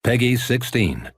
Peggy 16.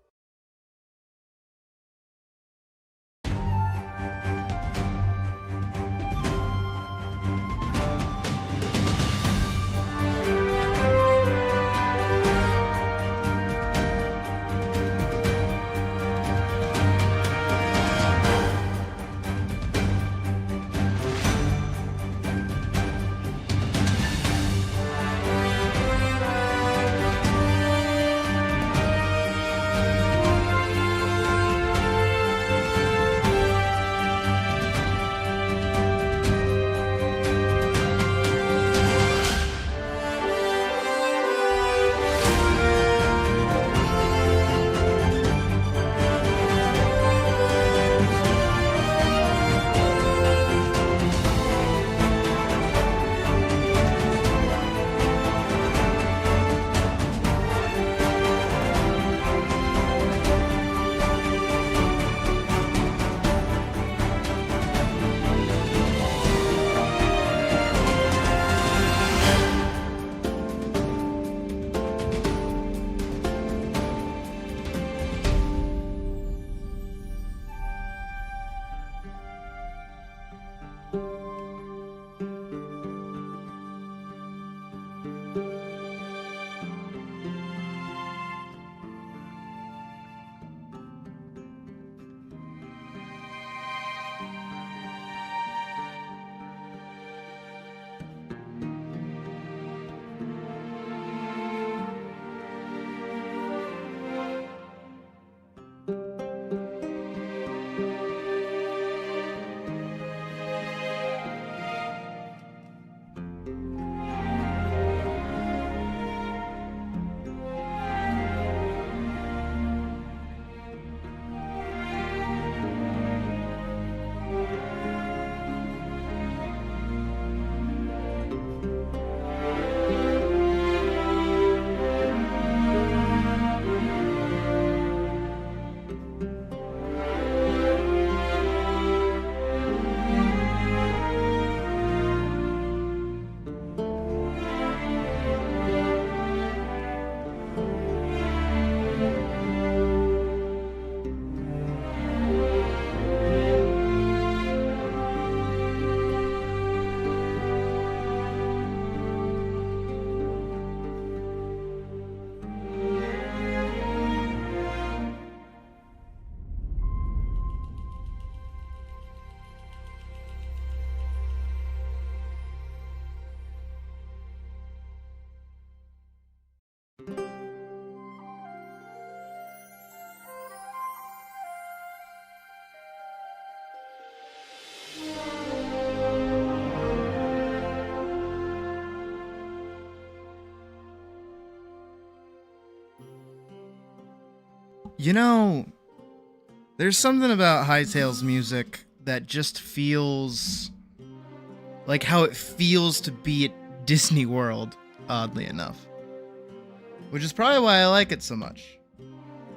You know, there's something about Hytale's music that just feels like how it feels to be at Disney World, oddly enough. Which is probably why I like it so much.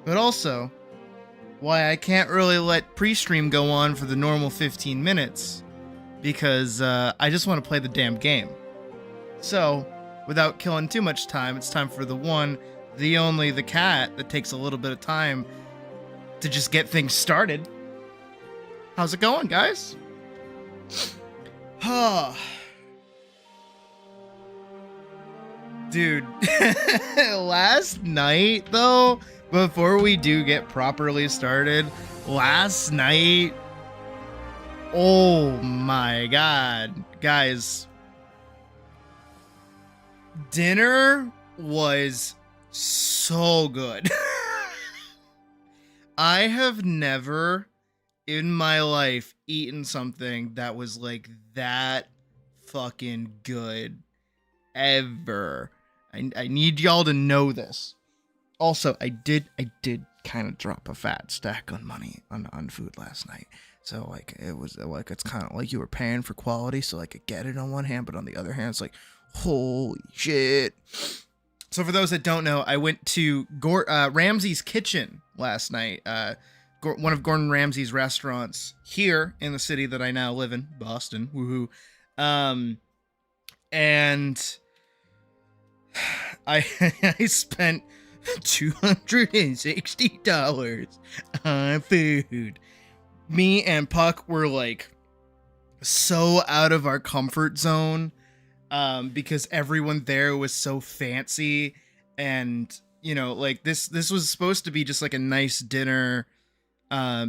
But also, why I can't really let pre-stream go on for the normal 15 minutes, because I just want to play the damn game. So, without killing too much time, it's time for the one, the only, the cat that takes a little bit of time to just get things started. How's it going, guys? Dude, last night, though, before we do get properly started, last night, oh my god, guys, dinner was so good. I have never in my life eaten something that was like that fucking good ever. I need y'all to know this. Also, I did kind of drop a fat stack on money on food last night. So like it was like it's kind of like you were paying for quality, so like I get it on one hand, but on the other hand, it's like holy shit. So for those that don't know, I went to Ramsay's Kitchen last night. One of Gordon Ramsay's restaurants here in the city that I now live in, Boston. Woohoo! And I I spent $260 on food. Me and Puck were like so out of our comfort zone because everyone there was so fancy, and you know, like this was supposed to be just like a nice dinner,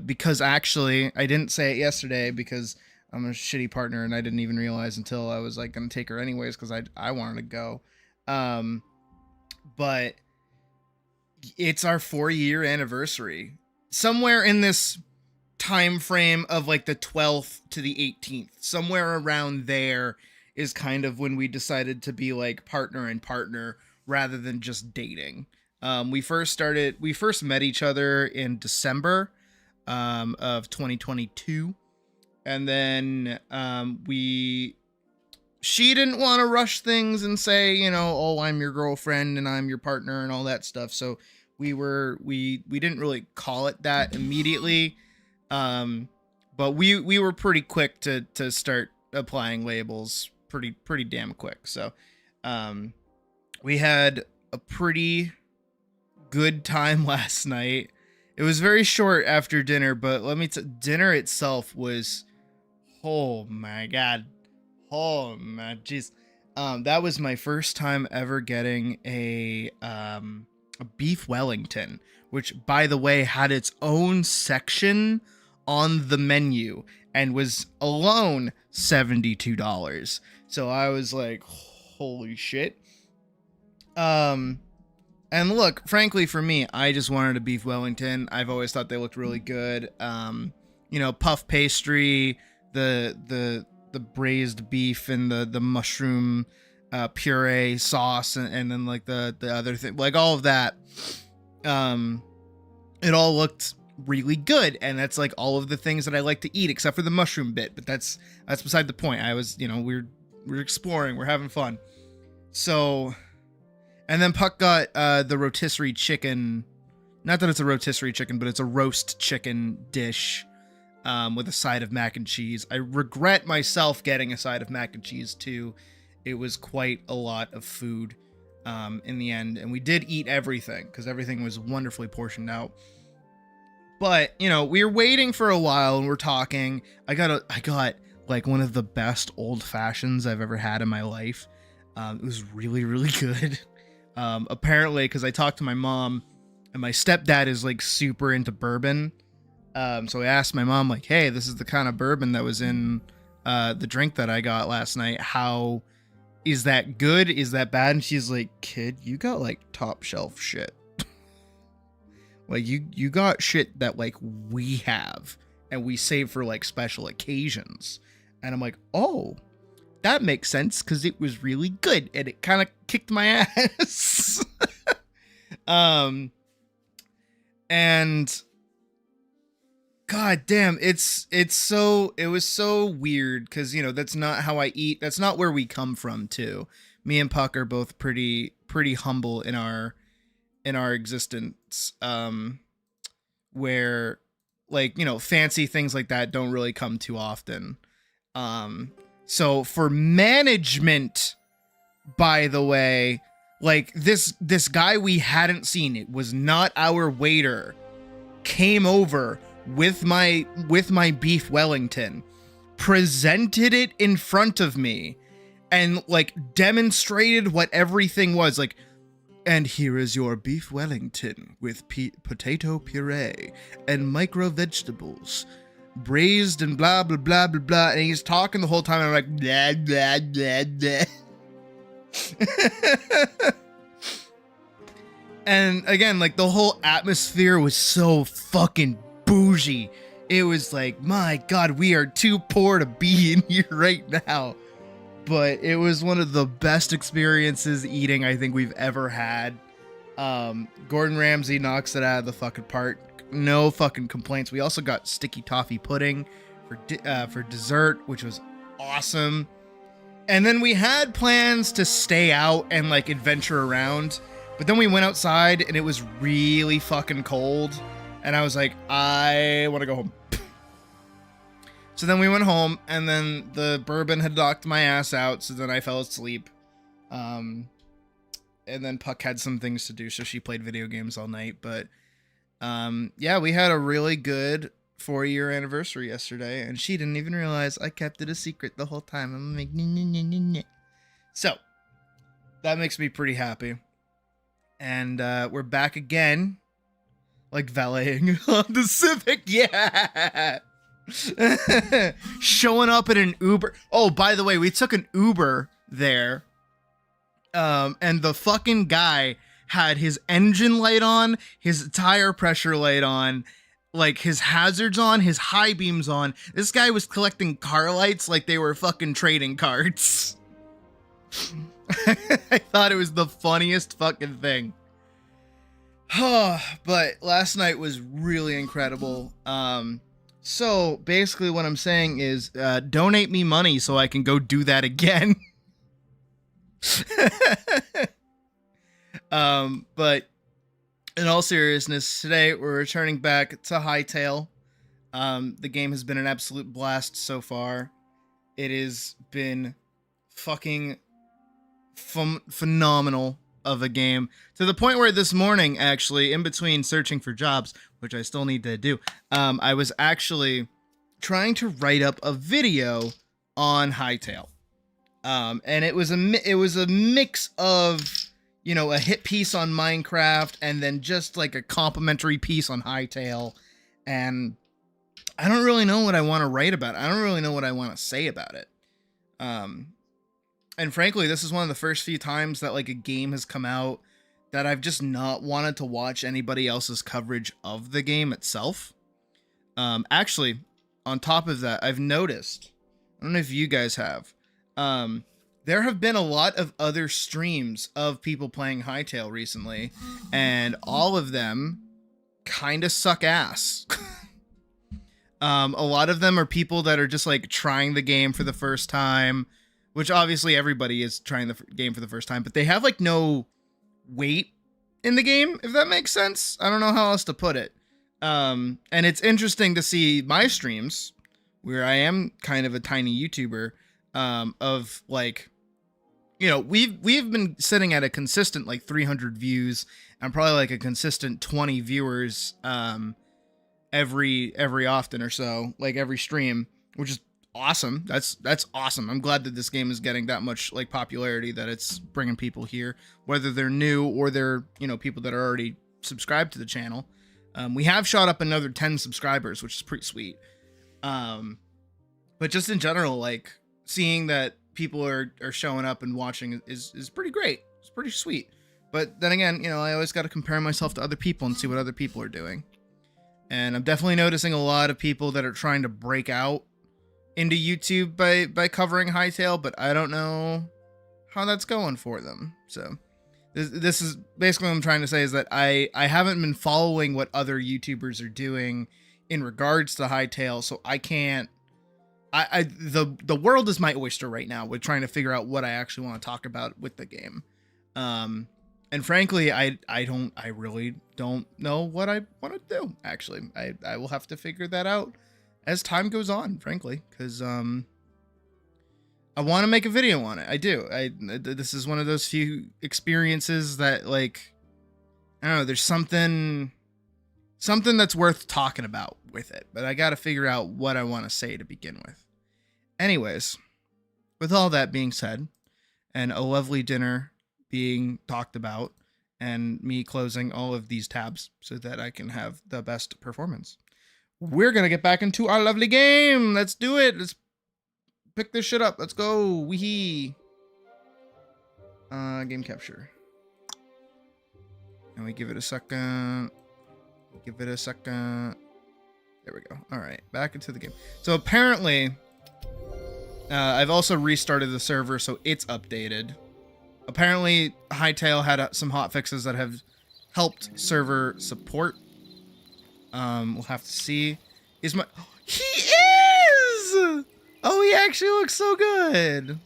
because actually I didn't say it yesterday because I'm a shitty partner and I didn't even realize until I was like gonna take her anyways because I wanted to go, but it's our 4-year anniversary. Somewhere in this time frame of like the 12th to the 18th, somewhere around there is kind of when we decided to be like partner and partner rather than just dating. We first met each other in December of 2022, and then she didn't want to rush things and say, you know, oh, I'm your girlfriend and I'm your partner and all that stuff. So we didn't really call it that immediately. But we were pretty quick to start applying labels pretty damn quick. So, we had a pretty good time last night. It was very short after dinner, but dinner itself was, oh my God. Oh my jeez. That was my first time ever getting a beef Wellington, which by the way had its own section on the menu and was alone $72. So I was like, holy shit. And look, frankly for me, I just wanted a beef Wellington. I've always thought they looked really good. You know, puff pastry, the braised beef and the mushroom puree sauce, and then like the other thing, like all of that, it all looked really good, and that's like all of the things that I like to eat except for the mushroom bit, but that's beside the point. I was, you know, we're exploring, we're having fun. So, and then Puck got the rotisserie chicken, not that it's a rotisserie chicken, but it's a roast chicken dish with a side of mac and cheese. I regret myself getting a side of mac and cheese too. It was quite a lot of food in the end, and we did eat everything because everything was wonderfully portioned out. But, you know, we were waiting for a while and we're talking. I got like one of the best old fashions I've ever had in my life. It was really, really good. Apparently, because I talked to my mom, and my stepdad is like super into bourbon. So I asked my mom, like, hey, this is the kind of bourbon that was in the drink that I got last night. How is that good? Is that bad? And she's like, kid, you got like top shelf shit. Like you got shit that like we have and we save for like special occasions. And I'm like, oh, that makes sense because it was really good and it kind of kicked my ass. And God damn, it was so weird because, you know, that's not how I eat. That's not where we come from too. Me and Puck are both pretty humble in our existence, where like, you know, fancy things like that don't really come too often. So for management, by the way, like this guy we hadn't seen, it was not our waiter, came over with my beef Wellington, presented it in front of me, and like demonstrated what everything was like. And here is your beef Wellington with potato puree and micro vegetables, braised and blah, blah, blah, blah, blah. And he's talking the whole time. And I'm like, blah, blah, blah, blah. And again, like the whole atmosphere was so fucking bougie. It was like, my God, we are too poor to be in here right now. But it was one of the best experiences eating I think we've ever had. Gordon Ramsay knocks it out of the fucking park. No fucking complaints. We also got sticky toffee pudding for dessert, which was awesome. And then we had plans to stay out and like adventure around. But then we went outside and it was really fucking cold. And I was like, I want to go home. So then we went home, and then the bourbon had knocked my ass out, so then I fell asleep. and then Puck had some things to do, so she played video games all night. But yeah, we had a really good 4-year anniversary yesterday, and she didn't even realize I kept it a secret the whole time. I'm like, nah. So that makes me pretty happy. And we're back again, like valeting on the Civic. Yeah. Showing up at an Uber. Oh, by the way, we took an Uber there. And the fucking guy had his engine light on, his tire pressure light on, like his hazards on, his high beams on. This guy was collecting car lights like they were fucking trading cards. I thought it was the funniest fucking thing. But last night was really incredible. So basically what I'm saying is donate me money so I can go do that again. But in all seriousness, today we're returning back to Hytale. The game has been an absolute blast so far. It has been fucking phenomenal of a game, to the point where this morning, actually, in between searching for jobs, which I still need to do, I was actually trying to write up a video on Hytale. And it was a mix of, you know, a hit piece on Minecraft and then just like a complimentary piece on Hytale. And I don't really know what I want to write about it. I don't really know what I want to say about it. And frankly, this is one of the first few times that like a game has come out that I've just not wanted to watch anybody else's coverage of the game itself. Actually, on top of that, I've noticed, I don't know if you guys have, there have been a lot of other streams of people playing Hytale recently, and all of them kind of suck ass. A lot of them are people that are just like trying the game for the first time, which obviously everybody is trying the game for the first time, but they have like no weight in the game, if that makes sense. I don't know how else to put it. And it's interesting to see my streams, where I am kind of a tiny YouTuber, of like, you know, we've been sitting at a consistent like 300 views and probably like a consistent 20 viewers every often or so, like every stream, which is awesome. That's awesome. I'm glad that this game is getting that much like popularity, that it's bringing people here, whether they're new or they're, you know, people that are already subscribed to the channel. We have shot up another 10 subscribers, which is pretty sweet. But just in general, like seeing that people are showing up and watching is pretty great. It's pretty sweet. But then again, you know, I always got to compare myself to other people and see what other people are doing. And I'm definitely noticing a lot of people that are trying to break out into YouTube by covering Hytale, but I don't know how that's going for them. So this is basically what I'm trying to say, is that I haven't been following what other YouTubers are doing in regards to Hytale, so I can't. The world is my oyster right now with trying to figure out what I actually want to talk about with the game. And frankly, I really don't know what I want to do. Actually, I will have to figure that out as time goes on, frankly, because I want to make a video on it. I do. This is one of those few experiences that, like, I don't know, there's something that's worth talking about with it, but I got to figure out what I want to say to begin with. Anyways, with all that being said, and a lovely dinner being talked about, and me closing all of these tabs so that I can have the best performance, we're going to get back into our lovely game. Let's do it. Let's pick this shit up. Let's go. Wee. Game capture. And we give it a second. Give it a second. There we go. All right. Back into the game. So apparently, I've also restarted the server, so it's updated. Apparently, Hytale had some hotfixes that have helped server support. We'll have to see. Is my... He is! Oh, he actually looks so good.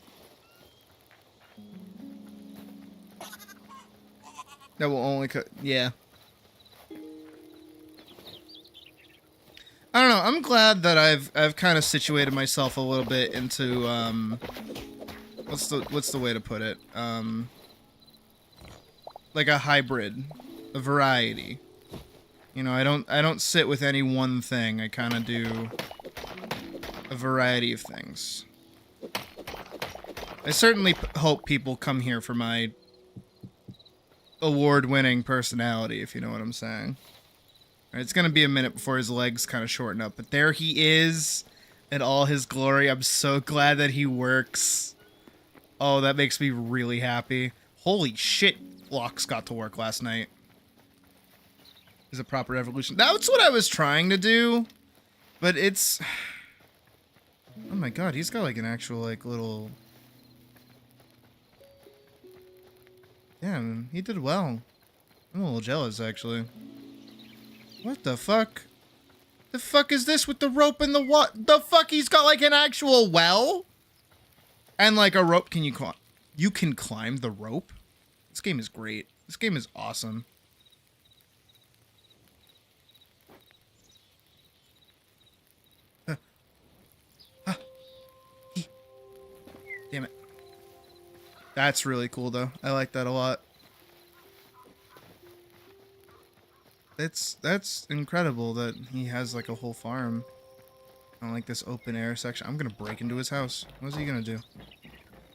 That will only cut... Yeah. I don't know. I'm glad that I've kind of situated myself a little bit into, what's the way to put it? like a hybrid, a variety. You know, I don't sit with any one thing. I kind of do a variety of things. I certainly hope people come here for my award-winning personality, if you know what I'm saying. Right, it's gonna be a minute before his legs kind of shorten up, but there he is in all his glory. I'm so glad that he works. Oh, that makes me really happy. Holy shit, blocks got to work last night. Is a proper evolution. That's what I was trying to do, but it's... Oh my god, he's got like an actual like little... Damn, he did well. I'm a little jealous actually. What the fuck? The fuck is this with the rope and the what? The fuck, he's got like an actual well? And like a rope, can you climb? You can climb the rope? This game is great. This game is awesome. Damn it. That's really cool though. I like that a lot. That's incredible that he has like a whole farm on like this open air section. I'm gonna break into his house. What's he gonna do?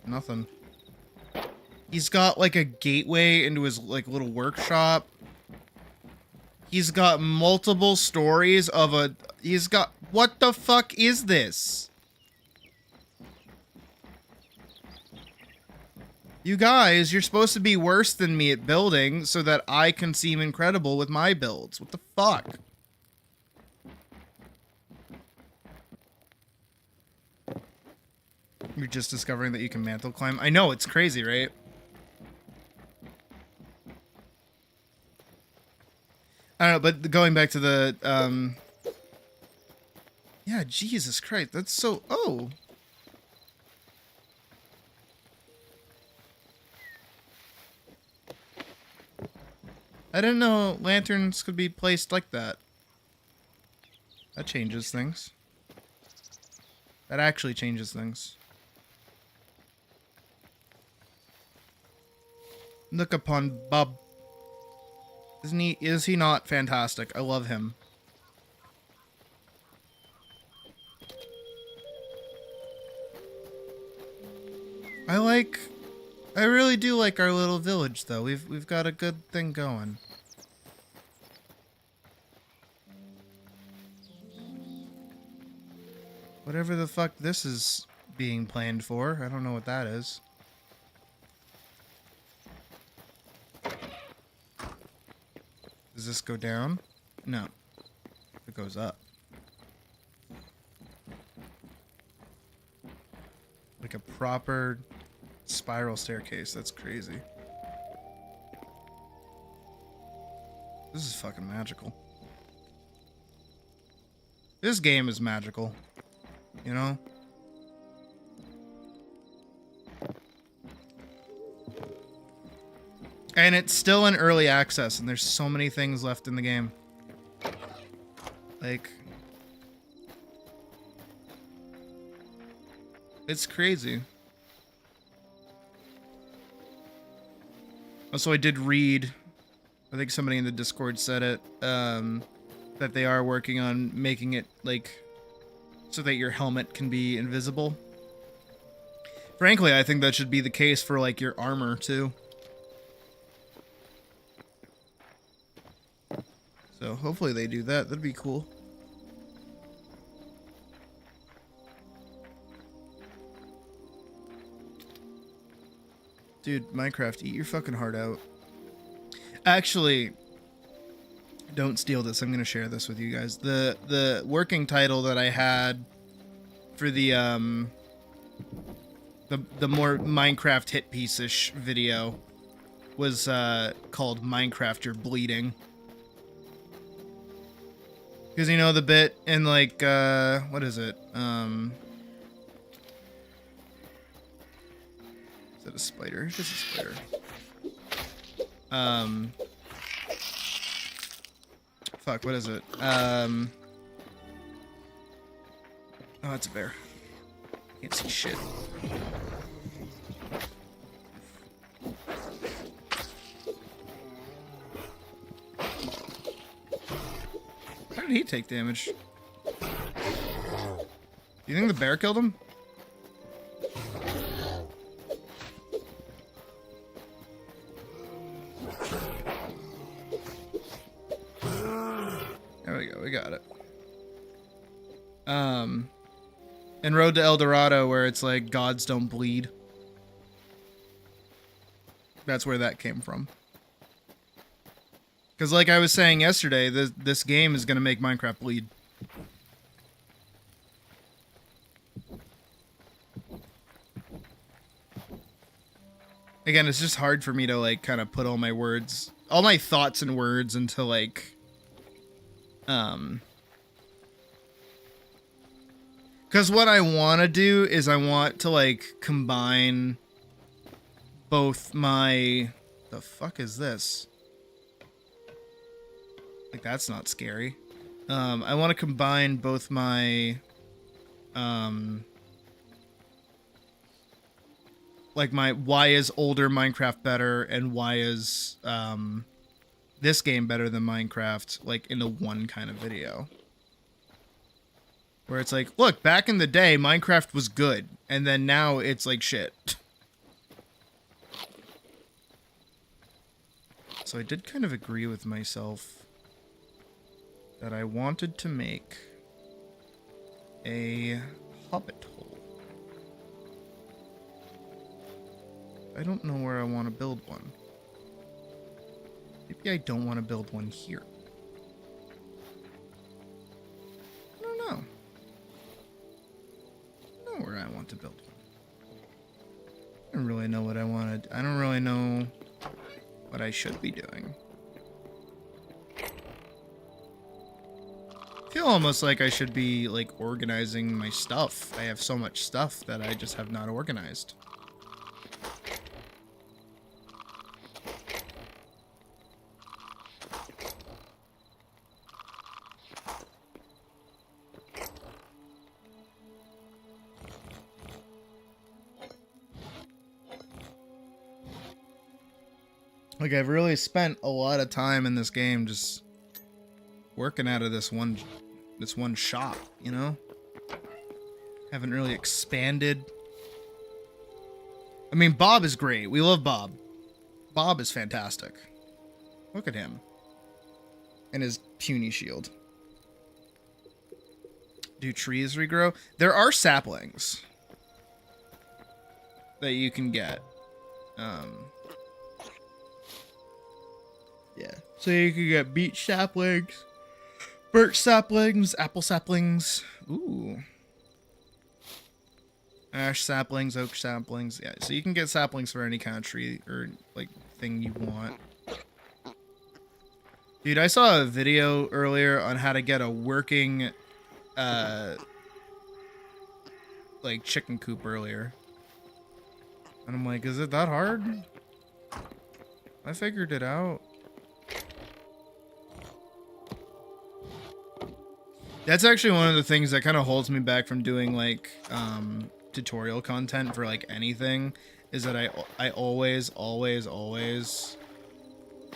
Nothing. He's got like a gateway into his like little workshop. He's got multiple stories of a... He's got... What the fuck is this? You guys, you're supposed to be worse than me at building so that I can seem incredible with my builds. What the fuck? You're just discovering that you can mantle climb. I know, it's crazy, right? I don't know, but going back to the, yeah, Jesus Christ, that's so... Oh! I didn't know lanterns could be placed like that. That changes things. That actually changes things. Look upon Bub. Is he not fantastic? I love him. I really do like our little village though. We've got a good thing going. Whatever the fuck this is being planned for, I don't know what that is. Does this go down? No. It goes up. Like a proper spiral staircase. That's crazy. This is fucking magical. This game is magical. You know? And it's still in early access, and there's so many things left in the game. Like... It's crazy. Also, I did read, I think somebody in the Discord said it, that they are working on making it, like, so that your helmet can be invisible. Frankly, I think that should be the case for, like, your armor, too. So, hopefully they do that. That'd be cool. Dude, Minecraft, eat your fucking heart out. Actually, don't steal this. I'm gonna share this with you guys. The working title that I had for the more Minecraft hit piece-ish video was called Minecraft You're Bleeding. Because you know the bit in like what is it? Is that a spider? It's just a spider. Fuck, what is it? Oh, it's a bear. Can't see shit. did he take damage? Do you think the bear killed him? There we go, we got it. In Road to El Dorado, where it's like gods don't bleed. That's where that came from. Because like I was saying yesterday, this game is going to make Minecraft bleed. Again, it's just hard for me to like kind of put all my words, all my thoughts and words into like, because what I want to do is I want to like combine both my, the fuck is this? Like that's not scary. I want to combine both my, like my why is older Minecraft better and why is this game better than Minecraft, like into one kind of video. Where it's like, look, back in the day, Minecraft was good, and then now it's like shit. So I did kind of agree with myself that I wanted to make a hobbit hole. I don't know where I want to build one. Maybe I don't want to build one here. I don't know. I don't know where I want to build one. I don't really know what I wanted. I don't really know what I should be doing. I feel almost like I should be like organizing my stuff. I have so much stuff that I just have not organized. Like I've really spent a lot of time in this game just working out of this one shop, you know? Haven't really expanded. I mean, Bob is great. We love Bob. Bob is fantastic. Look at him. And his puny shield. Do trees regrow? There are saplings that you can get. Yeah. So you can get beech saplings, birch saplings, apple saplings. Ooh. Ash saplings, oak saplings. Yeah, so you can get saplings for any kind of tree or like thing you want. Dude, I saw a video earlier on how to get a working like chicken coop earlier. And I'm like, is it that hard? I figured it out. That's actually one of the things that kind of holds me back from doing like tutorial content for like anything, is that I always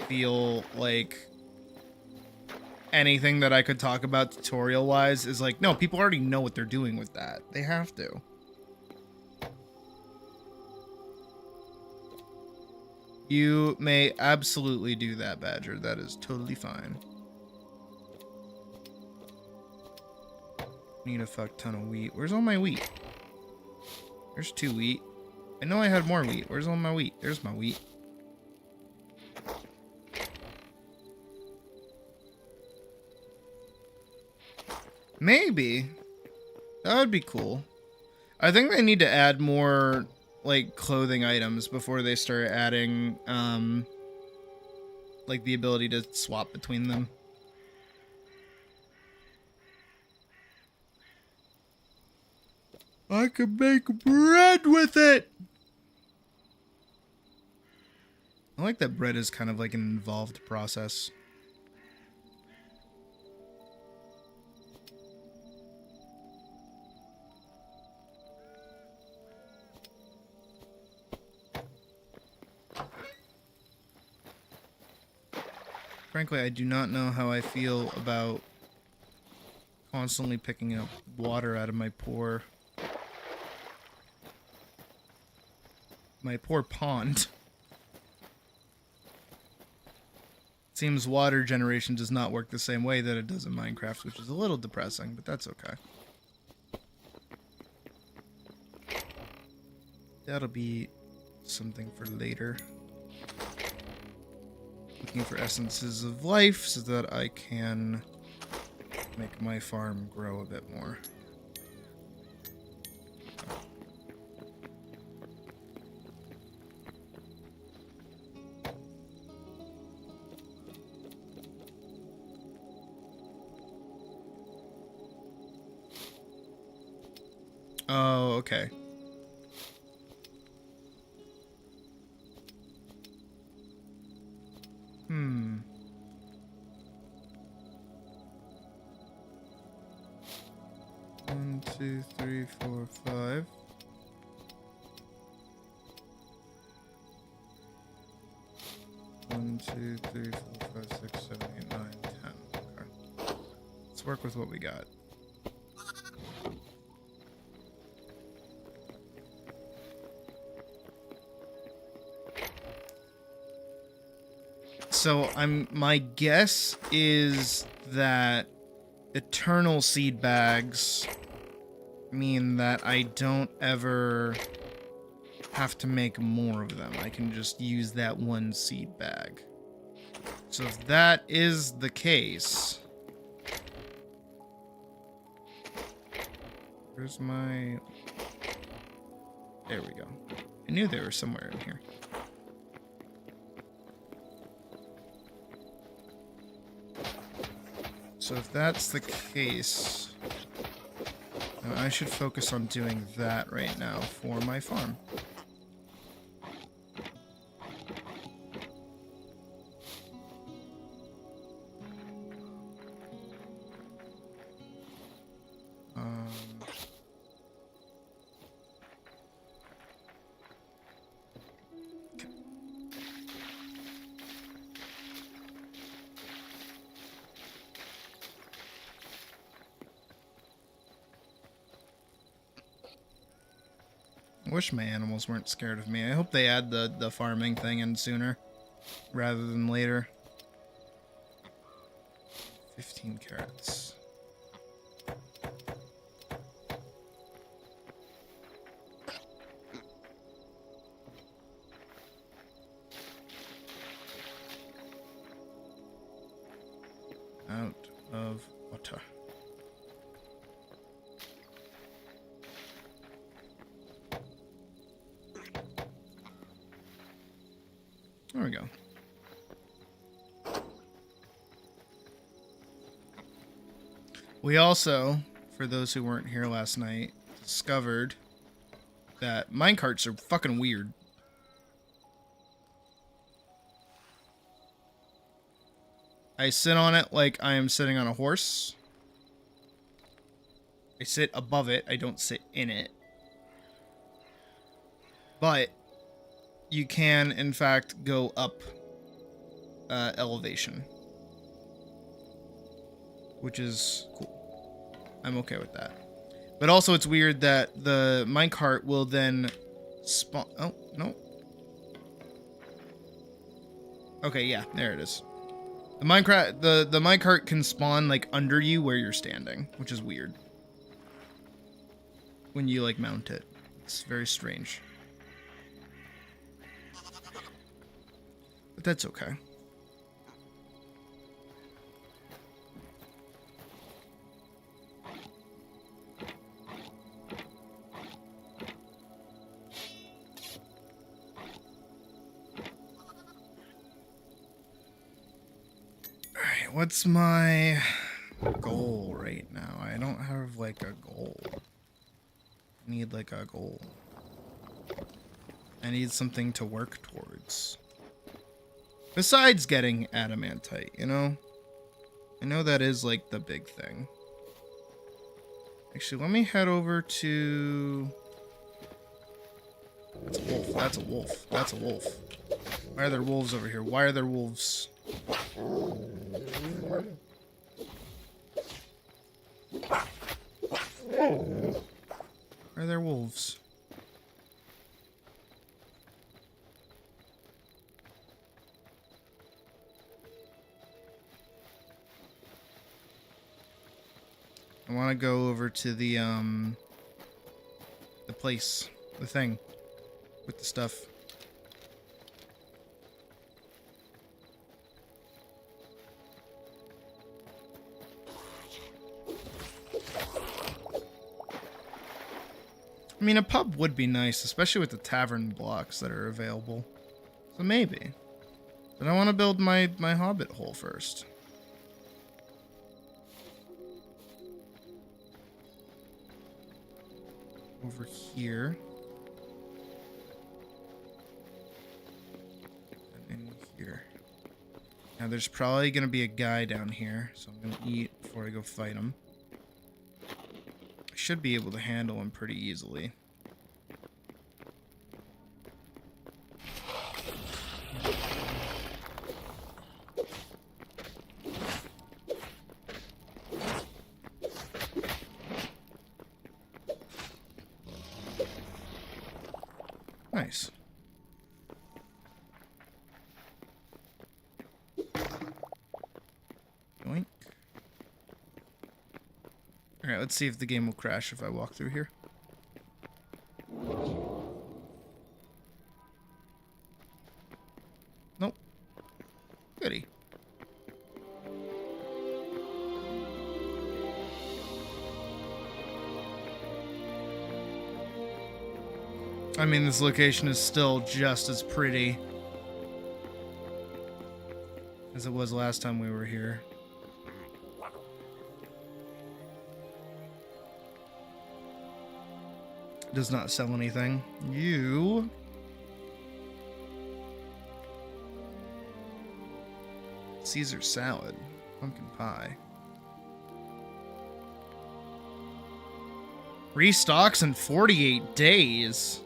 feel like anything that I could talk about tutorial wise is like, no, people already know what they're doing with that. They have to. You may absolutely do that, Badger. That is totally fine. Need a fuck ton of wheat. Where's all my wheat? There's 2 wheat. I know I had more wheat. Where's all my wheat? There's my wheat. Maybe. That would be cool. I think they need to add more like clothing items before they start adding like the ability to swap between them. I could make bread with it. I like that bread is kind of like an involved process. Frankly, I do not know how I feel about constantly picking up water out of my poor pond. Seems water generation does not work the same way that it does in Minecraft, which is a little depressing, but that's okay. That'll be something for later. Looking for essences of life so that I can make my farm grow a bit more. Oh, okay. Hmm. One, two, three, four, five. One, two, three, four, five, six, seven, eight, nine, 10. Okay. Let's work with what we got. So my guess is that eternal seed bags mean that I don't ever have to make more of them. I can just use that one seed bag. So if that is the case, where's my... There we go. I knew they were somewhere in here. So if that's the case, then I should focus on doing that right now for my farm. I wish my animals weren't scared of me. I hope they add the farming thing in sooner rather than later. 15 carrots. Out of water. There we go. We also, for those who weren't here last night, discovered that minecarts are fucking weird. I sit on it like I am sitting on a horse. I sit above it. I don't sit in it. But you can, in fact, go up elevation. Which is cool. I'm okay with that. But also it's weird that the minecart will then spawn... Oh, no. Okay, yeah, there it is. The minecart can spawn, like, under you where you're standing, which is weird. When you, like, mount it. It's very strange. But that's okay. Alright, what's my goal right now? I don't have, like, a goal. I need, like, a goal. I need something to work towards. Besides getting adamantite, you know? I know that is, like, the big thing. Actually, let me head over to... That's a wolf. That's a wolf. That's a wolf. Why are there wolves over here? Why are there wolves? are there wolves? I want to go over to the place, the thing with the stuff. I mean, a pub would be nice, especially with the tavern blocks that are available. So maybe. But I want to build my hobbit hole first. Over here. And in here. Now there's probably going to be a guy down here, so I'm going to eat before I go fight him. I should be able to handle him pretty easily. Nice. Yoink. Alright, let's see if the game will crash if I walk through here. Nope. Goody. I mean, this location is still just as pretty as it was last time we were here. Does not sell anything. You... Caesar salad. Pumpkin pie. Restocks in 48 days.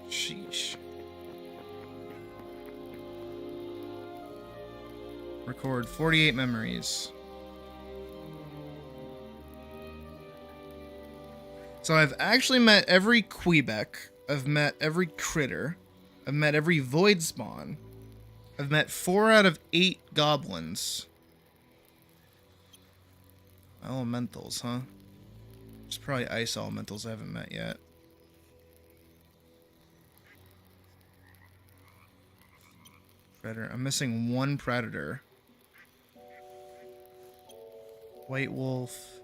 Sheesh. Record 48 memories. So I've actually met every Quebec. I've met every critter. I've met every void spawn. I've met 4 out of 8 goblins. Elementals, huh? There's probably ice elementals I haven't met yet. Predator. I'm missing 1 predator. White wolf.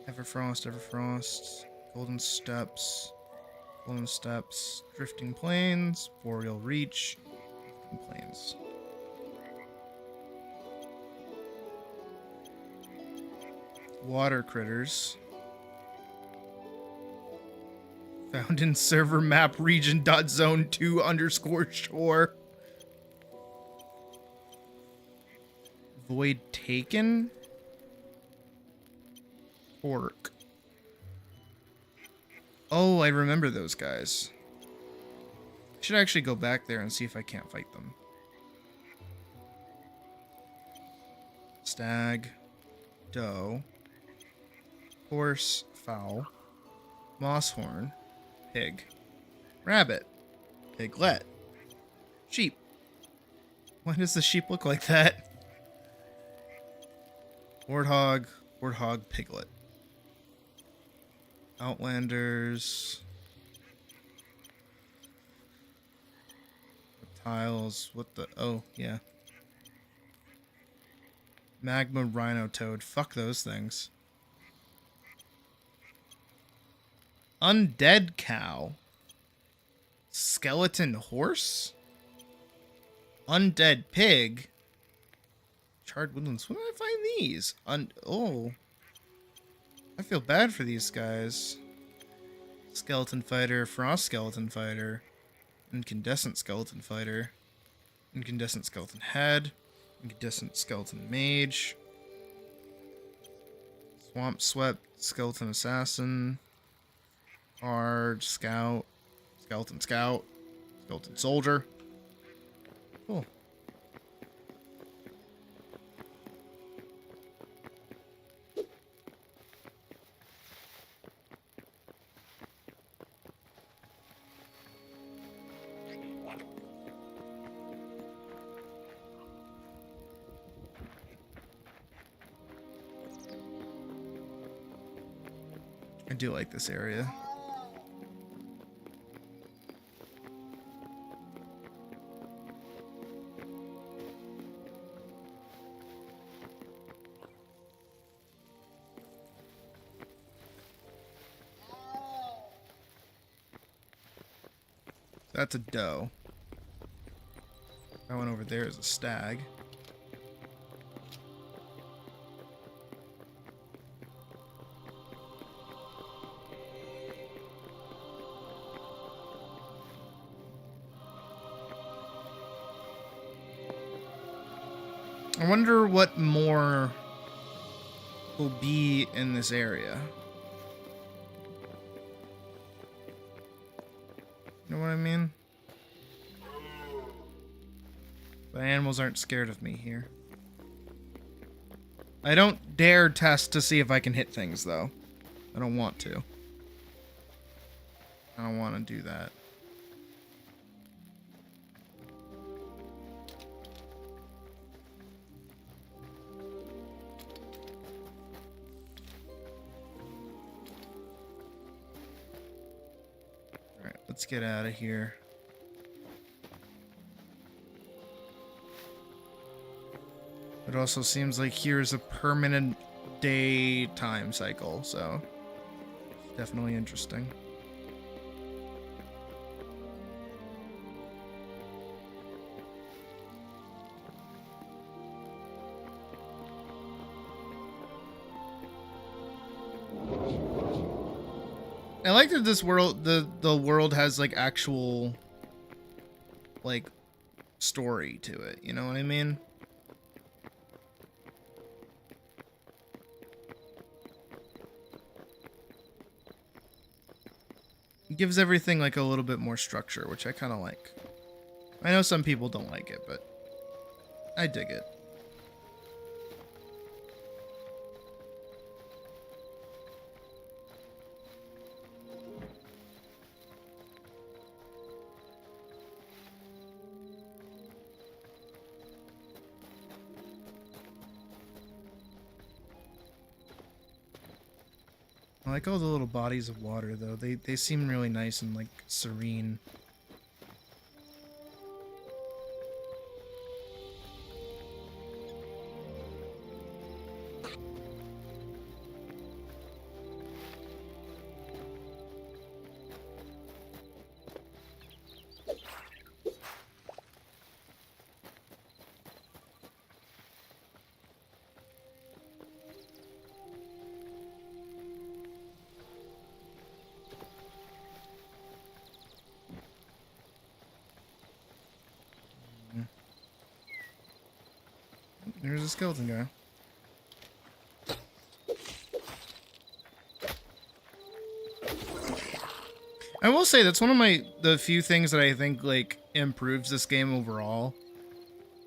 Everfrost. Golden steppes. Drifting plains. Boreal reach. Plains. Water critters. Found in server map region.zone2_shore. Void taken? Orc. Oh, I remember those guys. I should actually go back there and see if I can't fight them. Stag. Doe. Horse. Fowl. Moosehorn. Pig. Rabbit. Piglet. Sheep. Why does the sheep look like that? Warthog. Warthog. Piglet. Outlanders. Reptiles. What the... Oh, yeah. Magma Rhino Toad. Fuck those things. Undead cow. Skeleton horse? Undead pig? Charred woodlands. When did I find these? Oh. I feel bad for these guys. Skeleton fighter, frost skeleton fighter, incandescent skeleton fighter, incandescent skeleton head, incandescent skeleton mage, swamp swept skeleton assassin, hard scout, skeleton soldier. Cool. I do like this area. That's a doe. That one over there is a stag. I wonder what more will be in this area. You know what I mean? The animals aren't scared of me here. I don't dare test to see if I can hit things, though. I don't want to. I don't want to do that. Alright, let's get out of here. It also seems like here's a permanent daytime cycle, so definitely interesting. I like that this world, the world has like actual like story to it, you know what I mean? It gives everything like a little bit more structure, which I kind of like. I know some people don't like it, but I dig it. I like all the little bodies of water, though. They seem really nice and, like, serene. There's a skeleton guy. I will say that's one of the few things that I think like improves this game overall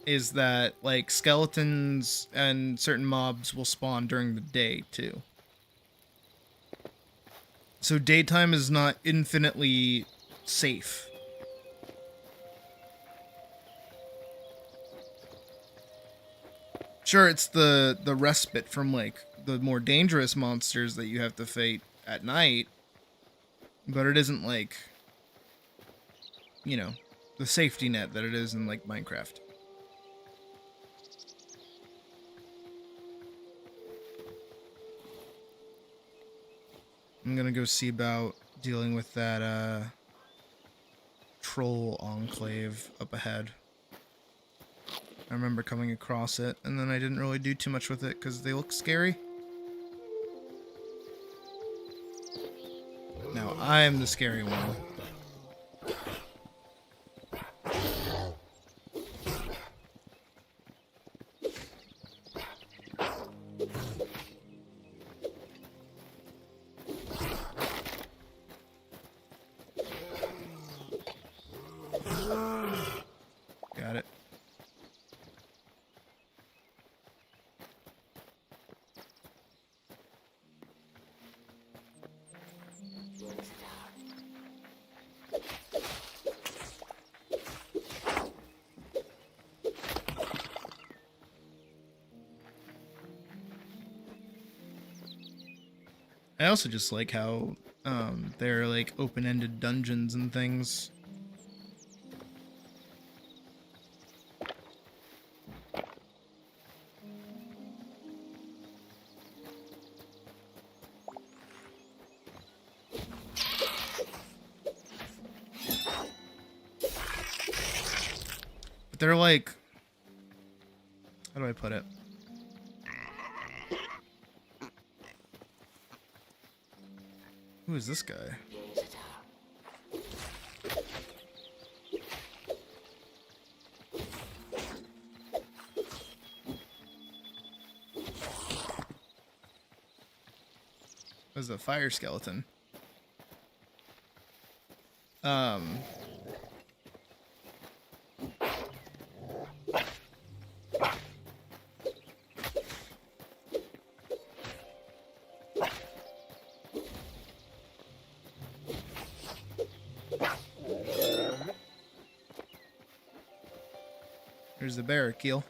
is that like skeletons and certain mobs will spawn during the day too. So daytime is not infinitely safe. Sure, it's the respite from like the more dangerous monsters that you have to fight at night, but it isn't like, you know, the safety net that it is in like Minecraft. I'm gonna go see about dealing with that troll enclave up ahead. I remember coming across it, and then I didn't really do too much with it because they look scary. Now I'm the scary one. Got it. I also just like how they're like open-ended dungeons and things. But they're like, how do I put it? Who is this guy? That was a fire skeleton. There's the barracuda.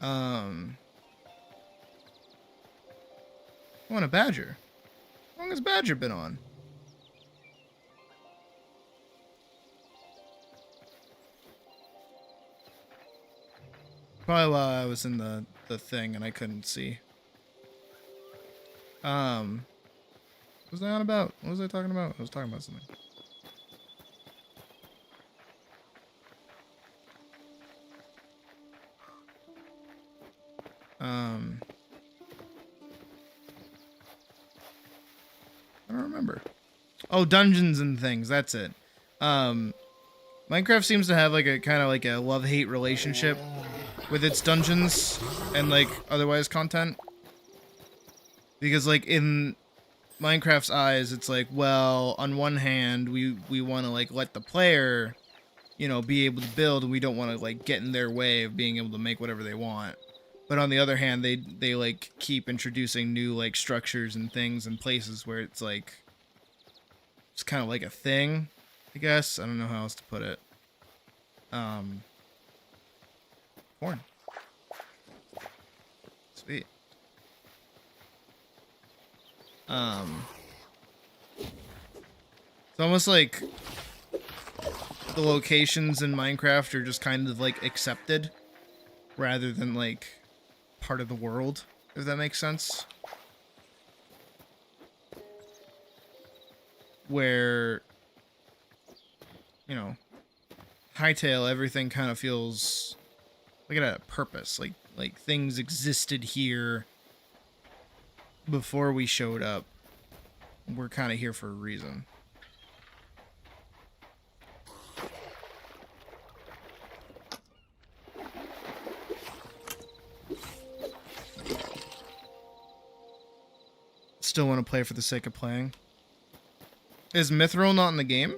I want a badger. How long has badger been on? Probably while I was in the thing and I couldn't see. What was I on about? What was I talking about? I was talking about something. I don't remember. Oh, dungeons and things. That's it. Minecraft seems to have like a kind of like a love-hate relationship with its dungeons and like otherwise content. Because like in Minecraft's eyes, it's like, well, on one hand, we want to like let the player, you know, be able to build, and we don't want to like get in their way of being able to make whatever they want. But on the other hand, they like keep introducing new like structures and things and places where it's like it's kind of like a thing, I guess. I don't know how else to put it. Corn. Sweet. It's almost like the locations in Minecraft are just kind of like accepted rather than like part of the world, if that makes sense. Where, you know, Hytale, everything kind of feels like it had a purpose. Like things existed here before we showed up. We're kind of here for a reason. Still want to play for the sake of playing. Is Mithril not in the game?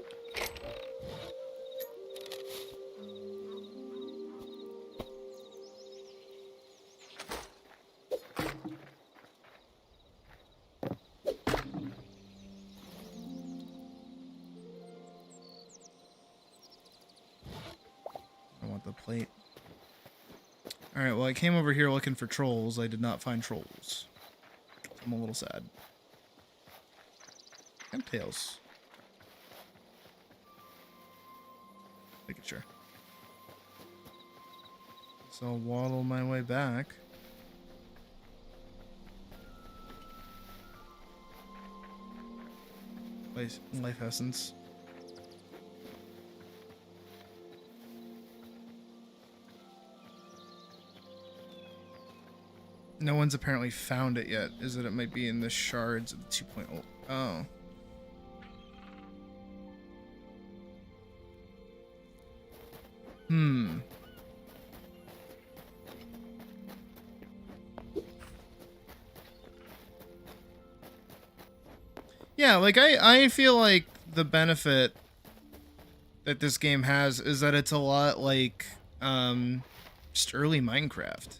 I want the plate. Alright, well I came over here looking for trolls. I did not find trolls. I'm a little sad. And tails. Making sure. So I'll waddle my way back. Life essence. No one's apparently found it yet. Is that it might be in the shards of the 2.0. Oh. Yeah, like I feel like the benefit that this game has is that it's a lot like just early Minecraft.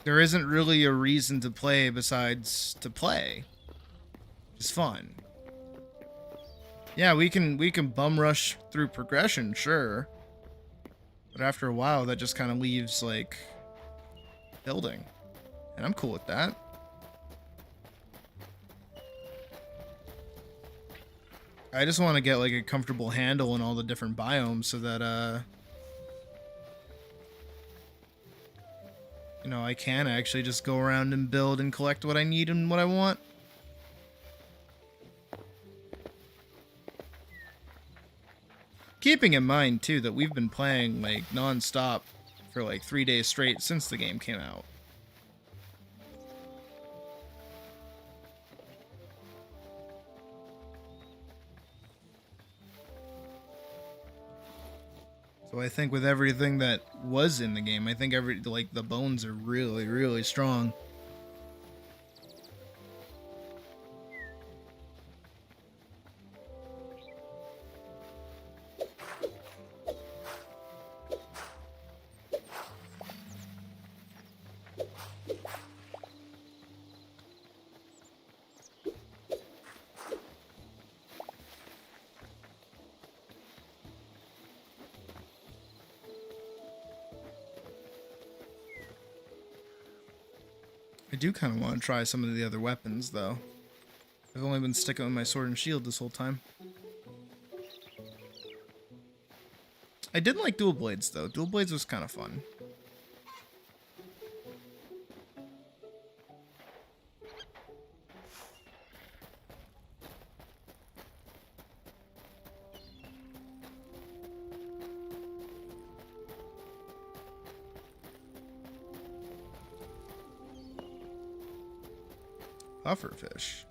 There isn't really a reason to play besides to play. It's fun. Yeah, we can bum rush through progression, sure. But after a while that just kind of leaves like building. And I'm cool with that. I just want to get like a comfortable handle in all the different biomes so that you know, I can actually just go around and build and collect what I need and what I want. Keeping in mind too that we've been playing like non-stop for like 3 days straight since the game came out. So I think with everything that was in the game, I think the bones are really, really strong. I do kind of want to try some of the other weapons, though. I've only been sticking with my sword and shield this whole time. I did like dual blades, though. Dual blades was kind of fun. Pufferfish.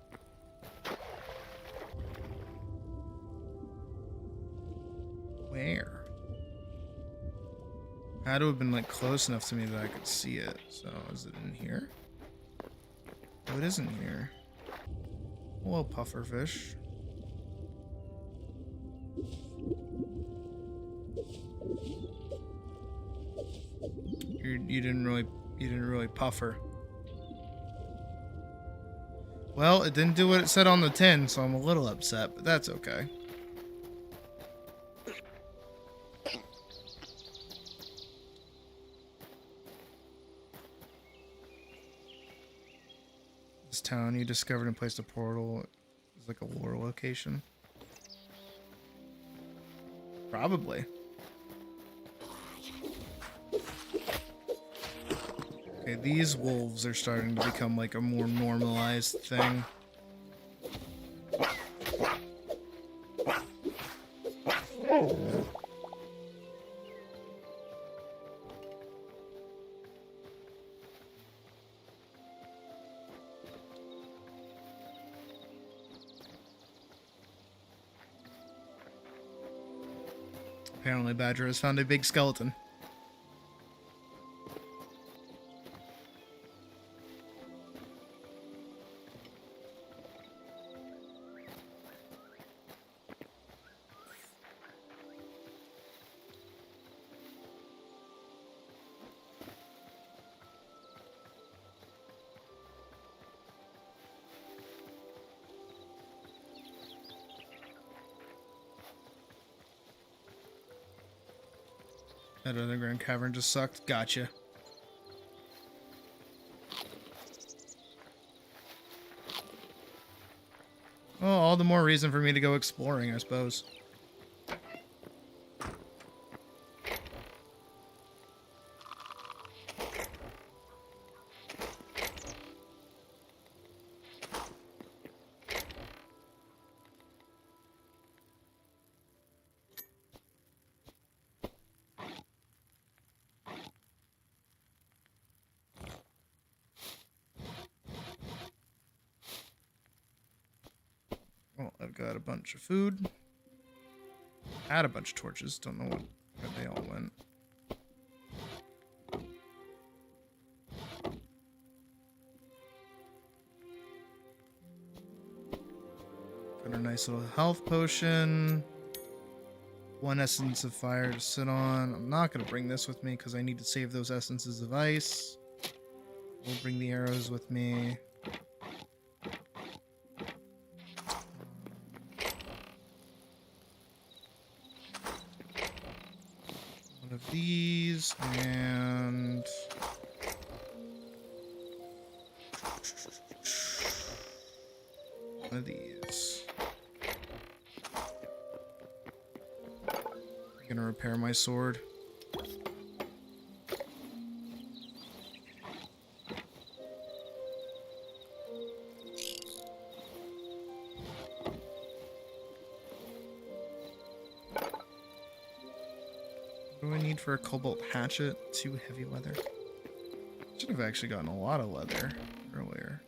Where? Had to have been like close enough to me that I could see it. So is it in here? Oh, it isn't here. Hello, pufferfish. You didn't really puffer. Well, it didn't do what it said on the tin, so I'm a little upset, but that's okay. This town you discovered and placed a portal is like a war location. Probably. Okay, these wolves are starting to become like a more normalized thing. Apparently Badger has found a big skeleton. That underground cavern just sucked. Gotcha. Well, all the more reason for me to go exploring, I suppose. Well, I've got a bunch of food. Had a bunch of torches. Don't know where they all went. Got a nice little health potion. 1 essence of fire to sit on. I'm not going to bring this with me because I need to save those essences of ice. We'll bring the arrows with me. One of these and One of these. I'm gonna repair my sword. What do I need for a cobalt hatchet? 2 heavy leather. Should have actually gotten a lot of leather earlier.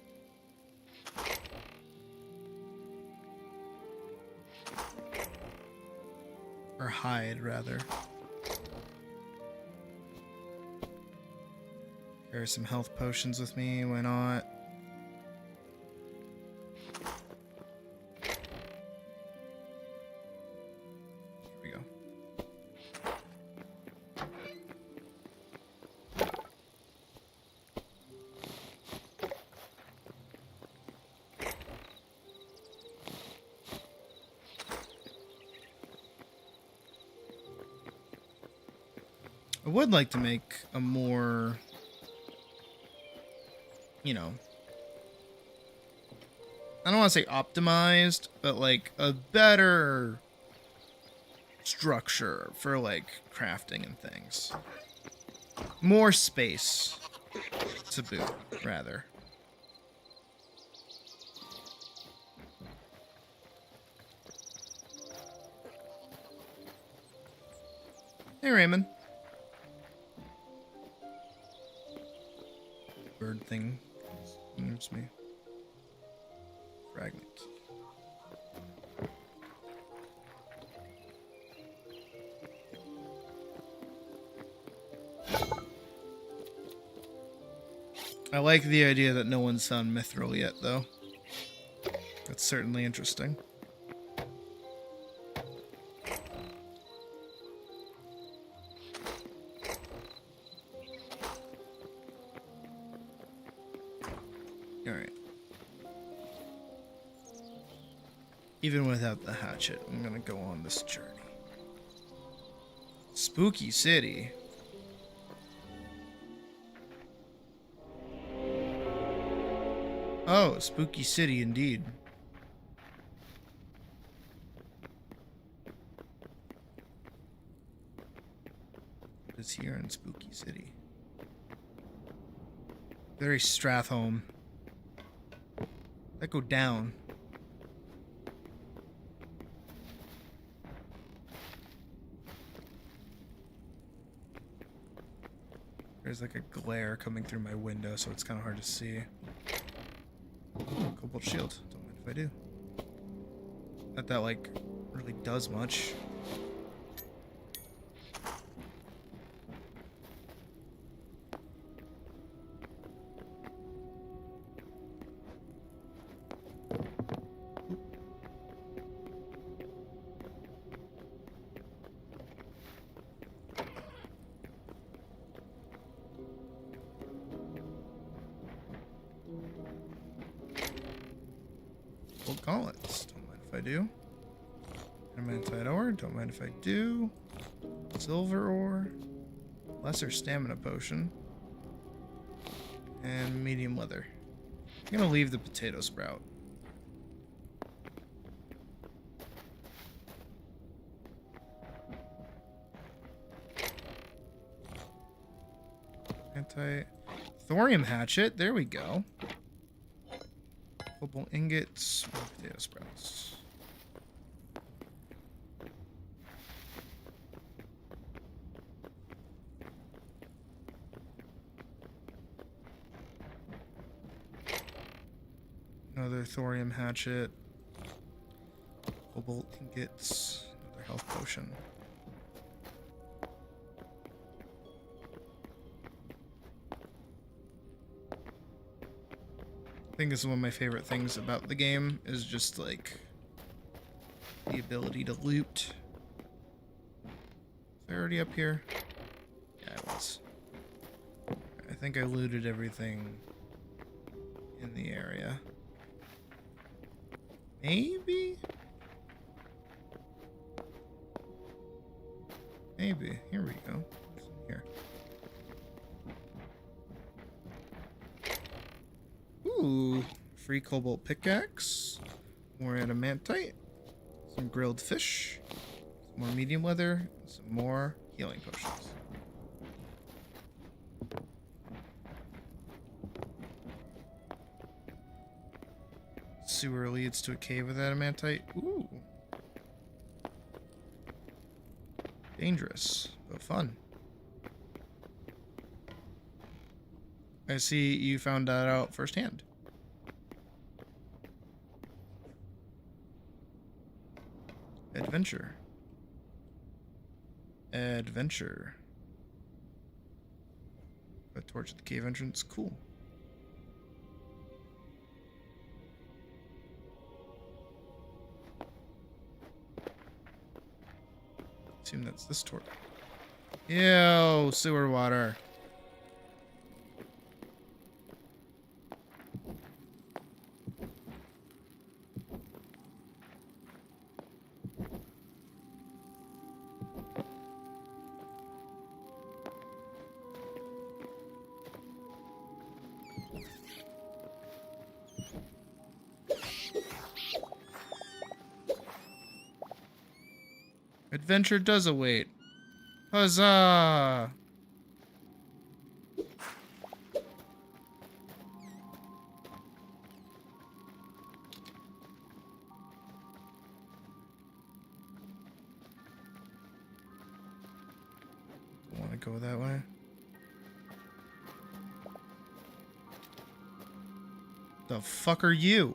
Or hide, rather. Carry some health potions with me, why not? Here we go. I would like to make a more, you know, I don't want to say optimized, but like a better structure for like crafting and things. More space to boot, rather. Hey, Raymond. Bird thing moves me. Fragment. I like the idea that no one's found Mithril yet, though. That's certainly interesting. Alright. Even without the hatchet, I'm gonna go on this journey. Spooky City. Oh, Spooky City indeed. What is here in Spooky City? Very Strathholm. That go down. There's like a glare coming through my window, so it's kind of hard to see. Cobalt shield. Don't mind if I do. Not that like really does much. Gold gauntlets. Don't mind if I do. Adamantite ore. Don't mind if I do. Silver ore. Lesser stamina potion. And medium leather. I'm gonna leave the potato sprout. Thorium hatchet. There we go. Cobalt ingots. Potato sprouts. Another thorium hatchet. Cobalt ingots. Another health potion. I think this is one of my favorite things about the game, is just like the ability to loot. Is I already up here? Yeah, I was. I think I looted everything in the area. Maybe? Maybe. Here we go. Here. Ooh, free cobalt pickaxe, more adamantite, some grilled fish, some more medium leather, and some more healing potions. Sewer leads to a cave with adamantite. Ooh. Dangerous, but fun. I see you found that out firsthand. Adventure. Adventure. A torch at the cave entrance. Cool. Assume that's this torch. Ew, sewer water. Adventure does await. Huzzah! Don't want to go that way. The fuck are you?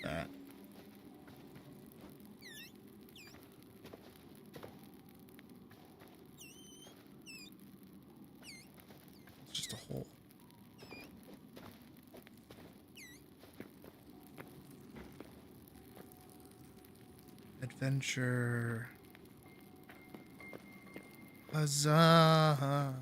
That. It's just a hole. Adventure. Huzzah!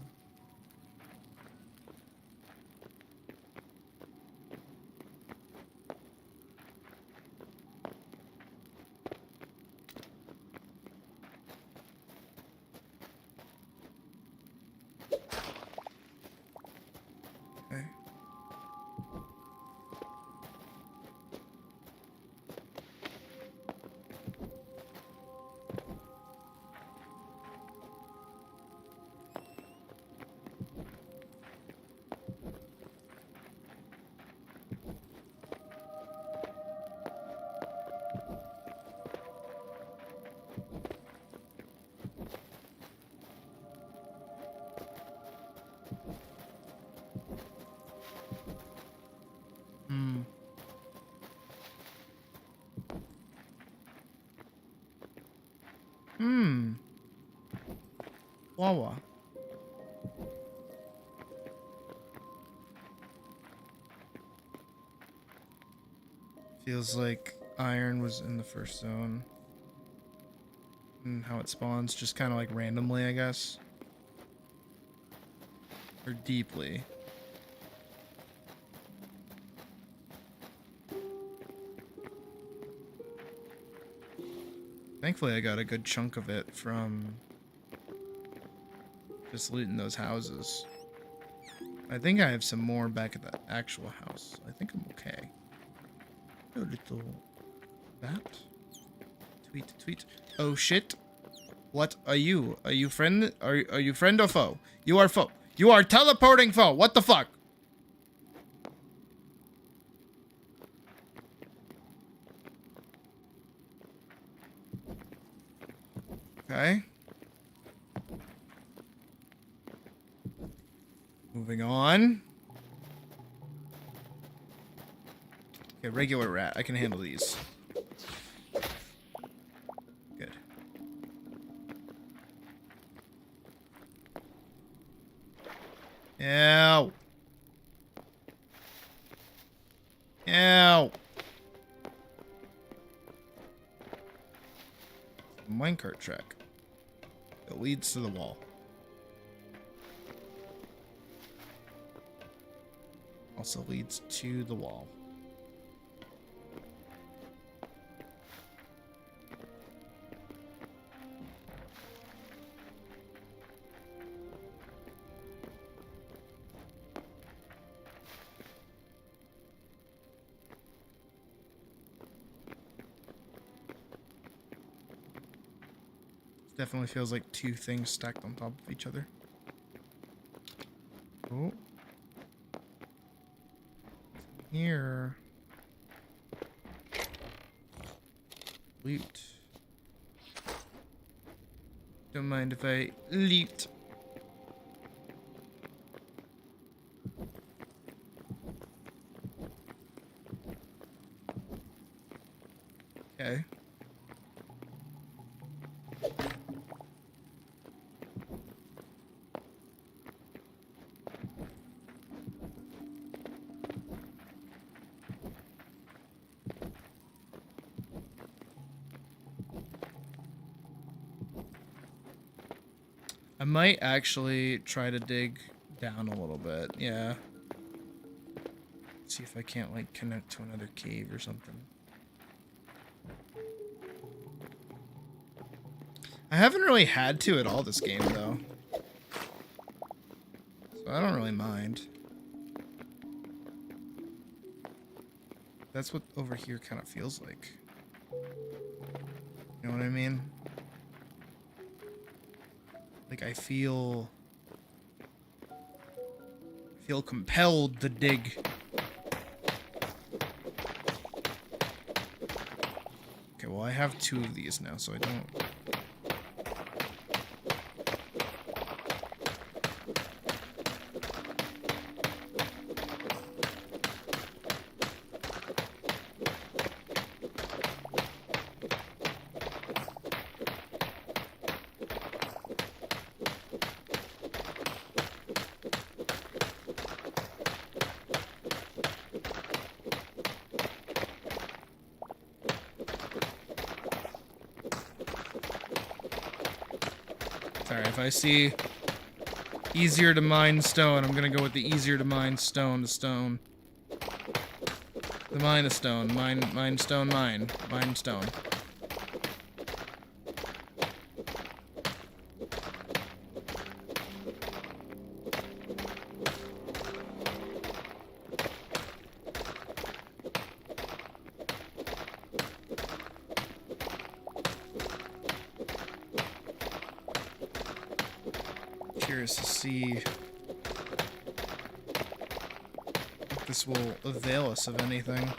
Okay. Wawa. Feels like iron was in the first zone. And how it spawns just kind of like randomly, I guess. Or deeply. Thankfully, I got a good chunk of it from just looting those houses. I think I have some more back at the actual house. I think I'm okay. A little that. Tweet, tweet. Oh shit. What are you? Are you friend? Are you friend or foe? You are foe. You are teleporting foe. What the fuck? Okay. Moving on. Okay, regular rat. I can handle these. Good. Ow. Ow. Minecart track. It leads to the wall. I'll also leads to the wall. Definitely feels like two things stacked on top of each other. Oh. Here. Loot. Don't mind if I loot. Okay. I might actually try to dig down a little bit, yeah. See if I can't, like, connect to another cave or something. I haven't really had to at all this game, though. So I don't really mind. That's what over here kind of feels like. You know what I mean? Like, I feel compelled to dig. Okay, well, I have 2 of these now, so I don't... Sorry, if I see easier to mine stone, I'm gonna go with the easier to mine stone to stone. The mine a stone. Mine stone, mine. Mine stone. Curious to see if this will avail us of anything.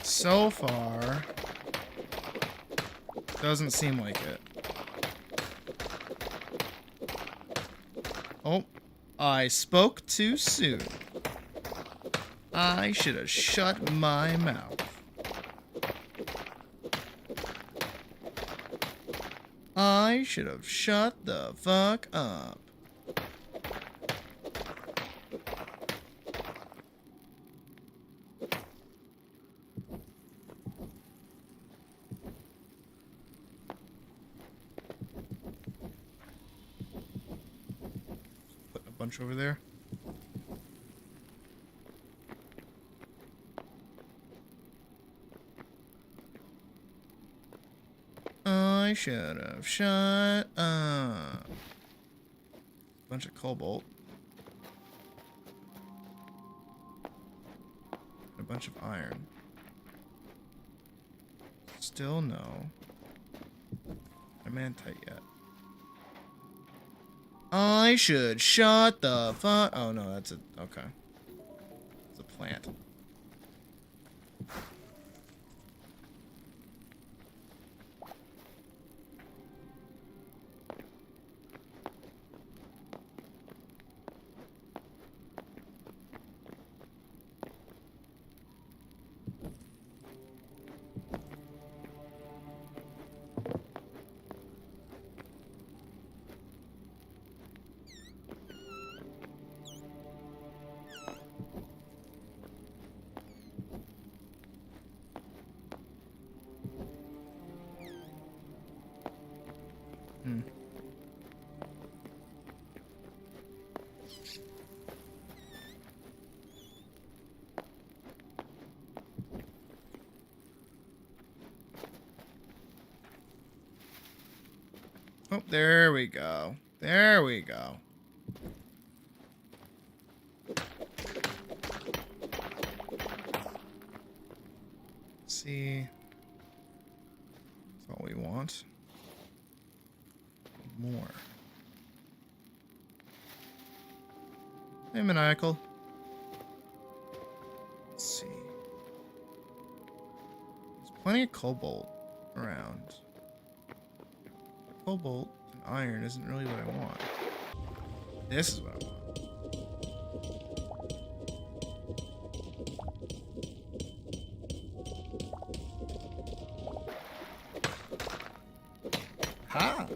So far, doesn't seem like it. Oh, I spoke too soon. I should have shut my mouth. I should have shut the fuck up. Bunch over there. I should have shut up. Bunch of cobalt. A bunch of iron. Still no. Adamantite yet. I should shut the fuck. Oh no, that's a okay. It's a plant. Oh, there we go. There we go. Let's see. That's all we want. More. Hey, Maniacal. Let's see. There's plenty of cobalt around. Cobalt and iron isn't really what I want. This is what I want. Ha!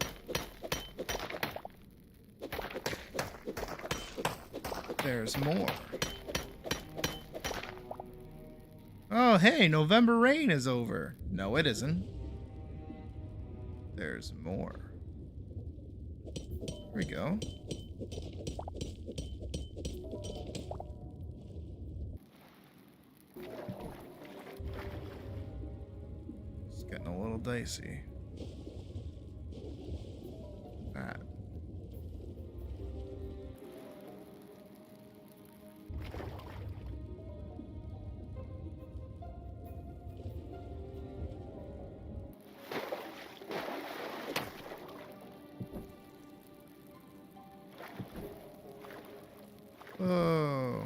There's more. Oh, hey, November rain is over. No, it isn't. There's more. Here we go. It's getting a little dicey. That. Oh.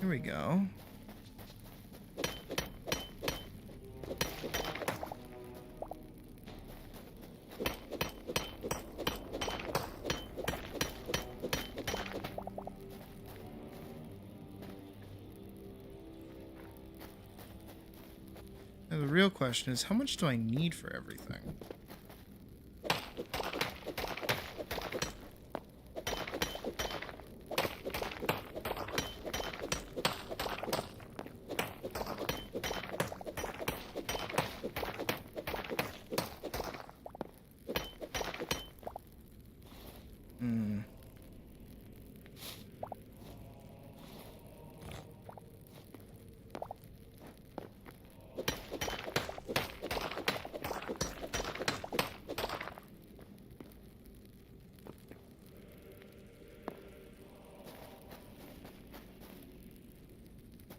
Here we go. Now the real question is, how much do I need for everything?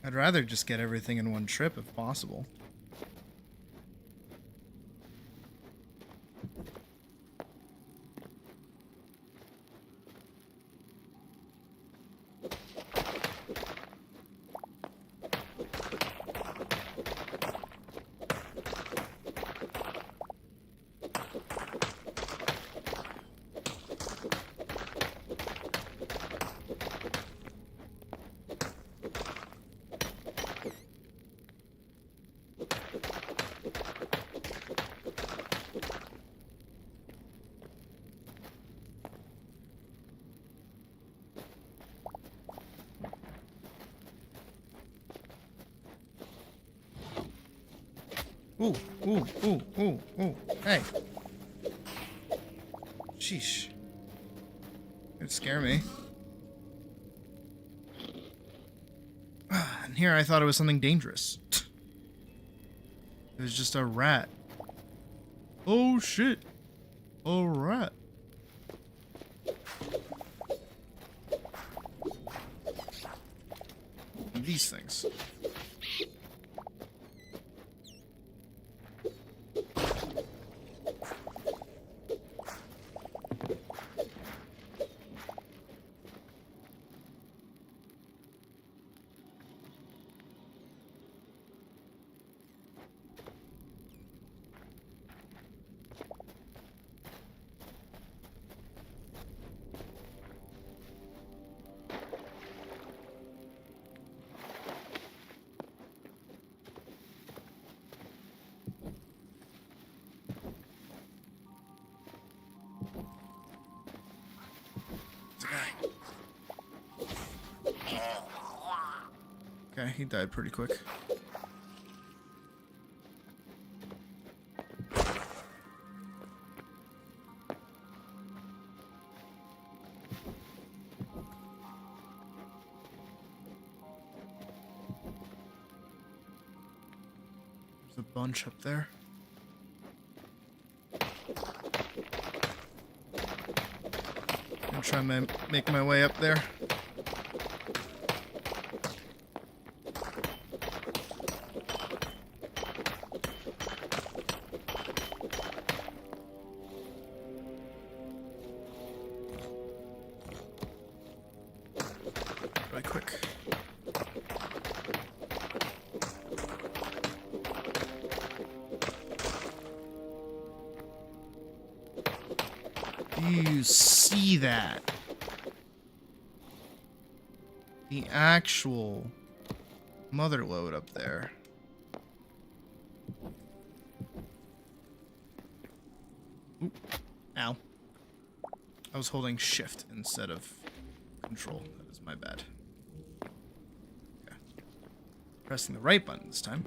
I'd rather just get everything in one trip if possible. Ooh, ooh, ooh, ooh, ooh. Hey. Sheesh. It'd scare me. And here I thought it was something dangerous. It was just a rat. Oh shit. A rat. These things. Okay, he died pretty quick. There's a bunch up there. I'm trying to make my way up there. Really quick. Do you see that? The actual mother lode up there. Oop. Ow. I was holding shift instead of control. That is my bad. Okay. Pressing the right button this time.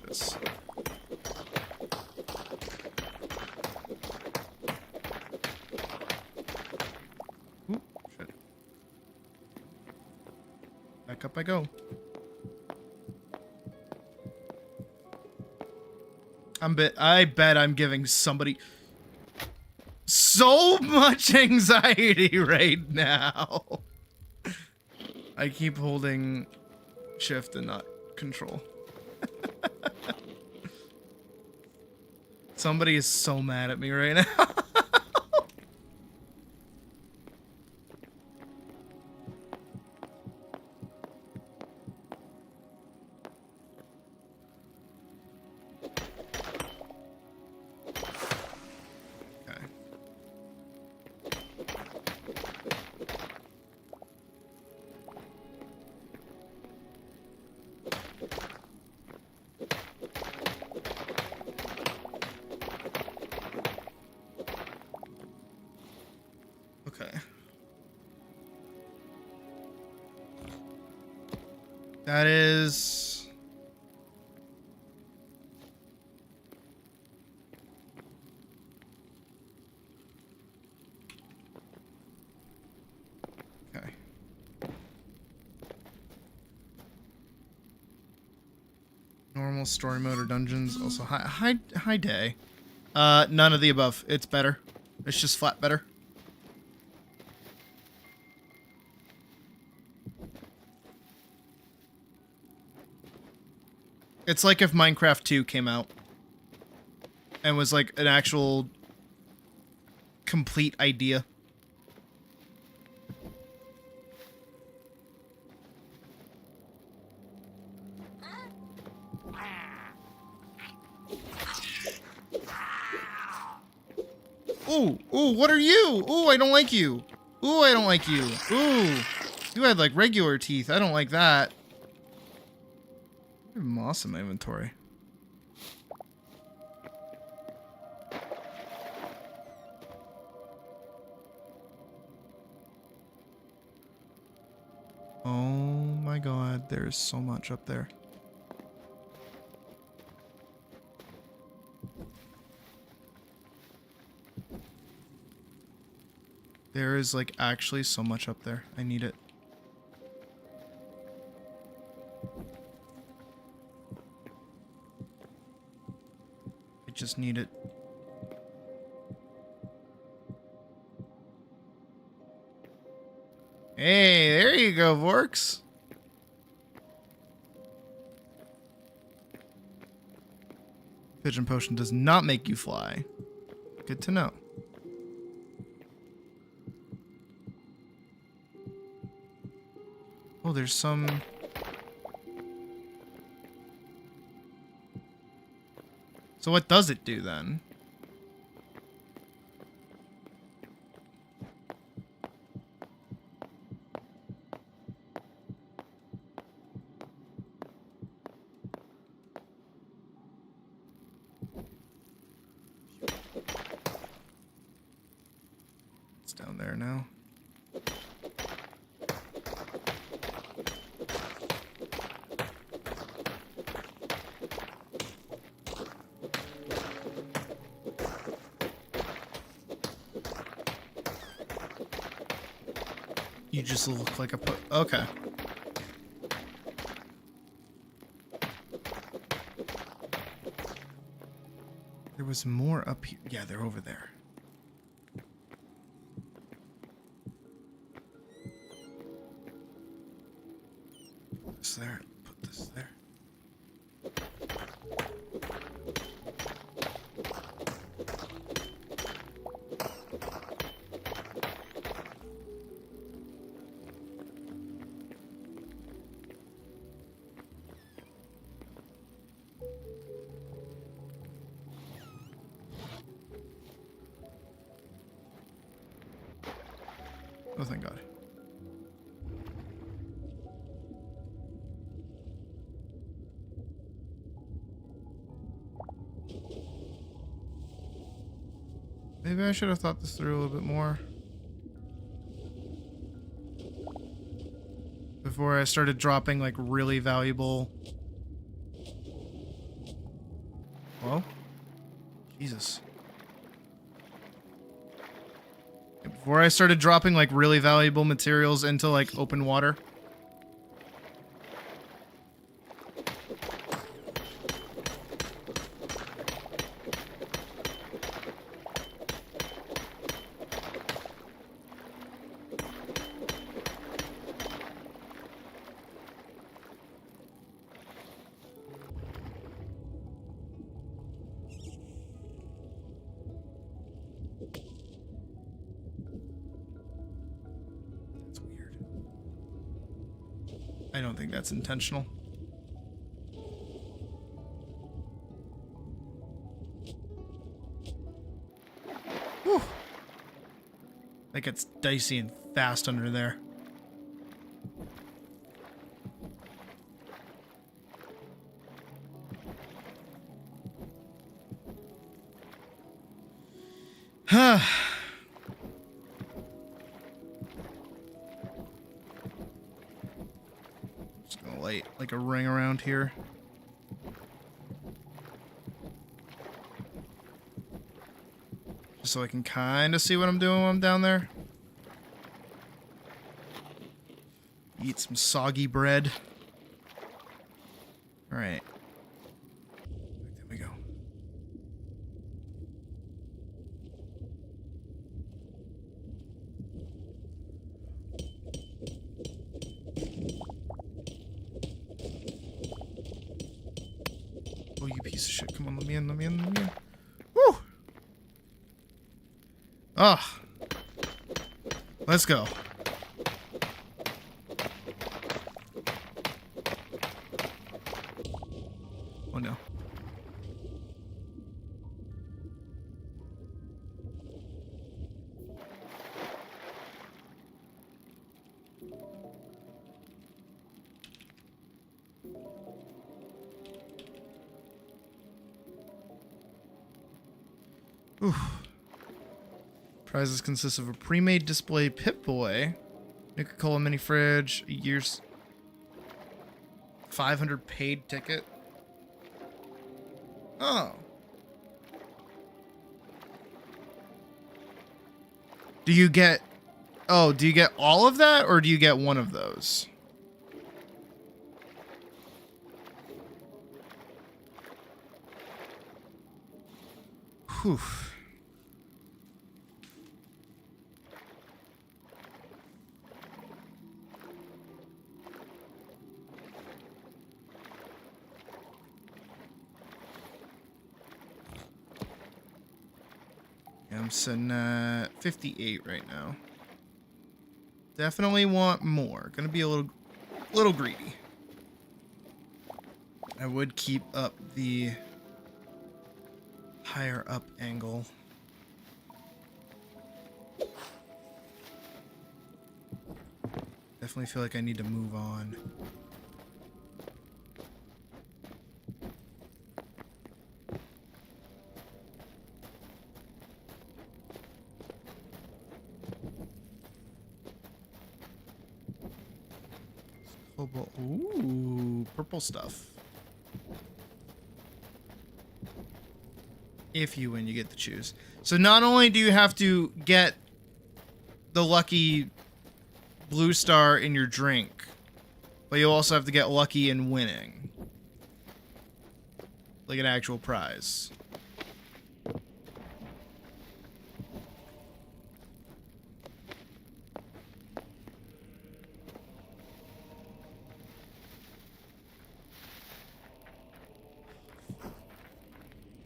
This. Ooh, shit. Back up I go. I bet I'm giving somebody so much anxiety right now. I keep holding shift and not control. Somebody is so mad at me right now. Okay. Okay. That is... Okay. Normal, story mode, or dungeons. Also, high day. None of the above. It's better. It's just flat better. It's like if Minecraft 2 came out and was like an actual complete idea. Ooh, ooh, what are you? Ooh, I don't like you. Ooh, I don't like you. Ooh, you had like regular teeth. I don't like that. I have moss in my inventory. Oh my god, there's so much up there. There is like actually so much up there. I need it. I just need it. Hey, there you go, Vorks. Pigeon potion does not make you fly. Good to know. Oh, there's some... So what does it do then? What's down there now? You just look like a okay. There was more up here. Yeah, they're over there. Put this there. Put this there. Oh, thank God. Maybe I should have thought this through a little bit more before I started dropping like really valuable. Whoa. Jesus. Before I started dropping like really valuable materials into like open water. I don't think that's intentional. Whew. That gets dicey and fast under there. Huh. Light like a ring around here. Just so I can kind of see what I'm doing when I'm down there. Eat some soggy bread. All right. There we go. Oh, you piece of shit. Come on, let me in, let me in, let me in. Woo! Ah. Let's go. Oh, no. Oof. Prizes consist of a pre-made display Pip-Boy, Nuka-Cola mini fridge, a year's 500 paid ticket. Oh. Do you get... Oh, do you get all of that, or do you get one of those? Whew. Yeah, I'm sitting at 58 right now. Definitely want more. Gonna be a little greedy. I would keep up the higher up angle. Definitely feel like I need to move on. Cobalt. Ooh, purple stuff. If you win, you get to choose. So not only do you have to get the lucky blue star in your drink, but you also have to get lucky in winning. Like an actual prize.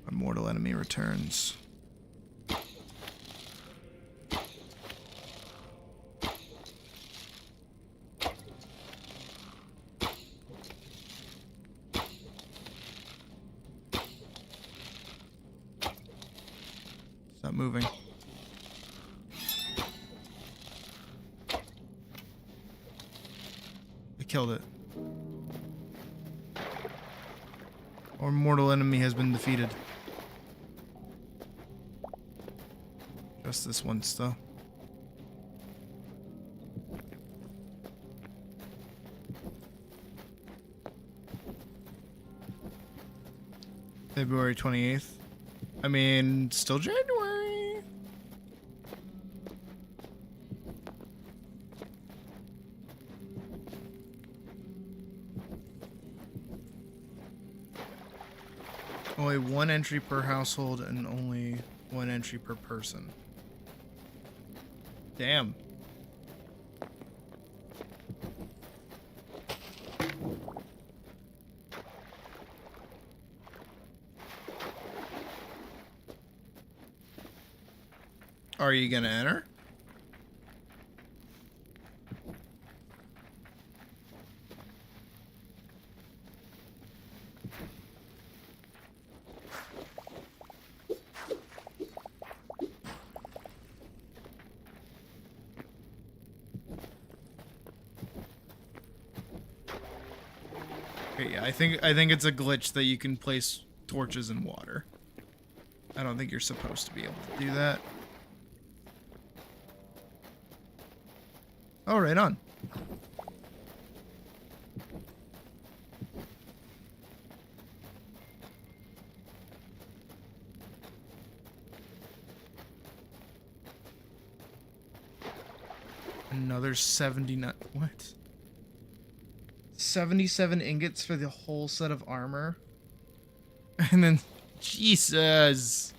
A mortal enemy returns. Stop moving. I killed it. Our mortal enemy has been defeated. Just this once, though. February 28th. I mean, still January. Only one entry per household and only one entry per person. Damn. Are you gonna enter? Okay, yeah, I think it's a glitch that you can place torches in water. I don't think you're supposed to be able to do that. Oh, right on. Another 79. What? 77 ingots for the whole set of armor. And then, Jesus.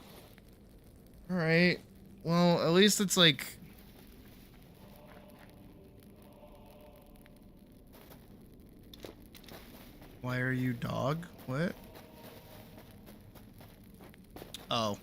Alright. Well, at least it's like... Why are you dog? What? Oh.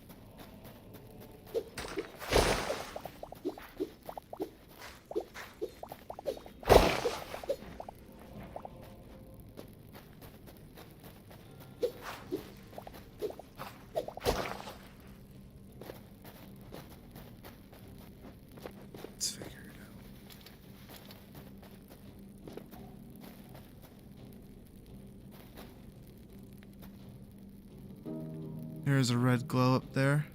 Let's figure it out. There's a red glow up there.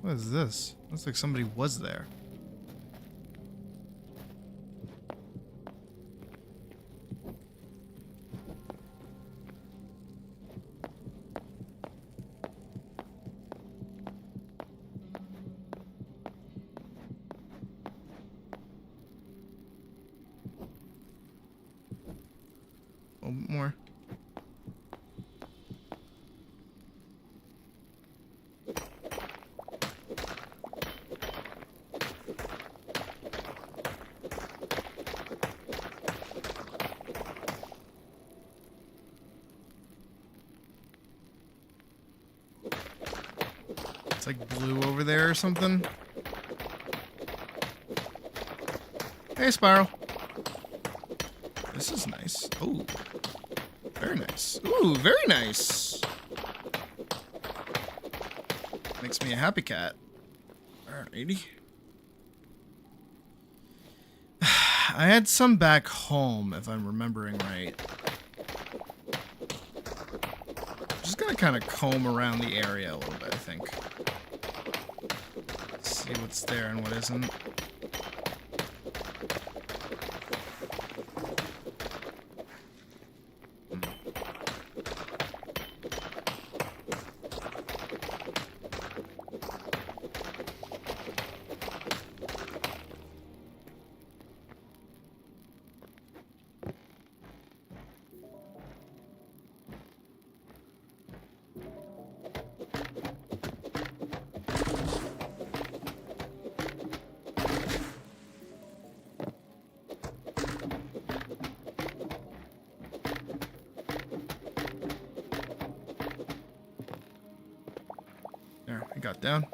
What is this? Looks like somebody was there. A little bit more. It's like blue over there or something. Hey, Spiral. This is nice. Ooh. Very nice. Ooh, very nice. Makes me a happy cat. Alrighty. I had some back home, if I'm remembering right. Just gonna kind of comb around the area a little bit, I think. Let's see. see what's there and what isn't. There, I got down.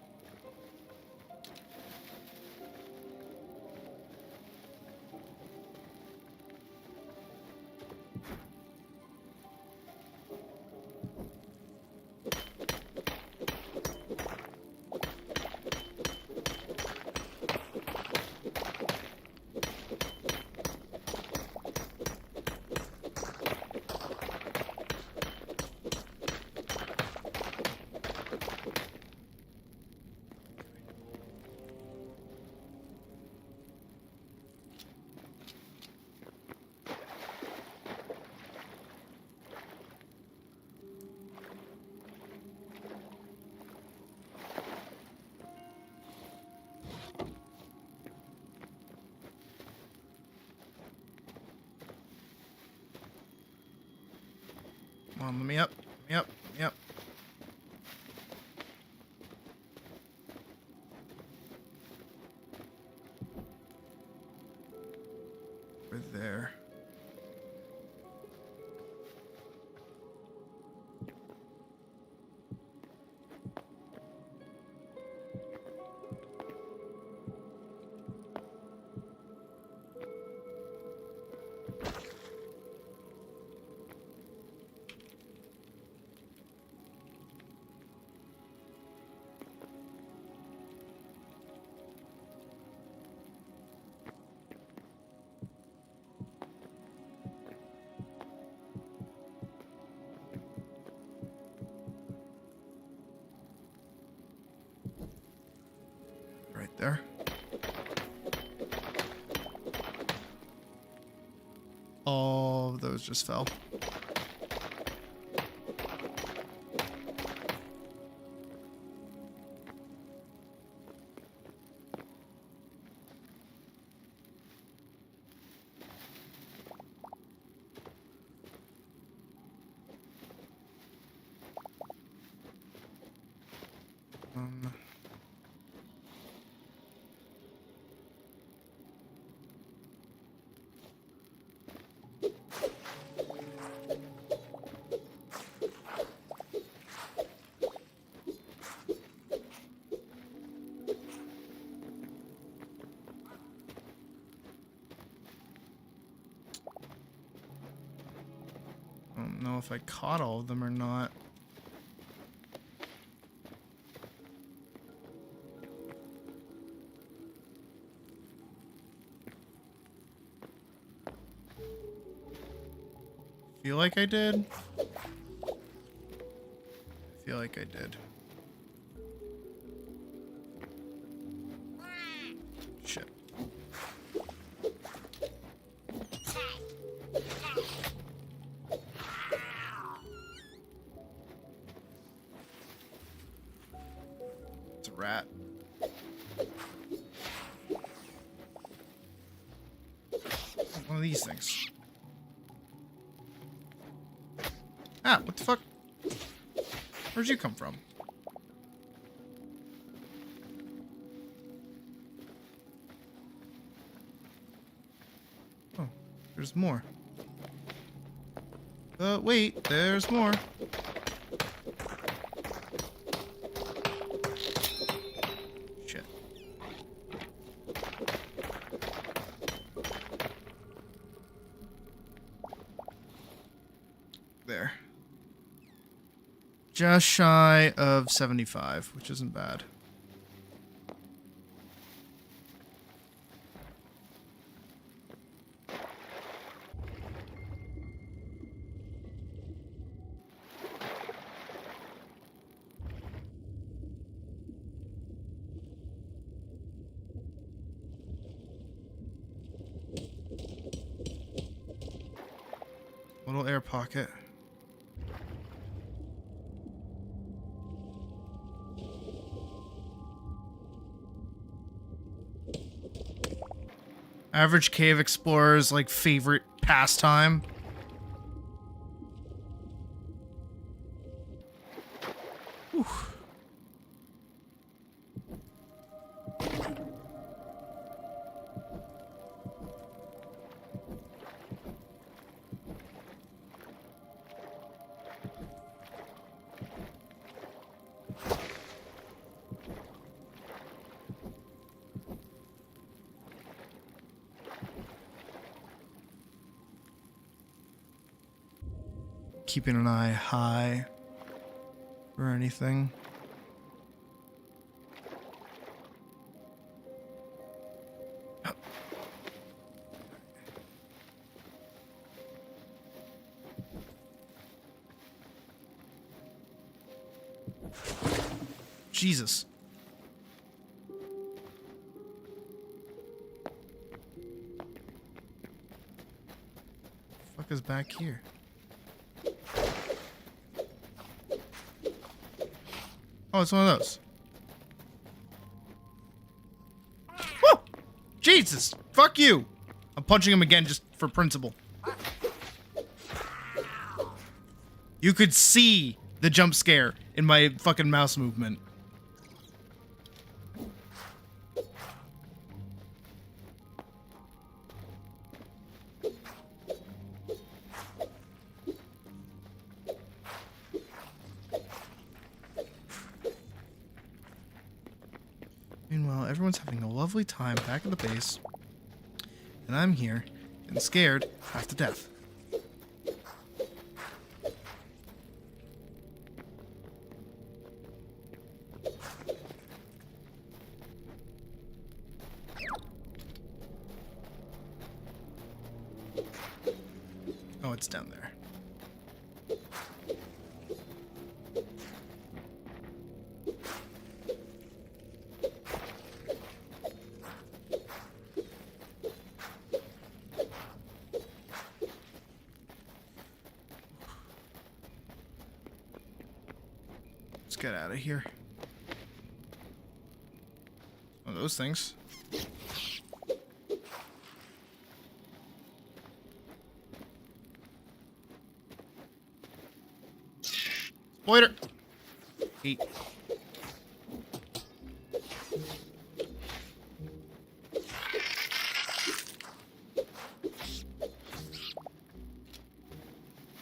Come on, let me up. Let me up. Let me up. We're there. Right there. All of those just fell. Um, I don't know if I caught all of them or not. Feel like I did. I feel like I did. Shit. It's a rat. One of these things. Ah, what the fuck? Where'd you come from? Oh, there's more. Wait, there's more. Shit. There. Just shy of 75, which isn't bad. little air pocket. Average cave explorer's like favorite pastime. Whew. Keeping an eye high for anything. Jesus. Fuck is back here? Oh, it's one of those. Woo! Jesus! Fuck you! I'm punching him again just for principle. You could see the jump scare in my fucking mouse movement. Meanwhile, everyone's having a lovely time back at the base, and I'm here, getting scared half to death. Oh, it's down there. Let's get out of here. Oh, those things. Spoiler! 8. I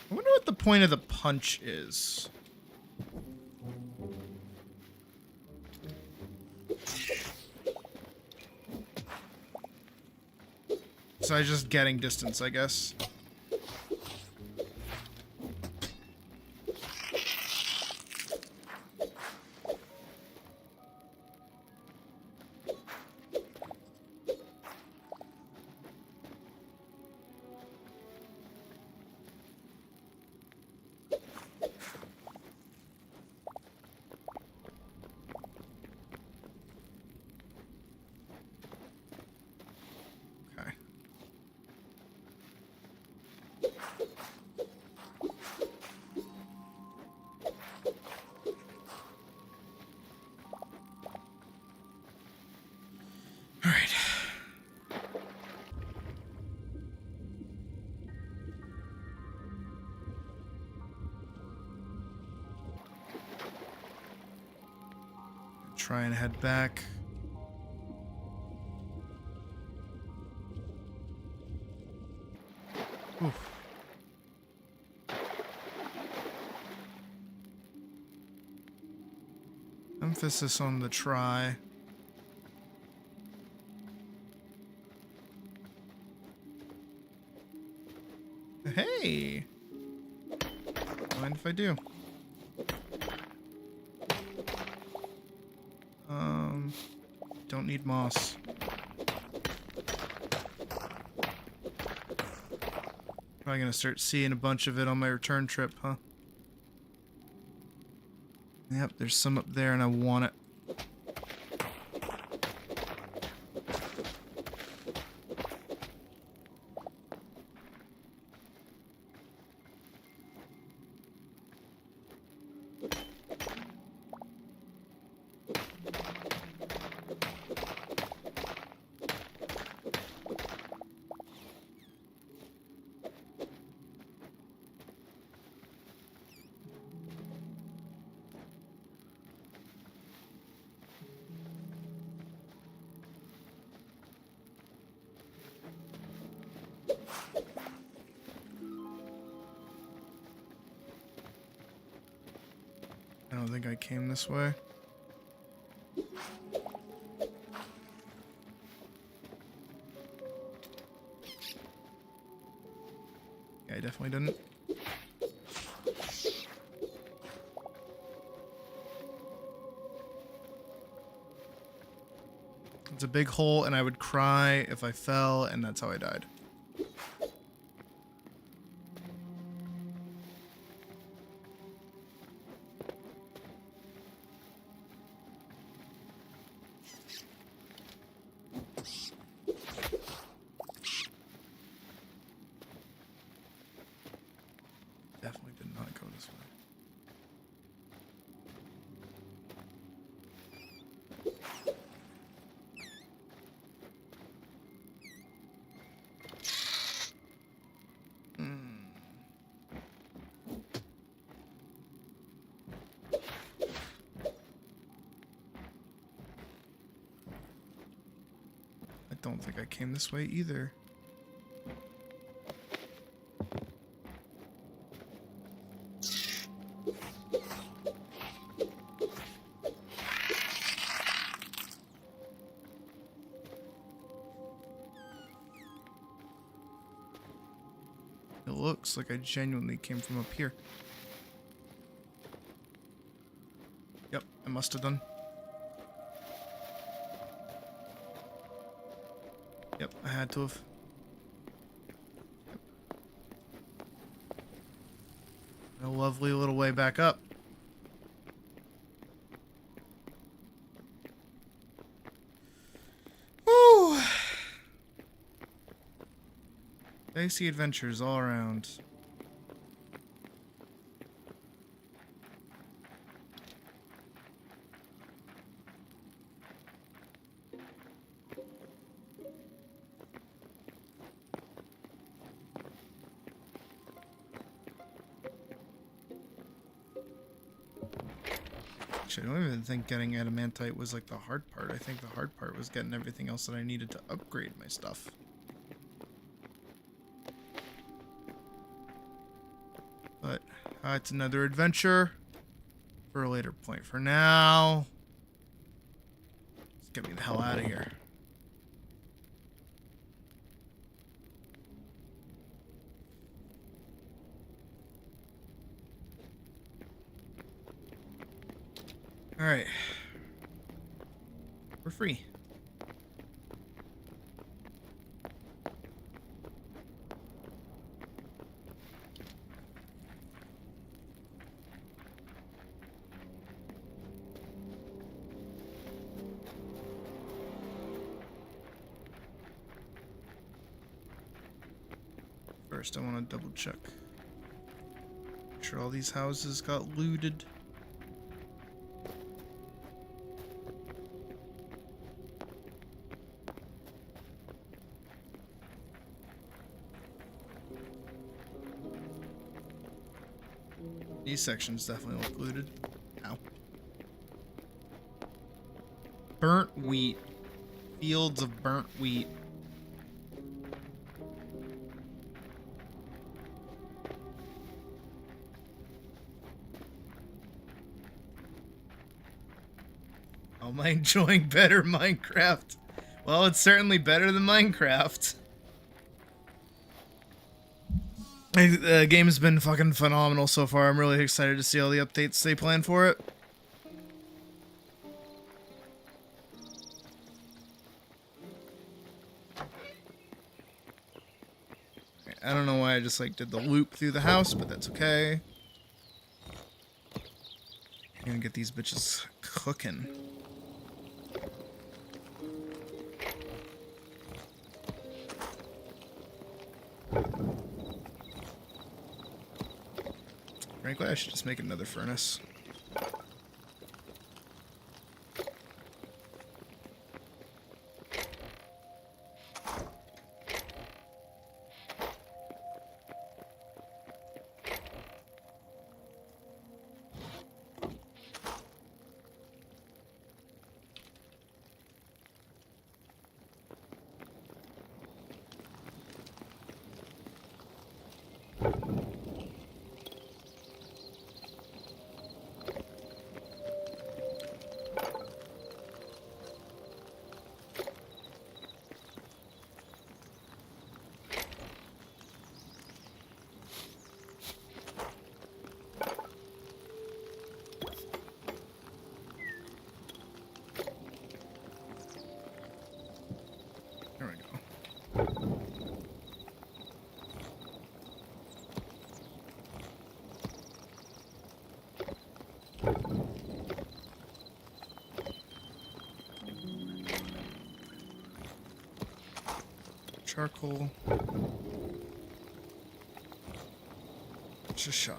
wonder what the point of the punch is. So I'm just getting distance, I guess. Try and head back. Oof. Emphasis on the try. Hey! Mind if I do? Don't need moss. Probably gonna start seeing a bunch of it on my return trip, huh? Yep, there's some up there and I want it. I don't think I came this way. Yeah, I definitely didn't. It's a big hole, and I would cry if I fell, and that's how I died. Definitely did not go this way. I don't think I came this way either. It looks like I genuinely came from up here. Yep, I must have done. Yep, I had to have. Yep. A lovely little way back up. Woo! Dicey adventures all around. Actually, I don't even think getting adamantite was like the hard part. I think the hard part was getting everything else that I needed to upgrade my stuff. But it's another adventure for a later point. For now, let's get me the hell out of here. Alright. We're free. First, I want to double check. Make sure all these houses got looted. These sections definitely look looted. Ow. Burnt wheat. Fields of burnt wheat. Oh, am I enjoying better Minecraft? Well, it's certainly better than Minecraft. The game's been fucking phenomenal so far. I'm really excited to see all the updates they plan for it. I don't know why I just like did the loop through the house, but that's okay. I'm gonna get these bitches cooking. Frankly, I should just make another furnace. Charcoal. Shisha.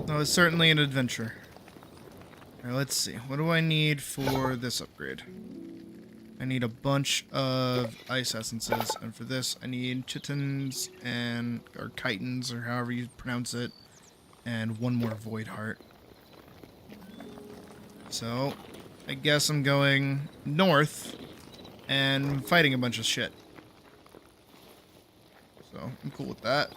That was certainly an adventure. Alright, let's see. What do I need for this upgrade? I need a bunch of ice essences, and for this I need chitins or chitins, or however you pronounce it, and one more void heart. So, I guess I'm going north and fighting a bunch of shit. So, I'm cool with that.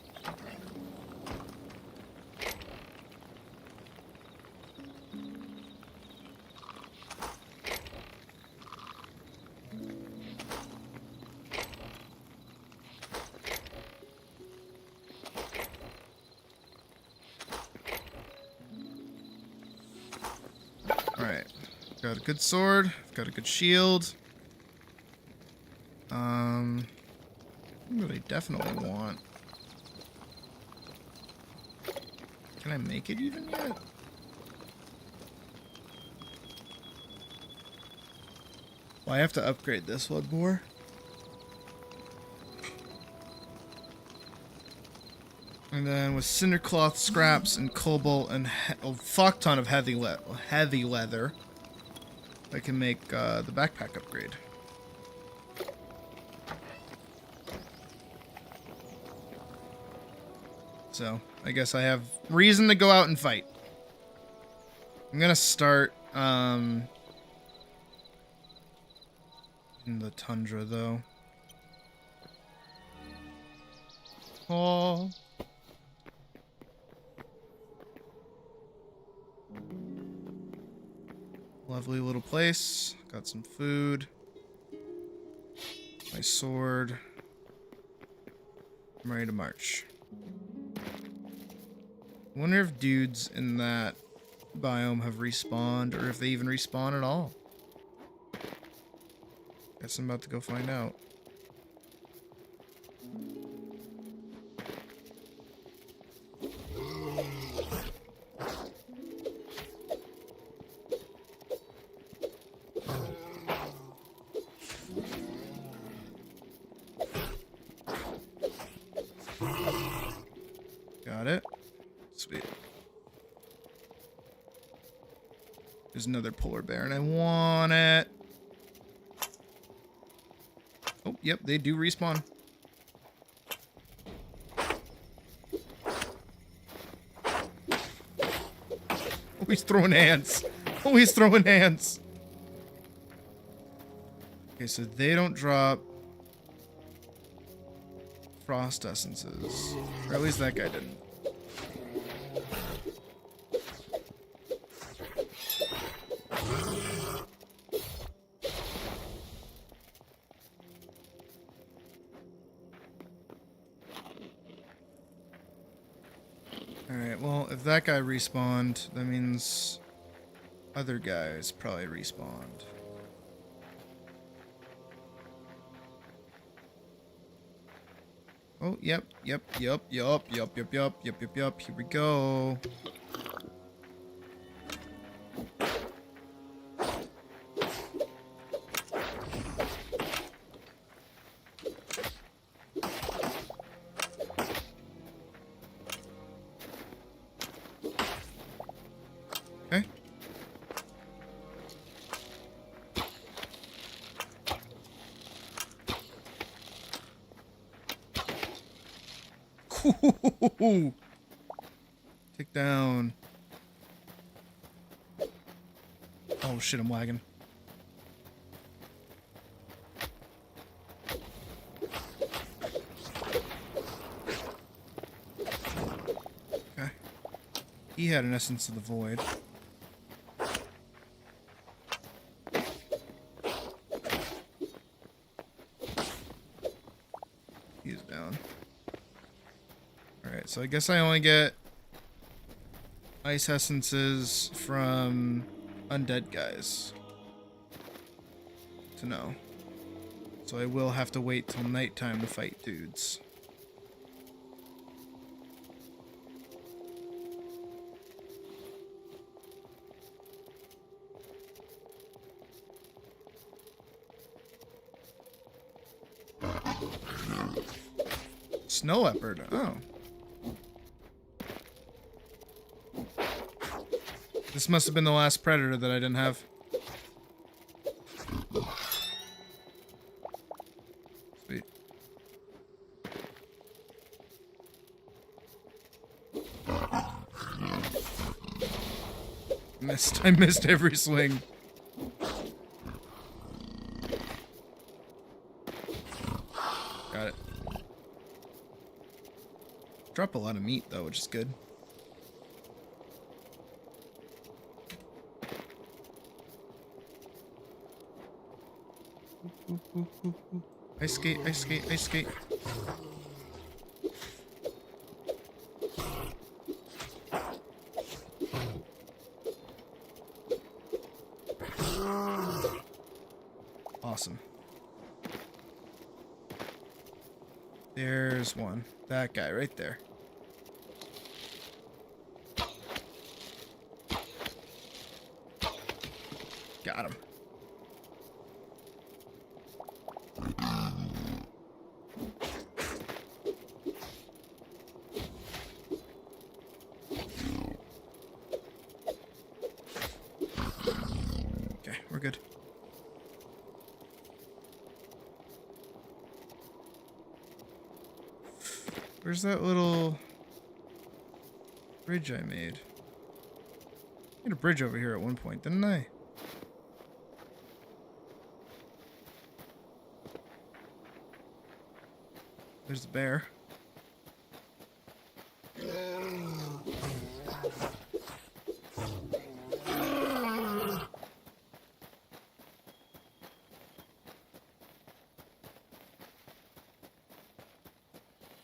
Alright. Got a good sword. Got a good shield. What I definitely want. Can I make it even yet? Well, I have to upgrade this one more. And then with cinder cloth scraps and cobalt and a fuck ton of heavy leather, I can make the backpack upgrade. So, I guess I have reason to go out and fight. I'm gonna start in the tundra, though. Oh. Lovely little place. Got some food. My sword. I'm ready to march. I wonder if dudes in that biome have respawned, or if they even respawn at all. Guess I'm about to go find out. Got it. Sweet. There's another polar bear, and I want it. Oh, yep, they do respawn. Oh, he's throwing hands. Oh, he's throwing hands. Okay, so they don't drop frost essences. Or at least that guy didn't. Alright, well, if that guy respawned, that means other guys probably respawned. Oh, yep. Here we go. Okay. Take down. Oh shit, I'm lagging. Okay. He had an essence of the void. He's down. Alright, so I guess I only get ice essences from undead guys. To know. So I will have to wait till nighttime to fight dudes. Snow leopard. Oh. This must have been the last predator that I didn't have. Sweet. I missed every swing. Got it. Drop a lot of meat though, which is good. Ice skate, ice skate, ice skate. Awesome. There's one. That guy right there. Got him. Okay, we're good. Where's that little bridge I made? I made a bridge over here at one point, didn't I? There's the bear.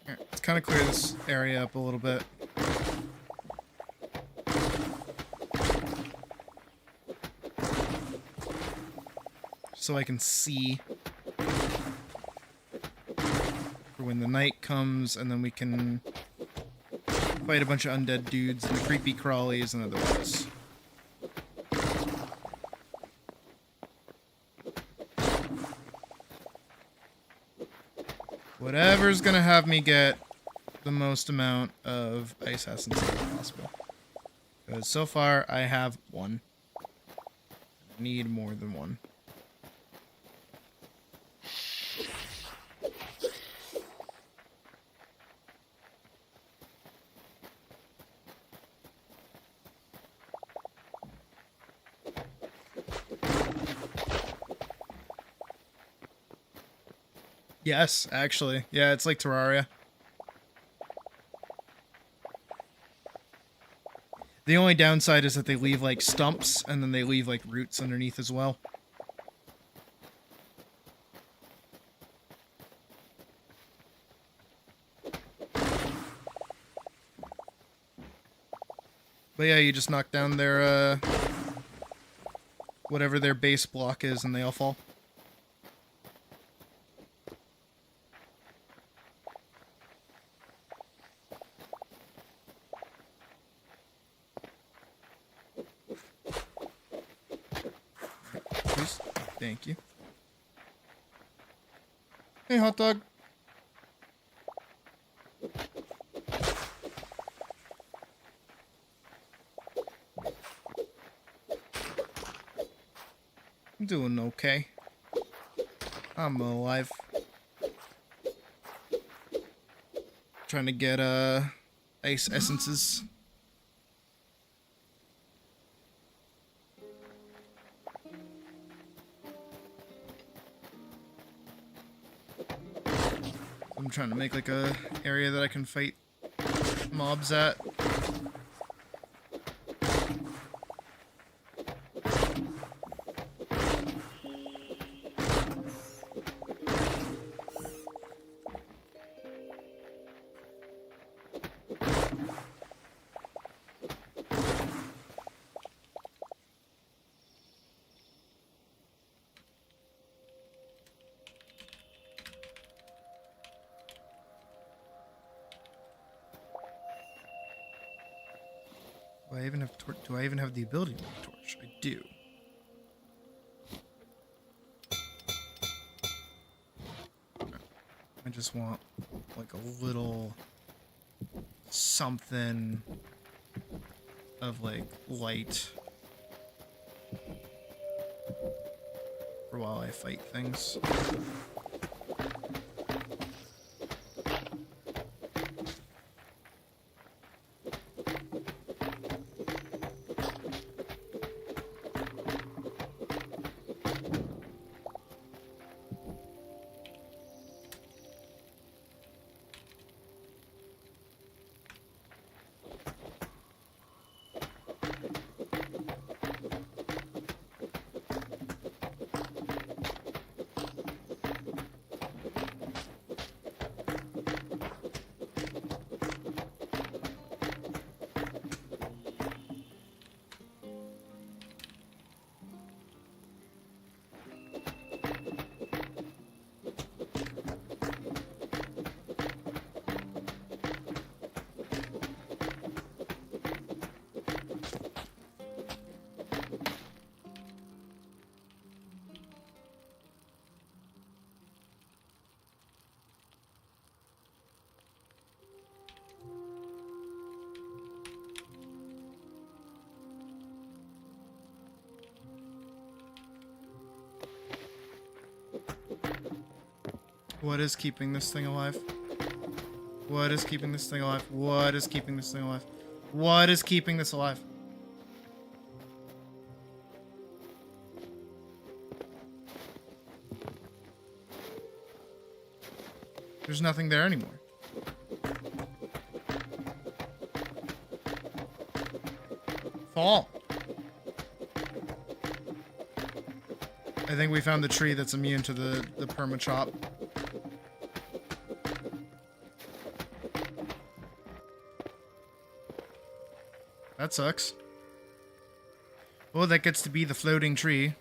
Let's kind of clear this area up a little bit. So I can see for when the night comes, and then we can fight a bunch of undead dudes and the creepy crawlies and otherwise. Whatever's gonna have me get the most amount of ice essence possible. Because so far I have one. I need more than one. Yes, actually. Yeah, it's like Terraria. The only downside is that they leave, like, stumps, and then they leave, like, roots underneath as well. But yeah, you just knock down their, whatever their base block is, and they all fall. Thank you. Hey, hot dog. I'm doing okay. I'm alive. Trying to get ice essences. I'm trying to make like a area that I can fight mobs at. Do I even have the ability to make a torch? I do. I just want like a little something of like light for while I fight things. What is keeping this thing alive? What is keeping this thing alive? What is keeping this thing alive? What is keeping this alive? There's nothing there anymore. Fall. I think we found the tree that's immune to the permachop. That sucks. Oh, that gets to be the floating tree.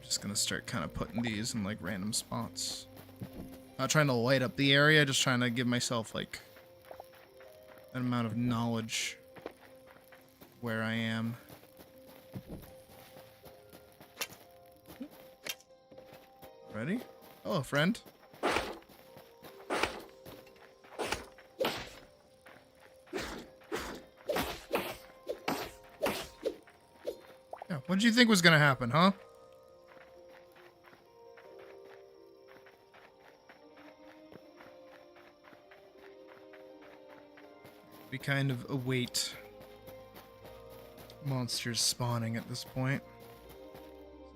Just gonna start kind of putting these in like random spots. Not trying to light up the area, just trying to give myself like an amount of knowledge where I am. Ready? Hello, friend. Yeah, what did you think was gonna happen, huh? We kind of await monsters spawning at this point.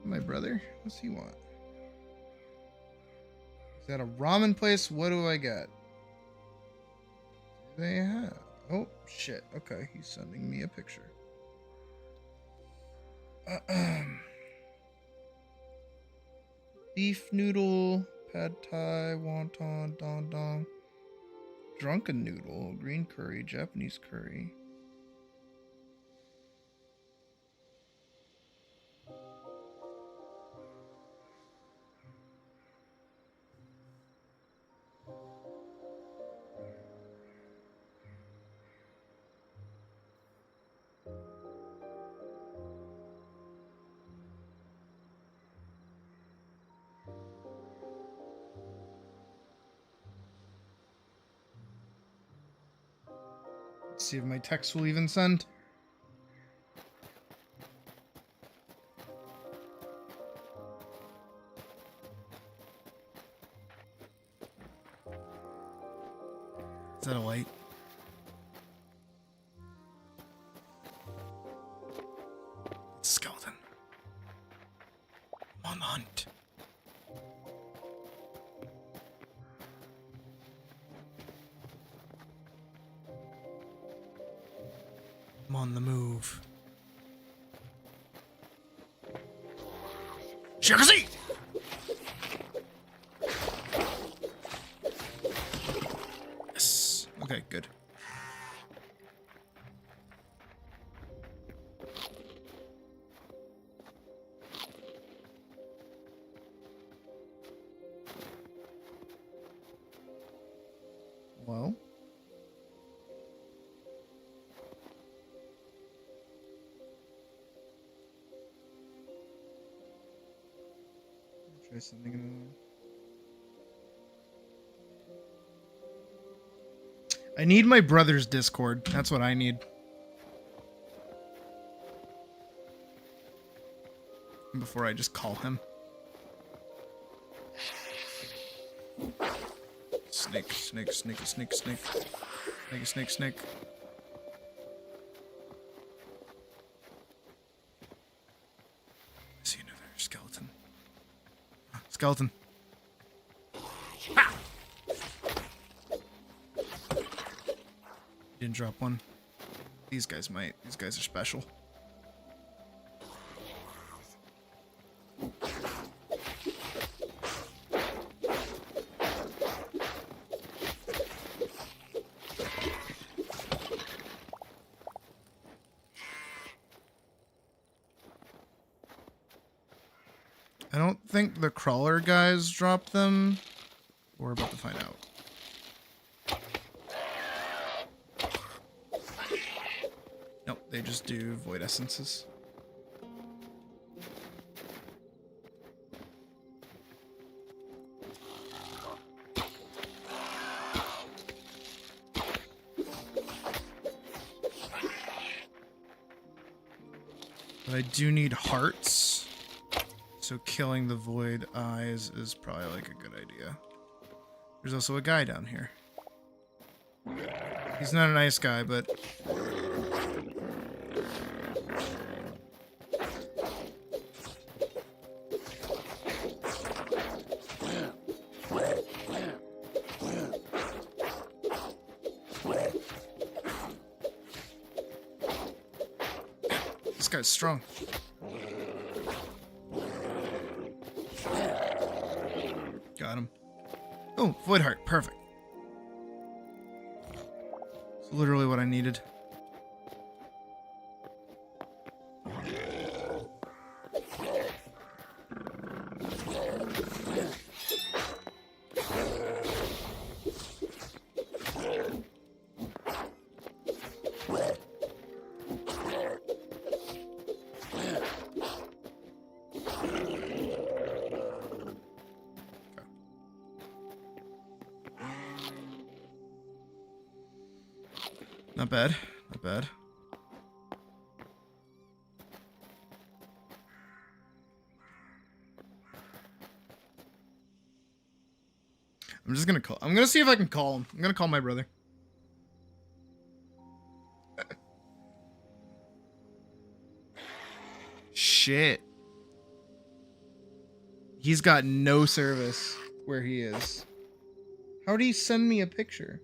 My brother? What's he want? Is that a ramen place? What do I got? Do they have? Oh, shit. Okay, he's sending me a picture. Beef noodle, pad thai, wonton, don don. Drunken noodle, green curry, Japanese curry. Let's see if my text will even send. Is that a light? It's a skeleton. I'm on the hunt. I'm on the move. Shakazi! Yes. Okay, good. Well. Try sending another one. I need my brother's Discord. That's what I need. Before I just call him. Snake, snake, snake, snake, snake. Snake, snake, snake. I see another skeleton. Skeleton. Ah! Didn't drop one. These guys might. These guys are special. I don't think the crawler guys dropped them. We're about to find out. Nope, they just do void essences. But I do need hearts. So killing the void eyes is probably like a good idea. There's also a guy down here. He's not a nice guy, but... This guy's strong. Got him. Oh, void heart. Perfect. It's literally what I needed. Not bad. Not bad. I'm just gonna call. I'm gonna see if I can call him. I'm gonna call my brother. Shit. He's got no service where he is. How did he send me a picture?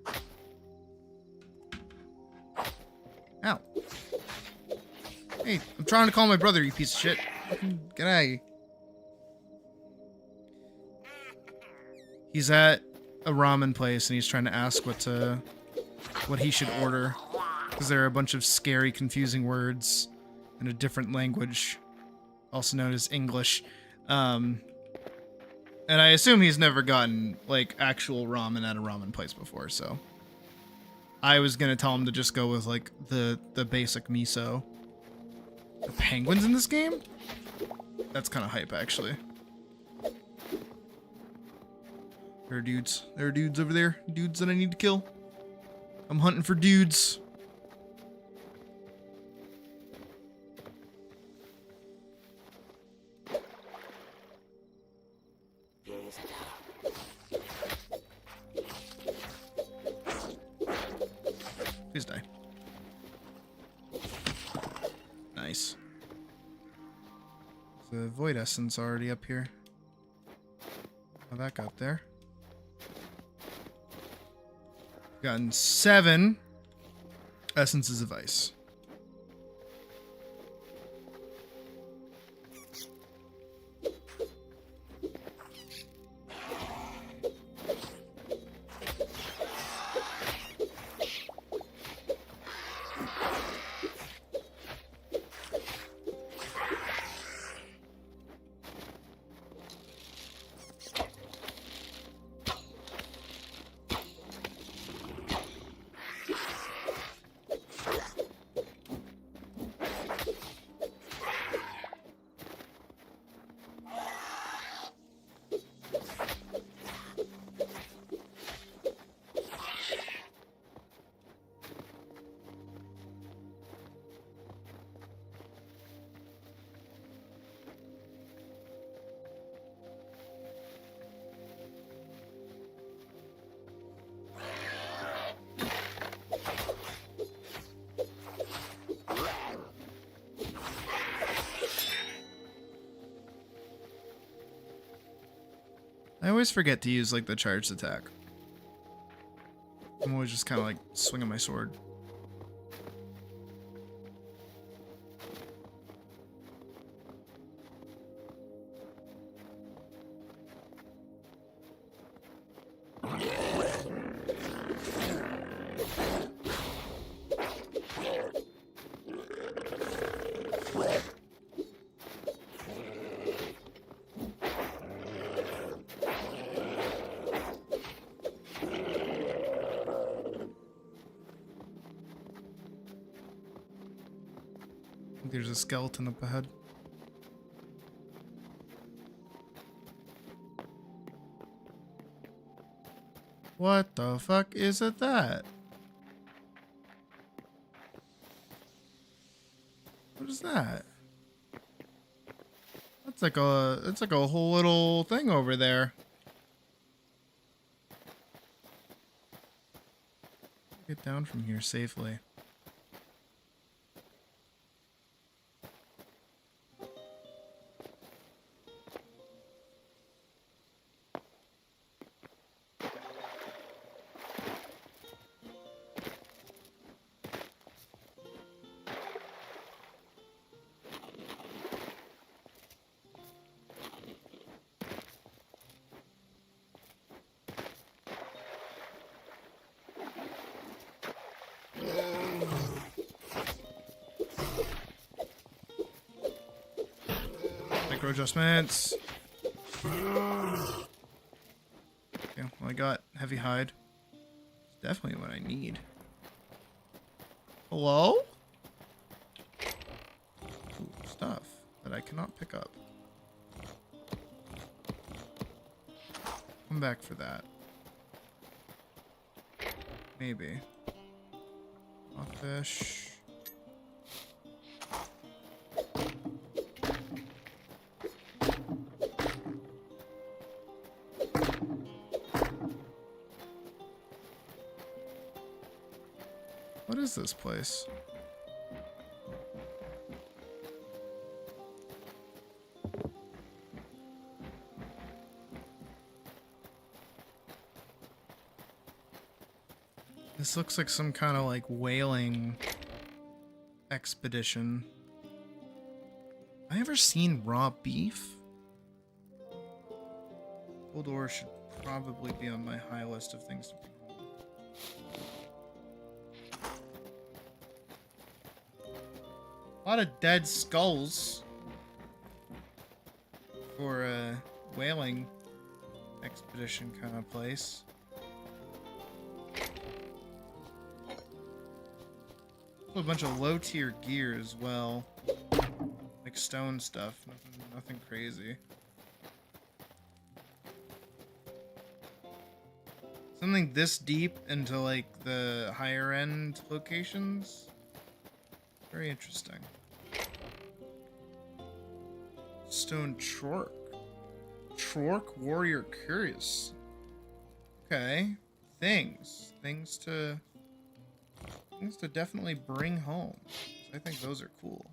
Ow. Hey, I'm trying to call my brother, you piece of shit. Get out of here. He's at a ramen place and he's trying to ask what he should order. Because there are a bunch of scary, confusing words in a different language, also known as English. And I assume he's never gotten, like, actual ramen at a ramen place before, so... I was gonna tell him to just go with, like, the basic miso. The penguins in this game? That's kind of hype, actually. There are dudes. There are dudes over there. Dudes that I need to kill. I'm hunting for dudes. Please die. Nice. The void essence already up here. How that got there? Gotten 7 essences of ice. I always forget to use like the charged attack. I'm always just kind of like swinging my sword. There's a skeleton up ahead. What the fuck is it that? What is that? It's like a whole little thing over there. Get down from here safely. Micro adjustments. Okay, well I got heavy hide. It's definitely what I need. Hello? Ooh, stuff that I cannot pick up. Come back for that. Maybe. Fish. What is this place? This looks like some kind of like whaling expedition. Have I ever seen raw beef? Cold ore should probably be on my high list of things to bring home. A lot of dead skulls for a whaling expedition kind of place. A bunch of low tier gear as well, like stone stuff. Nothing crazy. Something this deep into like the higher end locations. Very interesting. Stone Chork. Chork Warrior Curious. Okay. Things to definitely bring home. I think those are cool.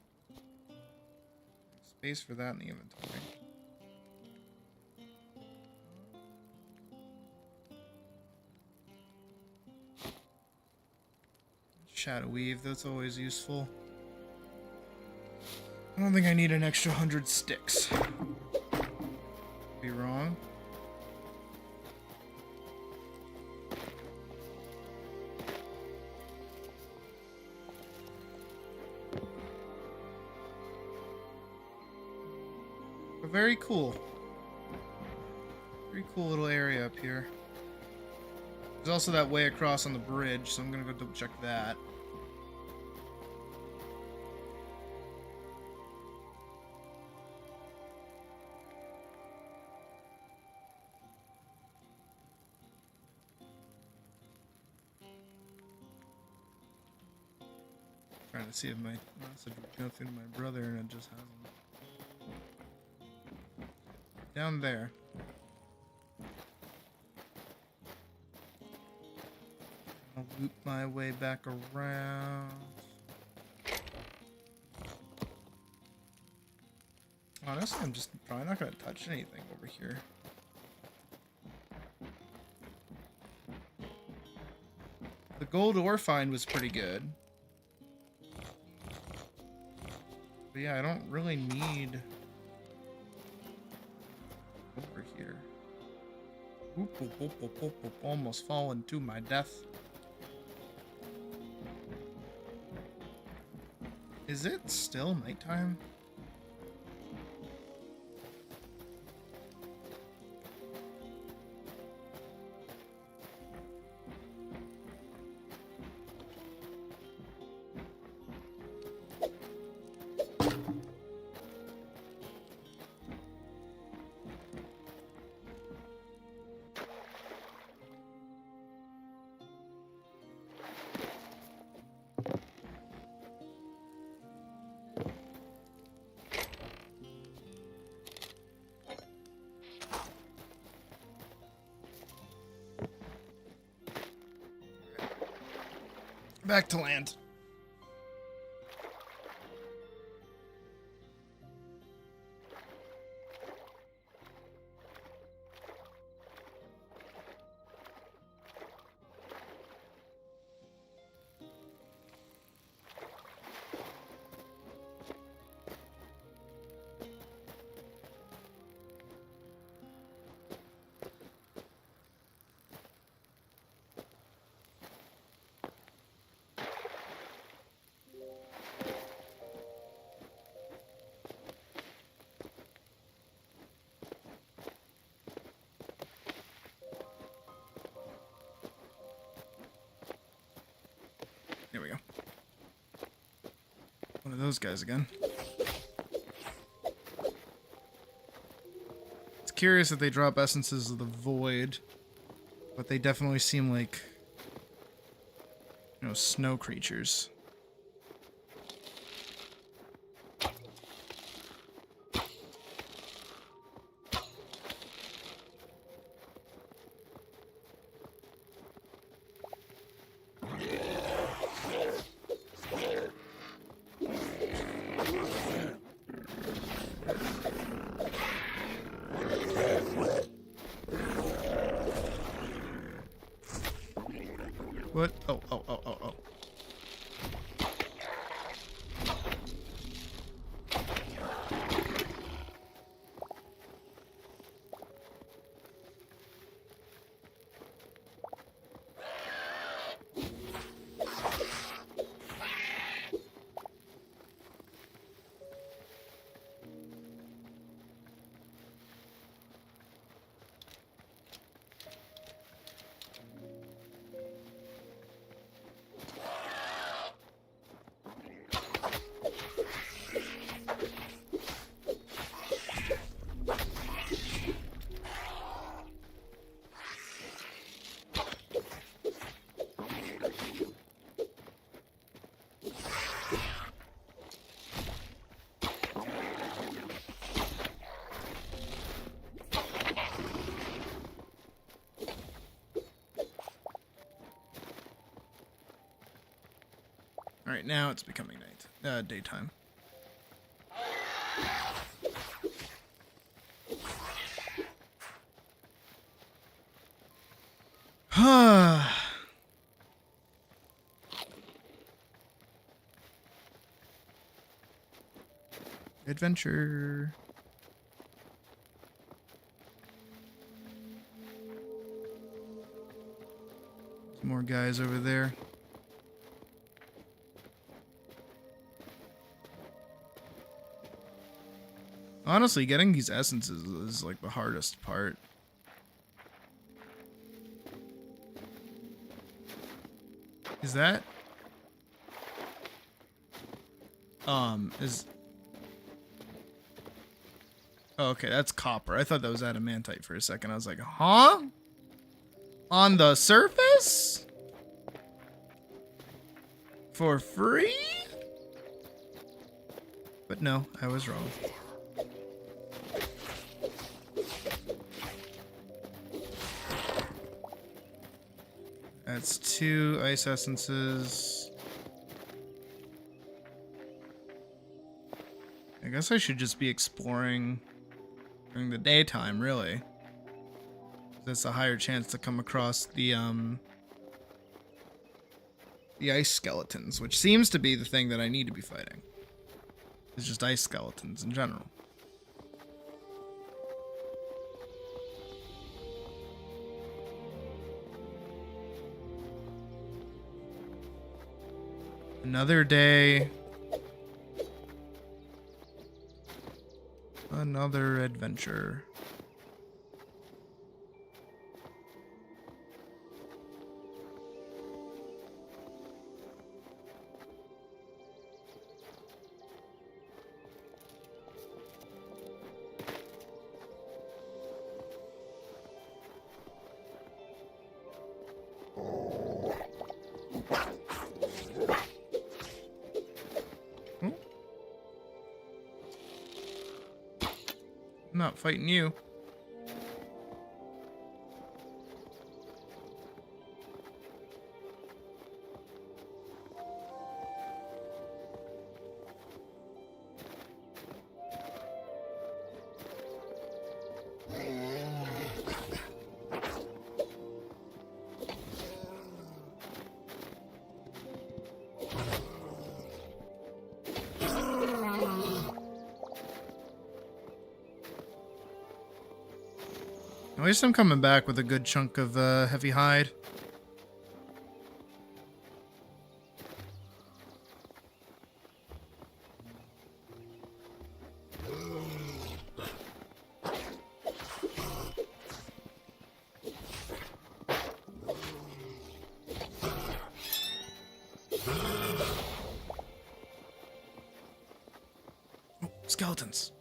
Space for that in the inventory. Shadow Weave, that's always useful. I don't think I need an extra 100 sticks. Be wrong. But very cool. Very cool little area up here. There's also that way across on the bridge, so I'm gonna go double check that. Trying to see if my message would go through to my brother, and it just hasn't. Down there. I'll loop my way back around. Honestly, I'm just probably not going to touch anything over here. The gold ore find was pretty good. But yeah, I don't really need over here. Oop, oop, oop, oop, oop, oop, almost fallen to my death. Is it still nighttime? Back to land. There we go. One of those guys again. It's curious that they drop essences of the void, but they definitely seem like, you know, snow creatures. What? Oh, oh, oh, oh, oh. Alright, now it's becoming daytime. Adventure. Some more guys over there. Honestly, getting these essences is like the hardest part. Is that? Is... Oh, okay, that's copper. I thought that was adamantite for a second. I was like, huh? On the surface? For free? But no, I was wrong. That's 2 ice essences. I guess I should just be exploring during the daytime, really. That's a higher chance to come across the the ice skeletons, which seems to be the thing that I need to be fighting. It's just ice skeletons in general. Another day. Another adventure. I'm not fighting you. At least I'm coming back with a good chunk of heavy hide. Oh, skeletons.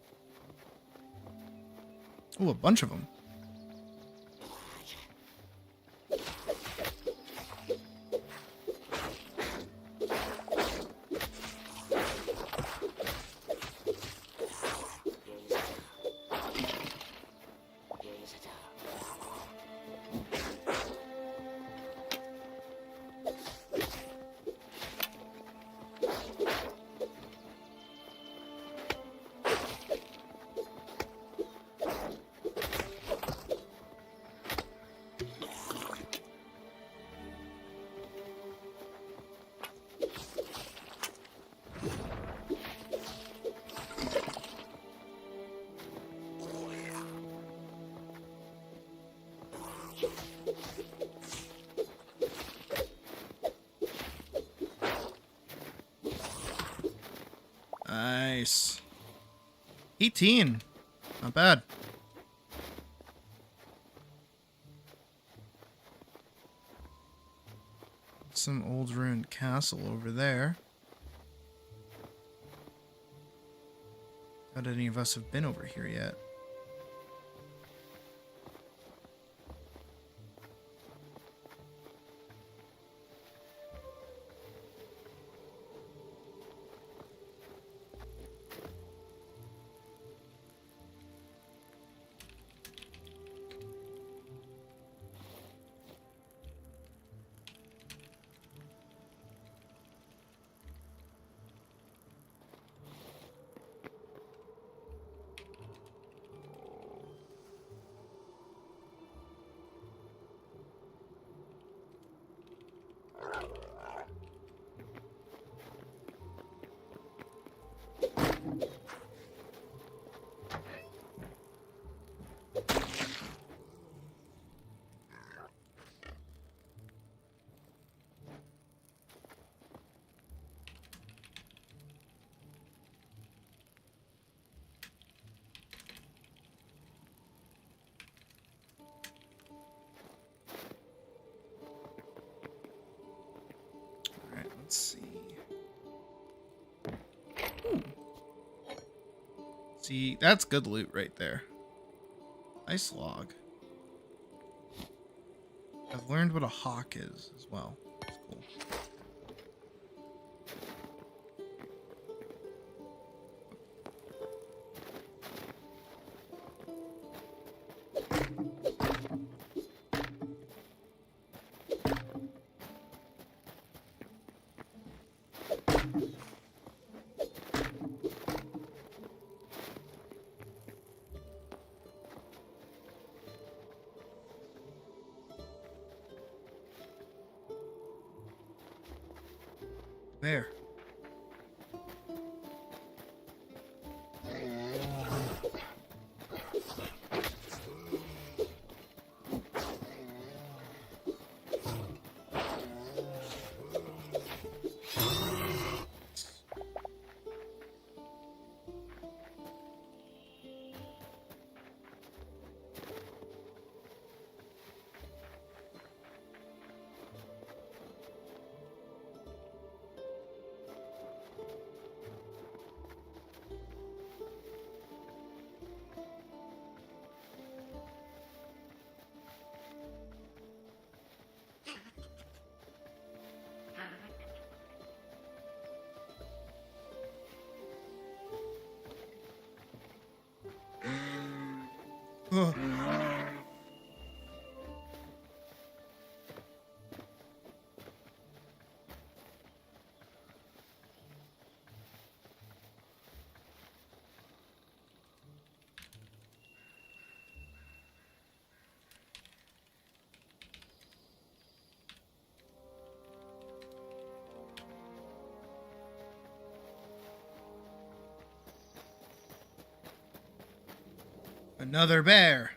Oh, a bunch of them. Nice. 18. Not bad. Some old ruined castle over there. Not any of us have been over here yet. Let's see. Ooh. See, that's good loot right there. Ice log. I've learned what a hawk is as well. That's cool. Bear. Ugh. Another bear.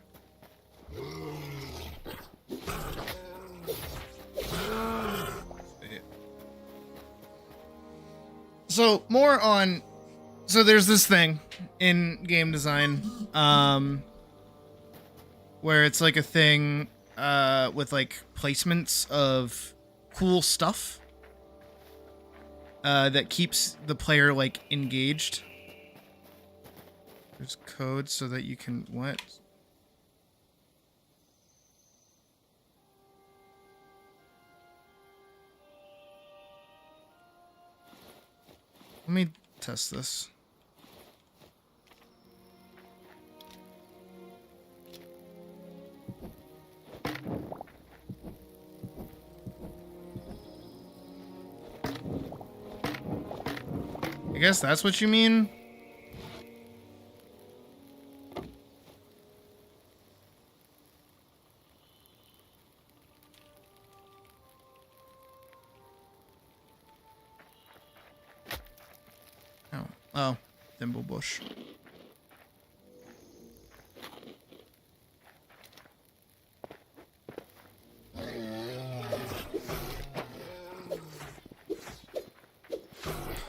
So more on, so there's this thing in game design, where it's like a thing, with like placements of cool stuff, that keeps the player like engaged. There's code so that you can, what? Let me test this. I guess that's what you mean? Oh, Thimblebush.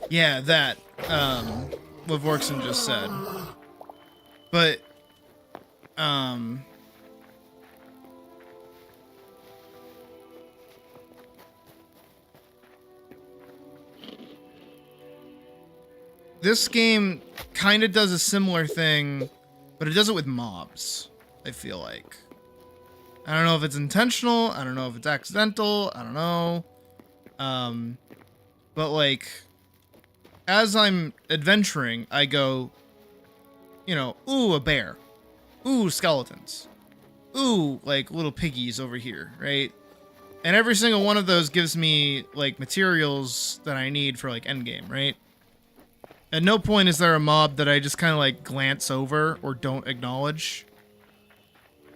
Yeah, that, what Vorkson just said. But, this game kind of does a similar thing, but it does it with mobs, I feel like. I don't know if it's intentional, I don't know if it's accidental, I don't know. But like, as I'm adventuring, I go, you know, ooh, a bear. Ooh, skeletons. Ooh, like little piggies over here, right? And every single one of those gives me like materials that I need for like endgame, right? At no point is there a mob that I just kind of like glance over or don't acknowledge.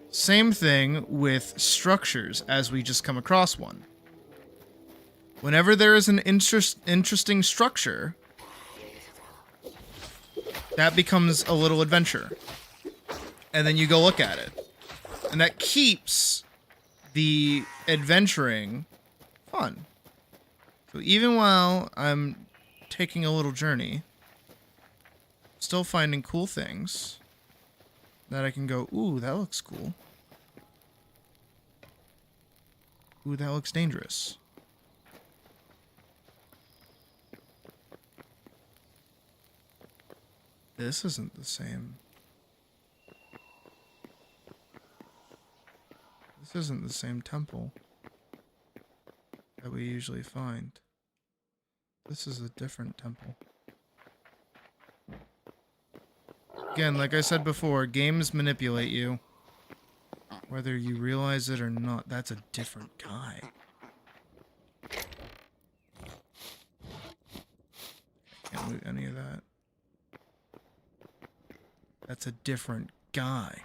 Same thing with structures as we just come across one. Whenever there is an interesting structure, that becomes a little adventure. And then you go look at it. And that keeps the adventuring fun. So even while I'm taking a little journey, still finding cool things that I can go, ooh, that looks cool. Ooh, that looks dangerous. This isn't the same. This isn't the same temple that we usually find. This is a different temple. Again, like I said before, games manipulate you. Whether you realize it or not, that's a different guy. Can't loot any of that. That's a different guy.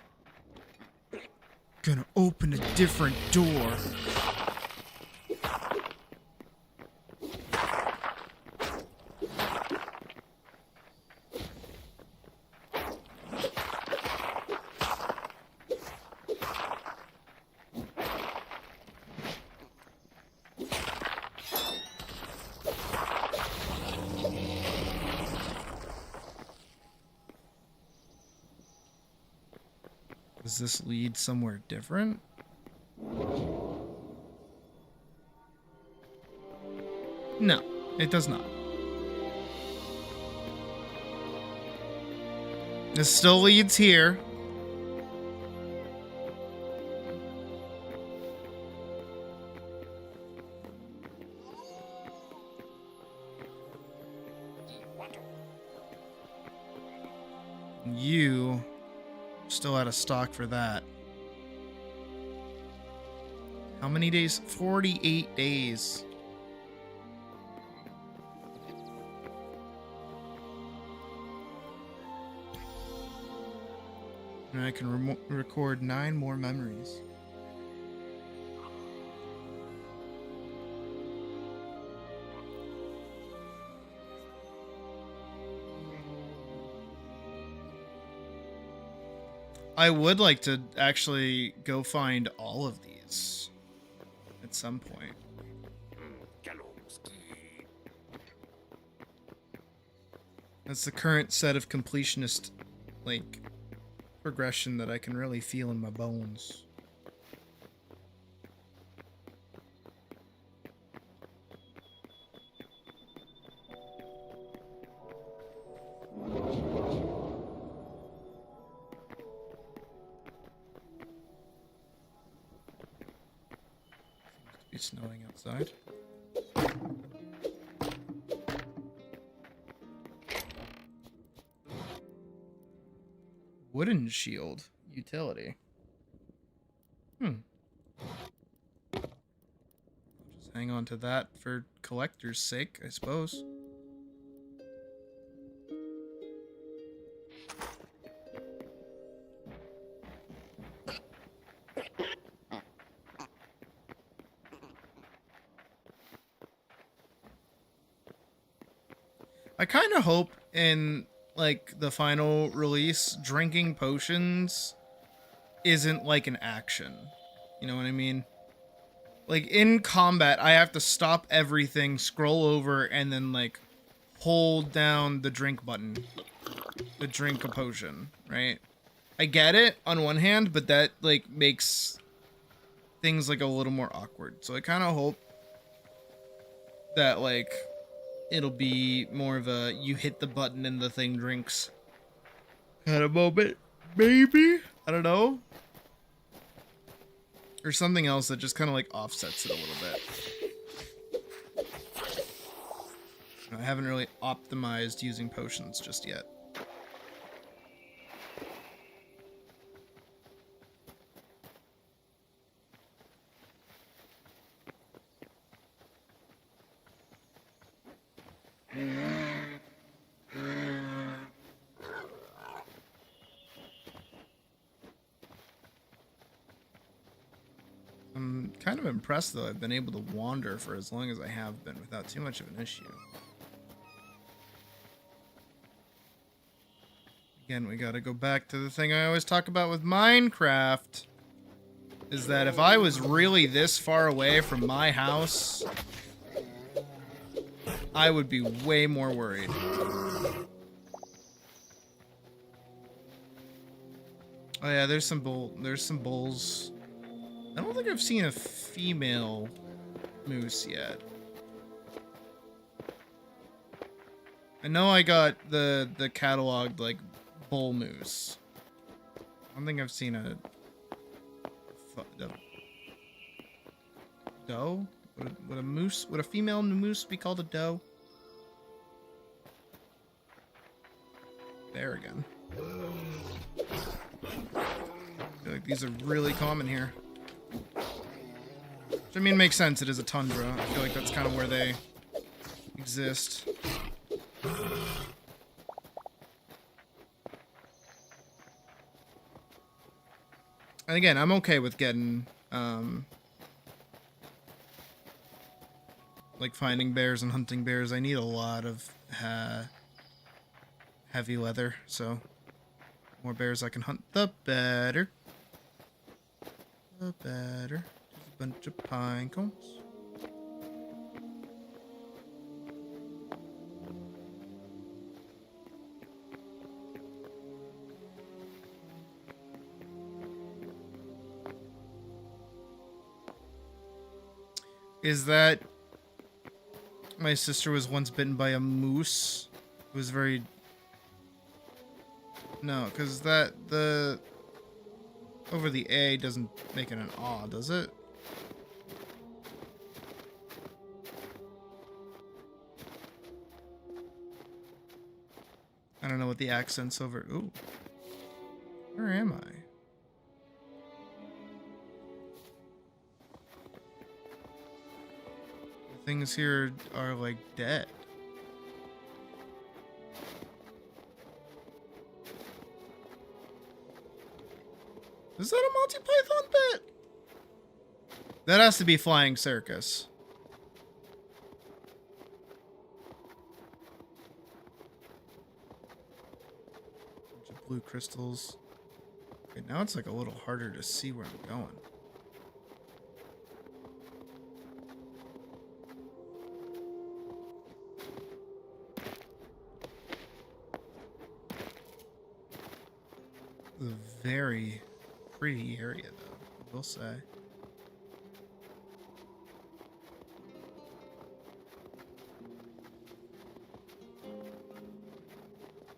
Gonna open a different door. Does this lead somewhere different? No, it does not. This still leads here. You still out of stock for that. How many days? 48 days. And I can record 9 more memories. I would like to actually go find all of these at some point. That's the current set of completionist, like, progression that I can really feel in my bones. It's snowing outside. Wooden shield utility. Just hang on to that for collector's sake, I suppose. I kind of hope in, like, the final release, drinking potions isn't like an action. You know what I mean? Like, in combat, I have to stop everything, scroll over, and then, like, hold down the drink button to drink a potion, right? I get it on one hand, but that, like, makes things, like, a little more awkward. So I kind of hope that, like, it'll be more of a you hit the button and the thing drinks kind of moment. Maybe? I don't know. Or something else that just kind of like offsets it a little bit. I haven't really optimized using potions just yet. I'm kind of impressed, though. I've been able to wander for as long as I have been without too much of an issue. Again, we gotta go back to the thing I always talk about with Minecraft. Is that if I was really this far away from my house, I would be way more worried. Oh yeah, there's some bulls. I don't think I've seen a female moose yet. I know I got the cataloged, like, bull moose. I don't think I've seen a doe? Would a moose, would a female moose be called a doe? There again. I feel like these are really common here. Which, I mean, makes sense. It is a tundra. I feel like that's kind of where they exist. And again, I'm okay with getting, like, finding bears and hunting bears. I need a lot of heavy leather, so the more bears I can hunt, the better. The better. Just a bunch of pine cones. is that my sister was once bitten by a moose. It was very... No, because the... Over the A doesn't make it an aw, does it? I don't know what the accent's over... Ooh. Where am I? The things here are, like, dead. Is that a Monty Python bit? That has to be Flying Circus. Bunch of blue crystals. Okay, now it's like a little harder to see where I'm going. It's a very pretty area, though, I will say.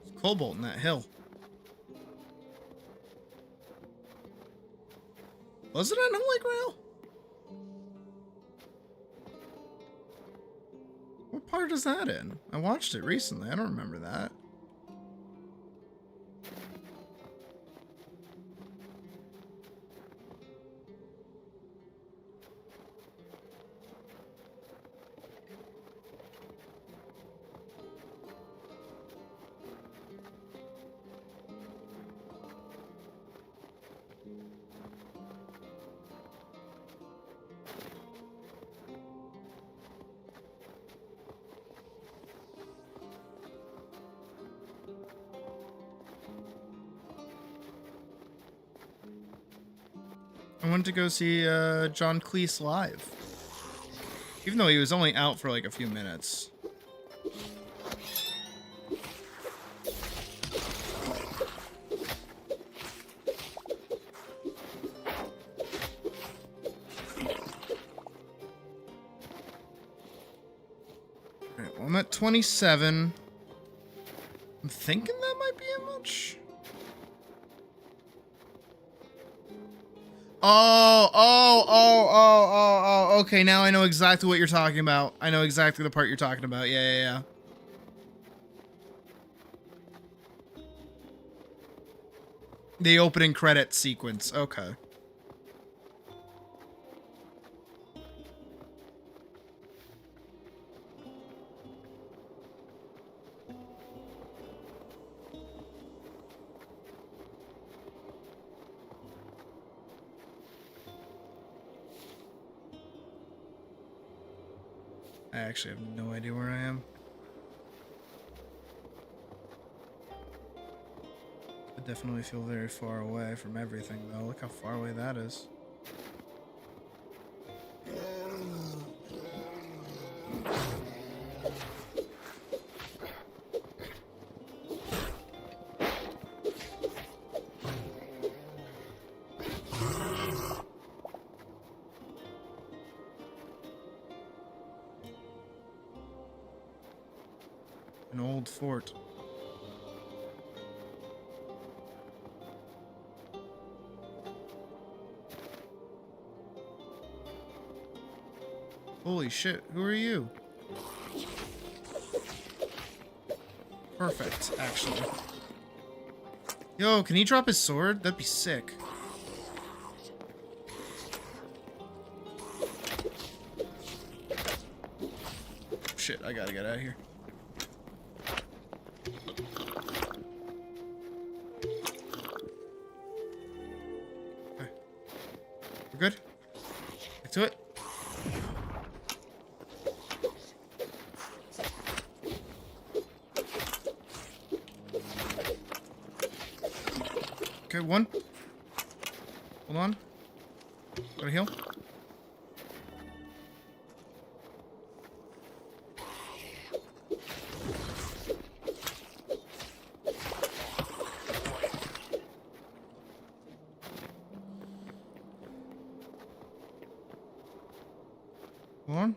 There's cobalt in that hill. Was it on Holy Grail? What part is that in? I watched it recently. I don't remember that. I wanted to go see John Cleese live. Even though he was only out for like a few minutes. Alright, well, I'm at 27. I'm thinking that might be a much. Oh, okay, now I know exactly what you're talking about. I know exactly the part you're talking about. Yeah. The opening credits sequence. Okay. I actually have no idea where I am. I definitely feel very far away from everything, though. Look how far away that is. An old fort. Holy shit, who are you? Perfect, actually. Yo, can he drop his sword? That'd be sick. Shit, I gotta get out of here. Okay. We're good? Get to it. Okay, one. Hold on. Gotta heal. Hold on.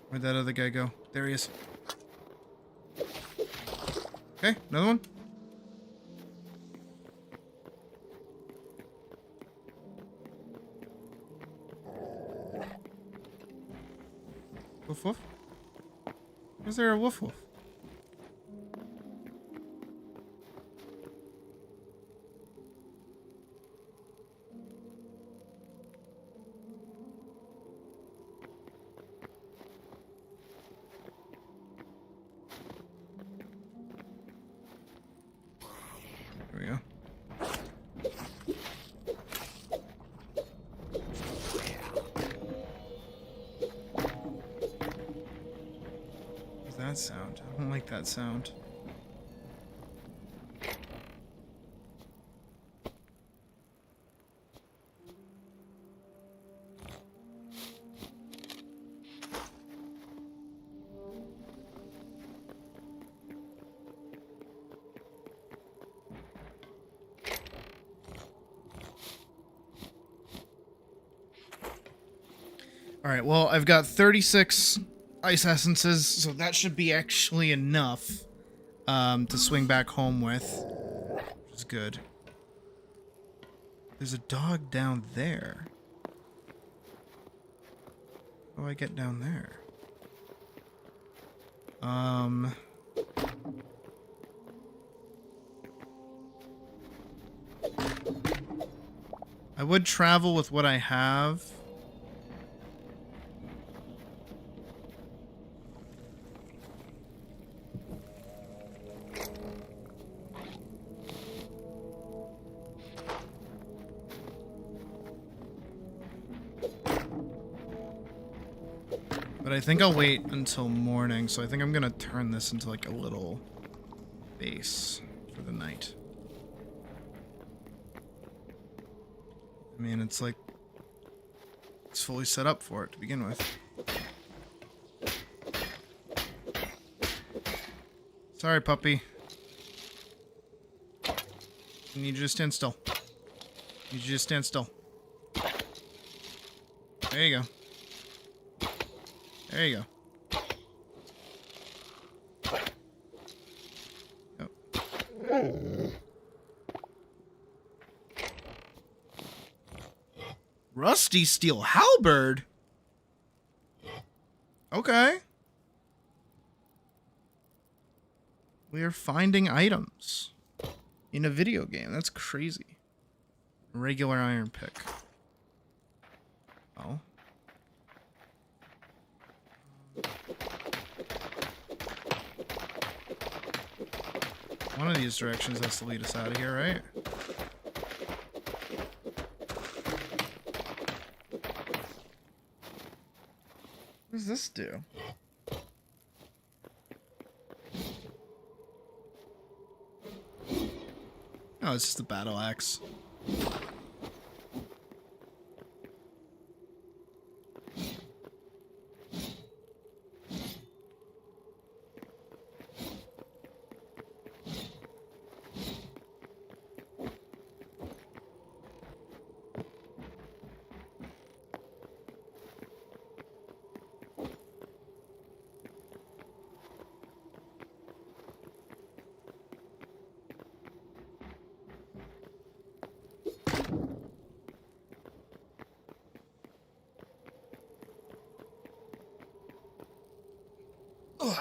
Where'd that other guy go? There he is. Okay, another one. Woof woof. Is there a woof woof? There we go. What's that sound? I don't like that sound. Alright, well, I've got 36 ice essences, so that should be actually enough to swing back home with, which is good. There's a dog down there. How do I get down there? I would travel with what I have. But I think I'll wait until morning, so I think I'm gonna turn this into like a little base for the night. I mean, it's like, it's fully set up for it to begin with. Sorry, puppy. I need you to stand still. I need you to stand still. There you go. There you go. Oh. Rusty steel halberd? Okay. We are finding items in a video game. That's crazy. Regular iron pick. Oh. One of these directions has to lead us out of here, right? What does this do? Oh, it's just a battle axe. Ugh.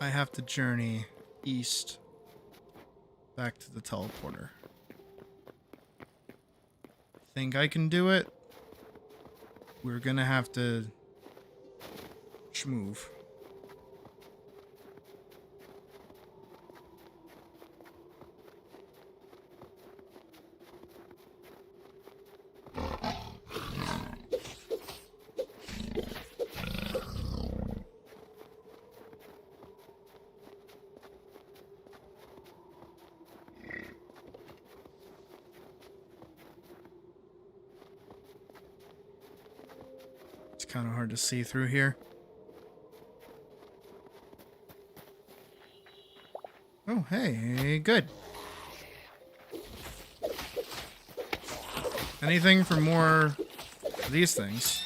I have to journey east back to the teleporter. Think I can do it? We're gonna have to schmoove. Kind of hard to see through here. Oh, hey, good. Anything for more of these things?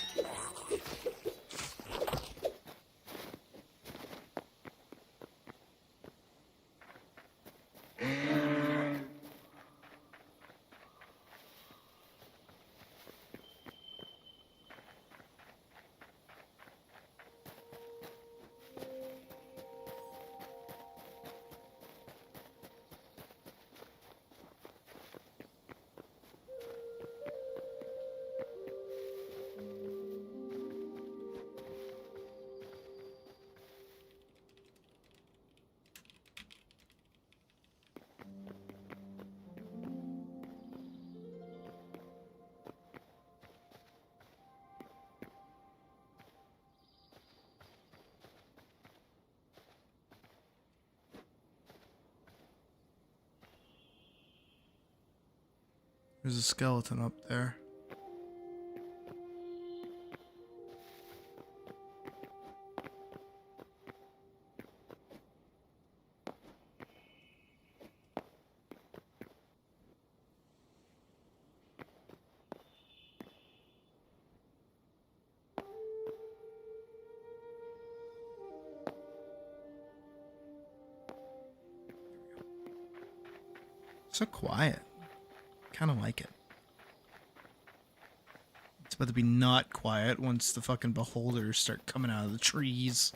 There's a skeleton up there. So quiet. Kind of like it. It's about to be not quiet once the fucking beholders start coming out of the trees.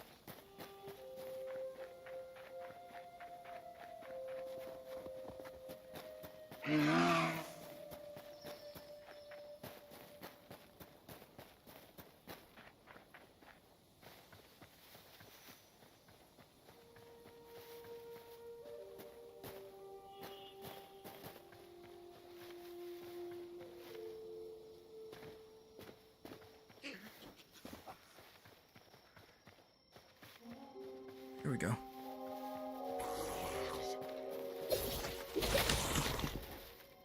Here we go.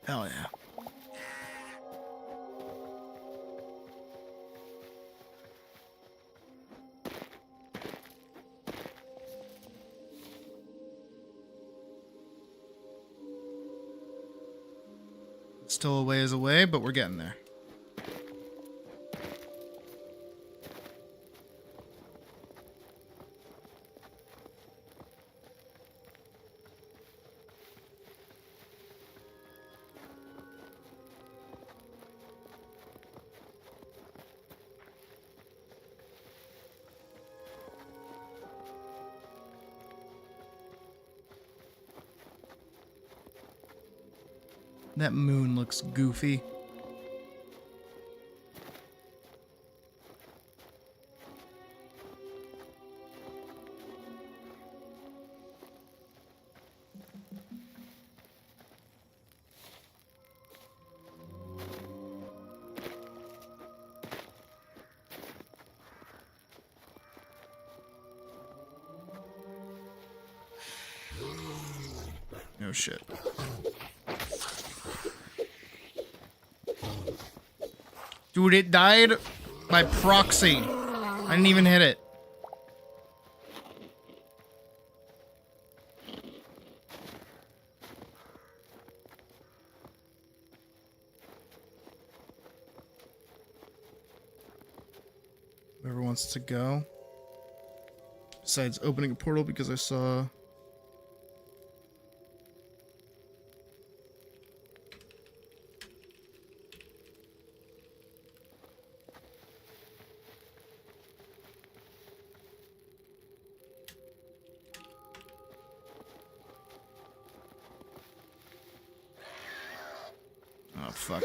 Hell yeah. Still a ways away, but we're getting there. That moon looks goofy. Oh shit. Dude, it died by proxy. I didn't even hit it. Whoever wants to go. Besides opening a portal because I saw... fuck.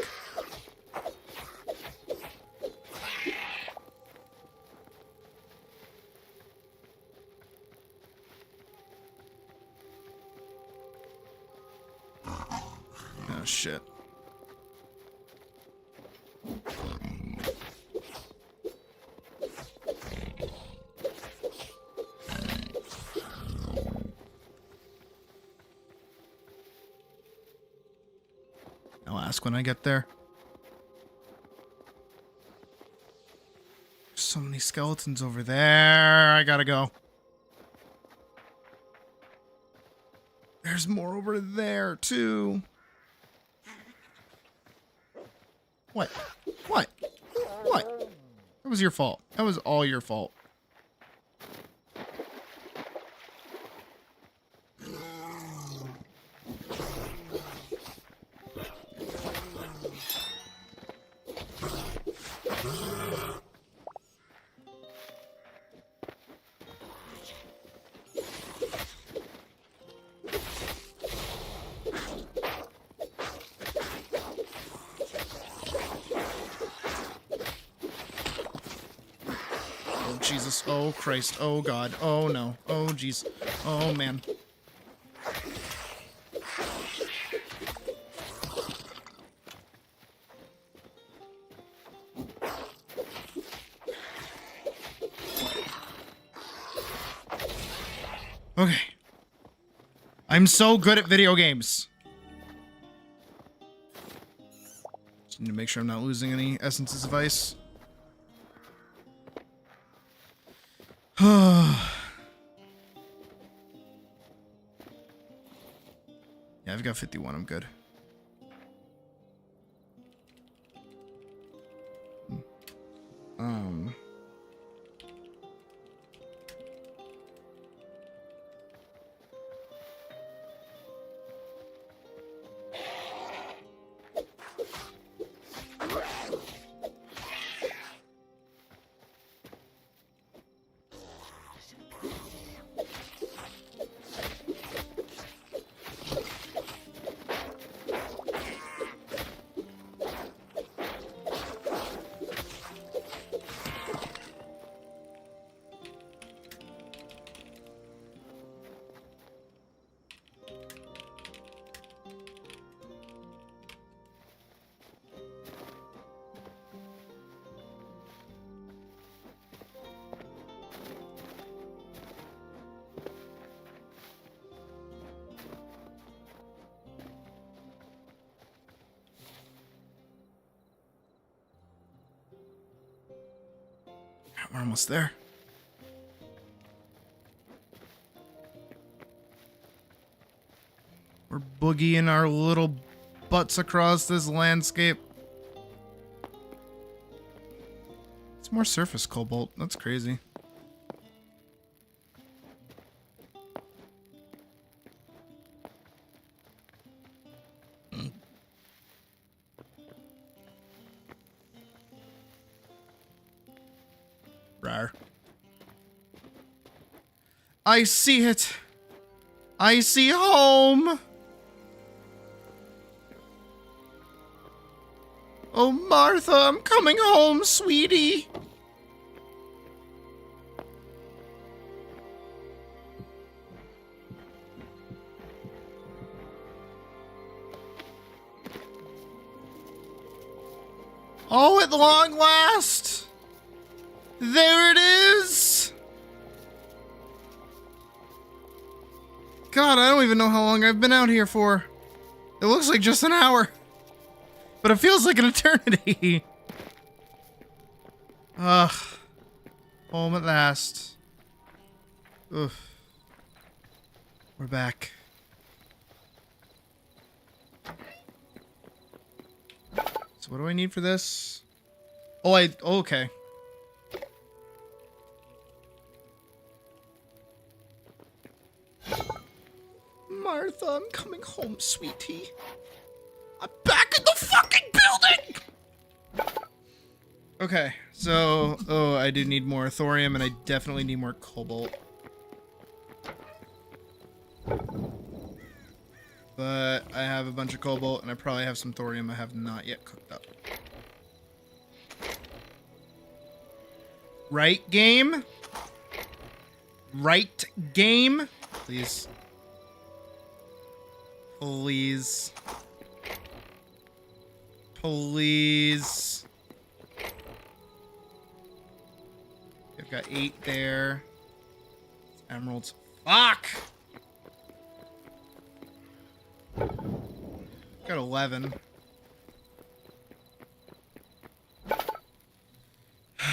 Oh, shit. I'll ask when I get there. So many skeletons over there. I gotta go. There's more over there, too. What? What? What? That was your fault. That was all your fault. Jesus, oh Christ, oh God, oh no, oh jeez, oh man. Okay. I'm so good at video games. Just need to make sure I'm not losing any essences of ice. Yeah, I've got 51. I'm good. We're almost there. We're boogieing our little butts across this landscape. It's more surface cobalt. That's crazy. Rar. I see it. I see home. Oh, Martha, I'm coming home, sweetie. Oh, at long last. There it is! God, I don't even know how long I've been out here for. It looks like just an hour. But it feels like an eternity. Ugh. Home at last. Ugh. We're back. So what do I need for this? Oh, okay. Martha, I'm coming home, sweetie. I'm back in the fucking building! Okay, so... Oh, I do need more thorium, and I definitely need more cobalt. But I have a bunch of cobalt, and I probably have some thorium I have not yet cooked up. Right, game? Right, game? Please. Please. Please. I've got 8 there. Emeralds. Fuck! Got 11.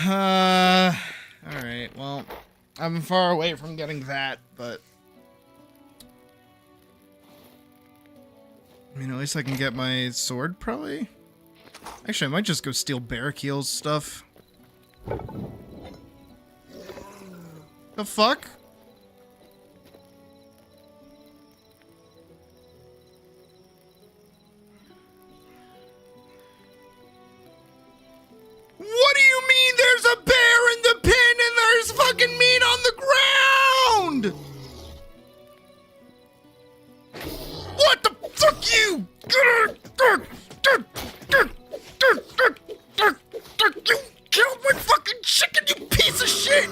Alright, well, I'm far away from getting that, but I mean, at least I can get my sword, probably. Actually, I might just go steal Barrakeel's stuff. The fuck? What do you mean there's a bear in the pen and there's fucking meat on the ground? What the fuck you? You killed my fucking chicken, you piece of shit!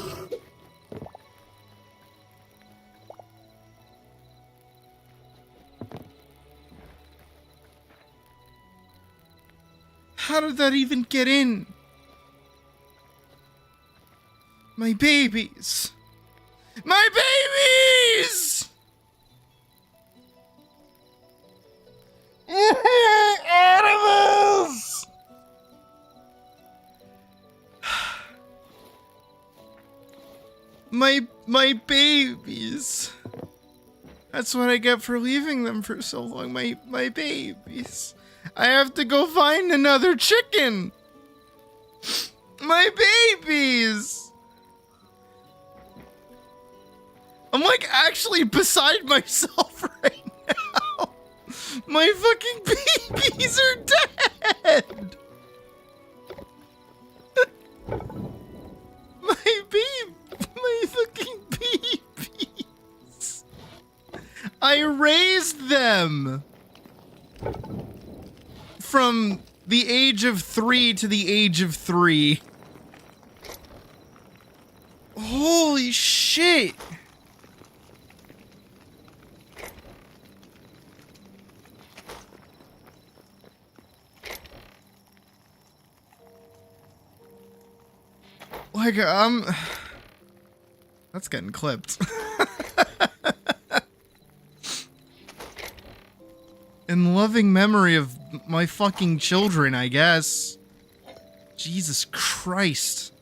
How did that even get in? My babies! My babies! Animals! My babies. That's what I get for leaving them for so long. My babies. I have to go find another chicken. My babies. I'm like actually beside myself right now. My fucking babies are dead. My fucking babies. I raised them from the age of 3 to the age of 3. Holy shit. Like, that's getting clipped. In loving memory of my fucking children, I guess. Jesus Christ.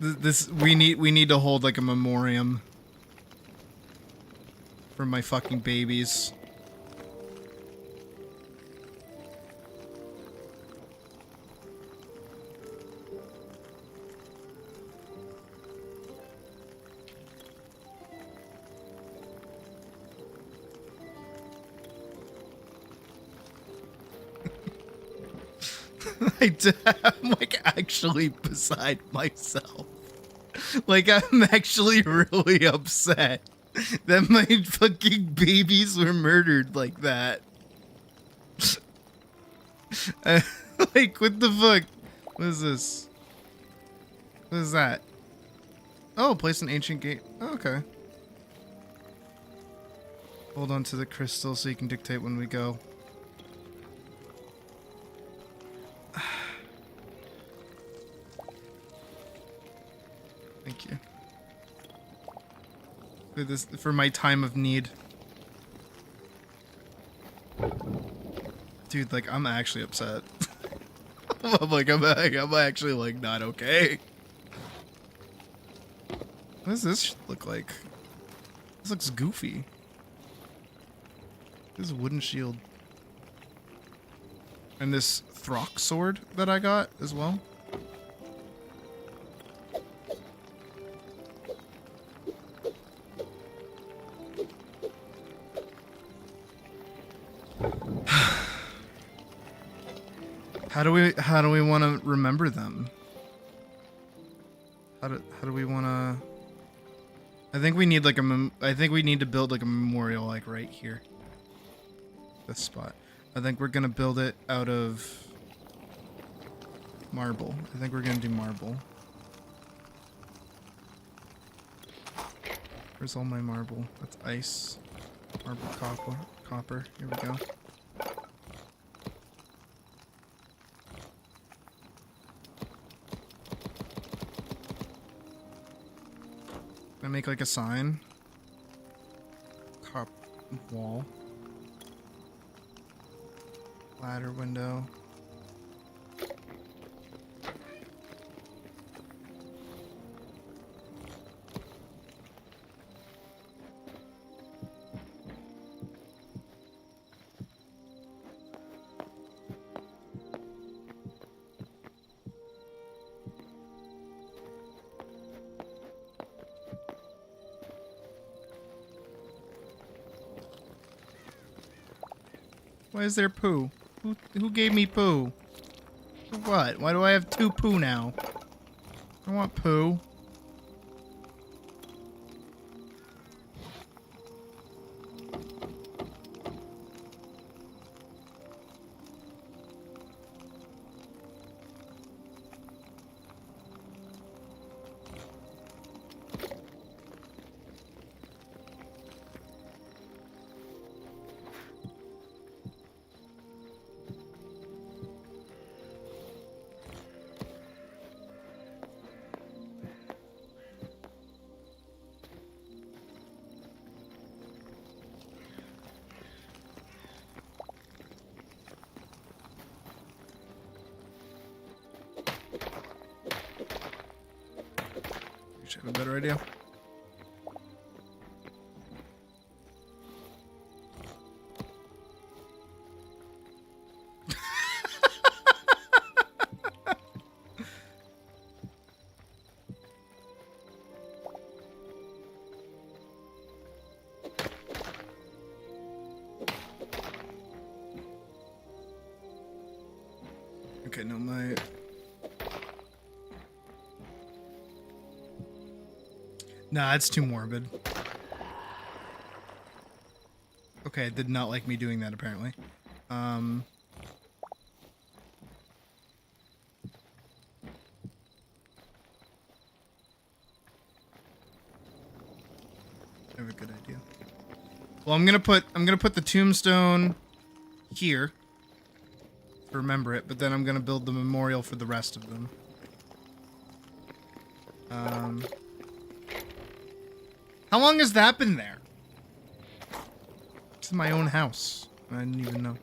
We need to hold like a memoriam for my fucking babies. I'm like actually beside myself. Like I'm actually really upset that my fucking babies were murdered like that. Like what the fuck? What is this? What is that? Oh, place an ancient gate. Oh, okay. Hold on to the crystal so you can dictate when we go. Thank you. For my time of need. Dude, like, I'm actually upset. I'm actually, like, not okay. What does this look like? This looks goofy. This wooden shield. And this Throck sword that I got as well. How do we want to remember them? How do we want to I think we need like I think we need to build like a memorial like right here. This spot. I think we're gonna build it out of marble. I think we're gonna do marble. Where's all my marble? That's ice. Marble, copper. Here we go. Can I make like a sign? Wall. Ladder window. Why is there poo? Who gave me poo? For what? Why do I have 2 poo now? I want poo. Should have a better idea. Okay, no, my... Nah, it's too morbid. Okay, it did not like me doing that, apparently. I have a good idea. Well, I'm gonna put the tombstone here to remember it, but then I'm gonna build the memorial for the rest of them. How long has that been there? This is my own house. I didn't even know.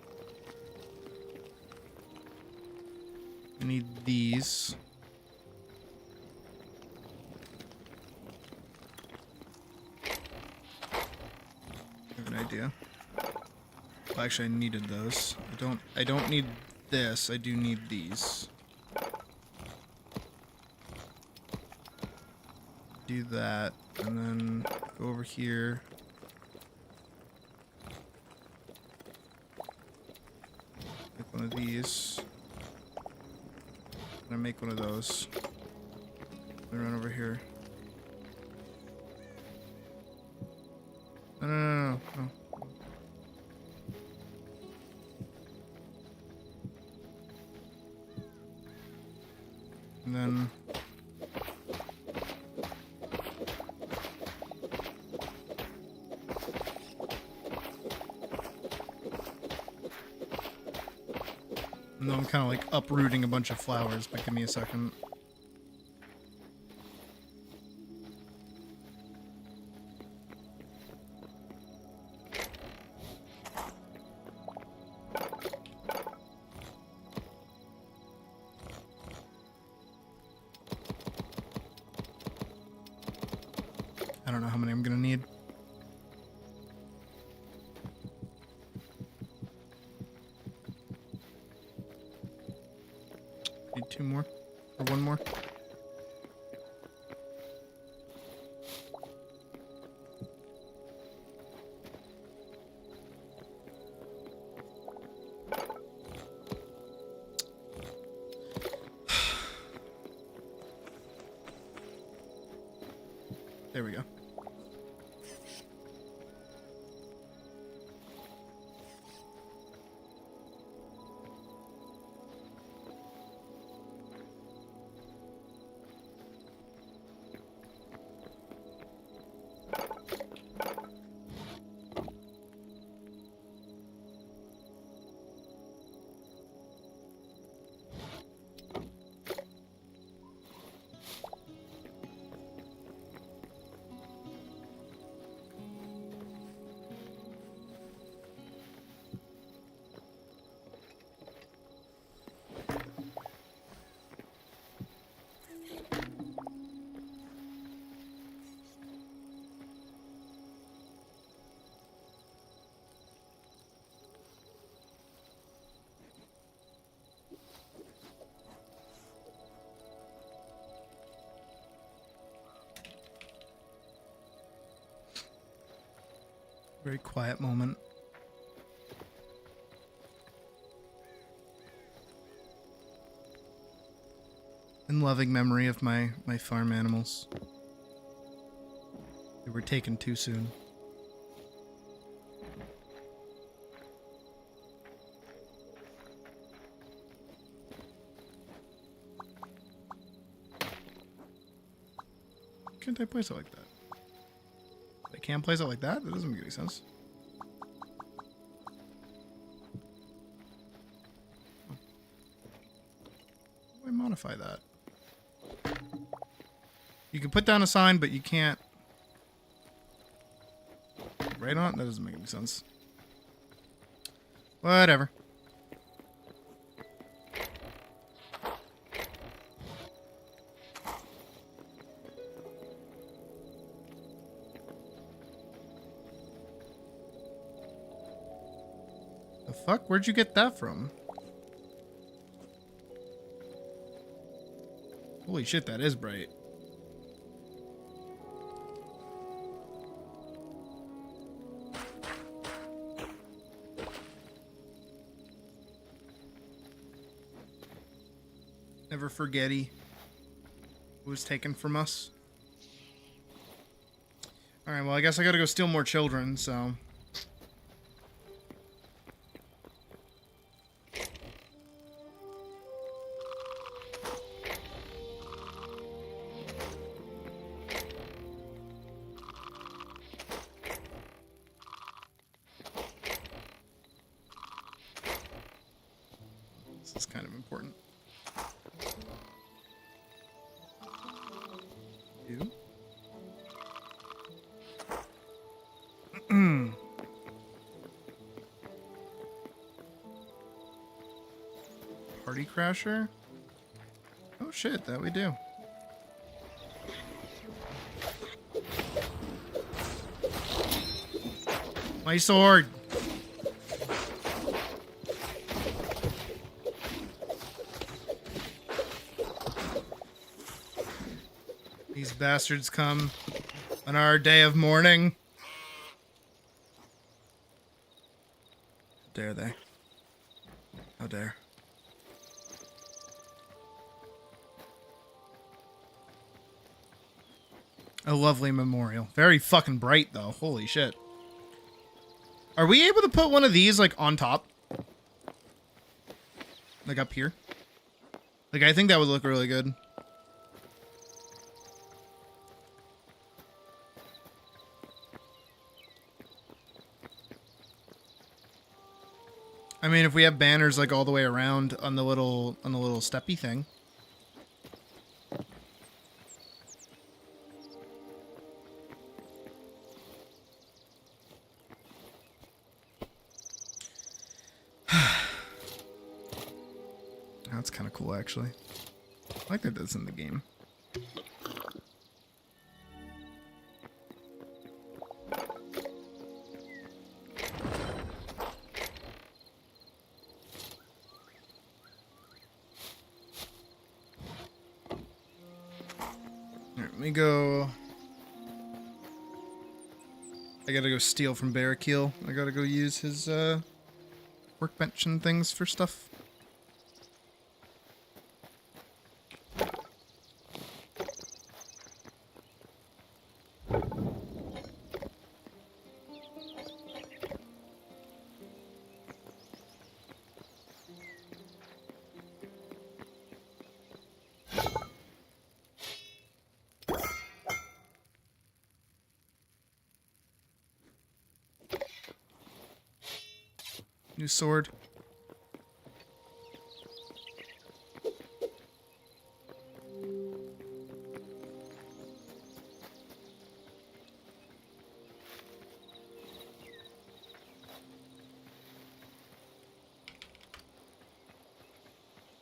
I need these. I have an idea. Well, actually, I needed those. I don't need this. I do need these. Do that, and then go over here. Make one of these. And I make one of those. And run over here. No. And then... No, I'm kind of like uprooting a bunch of flowers, but give me a second. I don't know how many I'm gonna need. Need 2 more? Or 1 more? There we go. Very quiet moment. In loving memory of my farm animals. They were taken too soon. Can't I place it like that? I can't place it like that? That doesn't make any sense. Oh. How do I modify that? You can put down a sign, but you can't... Right on? That doesn't make any sense. Whatever. The fuck? Where'd you get that from? Holy shit, that is bright. Never forgetty. It was taken from us. Alright, well, I guess I gotta go steal more children, so... This is kind of important. You? Party Crasher? Oh shit, that we do. My sword! These bastards come on our day of mourning. How dare they? How dare. A lovely memorial. Very fucking bright, though. Holy shit. Are we able to put one of these, like, on top? Like, up here? Like, I think that would look really good. I mean, if we have banners, like, all the way around on the little steppy thing. That's kind of cool, actually. I like that that's in the game. Alright, let me go... I gotta go steal from Barrakiel. I gotta go use his, workbench and things for stuff. New sword.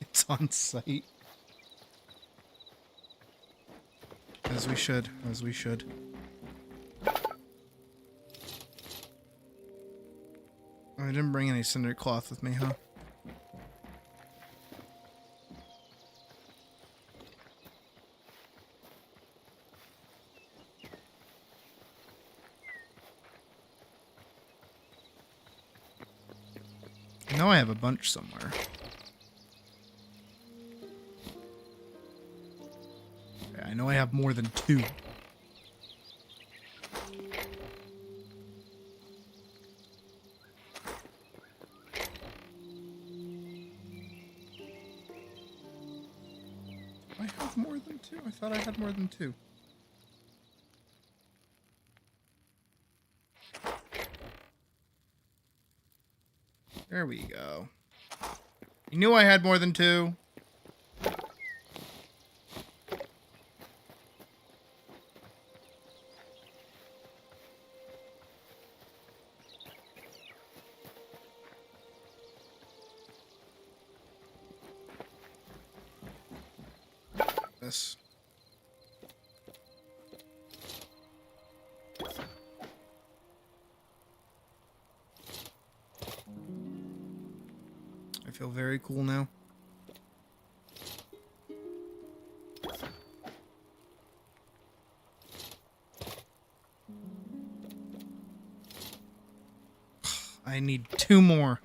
It's on site. As we should. As we should. I didn't bring any cinder cloth with me, huh? know I have a bunch somewhere. Okay, I know I have more than 2. I have more than 2? I thought I had more than 2. There we go. You knew I had more than 2? This. I feel very cool now. I need 2 more.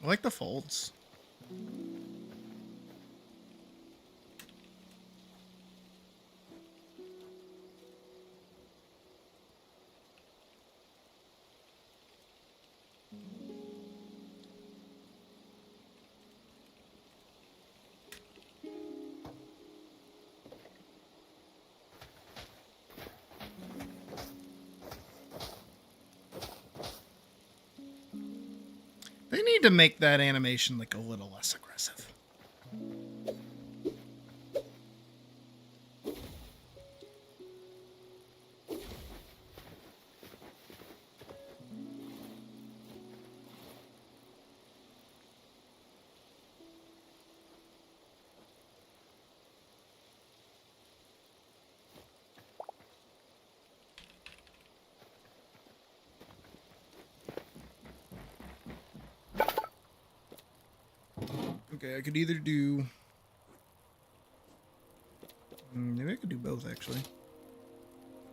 I like the folds. They need to make that animation like a little less aggressive. Okay, I could either do... maybe I could do both, actually.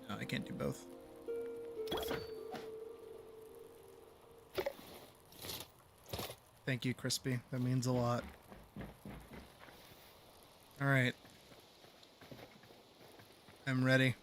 No, I can't do both. Thank you, Crispy. That means a lot. Alright. I'm ready.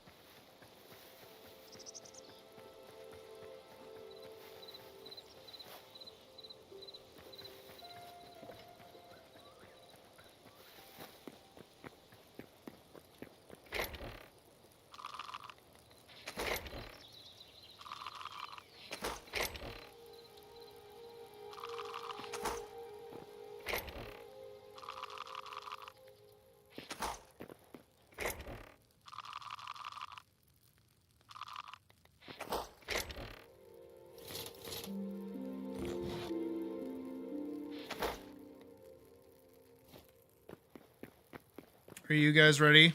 Are you guys ready?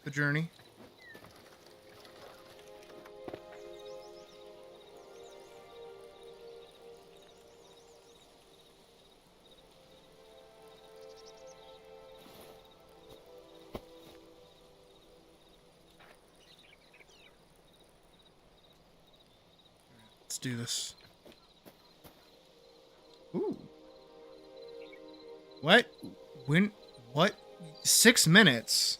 The journey? Let's do this. Ooh. What? When? What? 6 minutes?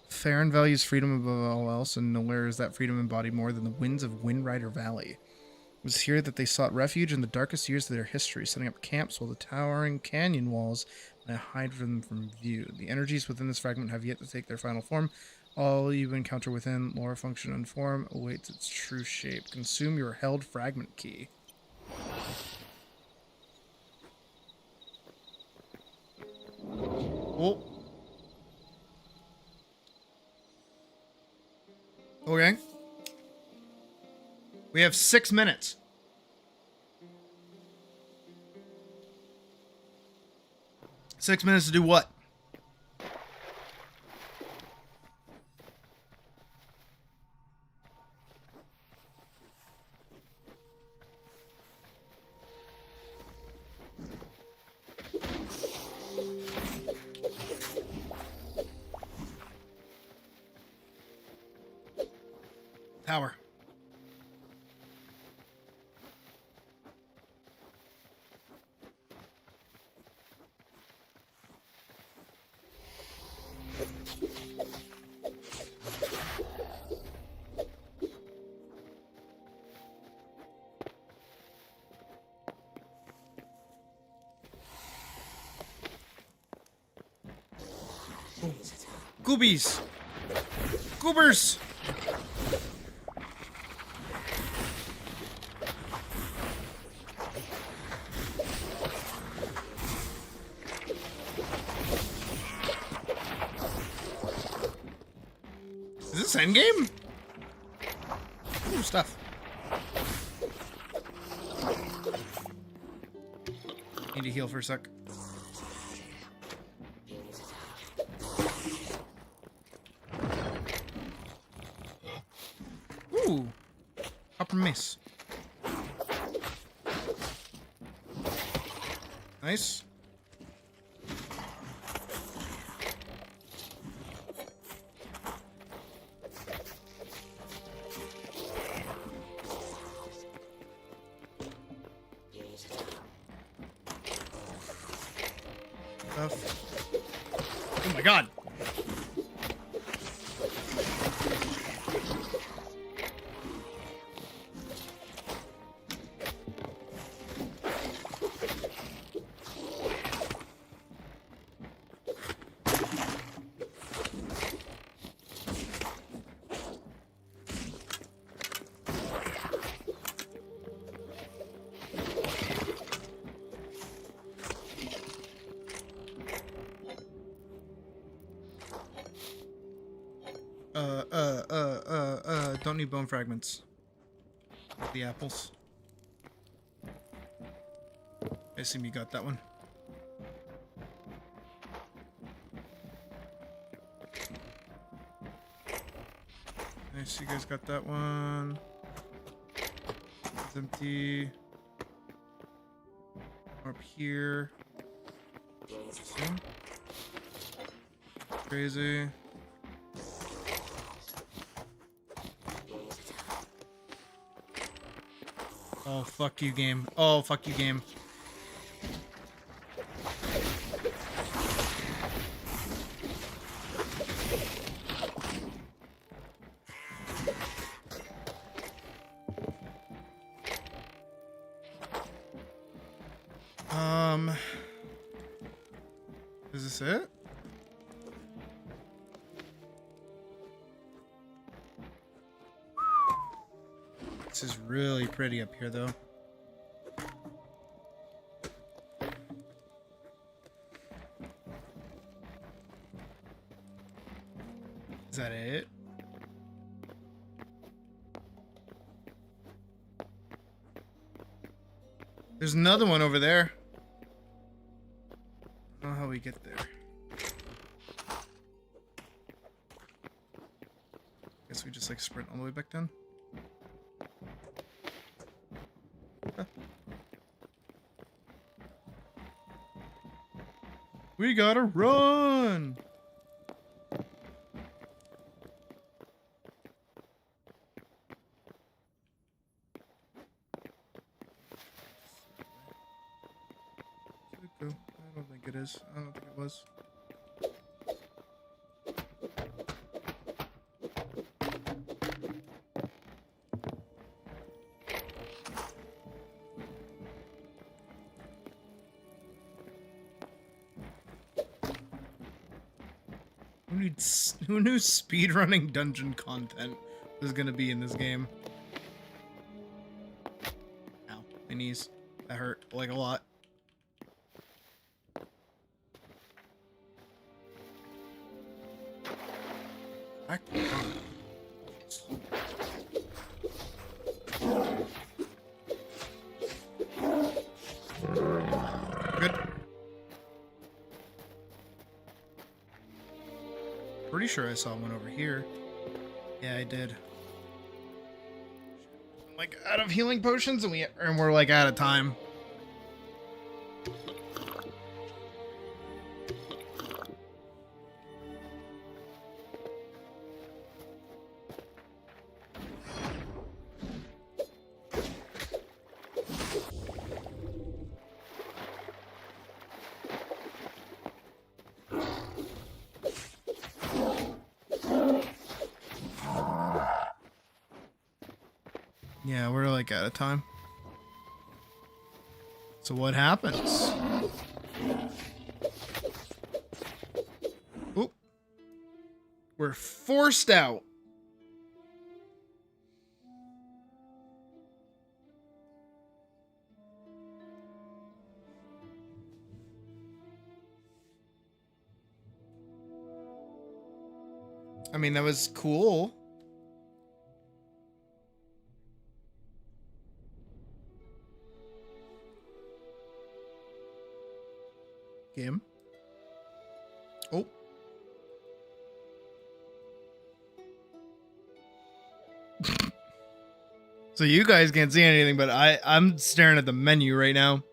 Farron values freedom above all else, and nowhere is that freedom embodied more than the winds of Windrider Valley. It was here that they sought refuge in the darkest years of their history, setting up camps while the towering canyon walls might hide them from view. The energies within this fragment have yet to take their final form. All you encounter within, lore, function, and form, awaits its true shape. Consume your held fragment key. Oh. Okay. We have 6 minutes. Six minutes to do what? Power. Goobies! Goobers! Is this endgame? Ooh, stuff. Need to heal for a sec. Ooh, copper mace. Nice. Stuff. Oh my god. Don't need bone fragments. The apples. I assume you got that one. Nice, you guys got that one. It's empty. Up here. Crazy. Oh, fuck you, game. Oh, fuck you, game. Is this it? This is really pretty up here, though. Is that it? There's another one over there. I don't know how we get there. Guess we just like sprint all the way back down. Huh. We gotta run! I don't think it is. I don't think it was. Who knew speedrunning dungeon content was gonna be in this game? Ow, my knees. That hurt, like, a lot. Back. Good. Pretty sure I saw one over here. Yeah, I did. I'm like out of healing potions, and we're like out of time. Yeah, we're like out of time. So what happens? Oop. We're forced out. I mean, that was cool. Game. Oh. So you guys can't see anything, but I'm staring at the menu right now.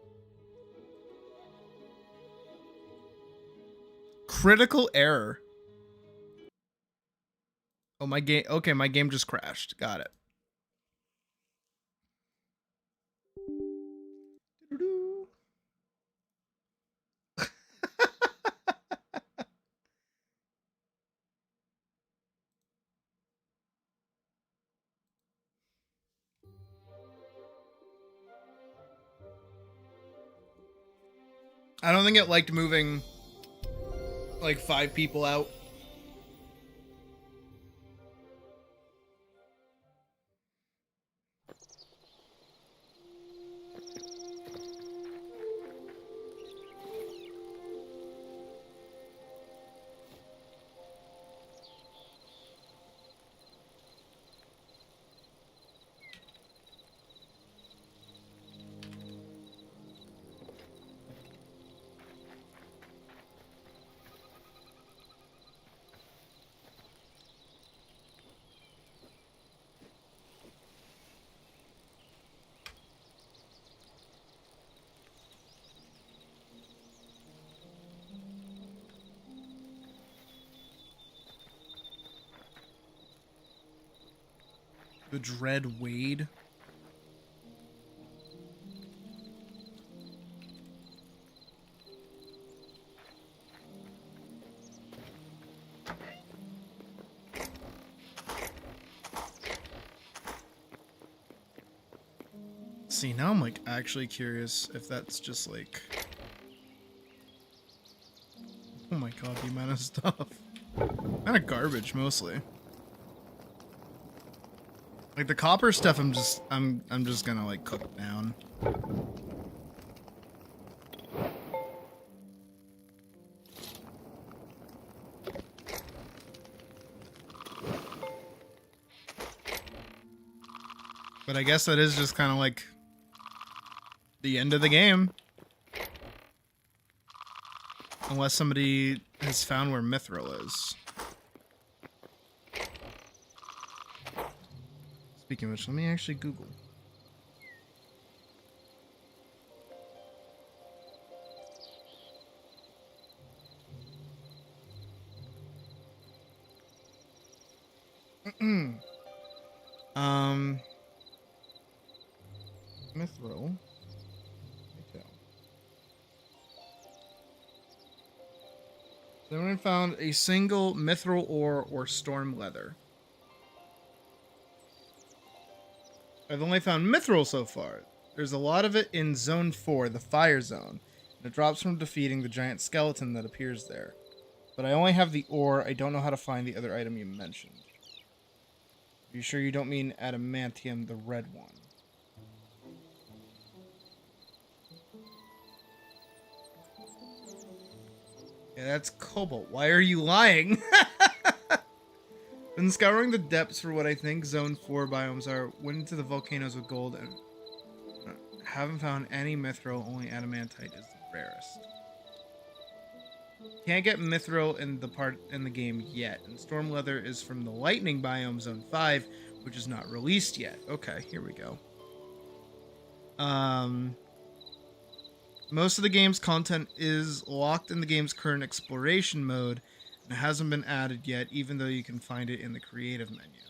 Critical error. Oh, my game. Okay, my game just crashed. Got it. I don't think it liked moving like 5 people out. The Dread Wade. See, now I'm like actually curious if that's just like... Oh my god, the amount of stuff. Kind of garbage mostly. Like the copper stuff I'm just gonna like cook down. But I guess that is just kind of like the end of the game. Unless somebody has found where Mithril is. Speaking of which, let me actually Google. Mithril. Hytale. Someone found a single mithril ore or storm leather. I've only found mithril so far. There's a lot of it in Zone 4, the Fire Zone. And it drops from defeating the giant skeleton that appears there. But I only have the ore. I don't know how to find the other item you mentioned. Are you sure you don't mean adamantium, the red one? Yeah, that's cobalt. Why are you lying? Been scouring the depths for what I think Zone 4 biomes are. Went into the volcanoes with gold and haven't found any mithril. Only adamantite is the rarest. Can't get mithril in the part in the game yet. And storm leather is from the lightning biome Zone 5, which is not released yet. Okay, here we go. Most of the game's content is locked in the game's current exploration mode, and it hasn't been added yet, even though you can find it in the creative menu.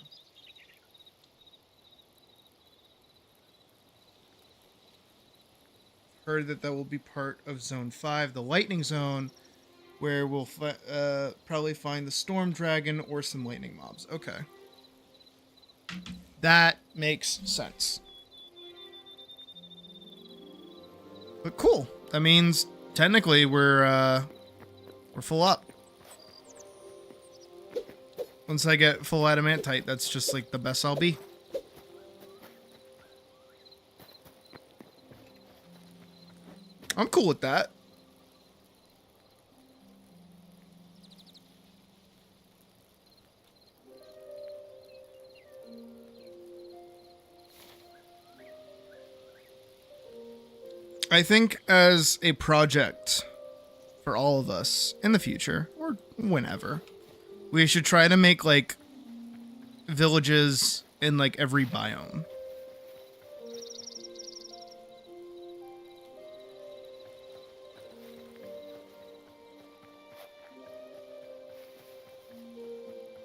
Heard that will be part of Zone 5, the Lightning Zone, where we'll probably find the Storm Dragon or some lightning mobs. Okay. That makes sense. But cool. That means technically we're full up. Once I get full adamantite, that's just like the best I'll be. I'm cool with that. I think as a project for all of us in the future, or whenever, we should try to make like villages in like every biome.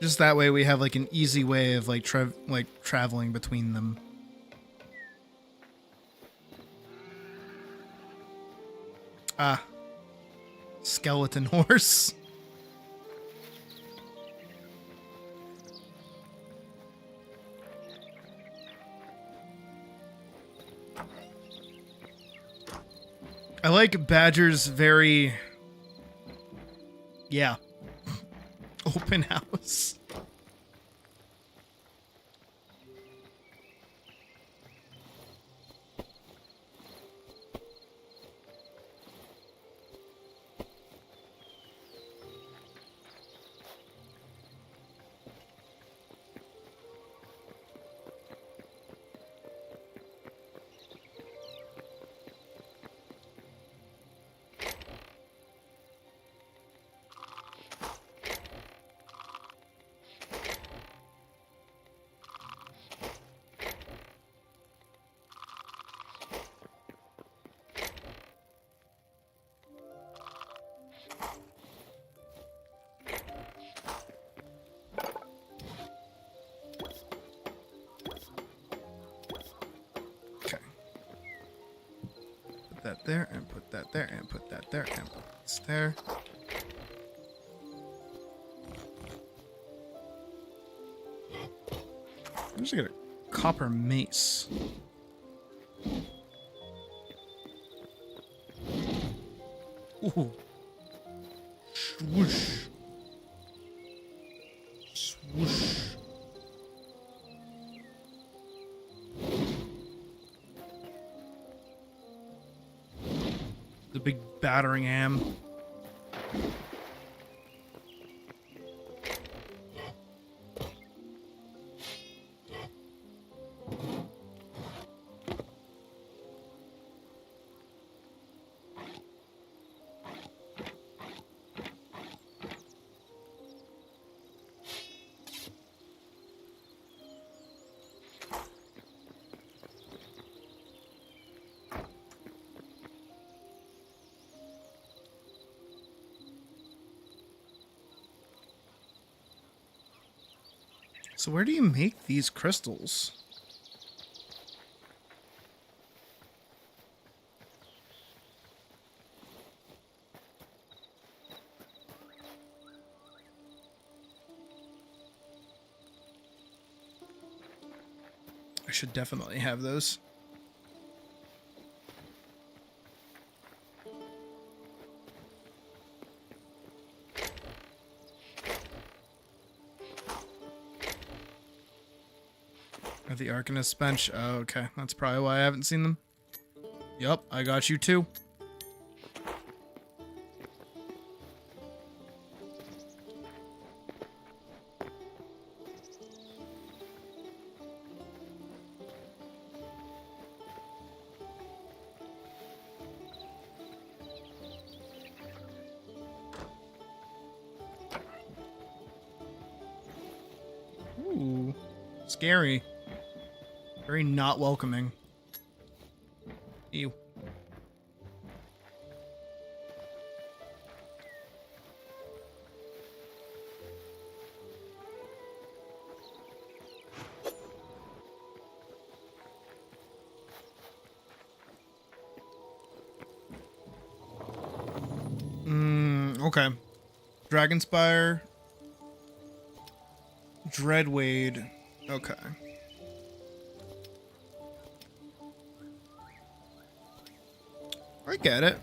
Just that way we have like an easy way of like traveling between them. Ah. Skeleton horse. I like Badger's very... yeah. Open house. That there, and put that there, and put that there, and put this there. I'm just gonna get a copper mace. Ooh. Swoosh. Swoosh. The big battering ham. So where do you make these crystals? I should definitely have those. At the Arcanist bench. Oh, okay. That's probably why I haven't seen them. Yup, I got you too. Ooh, scary. Very not welcoming. Ew. Okay. Dragonspire. Dreadwade. Okay. I get it.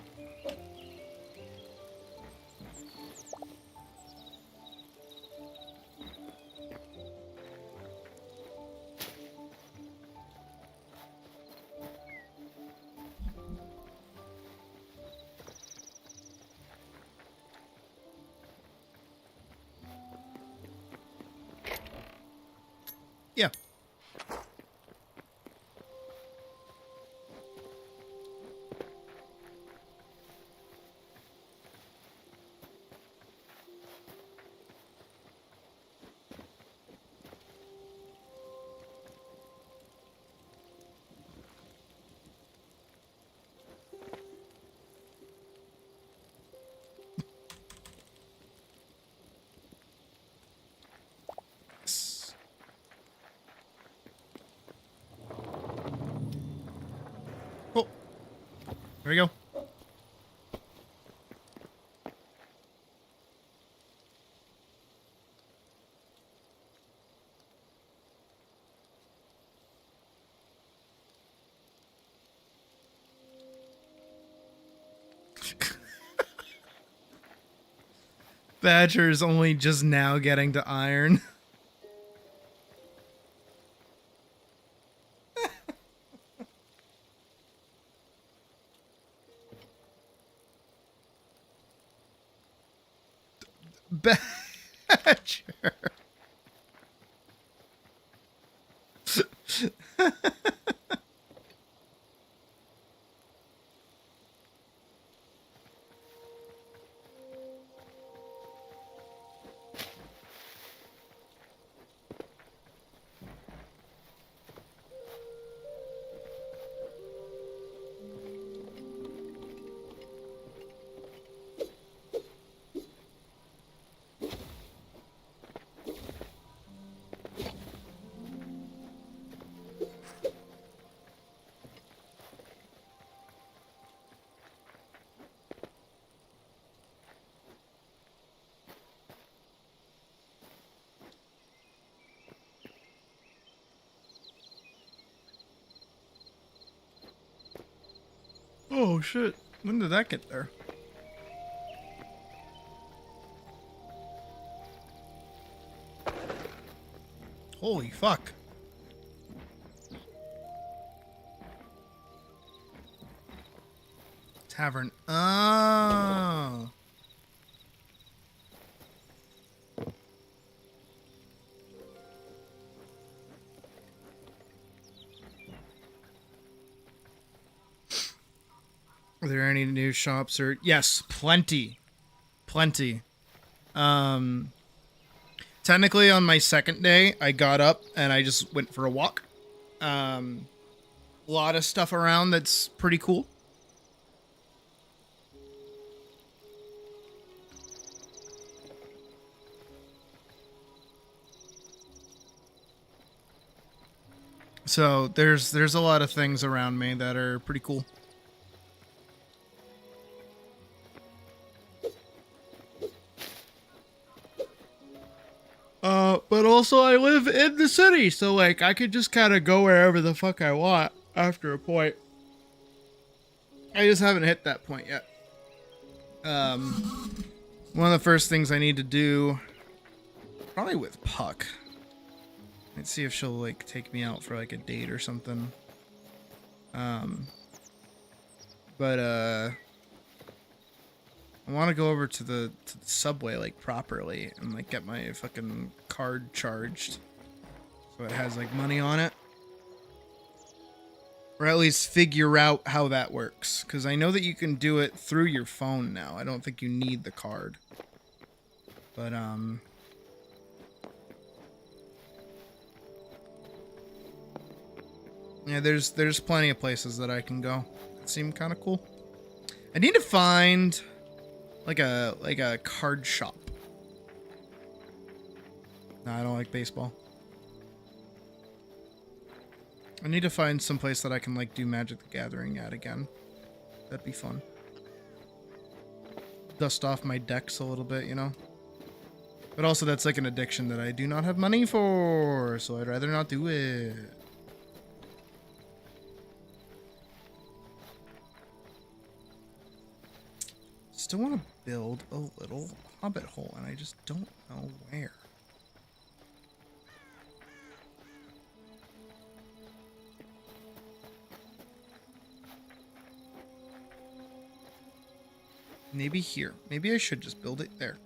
Yeah. Oh, there we go. Badger's only just now getting to iron. Badger. Oh shit. When did that get there? Holy fuck. Tavern. Oh. Are there any new shops or yes, plenty. Plenty. Technically on my second day, I got up and I just went for a walk. A lot of stuff around that's pretty cool. So there's a lot of things around me that are pretty cool. But also I live in the city, so like I could just kind of go wherever the fuck I want after a point. I just haven't hit that point yet. One of the first things I need to do, probably with Puck. Let's see if she'll like take me out for like a date or something. I want to go over to the subway like properly and like get my fucking card charged so it has like money on it, or at least figure out how that works, because I know that you can do it through your phone now. I don't think you need the card, but yeah, there's plenty of places that I can go that seem kind of cool. I need to find like a card shop. No, I don't like baseball. I need to find some place that I can like do Magic the Gathering at again. That'd be fun. Dust off my decks a little bit, you know? But also that's like an addiction that I do not have money for, so I'd rather not do it. still want to build a little hobbit hole, and I just don't know where. Maybe here. Maybe I should just build it there.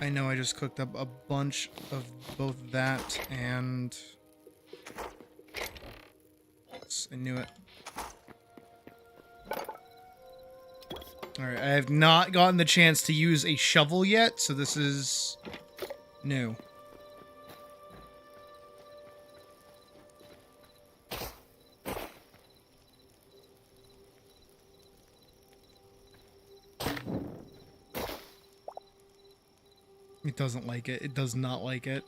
I know I just cooked up a bunch of both that and... I knew it. Alright, I have not gotten the chance to use a shovel yet, so this is new. It doesn't like it. It does not like it.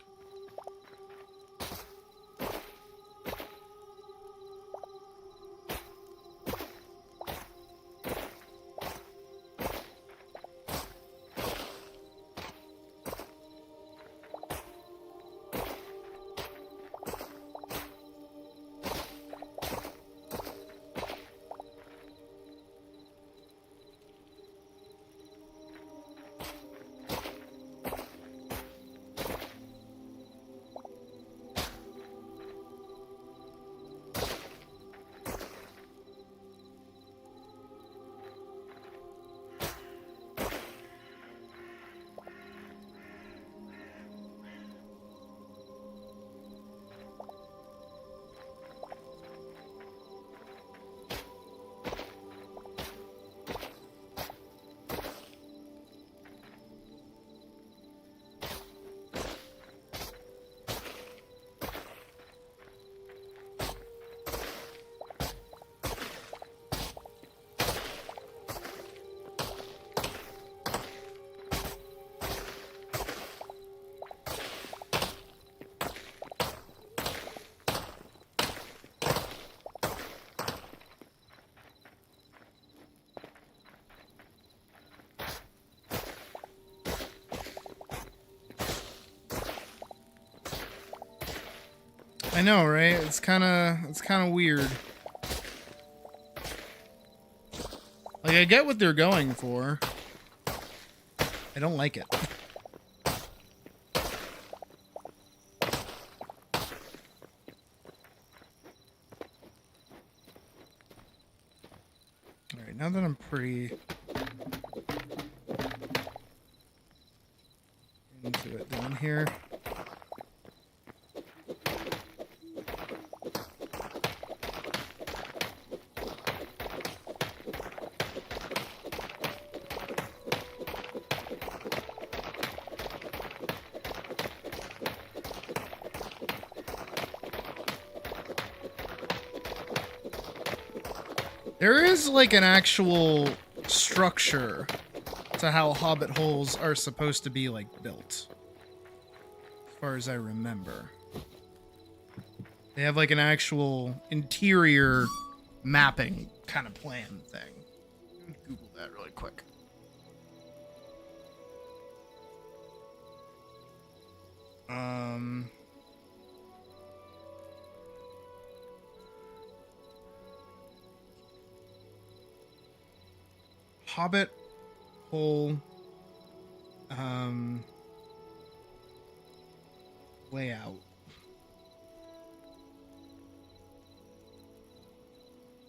I know, right? It's kind of weird. Like, I get what they're going for. I don't like it. Alright, now that I'm pretty into it down here. There is, like, an actual structure to how hobbit holes are supposed to be, like, built. As far as I remember. They have, like, an actual interior mapping kind of plan thing. Google that really quick. Hobbit hole layout.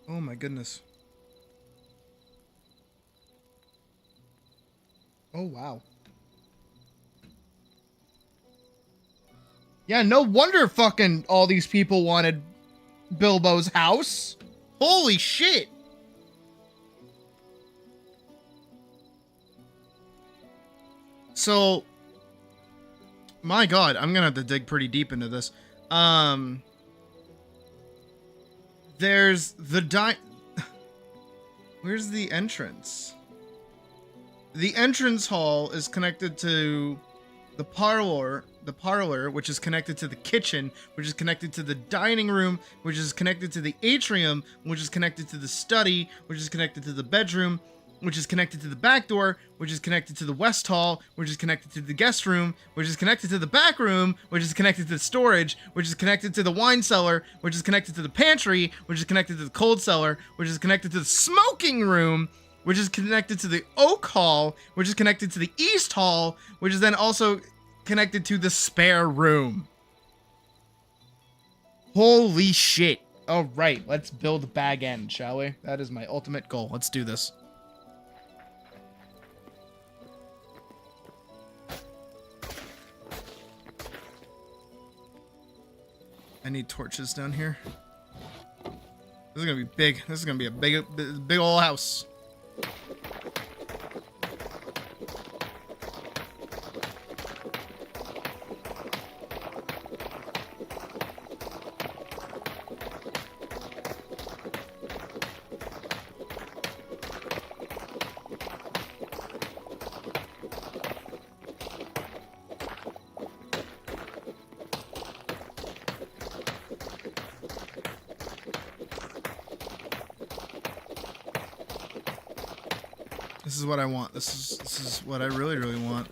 Oh my goodness. Oh wow. Yeah, no wonder fucking all these people wanted Bilbo's house. Holy shit. So, my God, I'm gonna have to dig pretty deep into this. There's the Where's the entrance? The entrance hall is connected to the parlor, which is connected to the kitchen, which is connected to the dining room, which is connected to the atrium, which is connected to the study, which is connected to the bedroom, which is connected to the back door, which is connected to the west hall, which is connected to the guest room, which is connected to the back room, which is connected to the storage, which is connected to the wine cellar, which is connected to the pantry, which is connected to the cold cellar, which is connected to the smoking room, which is connected to the oak hall, which is connected to the east hall, which is then also connected to the spare room. Holy shit. All right, let's build Bag End, shall we? That is my ultimate goal. Let's do this. I need torches down here. This is gonna be big. This is gonna be a big old house. This is what I want. This is what I really want.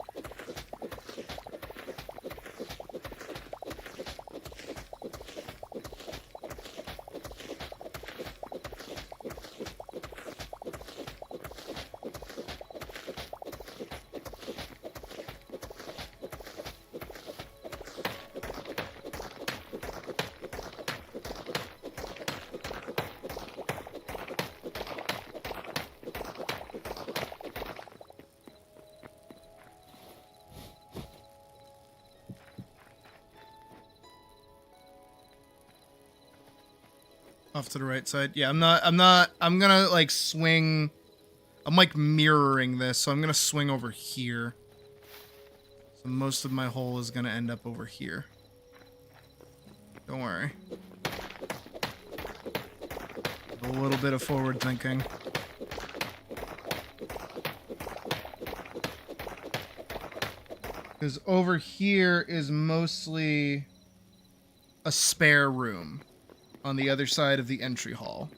Off to the right side. Yeah, I'm gonna like swing. I'm like mirroring this, so I'm gonna swing over here. So most of my hole is gonna end up over here. Don't worry. A little bit of forward thinking. Because over here is mostly a spare room on the other side of the entry hall.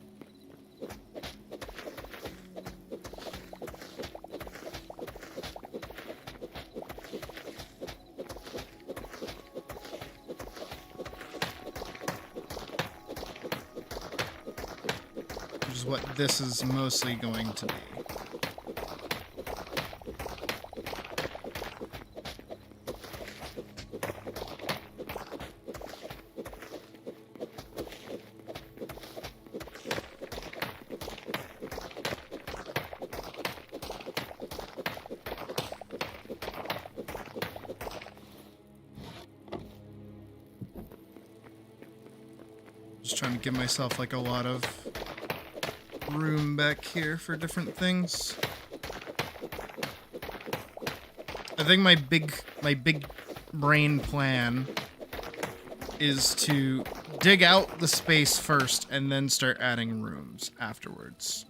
Which is what this is mostly going to be. Just trying to give myself like a lot of room back here for different things. I think my big brain plan is to dig out the space first and then start adding rooms afterwards.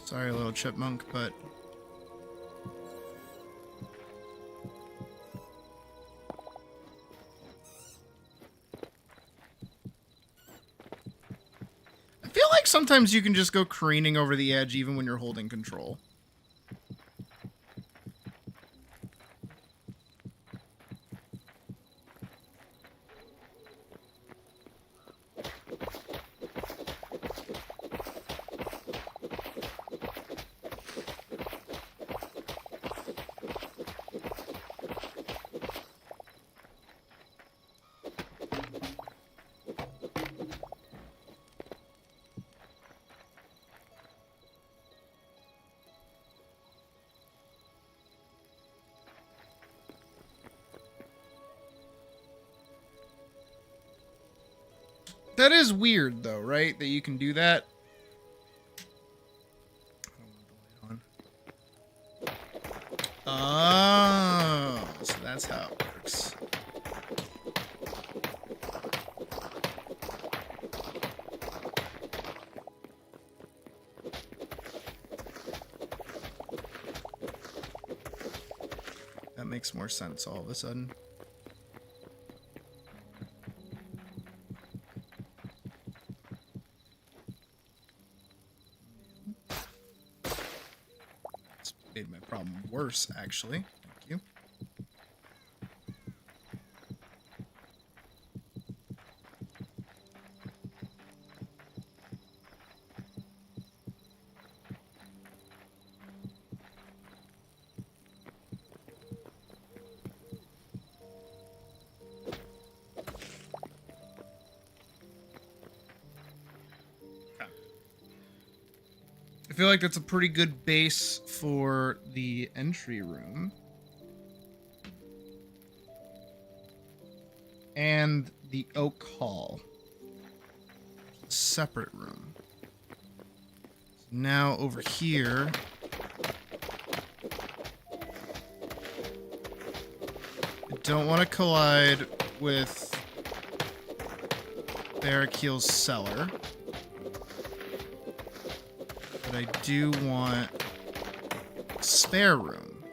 Sorry, little chipmunk, but I feel like sometimes you can just go careening over the edge even when you're holding control. That is weird, though, right? That you can do that. Oh, so that's how it works. That makes more sense all of a sudden. It's made my problem worse, actually. Thank you. I feel like that's a pretty good base for the entry room. And the Oak Hall. Separate room. So now over here. I don't want to collide with Barrakeel's cellar. But I do want spare room.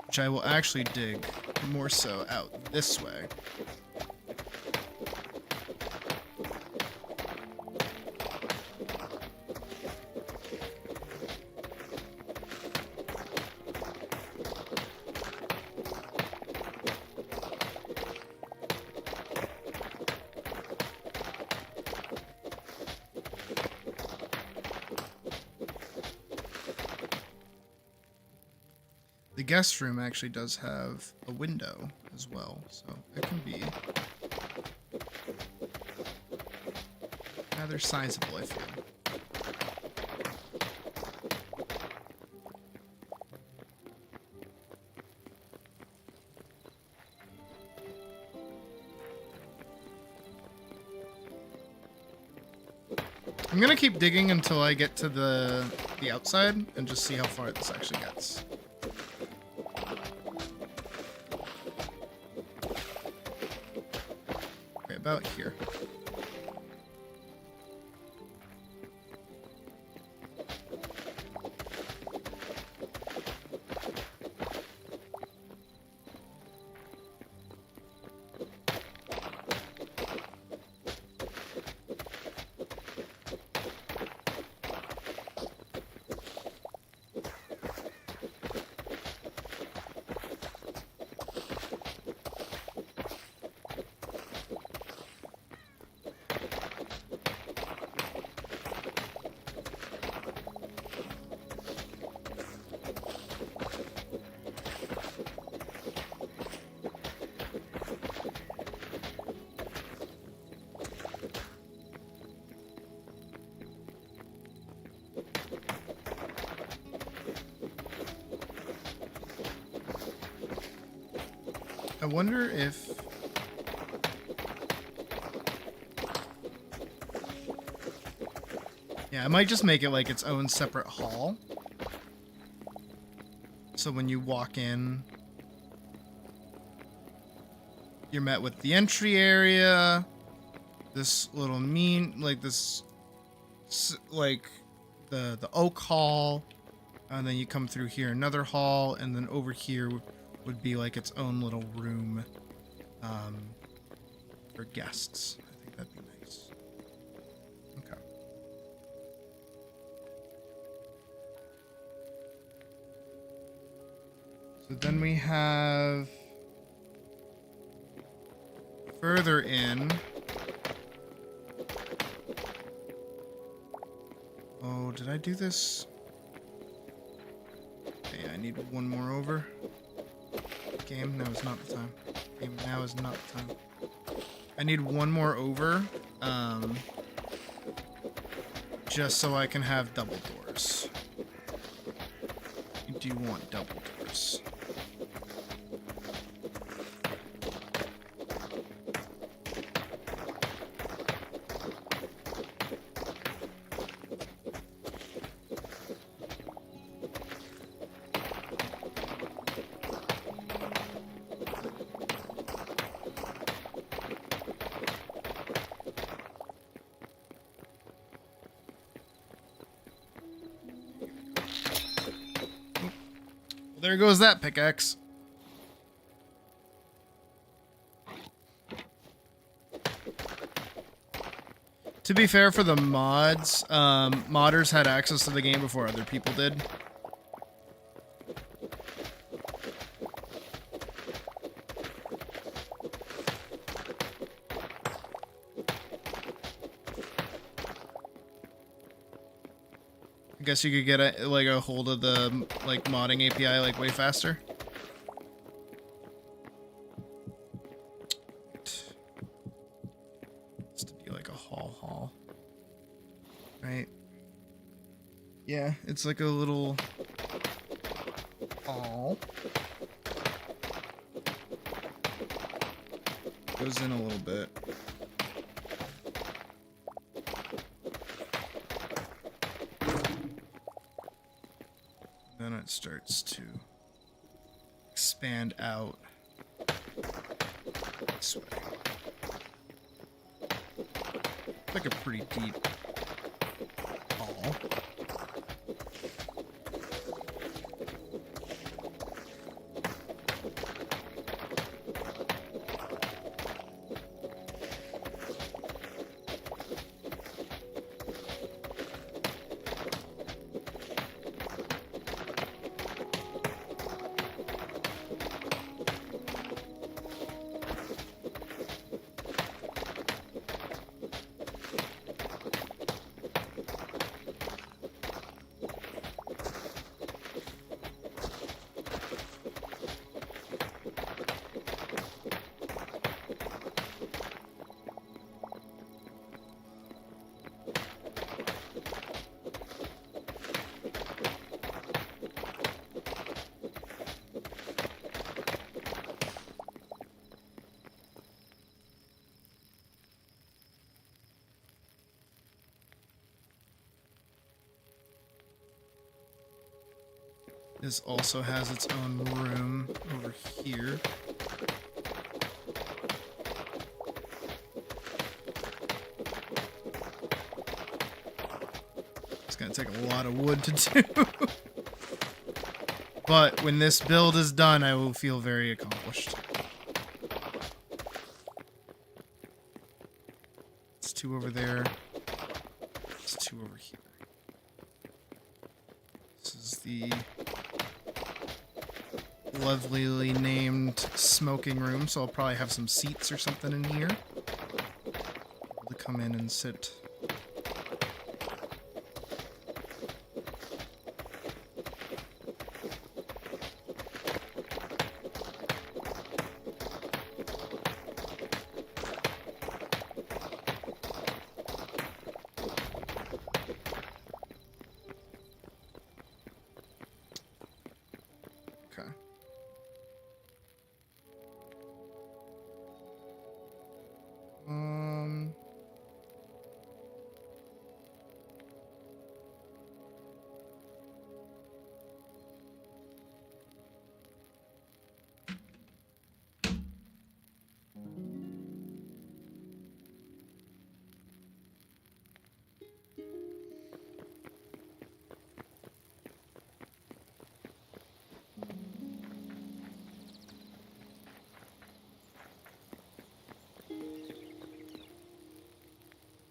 Which I will actually dig more so out this way. The guest room actually does have a window as well, so it can be rather sizable, I feel. I'm gonna keep digging until I get to the outside and just see how far this actually gets. Okay, about here. I wonder if... Yeah, I might just make it like its own separate hall. So when you walk in, you're met with the entry area, this little like the oak hall, and then you come through here, another hall, and then over here would be like its own little room for guests. I think that'd be nice. Okay. So then we have further in. Oh, did I do this? Okay, I need one more over. Game? No, it's not the time. Okay, now is not the time. I need one more over, just so I can have double doors. You do want double doors. There goes that pickaxe. To be fair, for the mods, modders had access to the game before other people did. I guess you could get a hold of the modding API way faster. It's to be like a hall, right? Yeah, it's like a little hall. Goes in a little bit. Then it starts to expand out this way. Like a pretty deep hall. This also has its own room over here. It's gonna take a lot of wood to do. But when this build is done, I will feel very accomplished. It's 2 over there. It's 2 over here. This is the lovelily named smoking room, so I'll probably have some seats or something in here to come in and sit. Okay.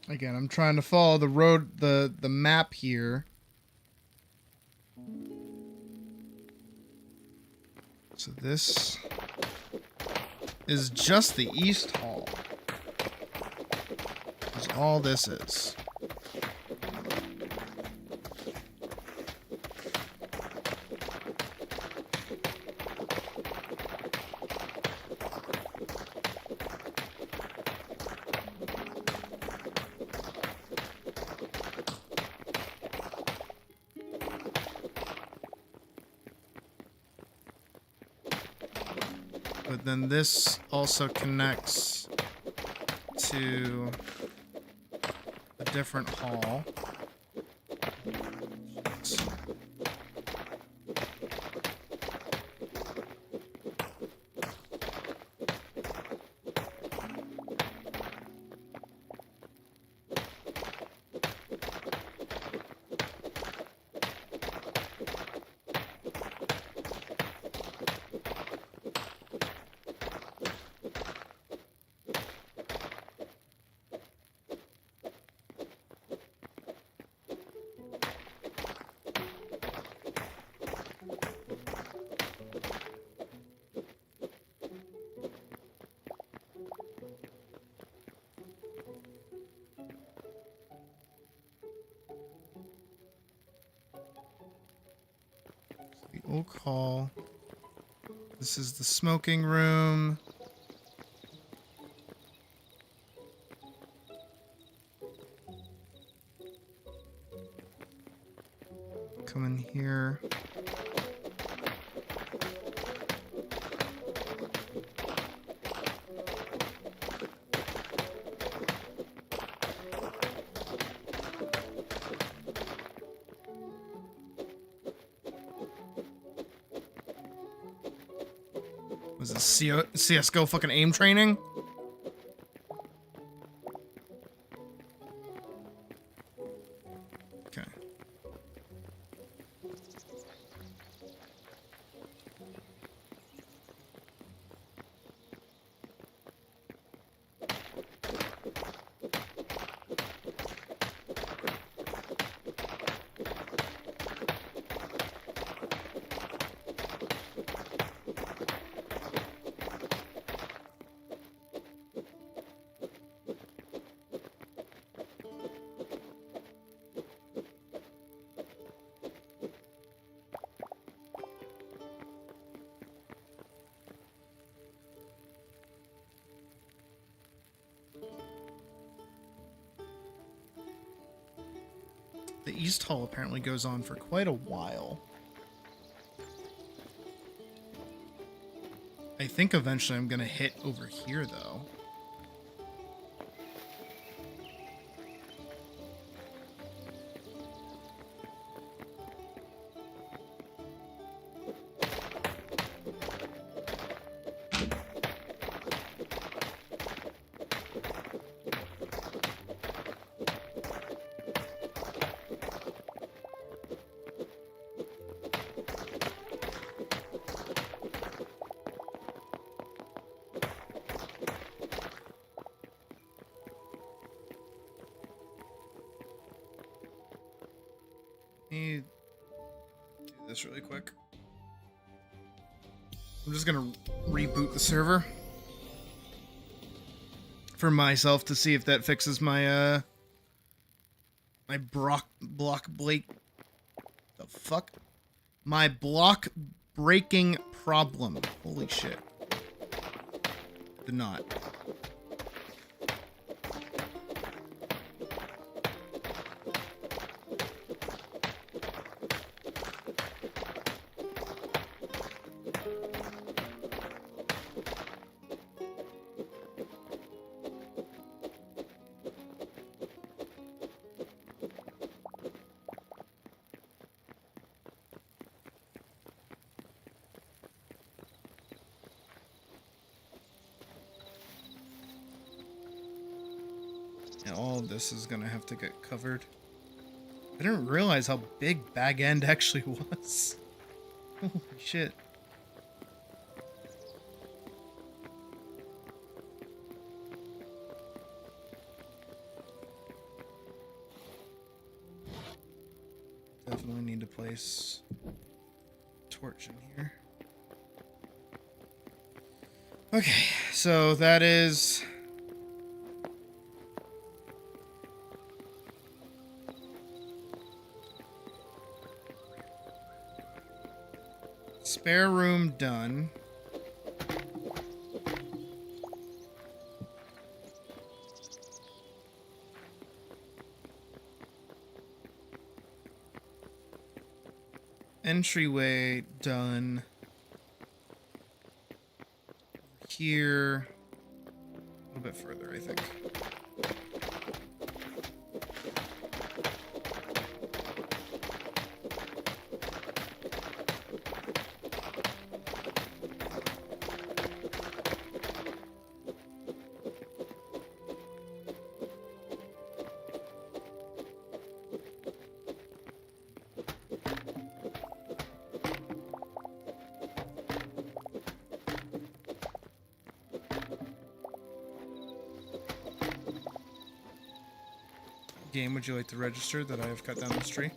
Again, I'm trying to follow the road, the map here. So this is just the East Hall. That's all this is. but then this also connects to a different hall. The Oak Hall. This is the smoking room. Come in here. Was this CSGO fucking aim training? Okay. The East Hall apparently goes on for quite a while. I think eventually I'm gonna hit over here, though. Let me do this really quick. I'm just gonna reboot the server for myself to see if that fixes my my block break. The fuck? My block breaking problem. Holy shit. Did not. And all of this is gonna have to get covered. I didn't realize how big Bag End actually was. Holy shit. Definitely need to place a torch in here. Okay, so that is... spare room done. Entryway done. here. A little bit further, I think. Game, would you like to register that I have cut down this tree?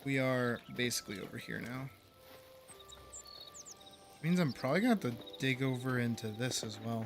We are basically over here now. Which means I'm probably gonna have to dig over into this as well.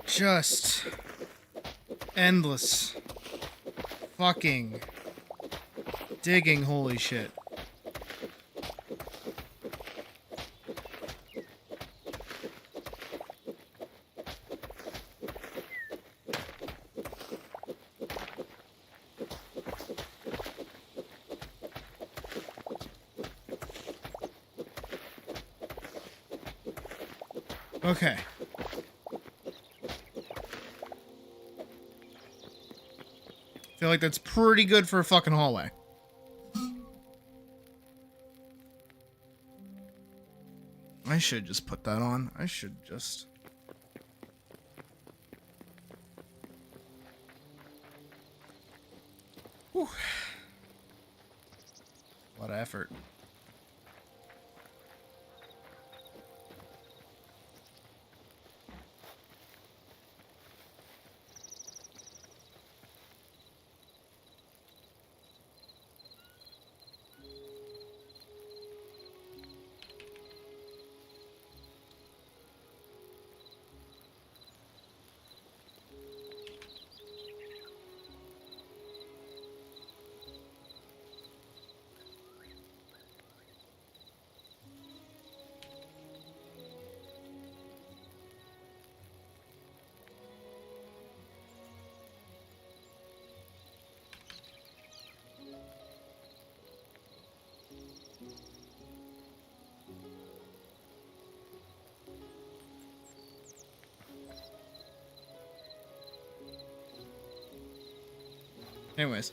Just endless fucking digging, holy shit. Okay. Feel like that's pretty good for a fucking hallway. I should just put that on. I should just... Whew. A lot of effort. Anyways.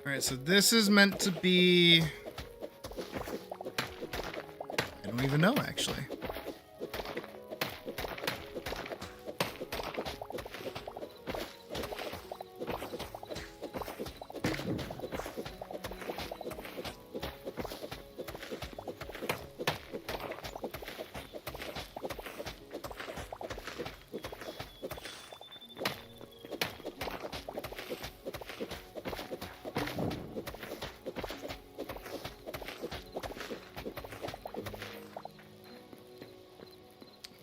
Alright, so this is meant to be... I don't even even know, actually.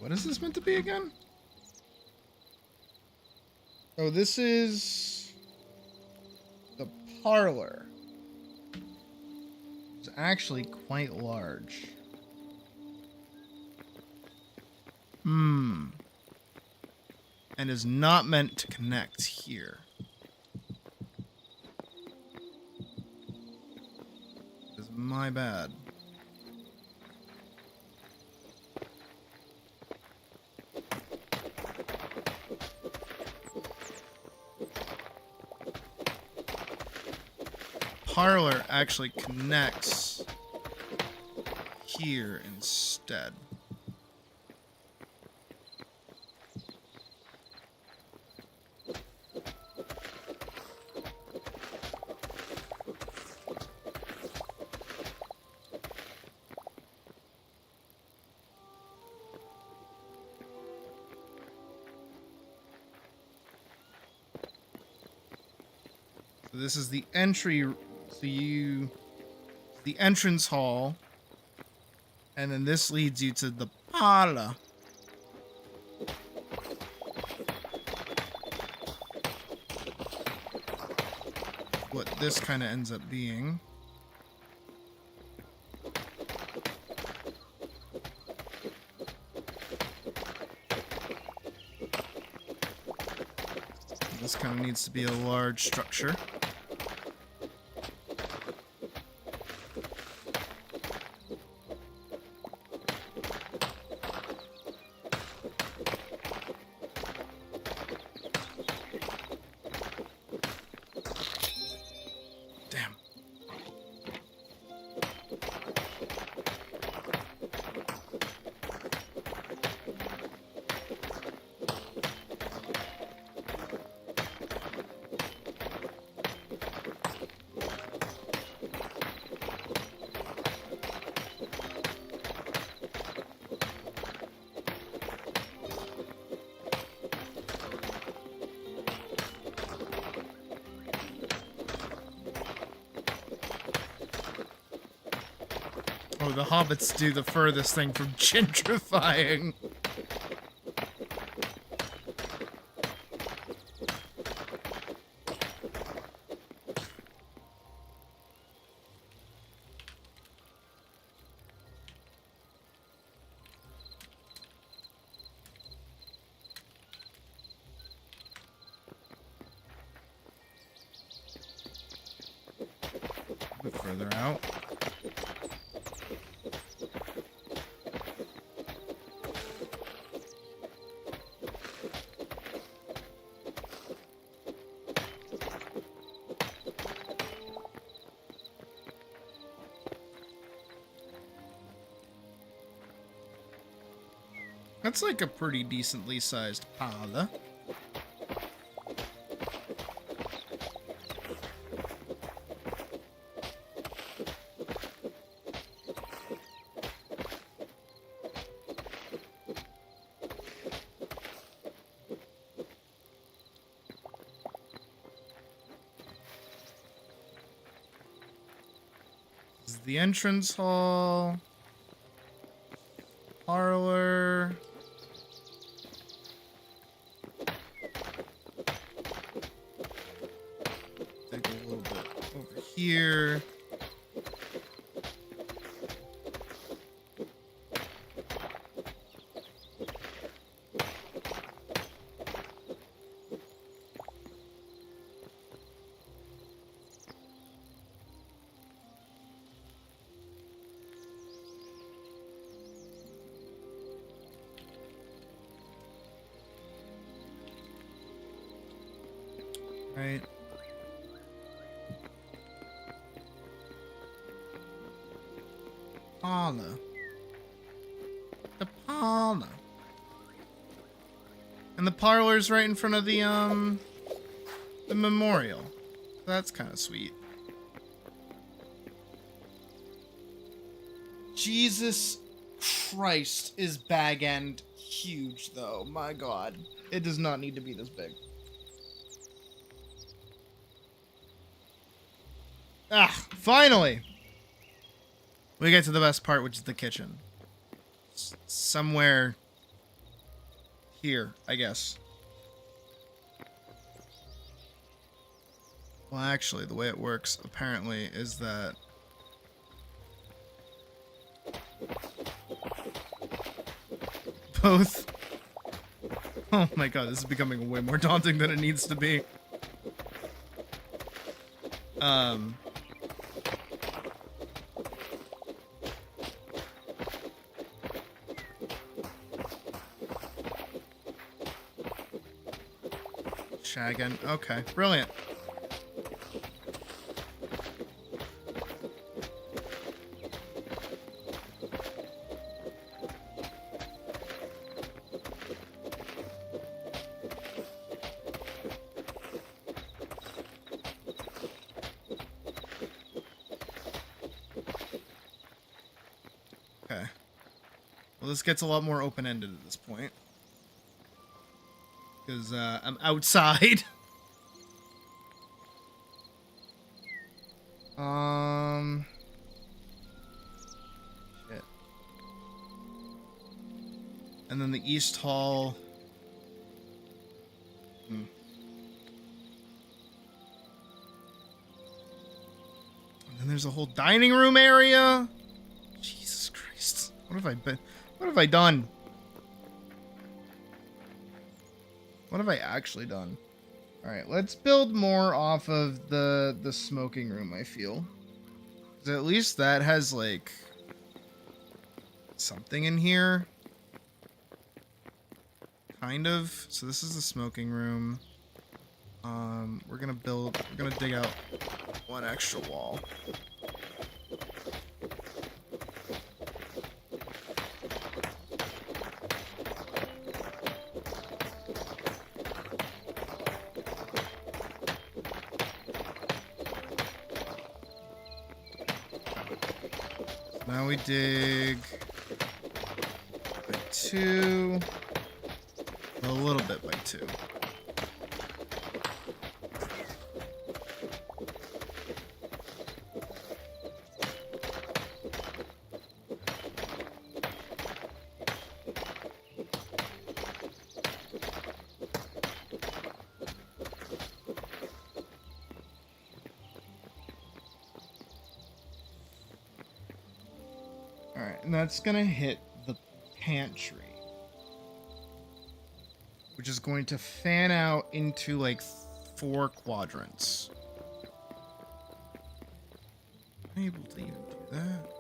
What is this meant to be again? Oh, this is the parlor. It's actually quite large. And is not meant to connect here. It's my bad. Parlor actually connects here instead. So this is the entry. The entrance hall, and then this leads you to the parlor. What this kind of ends up being. This kind of needs to be a large structure. Oh, the hobbits do the furthest thing from gentrifying. A bit further out. That's like a pretty decently sized parlor. This is the entrance hall. Parlor. Take a little bit over here. Right. Parlor. Oh, no. And the parlor's right in front of the memorial. That's kind of sweet. Jesus Christ, is Bag End huge, though. My God. It does not need to be this big. Ah, finally! We get to the best part, which is the kitchen. Somewhere here, I guess. Well, actually, the way it works, apparently, is that... both... Oh my god, this is becoming way more daunting than it needs to be. Shaggin. Okay, brilliant. Okay. Well, this gets a lot more open-ended at this point. Because, I'm outside. Shit. And then the East Hall. And then there's a whole dining room area. Jesus Christ. What have I been? What have I done? What have I actually done? Alright, let's build more off of the smoking room, I feel. 'Cause at least that has, like, something in here. Kind of. So this is the smoking room. We're gonna dig out one extra wall. Now we dig by 2, a little bit by 2. Alright, and that's gonna hit the pantry. Which is going to fan out into, like, 4 quadrants. Am I able to even do that?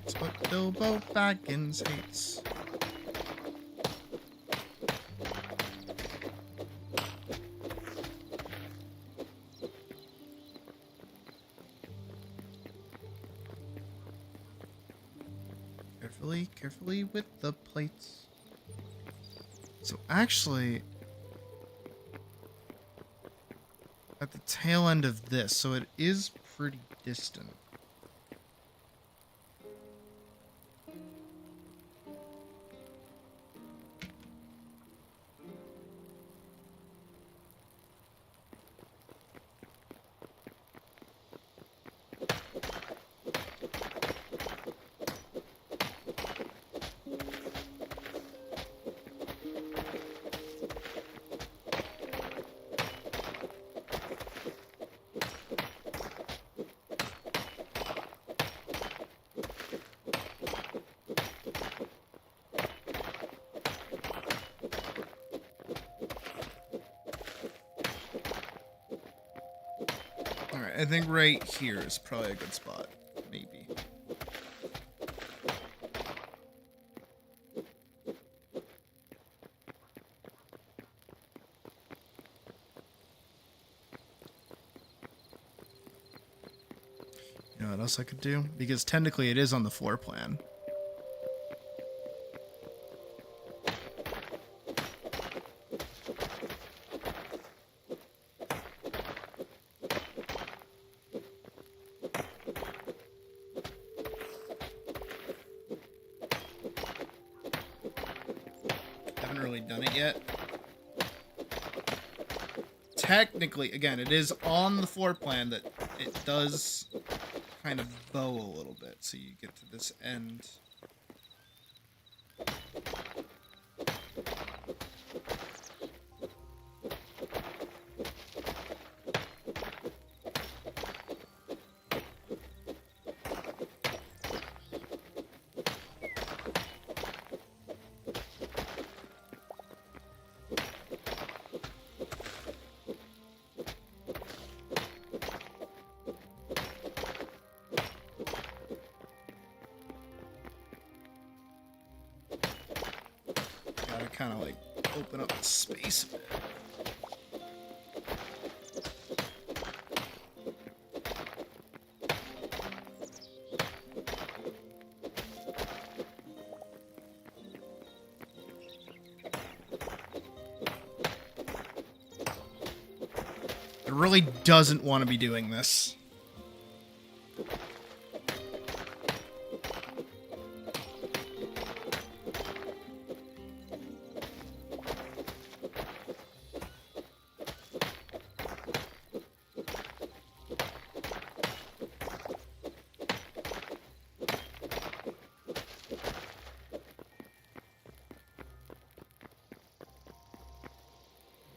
That's what Bilbo Baggins hates. Carefully with the plates. So actually, at the tail end of this, so it is pretty distant. I think right here is probably a good spot. Maybe. know what else I could do? Because technically it is on the floor plan. Haven't really done it yet. Technically, again, it is on the floor plan that it does kind of bow a little bit, so you get to this end. Gotta kind of like open up the space a bit. It really doesn't want to be doing this.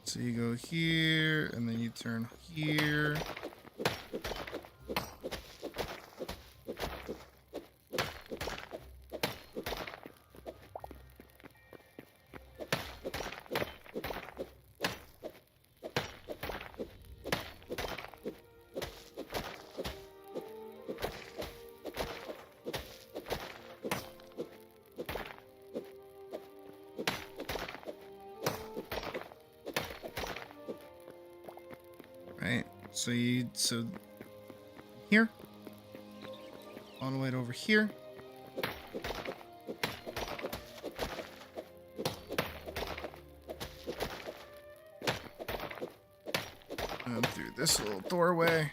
So you go here, and then you turn here. Right, so here, all the way to over here. And through this little doorway.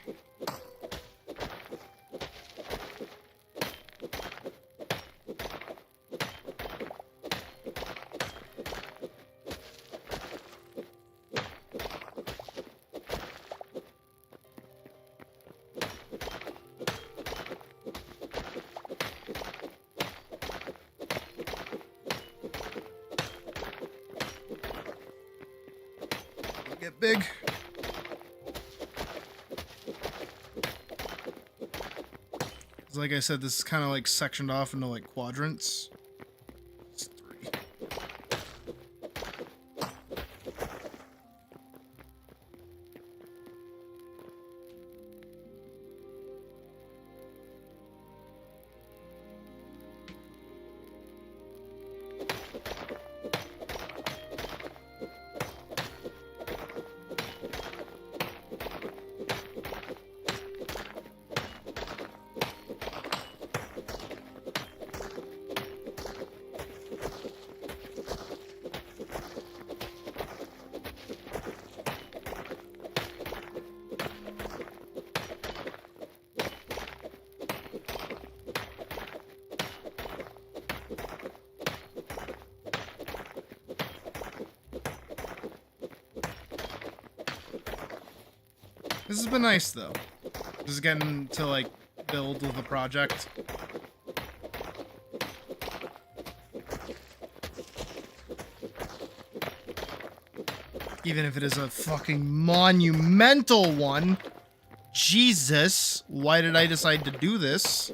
Get big. Like I said, this is kind of like sectioned off into like quadrants. It's 3. This has been nice, though. Just getting to, like, build with the project. Even if it is a fucking monumental one. Jesus, why did I decide to do this?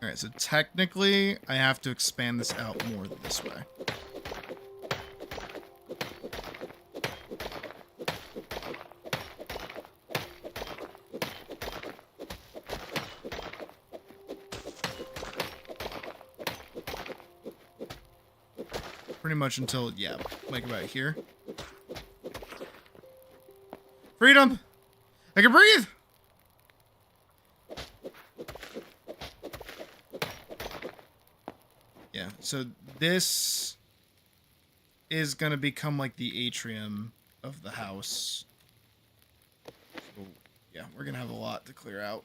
Alright, so technically, I have to expand this out more this way. Pretty much until, yeah, like about here. Freedom! I can breathe! Yeah, so this is gonna become like the atrium of the house. So, yeah, we're gonna have a lot to clear out.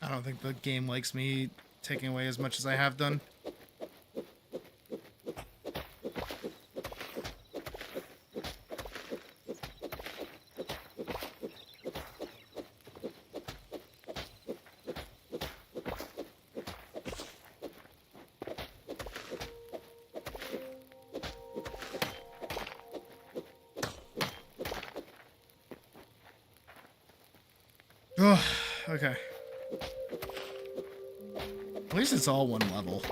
I don't think the game likes me taking away as much as I have done. Oh, okay. At least it's all one level.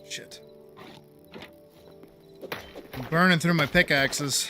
Shit. I'm burning through my pickaxes.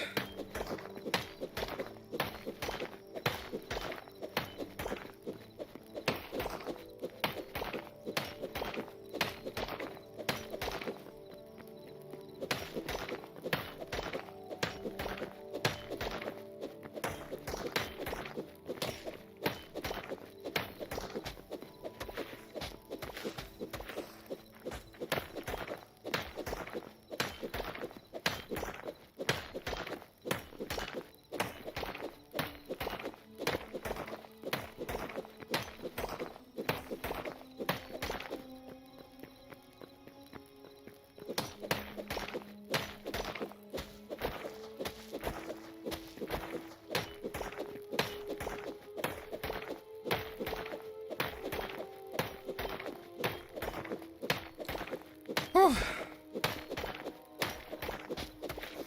Whew.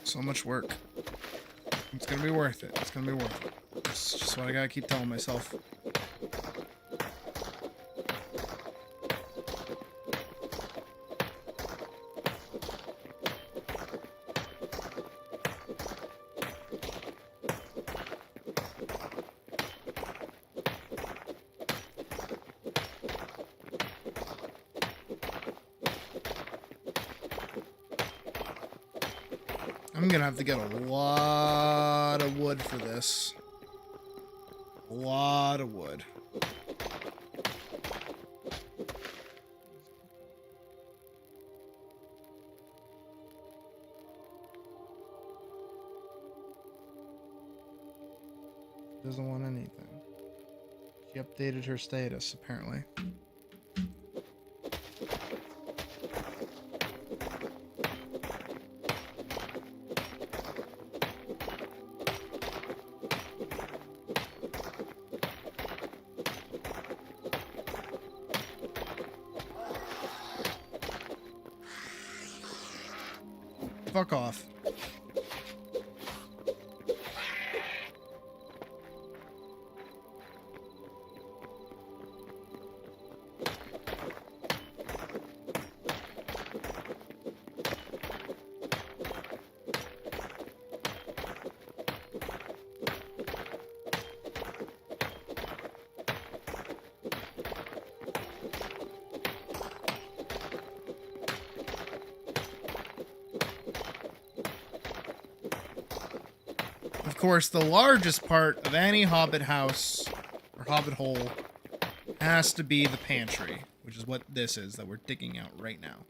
So much work. It's gonna be worth it. It's gonna be worth it. That's just what I gotta keep telling myself. I'm gonna have to get a lot of wood for this. A lot of wood. Doesn't want anything. She updated her status, apparently. Fuck off. course, the largest part of any hobbit house or hobbit hole has to be the pantry, which is what this is that we're digging out right now.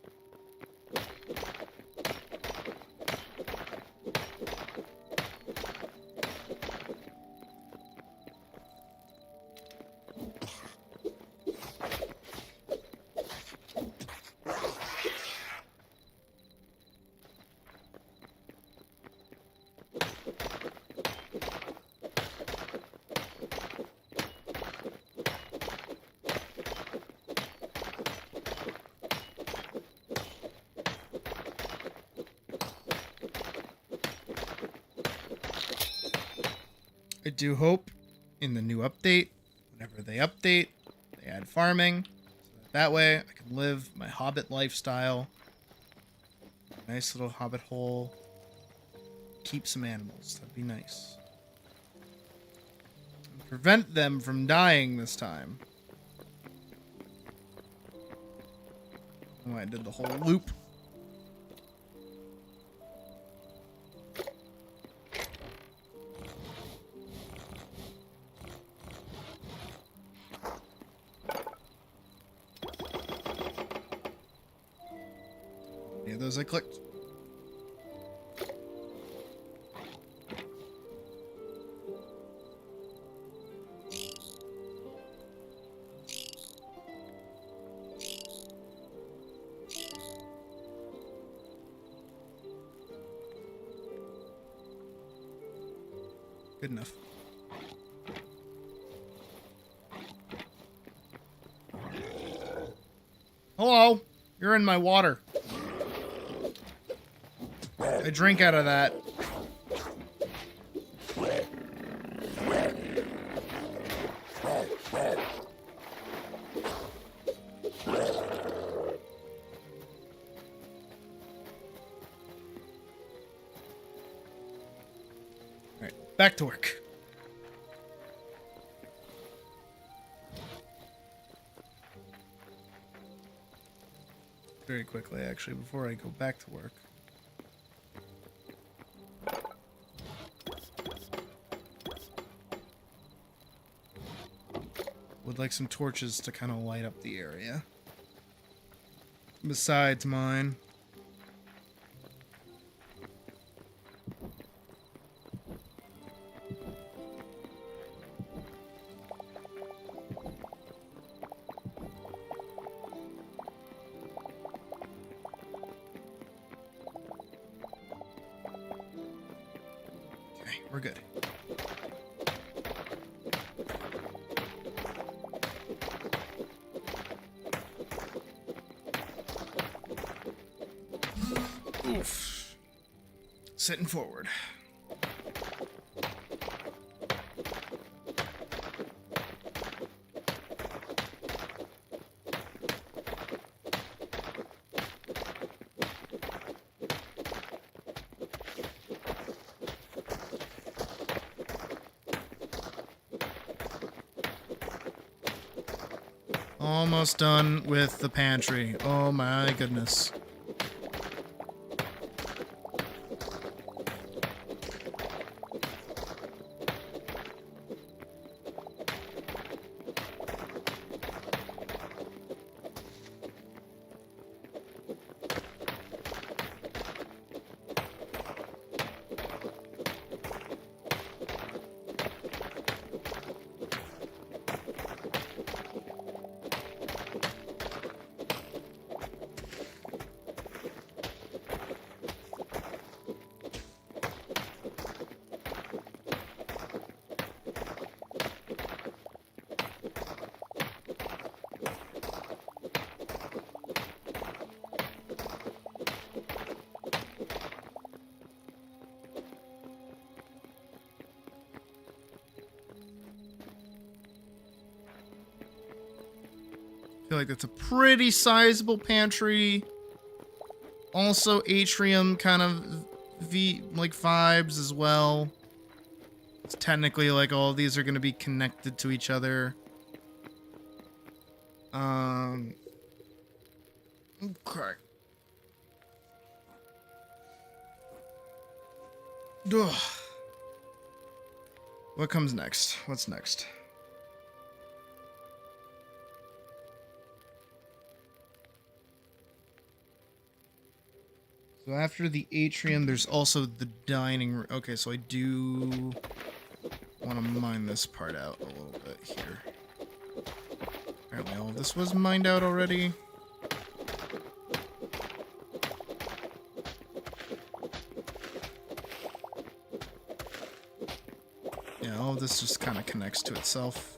I do hope in the new update, whenever they update, they add farming, so that way I can live my hobbit lifestyle. Nice little hobbit hole. Keep some animals, that'd be nice. And prevent them from dying this time. Oh, I did the whole loop. Those I clicked. Good enough. Hello, you're in my water. I drink out of that. Alright, back to work. Very quickly, actually, before I go back to work. Would like some torches to kind of light up the area. Besides mine. Okay, we're good. Oof. Sitting forward. Almost done with the pantry. Oh my goodness. I feel like that's a pretty sizable pantry. Also atrium kind of vibes as well. It's technically like all of these are going to be connected to each other. Okay. Ugh. What comes next? What's next? So after the atrium, there's also the dining room. Okay, so I do want to mine this part out a little bit here. Apparently all of this was mined out already. Yeah, all of this just kind of connects to itself.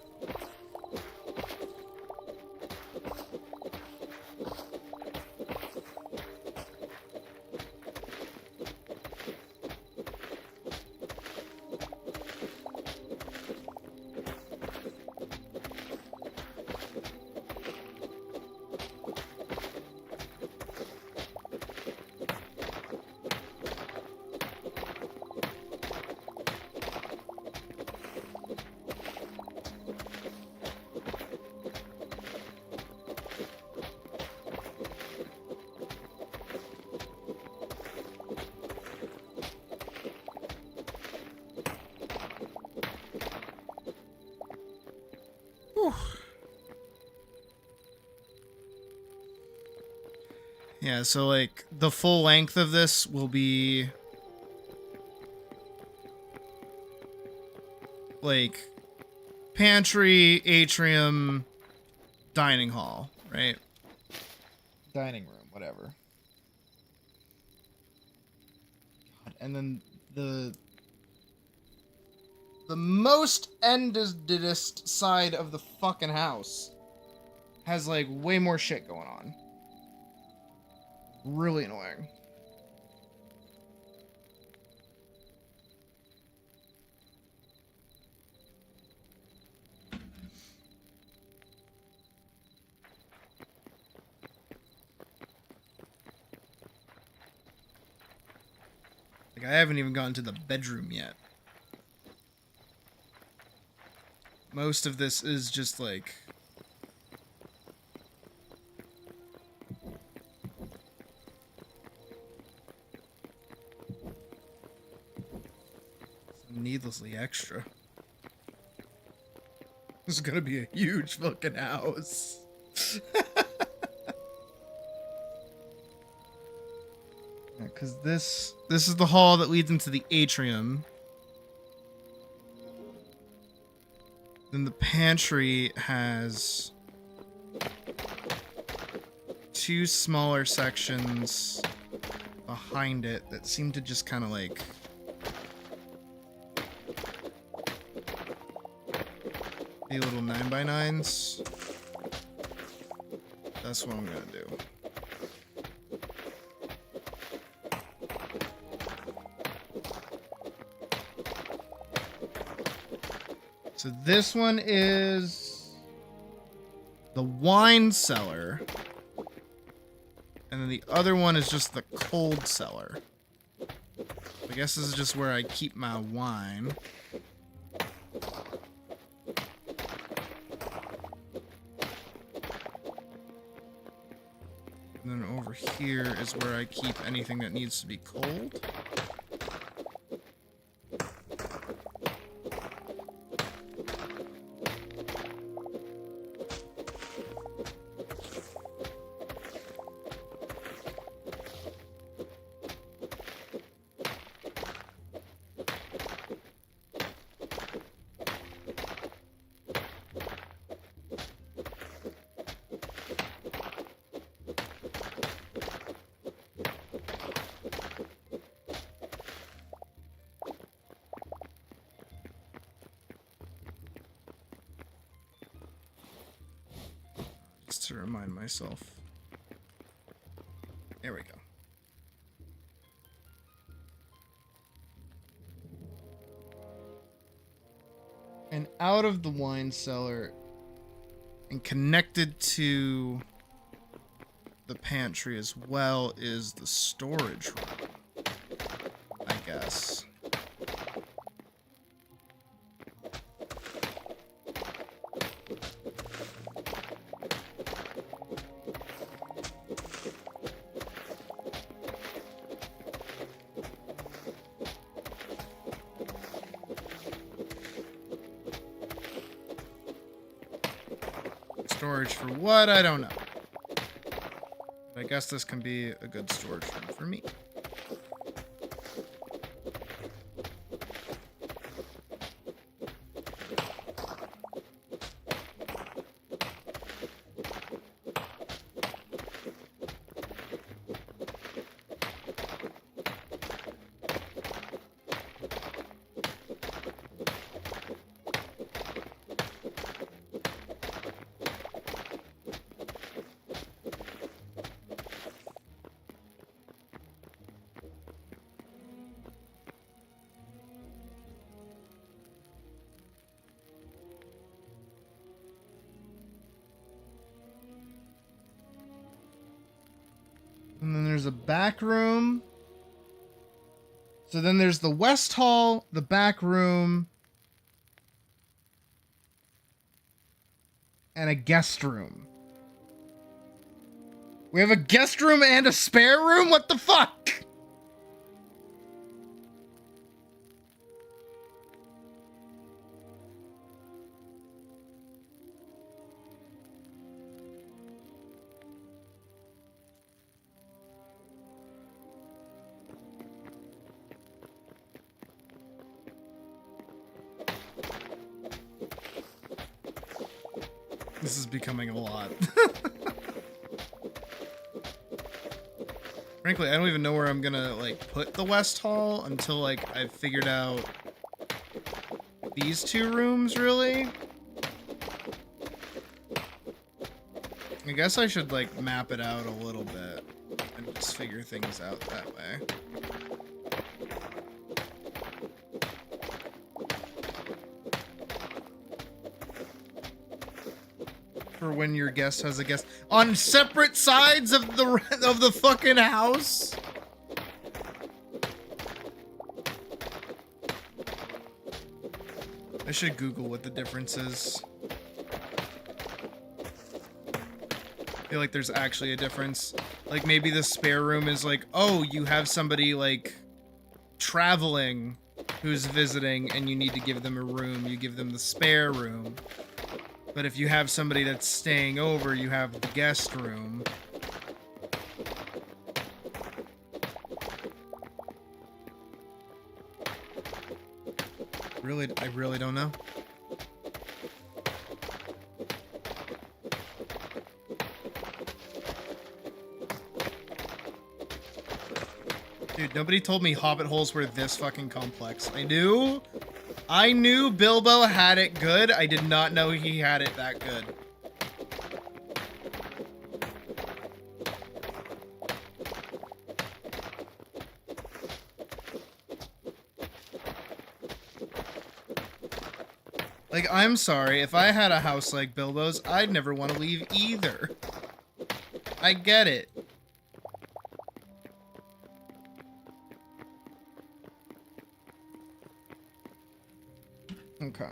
Whew. Yeah, so like the full length of this will be like pantry, atrium, dining hall, right? Dining room, whatever. God, and then the most endedest side of the fucking house has like way more shit going on. Really annoying. Like, I haven't even gotten to the bedroom yet. Most of this is just like... needlessly extra. This is gonna be a huge fucking house. Because this is the hall that leads into the atrium. Then the pantry has two smaller sections behind it that seem to just kind of like be little 9x9s. That's what I'm gonna do. So this one is the wine cellar. And then the other one is just the cold cellar. I guess this is just where I keep my wine. And then over here is where I keep anything that needs to be cold. To remind myself. There we go. And out of the wine cellar and connected to the pantry as well is the storage room, I guess. Storage for what? I don't know. But I guess this can be a good storage room for me. And then there's a back room. So then there's the West Hall, the back room, and a guest room. We have a guest room and a spare room? What the fuck? This is becoming a lot. Frankly, I don't even know where I'm gonna, like, put the West Hall until, like, I've figured out these two rooms, really. I guess I should, like, map it out a little bit and just figure things out that way. For when your guest has a guest on separate sides of the fucking house. I should Google what the difference is. I feel like there's actually a difference. Like maybe the spare room is like, oh, you have somebody like traveling who's visiting and you need to give them a room. You give them the spare room. But if you have somebody that's staying over, you have the guest room. Really, I really don't know. Dude, nobody told me hobbit holes were this fucking complex. I knew Bilbo had it good. I did not know he had it that good. Like, I'm sorry. If I had a house like Bilbo's, I'd never want to leave either. I get it. Okay.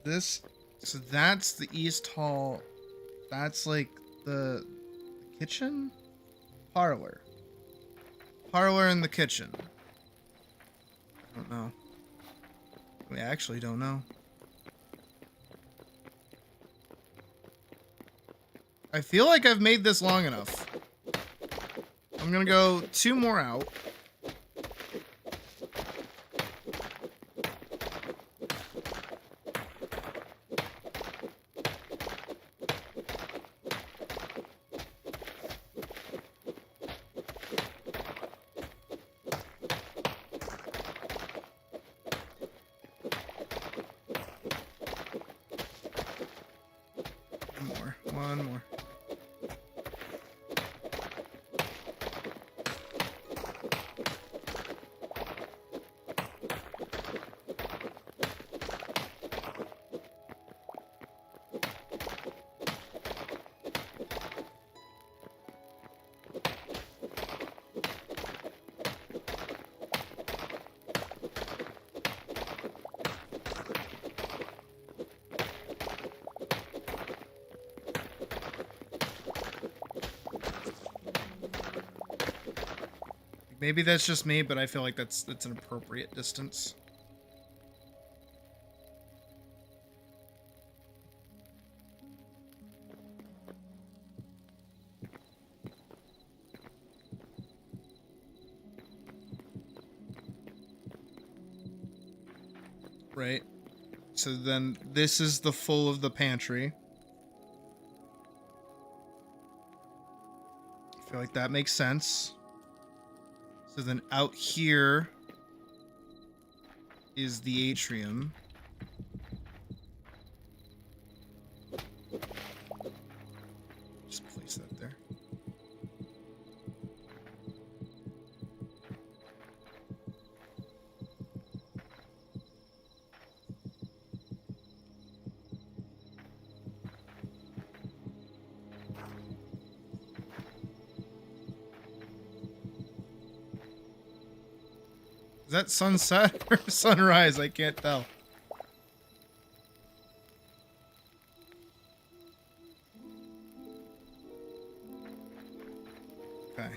So that's the East Hall. That's like the kitchen? Parlor. Parlor and the kitchen. I don't know. We actually don't know. I feel like I've made this long enough. I'm gonna go 2 more out. One more. Maybe that's just me, but I feel like that's an appropriate distance. Right. So then this is the full of the pantry. I feel like that makes sense. So then out here is the atrium. Just place that there. Is that sunset or sunrise? I can't tell. Okay.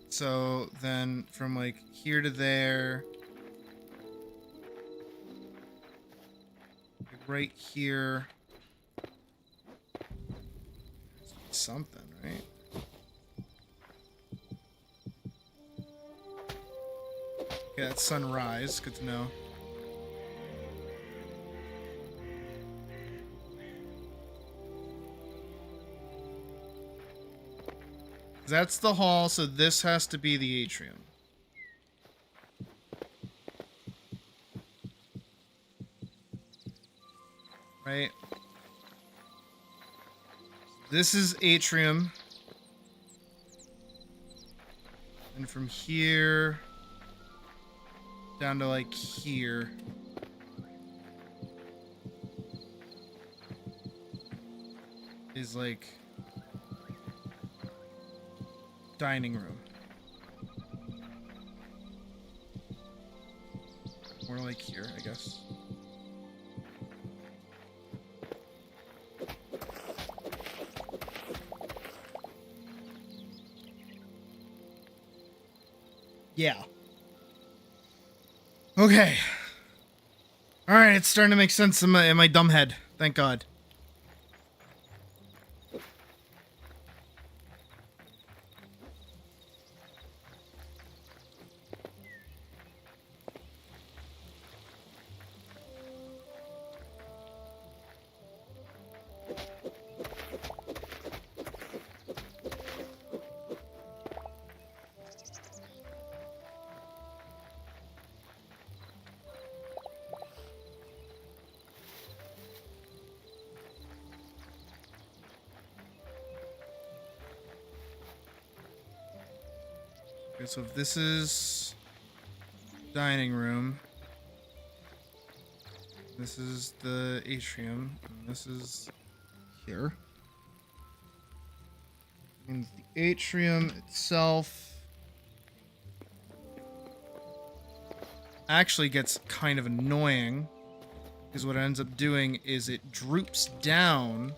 So then from like here to there, like right here, something, right? Okay, that's sunrise. Good to know. That's the hall, so this has to be the atrium. Right? This is atrium. And from here down to like here. Is like dining room. More like here, I guess. Yeah. Okay. Alright, it's starting to make sense in my dumb head. Thank God. Okay, so if this is dining room, this is the atrium, and this is here. And the atrium itself actually gets kind of annoying, because what it ends up doing is it droops down.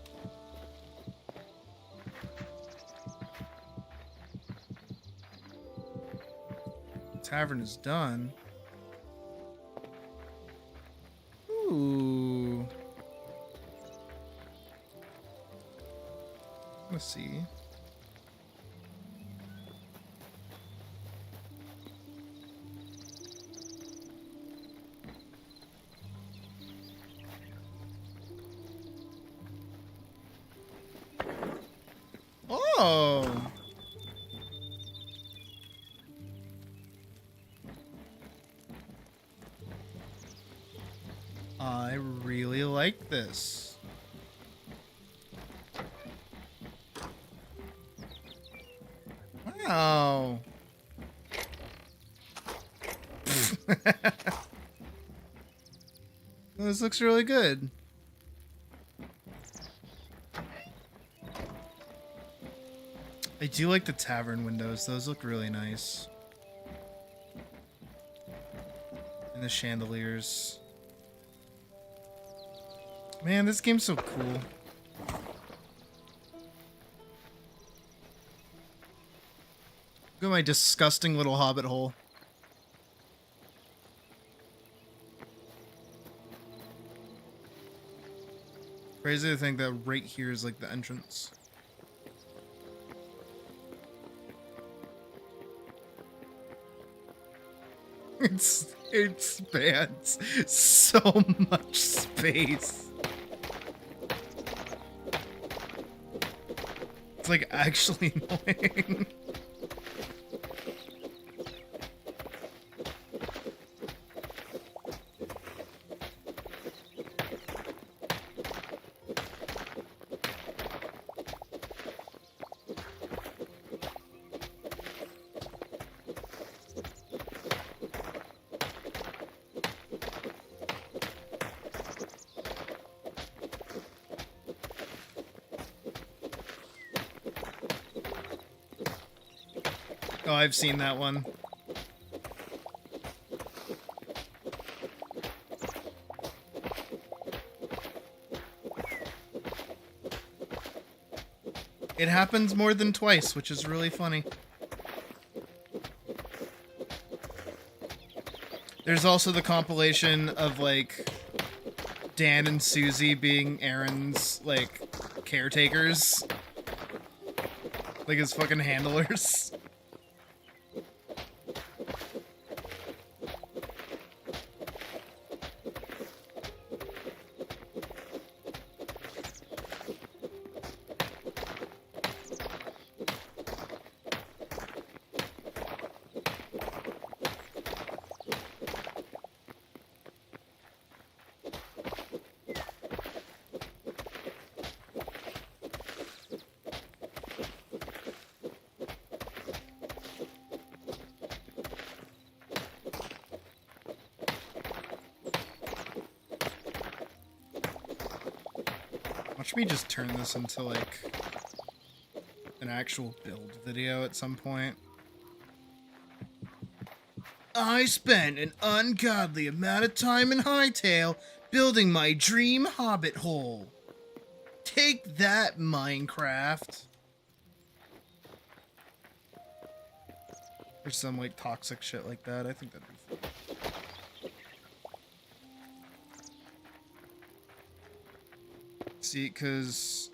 Tavern is done. Ooh. Let's see. Oh. I really like this. Wow. This looks really good. I do like the tavern windows. Those look really nice. And the chandeliers. Man, this game's so cool. Look at my disgusting little hobbit hole. Crazy to think that right here is like the entrance. It spans so much space. It's like actually annoying. Oh, I've seen that one. It happens more than twice, which is really funny. There's also the compilation of, like, Dan and Susie being Aaron's, like, caretakers. Like, his fucking handlers. Watch me just turn this into, like, an actual build video at some point. I spent an ungodly amount of time in Hytale building my dream hobbit hole. Take that, Minecraft. Or some, like, toxic shit like that. I think that'd be fun. See, because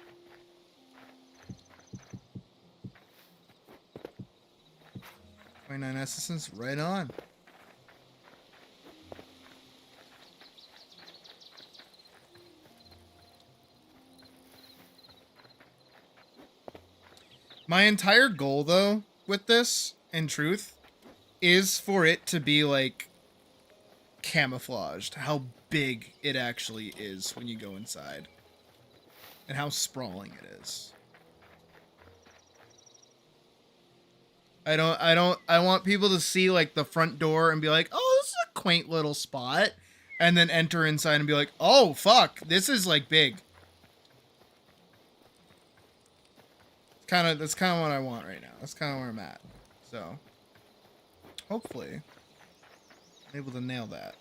29 essence, right on. My entire goal, though, with this, in truth, is for it to be, like, camouflaged. How big it actually is when you go inside. And how sprawling it is. I want people to see, like, the front door and be like, oh, this is a quaint little spot. And then enter inside and be like, oh, fuck, this is, like, big. That's kind of what I want right now. That's kind of where I'm at. So, hopefully, I'm able to nail that.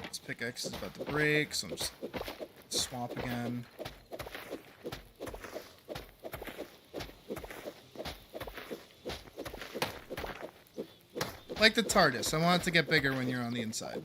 This pickaxe is about to break, so I'm just swap again. Like the TARDIS, I want it to get bigger when you're on the inside.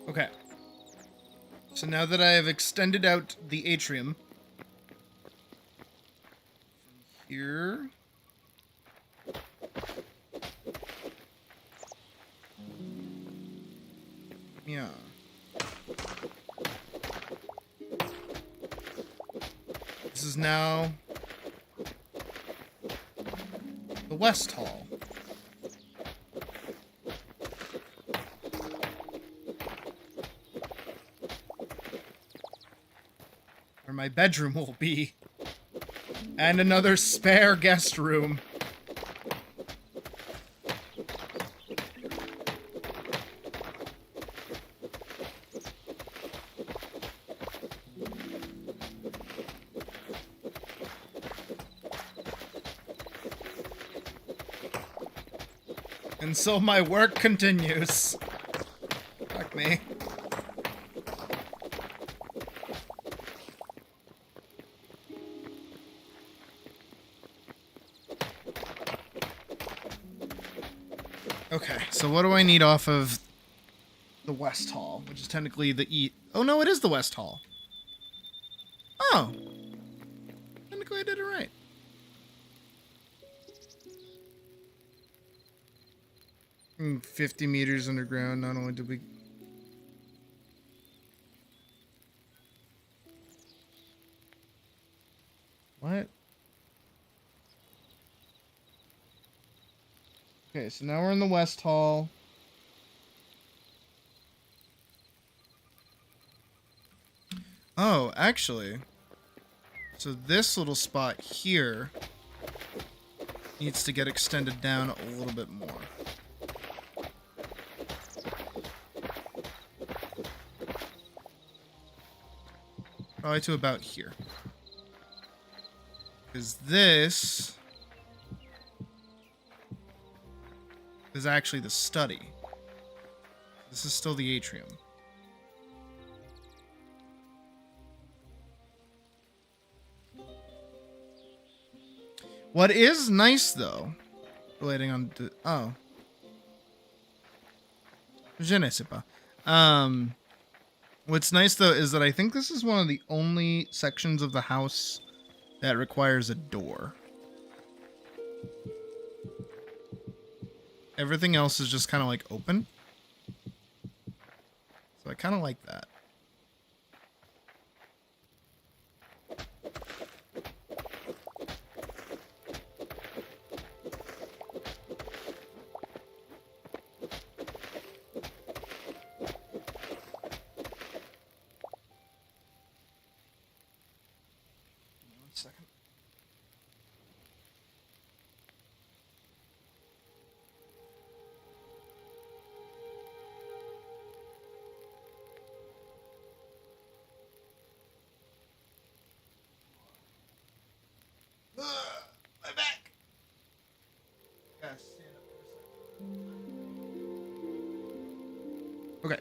Okay. So now that I have extended out the atrium, from here, yeah. This is now the West Hall. my bedroom will be. And another spare guest room. And so my work continues. Fuck me. Okay, so what do I need off of the West Hall, which is technically the E... Oh, no, it is the West Hall. Oh. Technically I did it right. Mm, 50 meters underground, not only did we... What? Okay, so now we're in the West Hall. Oh, actually. So this little spot here needs to get extended down a little bit more. Probably to about here. Because this is actually the study. This is still the atrium. What is nice, though, relating on to... Oh. Je ne sais pas. What's nice, though, is that I think this is one of the only sections of the house that requires a door. Everything else is just kind of like open. So I kind of like that. Second. My back. Gotta stand up for a second. Okay.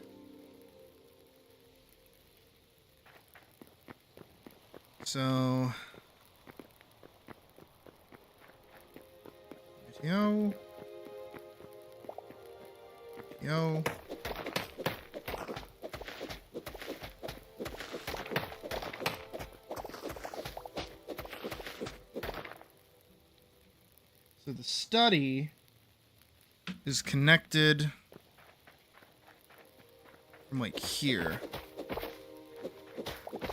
So. Yo. Yo. So the study is connected from like here,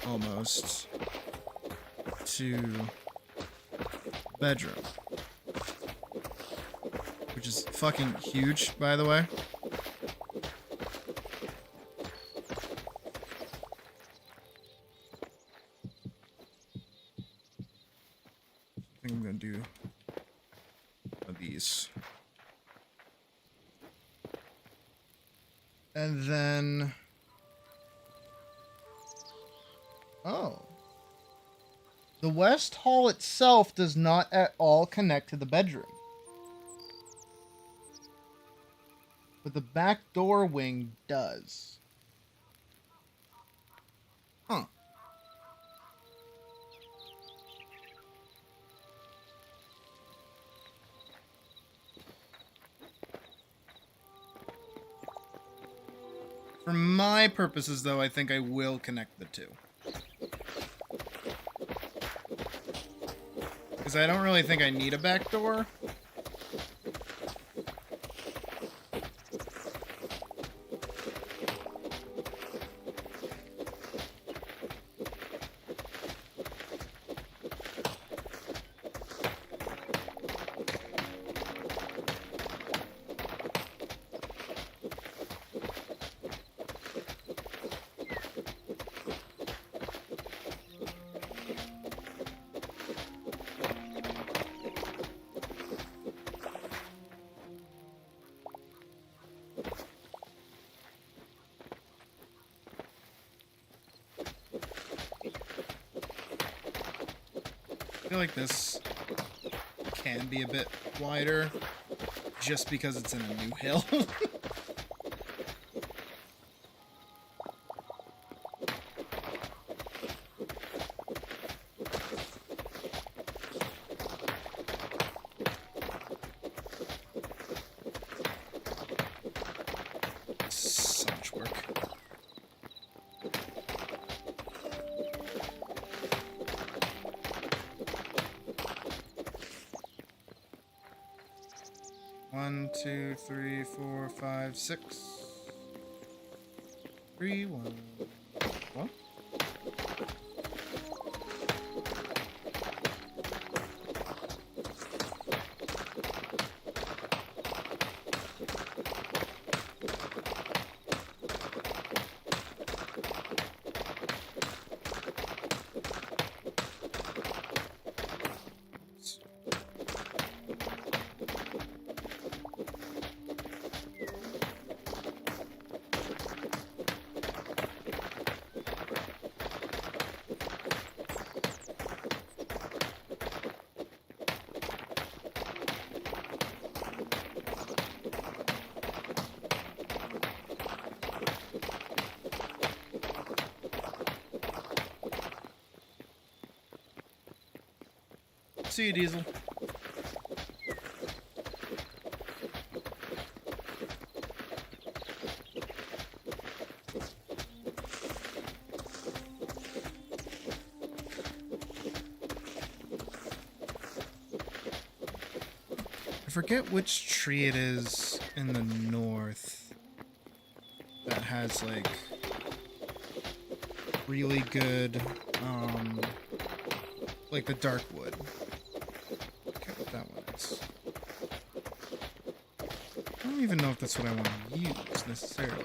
almost, to bedroom. Which is fucking huge, by the way. I think I'm gonna do one of these. And then... Oh. The West Hall itself does not at all connect to the bedroom. But the back door wing does. Huh. For my purposes, though, I think I will connect the two. Because I don't really think I need a back door. feel like this can be a bit wider just because it's in a new hill. So much work. One, two, three, four, five, six. 3, 1. What? See you, Diesel. I forget which tree it is in the north that has like really good like the dark wood. What that one is. I don't even know if that's what I want to use necessarily.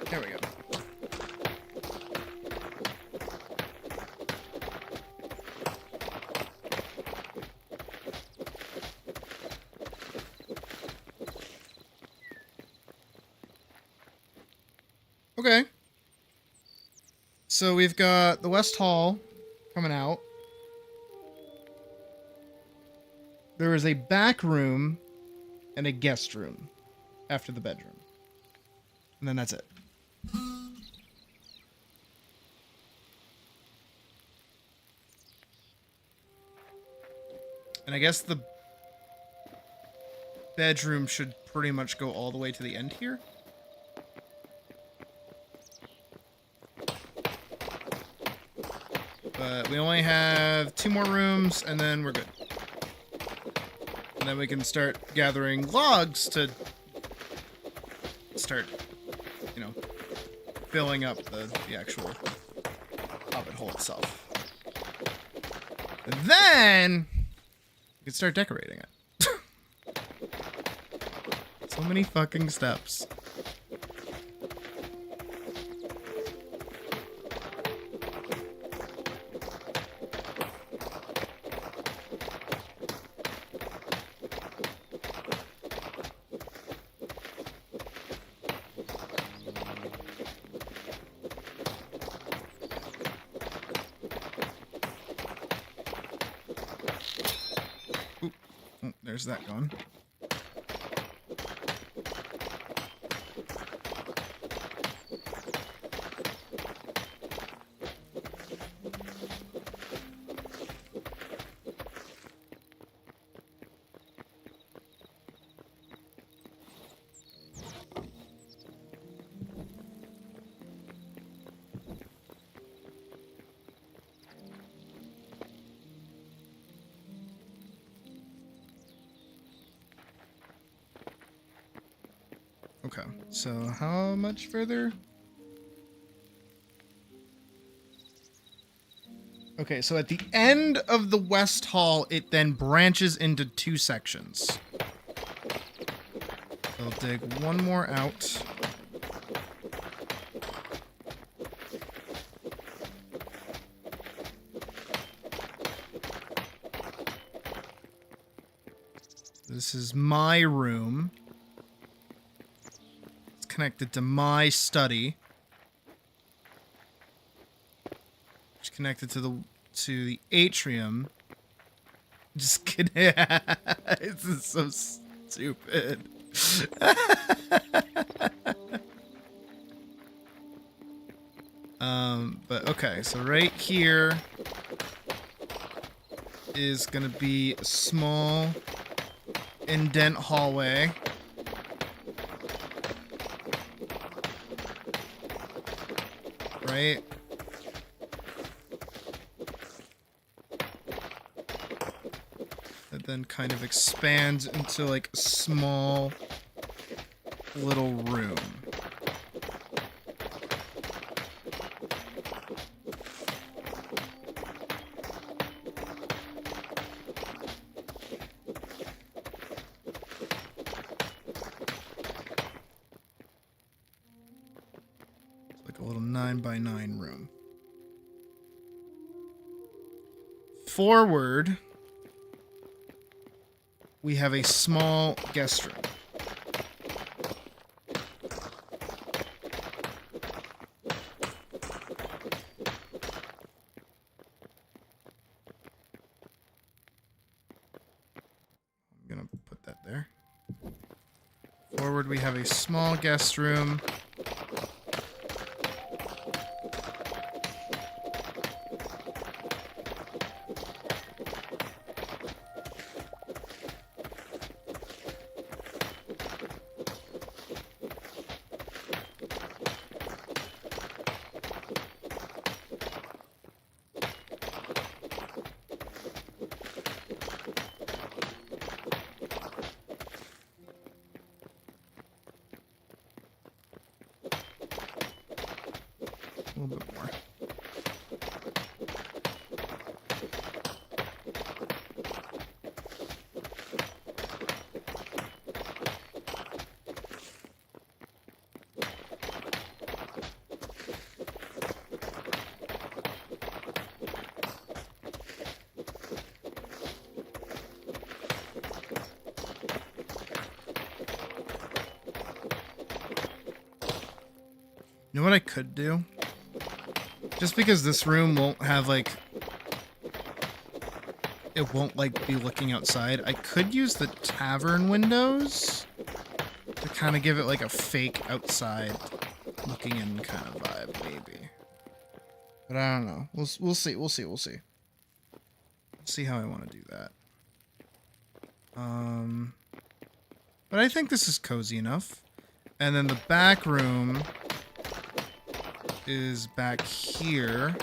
There we go. Okay. So we've got the West Hall coming out. There is a back room and a guest room after the bedroom. And then that's it. And I guess the bedroom should pretty much go all the way to the end here. But we only have 2 more rooms, and then we're good. And then we can start gathering logs to start, you know, filling up the actual hobbit hole itself. And then we can start decorating it. So many fucking steps. There's that gone. Okay, so how much further? Okay, so at the end of the west hall, it then branches into 2 sections. I'll dig one more out. This is my room. It's connected to my study. It's connected to the atrium. Just kidding. This is so stupid. But okay, so right here is gonna be a small indent hallway. Right? That then kind of expands into like a small little room. It's like a little 9x9 room. Forward, we have a small guest room. I'm gonna put that there. Forward, we have a small guest room. A little bit more. You know what I could do? Just because this room won't have, like... It won't, like, be looking outside. I could use the tavern windows to kind of give it, like, a fake outside looking in kind of vibe, maybe. But I don't know. We'll see. We'll see. We'll see. See how I want to do that. But I think this is cozy enough. And then the back room is back here.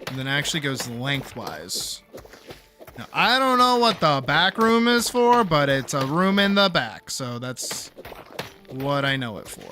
And then actually goes lengthwise. Now, I don't know what the back room is for, but it's a room in the back, so that's what I know it for.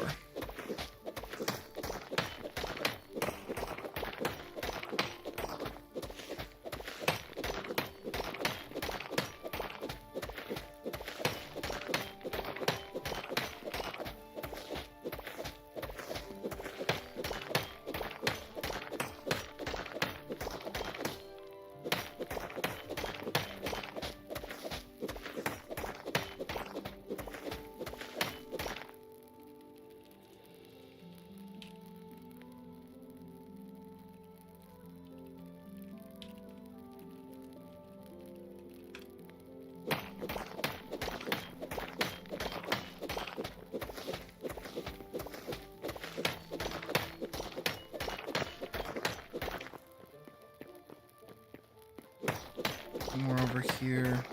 More over here.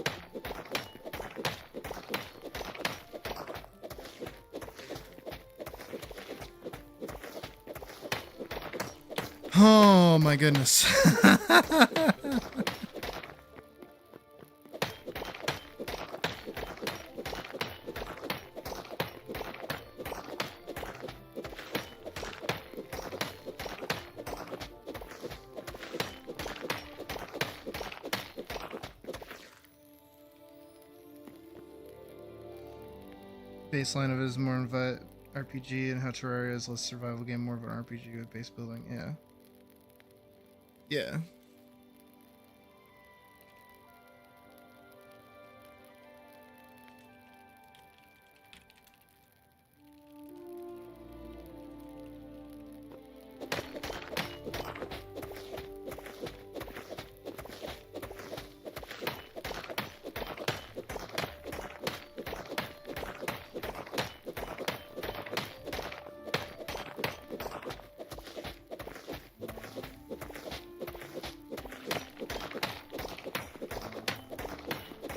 Oh my goodness. Baseline of it is more RPG and how Terraria is less survival game, more of an RPG with base building. Yeah. Yeah.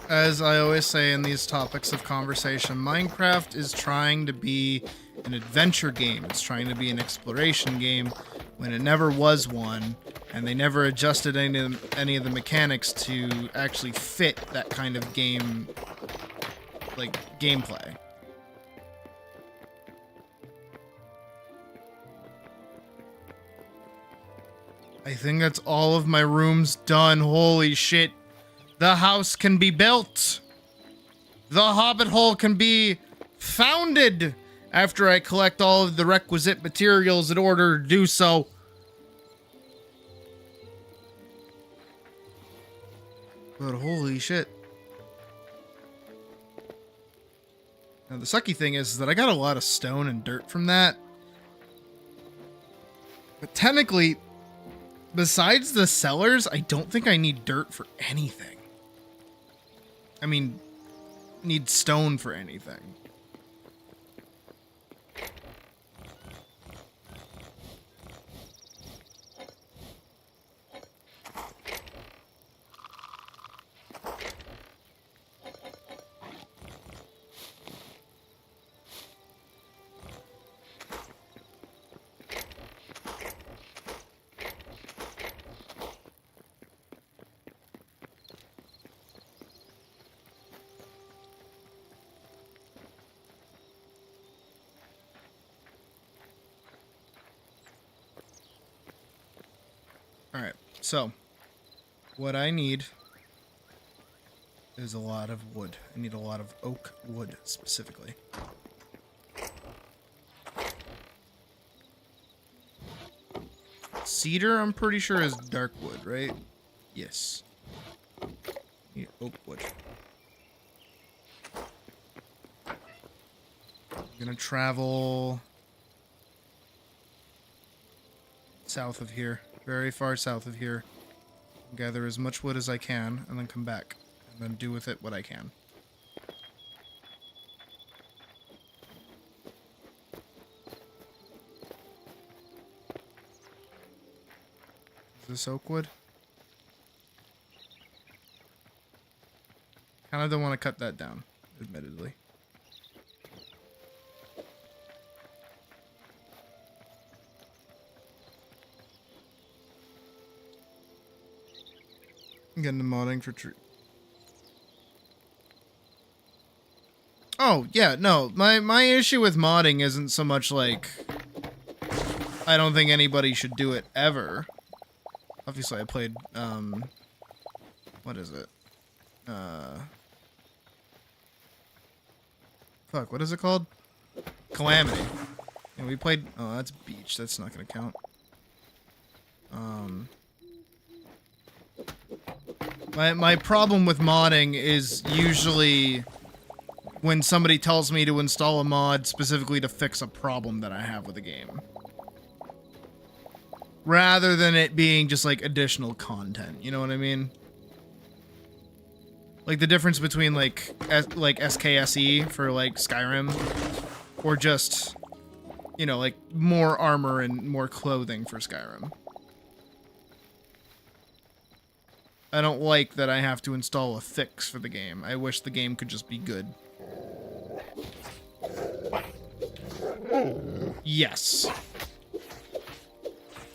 As I always say in these topics of conversation, Minecraft is trying to be an adventure game. It's trying to be an exploration game when it never was one, and they never adjusted any of the mechanics to actually fit that kind of game, like, gameplay. I think that's all of my rooms done. Holy shit. The house can be built. The hobbit hole can be founded after I collect all of the requisite materials in order to do so. But holy shit. Now the sucky thing is that I got a lot of stone and dirt from that. But technically, besides the cellars, I don't think I need dirt for anything. I mean, need stone for anything. Alright, so what I need is a lot of wood. I need a lot of oak wood specifically. Cedar, I'm pretty sure, is dark wood, right? Yes. Need oak wood. I'm gonna travel south of here. Very far south of here. Gather as much wood as I can, and then come back. And then do with it what I can. Is this oak wood? Kinda don't want to cut that down, admittedly. I'm getting the modding for tree. Oh, yeah, no. My issue with modding isn't so much like I don't think anybody should do it ever. Obviously I played what is it? Fuck, what is it called? Calamity. And we played that's beach, that's not gonna count. My problem with modding is usually when somebody tells me to install a mod specifically to fix a problem that I have with the game. Rather than it being just like additional content, you know what I mean? Like the difference between like SKSE for like Skyrim or just, you know, like more armor and more clothing for Skyrim. I don't like that I have to install a fix for the game. I wish the game could just be good. Yes.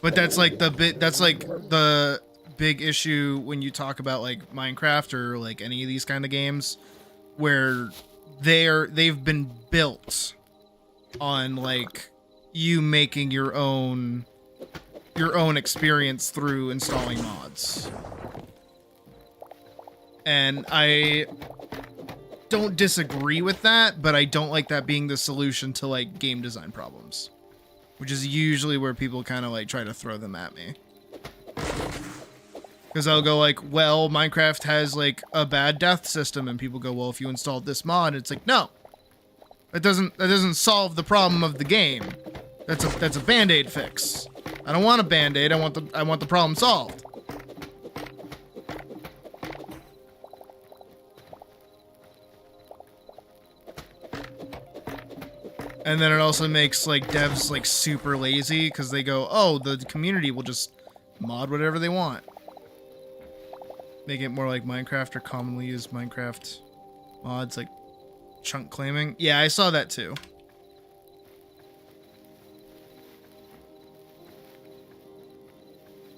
But that's like the big issue when you talk about like Minecraft or like any of these kind of games where they've been built on like you making your own experience through installing mods. And I don't disagree with that, but I don't like that being the solution to like game design problems, which is usually where people kind of like try to throw them at me. Because I'll go like, well, Minecraft has like a bad death system, and people go, well, if you installed this mod, it's like, no, that doesn't solve the problem of the game. That's a band-aid fix. I don't want a band-aid. I want the problem solved. And then it also makes like devs like super lazy because they go, oh, the community will just mod whatever they want. Make it more like Minecraft or commonly used Minecraft mods like chunk claiming. Yeah, I saw that too.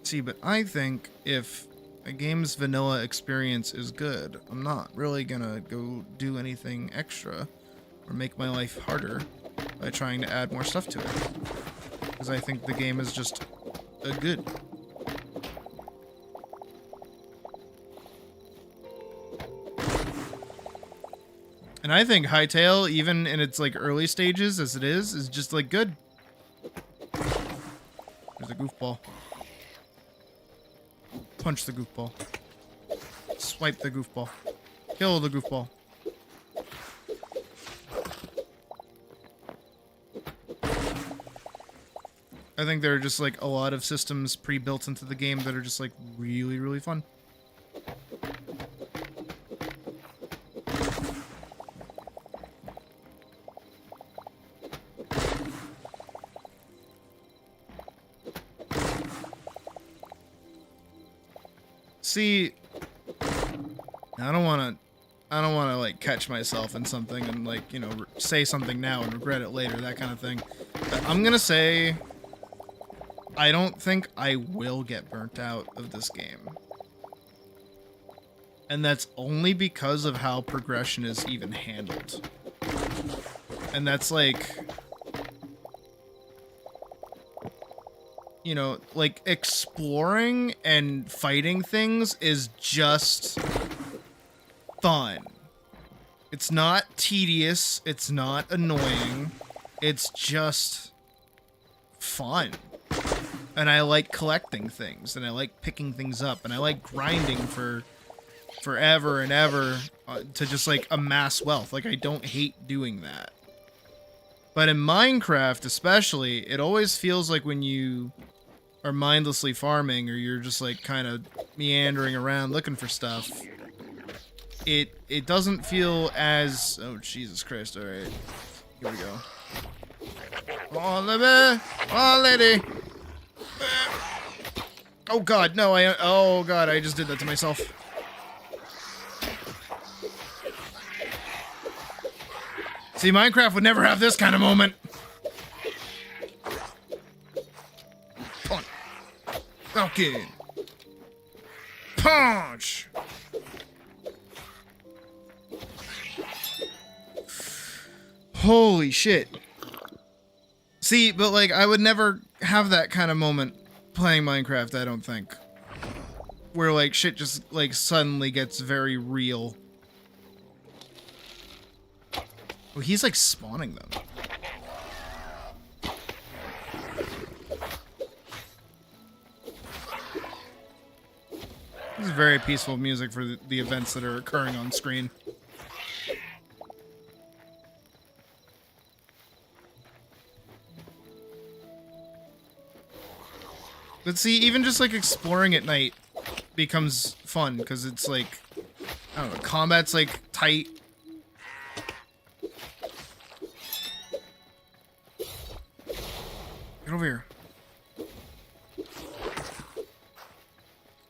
See, but I think if a game's vanilla experience is good, I'm not really gonna go do anything extra or make my life harder by trying to add more stuff to it. Because I think the game is just good. And I think Hytale, even in its like early stages as it is just like good. There's a goofball. Punch the goofball. Swipe the goofball. Kill the goofball. I think there are just like a lot of systems pre-built into the game that are just like really, really fun. See, I don't want to like catch myself in something and like, you know, say something now and regret it later, that kind of thing. But I'm gonna say I don't think I will get burnt out of this game. And that's only because of how progression is even handled. And that's like, you know, like exploring and fighting things is just fun. It's not tedious. It's not annoying. It's just fun. And I like collecting things, and I like picking things up, and I like grinding for forever and ever to just like amass wealth. Like, I don't hate doing that. But in Minecraft especially, it always feels like when you are mindlessly farming or you're just like kind of meandering around looking for stuff, it doesn't feel as... Oh, Jesus Christ. All right. Here we go. Oh, lady. Oh, God. No, oh, God. I just did that to myself. See, Minecraft would never have this kind of moment. Punch. Okay. Punch. Holy shit. See, but like, I would never have that kind of moment playing Minecraft, I don't think. Where like, shit just like suddenly gets very real. Oh, he's like spawning them. This is very peaceful music for the events that are occurring on screen. But see, even just like exploring at night becomes fun because it's like, I don't know, combat's like tight. Get over here.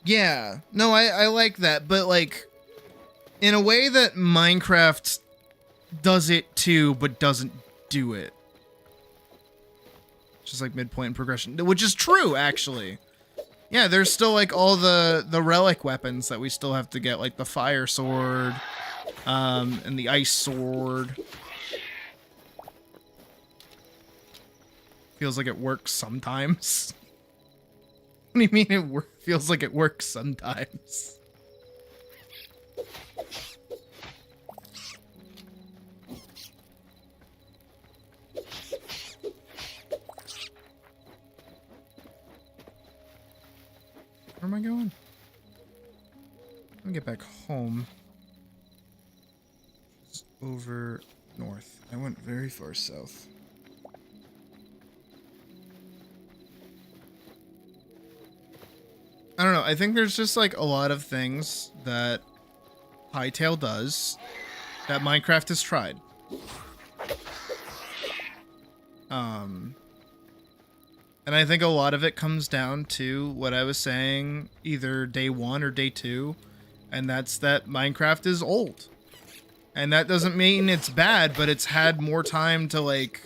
Yeah, no, I like that, but like in a way that Minecraft does it too, but doesn't do it. just like midpoint in progression, which is true actually. Yeah, there's still like all the relic weapons that we still have to get, like the fire sword, and the ice sword. Feels like it works sometimes. What do you mean it feels like it works sometimes? Where am I going? Let me get back home. It's over north. I went very far south. I don't know. I think there's just like a lot of things that Hytale does that Minecraft has tried. And I think a lot of it comes down to what I was saying either day 1 or day 2, and that's that Minecraft is old. And that doesn't mean it's bad, but it's had more time to like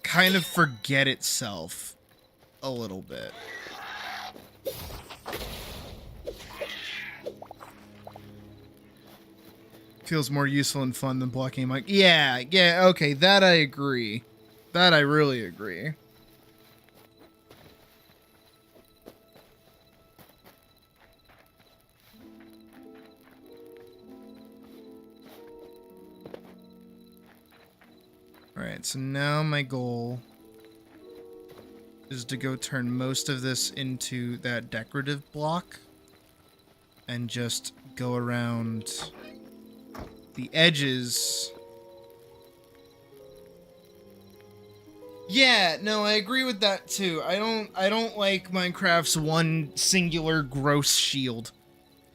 kind of forget itself a little bit. Feels more useful and fun than blocking Mike. Yeah, okay, that I agree. That I really agree. Alright, so now my goal is to go turn most of this into that decorative block and just go around the edges. Yeah, no, I agree with that too. I don't like Minecraft's one singular gross shield.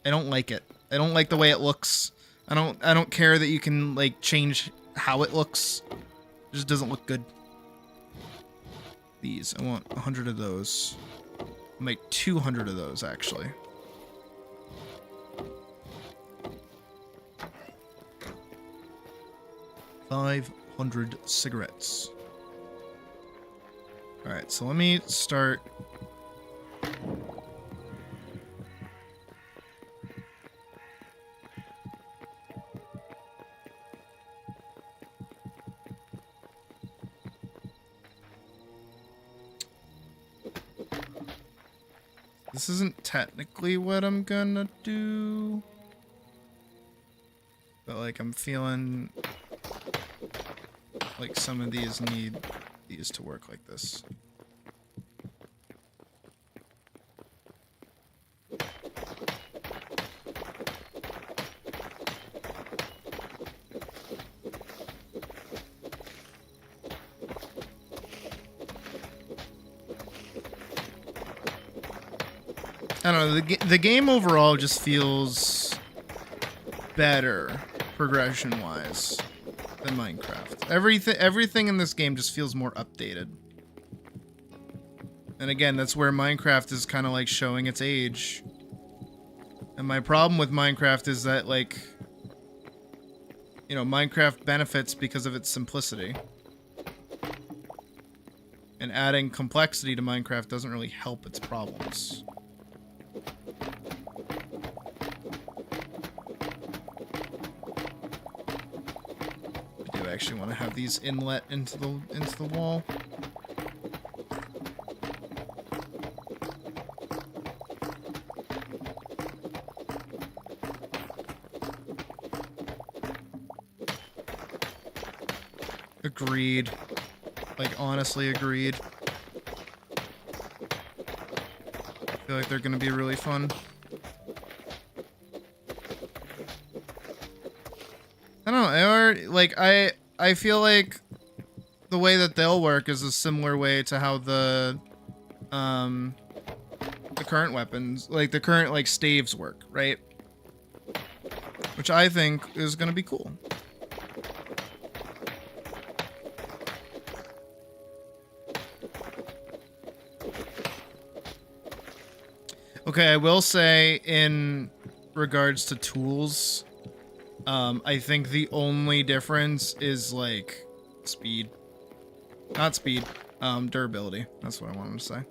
I don't like it. I don't like the way it looks. I don't care that you can like change how it looks. It just doesn't look good. These, I want 100 of those. I'll make 200 of those actually. $500 cigarettes. Alright, so let me start. This isn't technically what I'm gonna do, but like I'm feeling like some of these need these to work like this. I don't know, the game overall just feels better progression-wise than Minecraft. Everything in this game just feels more updated. And again, that's where Minecraft is kind of like showing its age. And my problem with Minecraft is that, like, you know, Minecraft benefits because of its simplicity. And adding complexity to Minecraft doesn't really help its problems. I actually want to have these inlet into the wall. Agreed. Like, honestly agreed. I feel like they're gonna be really fun. I don't know, or like I feel like the way that they'll work is a similar way to how the current weapons, like the current like staves work, right? Which I think is gonna be cool. Okay, I will say in regards to tools, I think the only difference is like speed. Not speed. Durability. That's what I wanted to say.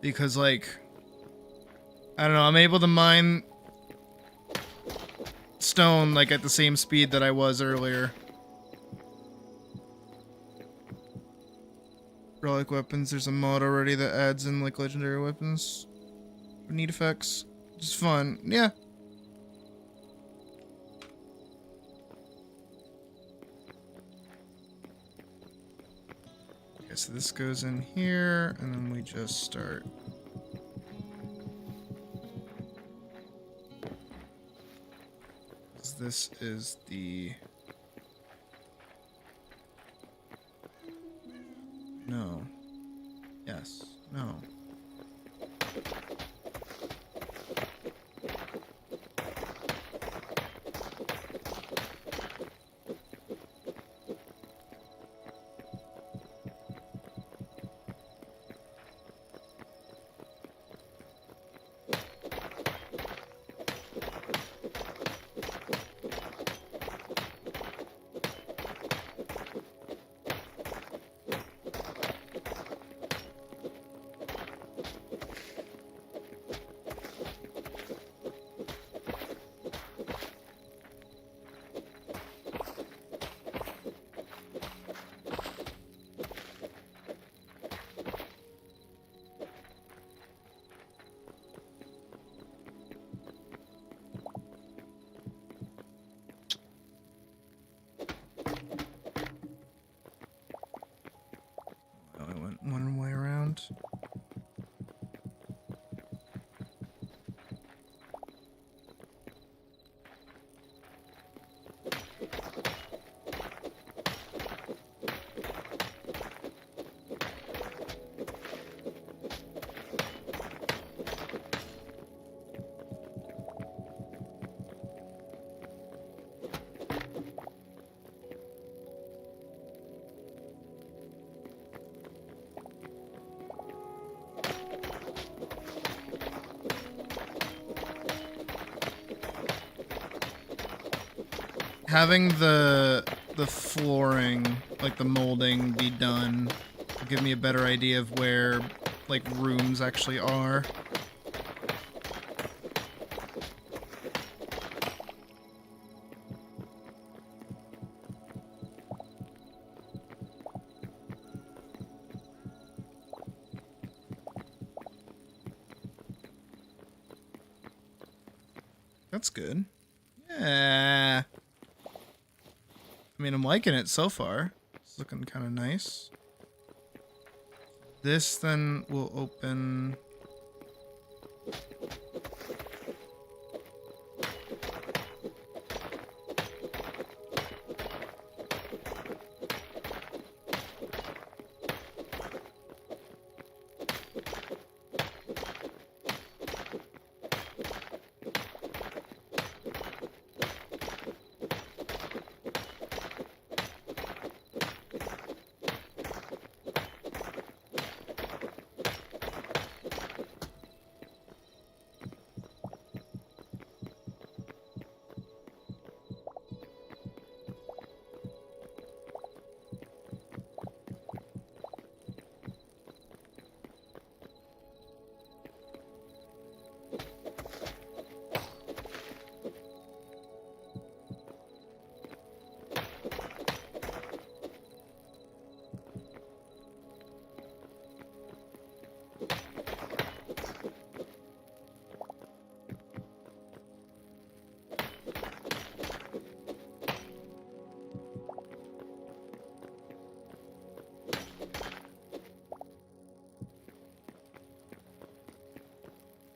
Because, like, I don't know, I'm able to mine stone, like, at the same speed that I was earlier. Relic weapons, there's a mod already that adds in, like, legendary weapons. Neat effects. Just fun. Yeah. Okay, so this goes in here, and then we just start. This is the... No. Yes. No. I went one way around. Having the flooring, like the molding, be done will give me a better idea of where, like, rooms actually are. That's good. Yeah. I mean, I'm liking it so far. It's looking kind of nice. This then will open...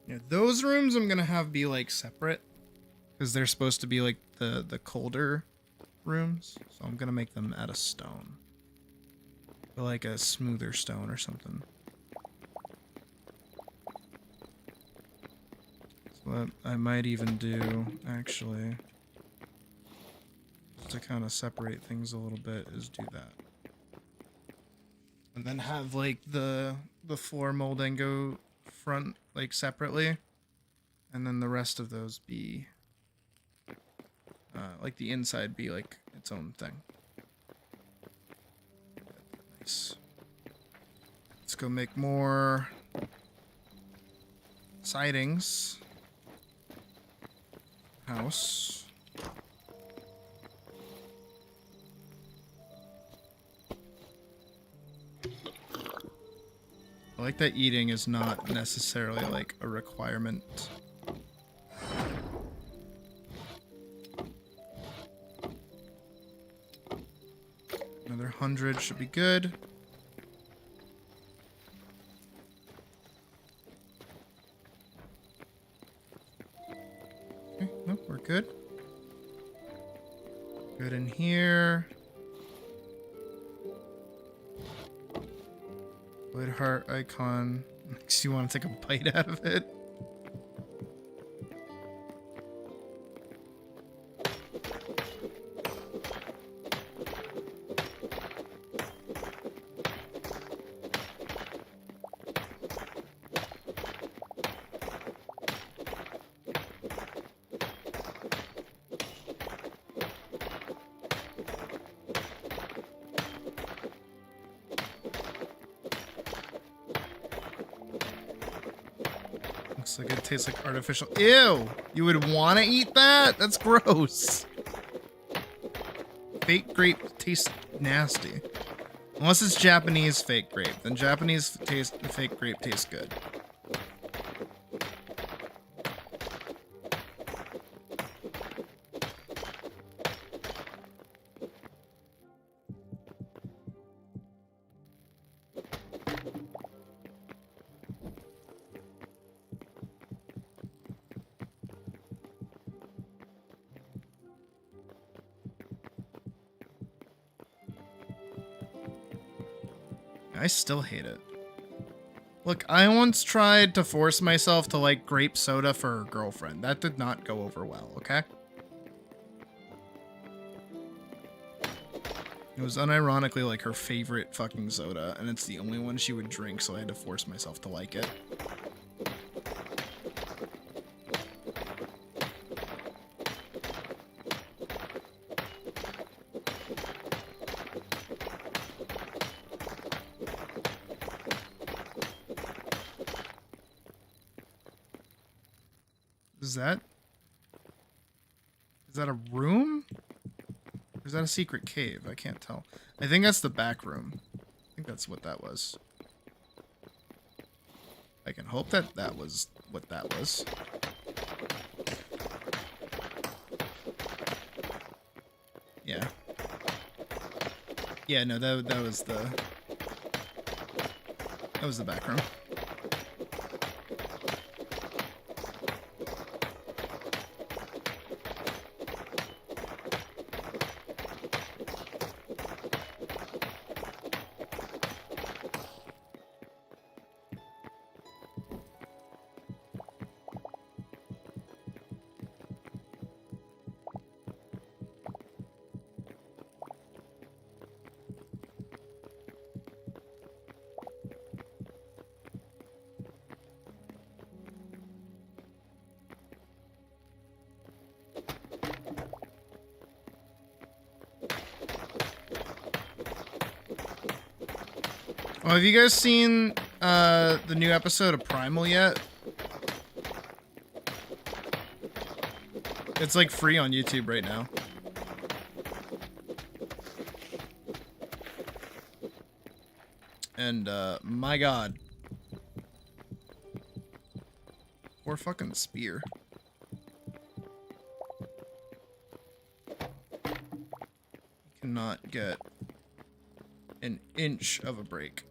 Yeah, those rooms I'm gonna have be, like, separate. Because they're supposed to be, like, the colder rooms. So I'm gonna make them out of stone. Or, like, a smoother stone or something. So what I might even do, actually, to kind of separate things a little bit, is do that. And then have, like, the floor molding go front, like, separately. And then the rest of those be, like, the inside be, like, its own thing. Nice. go make more sidings. House. I like that eating is not necessarily like a requirement. Another 100 should be good. Okay, nope, we're good. Good in here. Wood heart icon. Makes you want to take a bite out of it. Looks like it tastes like artificial. Ew! You would want to eat that? That's gross. Fake grape tastes nasty. Unless it's Japanese fake grape. Then Japanese fake grape tastes good. I still hate it. Look, I once tried to force myself to like grape soda for a girlfriend. That did not go over well, okay? It was unironically like her favorite fucking soda, and it's the only one she would drink, so I had to force myself to like it. Is that a room? Or is that a secret cave? I can't tell. I think that's the back room. I think that's what that was. I can hope that that was what that was. Yeah. Yeah, no, that was the back room. Oh, have you guys seen the new episode of Primal yet? It's like free on YouTube right now. And my god. Poor fucking spear. Cannot get an inch of a break.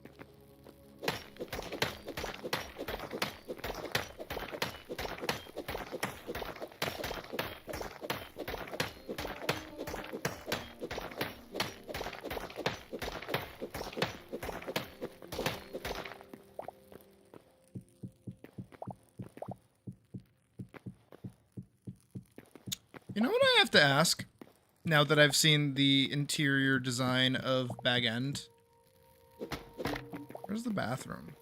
You know what I have to ask? Now that I've seen the interior design of Bag End. Where's the bathroom?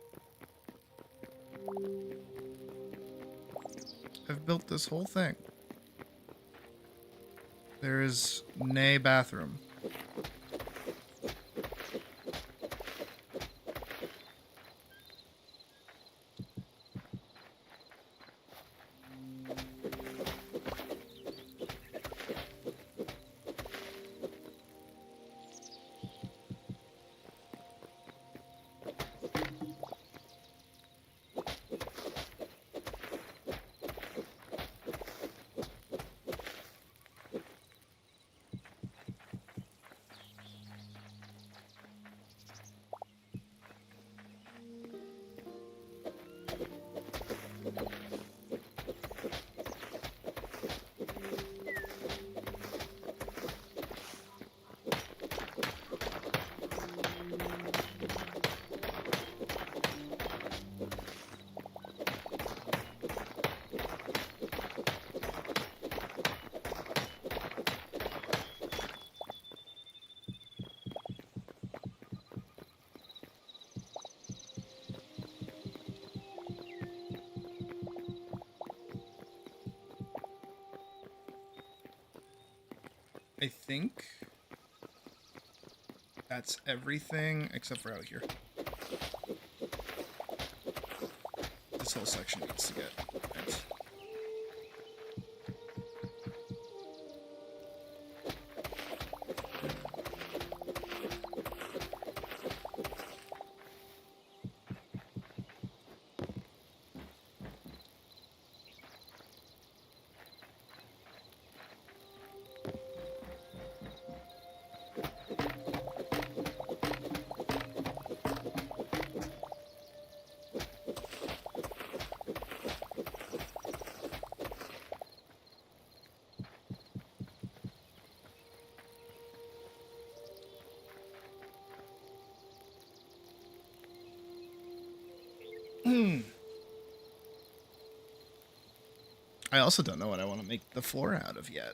I've built this whole thing. There is nay bathroom. I think that's everything except for out here. This whole section needs to get bent. I also don't know what I want to make the floor out of yet.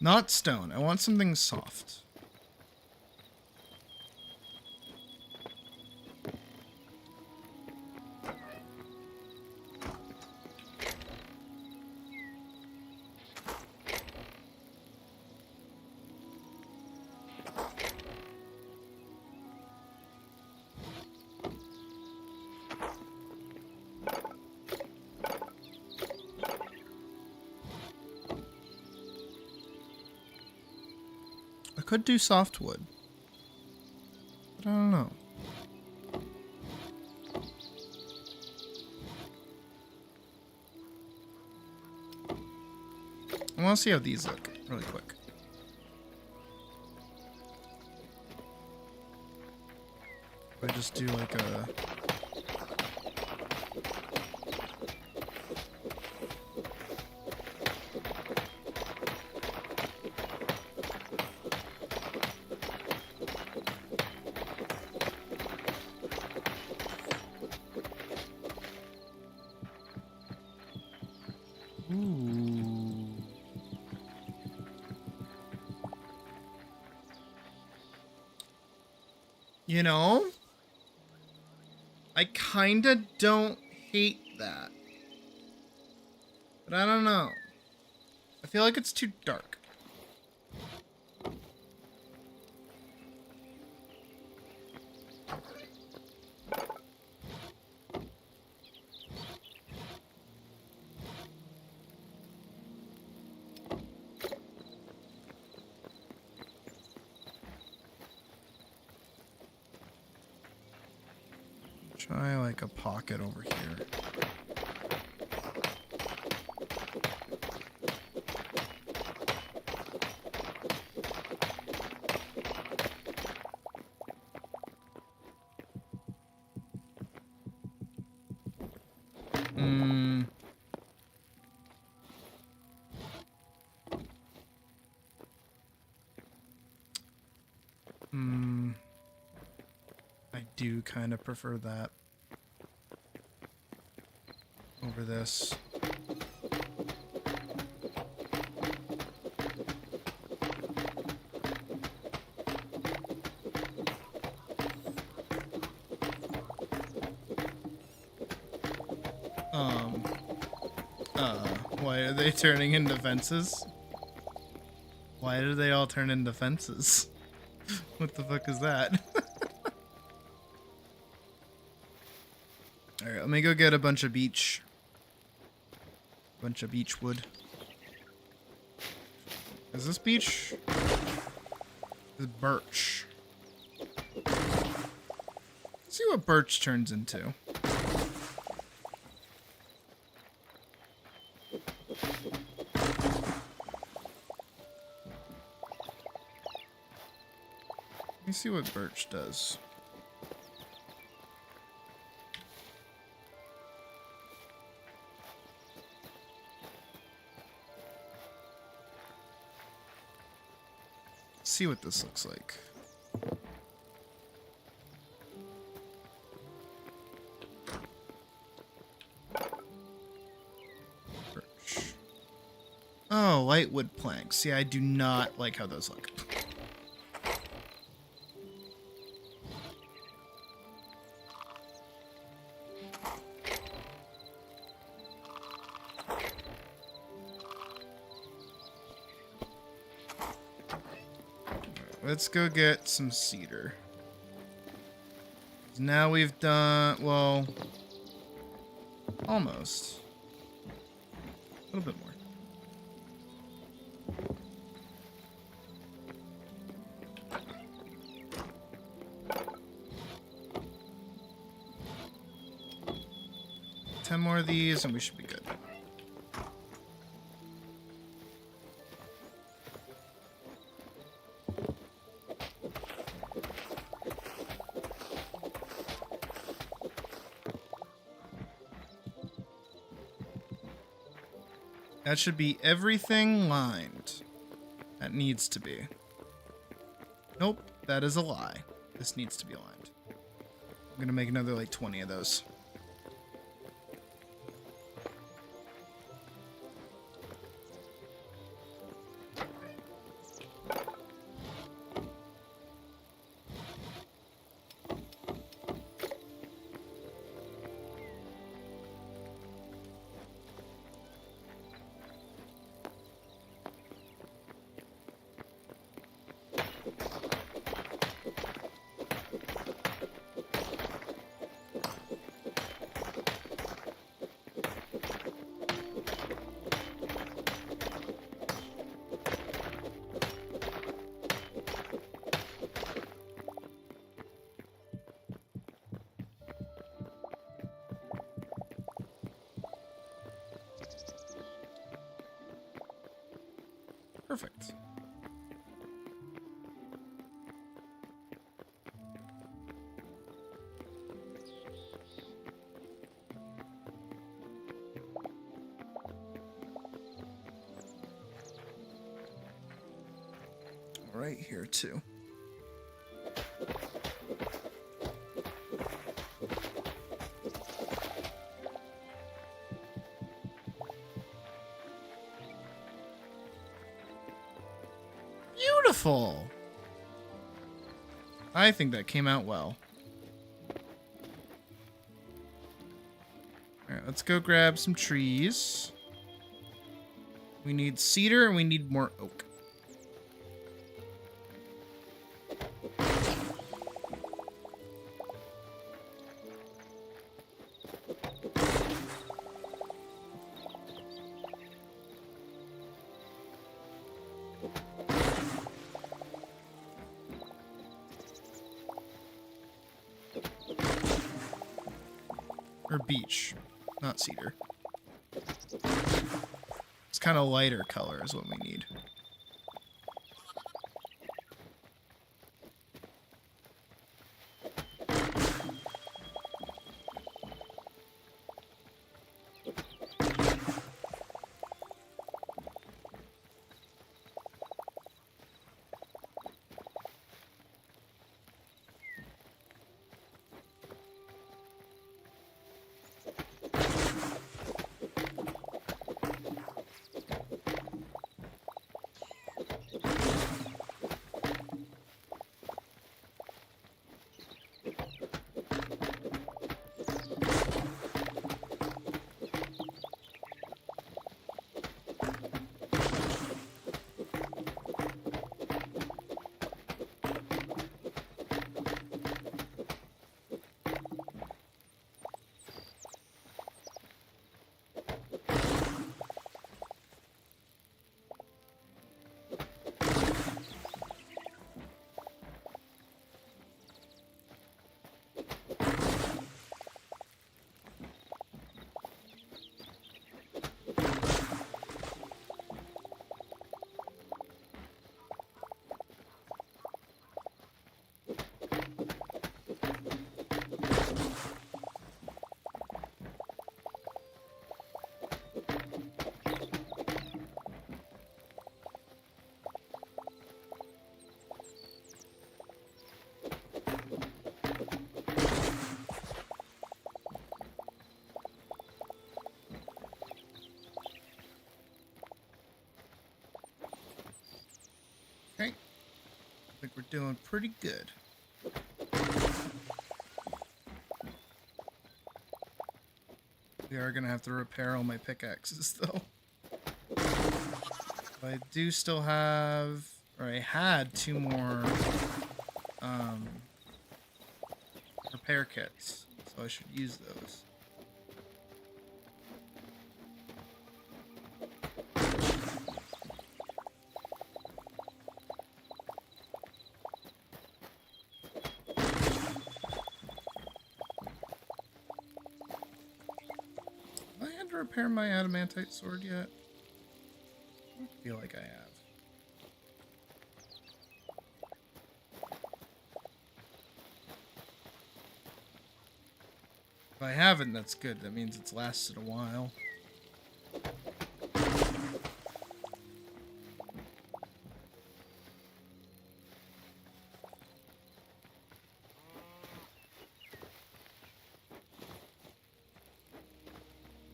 Not stone. I want something soft. I could do softwood, but I don't know. I want to see how these look really quick. I just do like a... Ooh. You know, I kinda don't hate that. But I don't know. I feel like it's too dark. Try like a pocket over here. I do kind of prefer that over this. Why are they turning into fences? Why do they all turn into fences? What the fuck is that? Alright, let me go get a bunch of beech. Bunch of beech wood. Is this beech? This is birch. Let's see what birch turns into. Let me see what birch does. Let's see what this looks like. Birch. Oh, light wood planks. See, I do not like how those look. Let's go get some cedar. Now we've done, well, almost. A little bit more. Ten more of these and we should be good. That should be everything lined. That needs to be. Nope, that is a lie. This needs to be lined. I'm gonna make another like 20 of those. Perfect. Right here too. Beautiful. I think that came out well. All right, let's go grab some trees. We need cedar and we need more oak. Or beech, not cedar. It's kind of lighter color is what we need. Okay. I think we're doing pretty good. We are gonna have to repair all my pickaxes though. I do still have, or I had 2 more repair kits, so I should use those. Have I had to repair my adamantite sword yet? I don't feel like I have. If I haven't, that's good. That means it's lasted a while.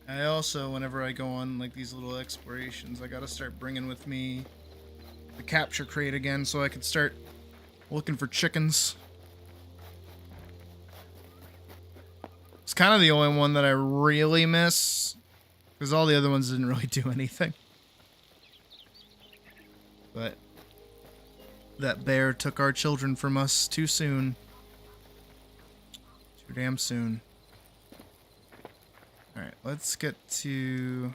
I also, whenever I go on like these little explorations, I gotta start bringing with me the capture crate again so I can start looking for chickens. It's kind of the only one that I really miss, because all the other ones didn't really do anything. But that bear took our children from us too soon. Too damn soon. Alright, let's get to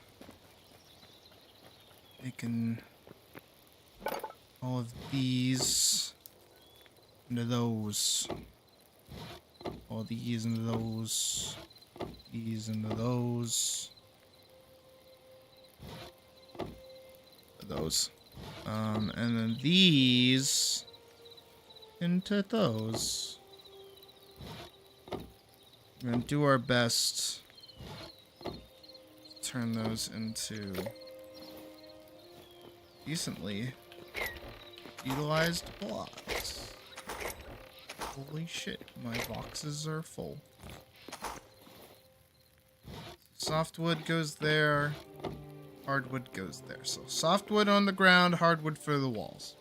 making all of these into those. All these into those. These into those. Those. And then these into those. We're gonna do our best to turn those into decently utilized blocks. Holy shit, my boxes are full. Softwood goes there. Hardwood goes there. So softwood on the ground, hardwood for the walls.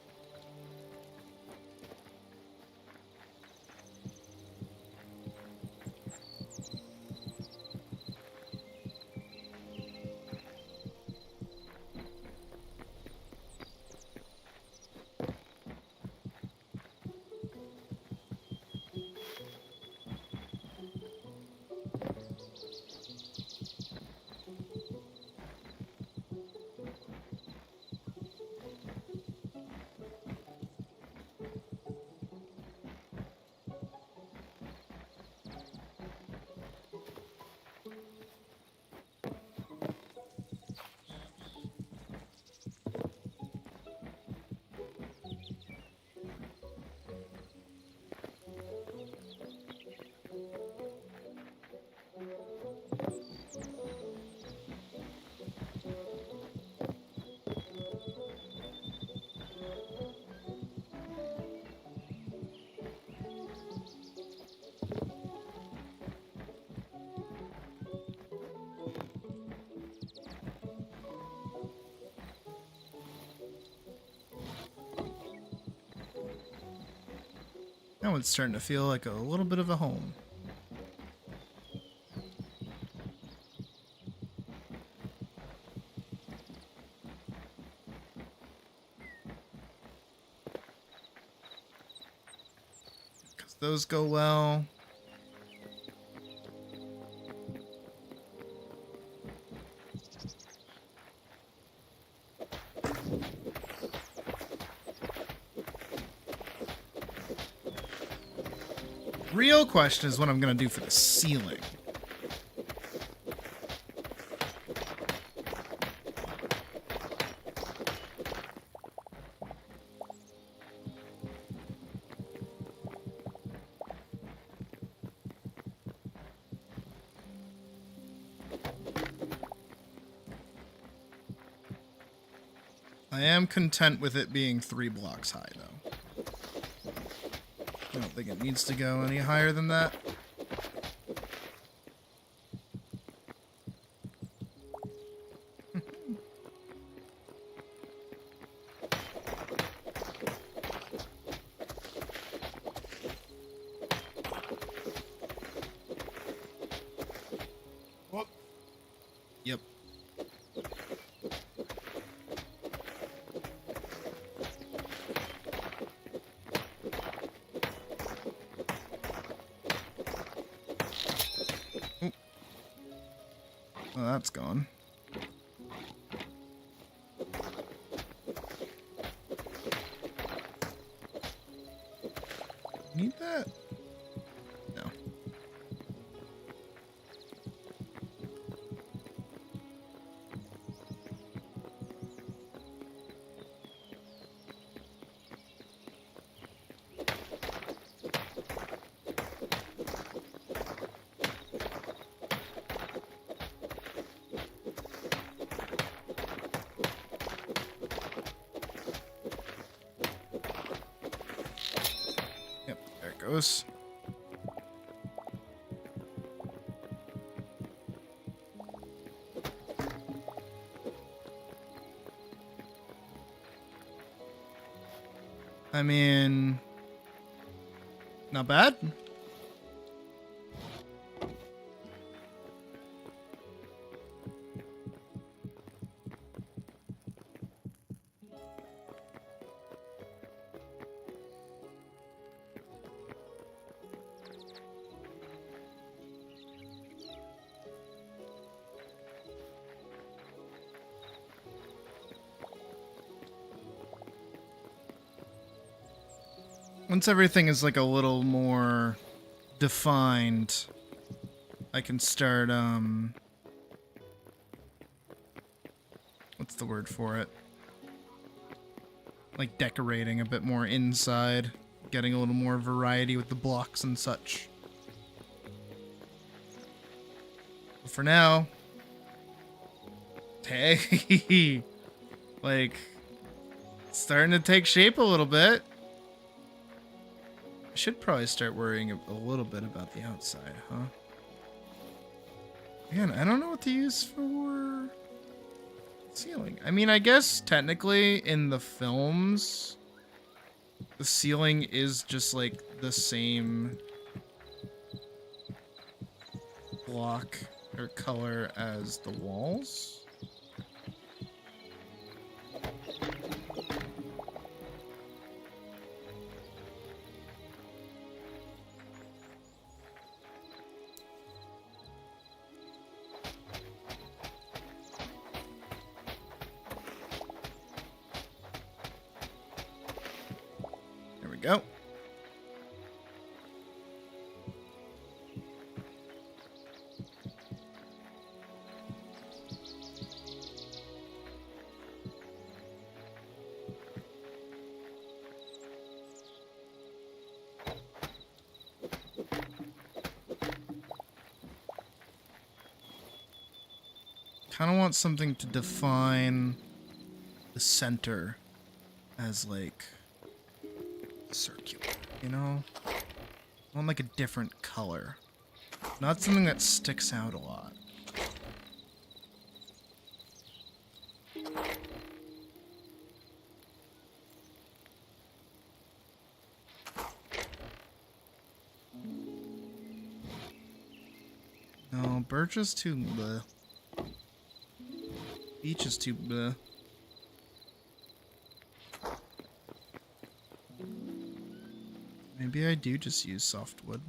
Now it's starting to feel like a little bit of a home. Because those go well. Real question is what I'm going to do for the ceiling. I am content with it being 3 blocks high, though. I don't think it needs to go any higher than that. Whoop. Yep. that's gone. Need that? No. Yep, there it goes. I mean, not bad. Once everything is like a little more defined, I can start, what's the word for it? Like decorating a bit more inside, getting a little more variety with the blocks and such. But for now, hey, like, it's starting to take shape a little bit. I should probably start worrying a little bit about the outside, huh? Man, I don't know what to use for ceiling. I mean, I guess technically in the films, the ceiling is just like the same block or color as the walls. Go. Kind of want something to define the center as like circular, you know? I want like a different color. Not something that sticks out a lot. No, birch is too bleh. Beech is too bleh. Maybe I do just use softwood.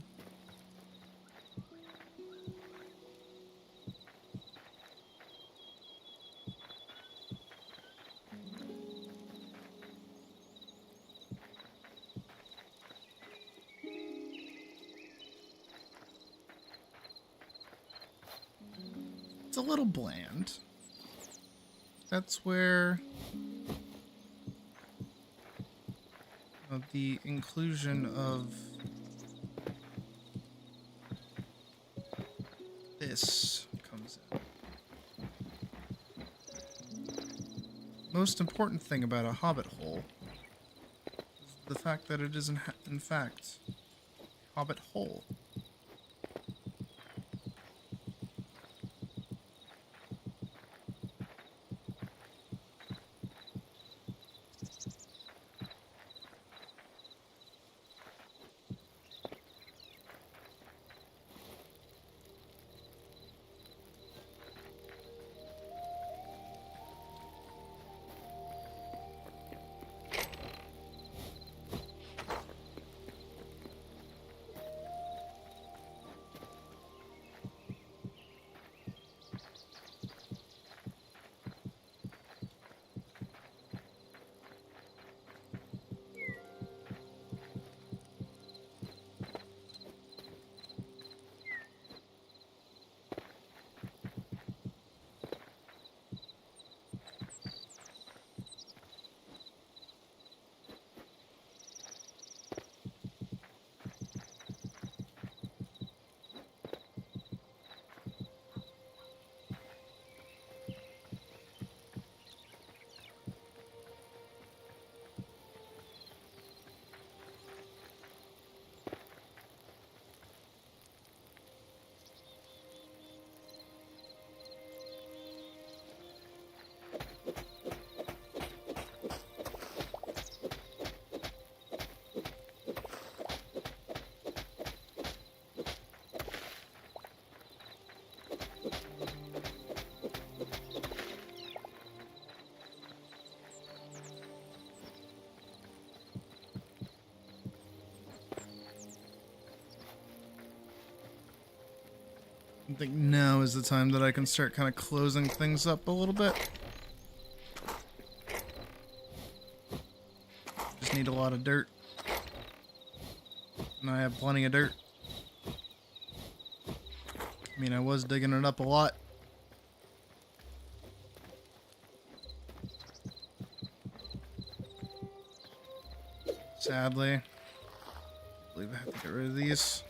It's a little bland. That's where the inclusion of this comes in. Most important thing about a hobbit hole is the fact that it is in fact a hobbit hole. think now is the time that I can start kind of closing things up a little bit. Just need a lot of dirt. And I have plenty of dirt. I mean, I was digging it up a lot. Sadly, I believe I have to get rid of these.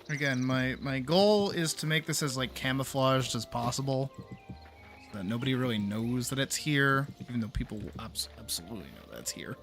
Again, my goal is to make this as like camouflaged as possible, so that nobody really knows that it's here, even though people will absolutely know that it's here.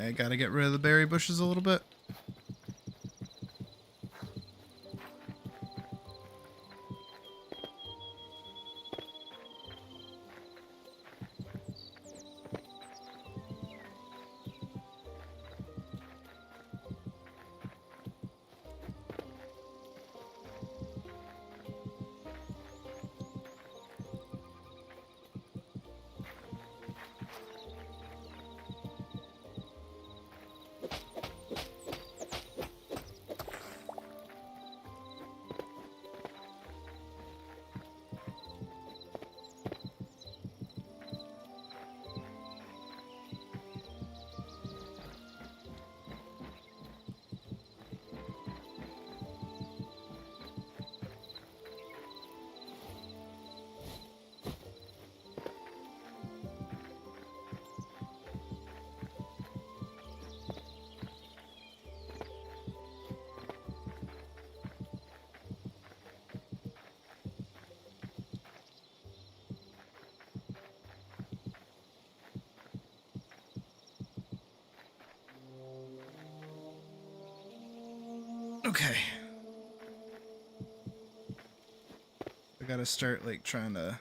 I gotta get rid of the berry bushes a little bit. Okay. I gotta start, like, trying to...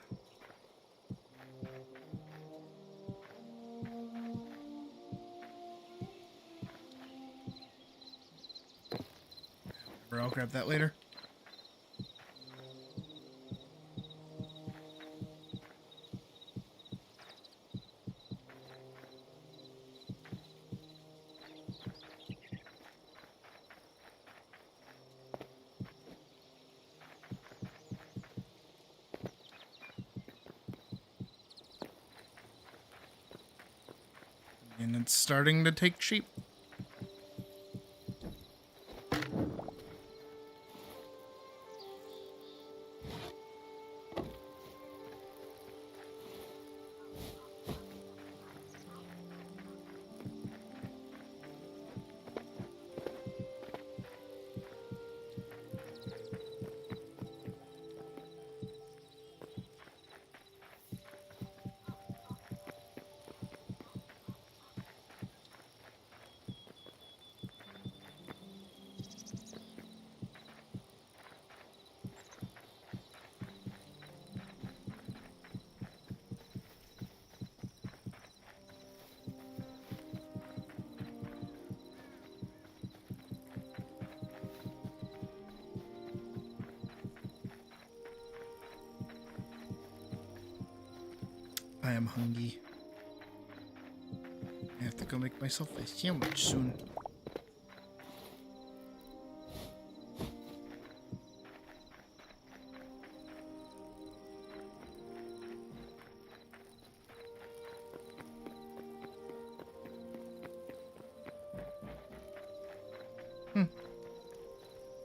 I'll grab that later. And it's starting to take shape. I am hungry. go make myself a sandwich soon.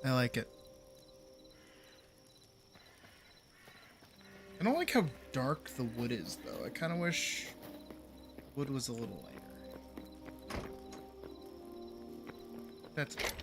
I like it. I don't like how dark the wood is, though. I kind of wish wood was a little lighter. That's it.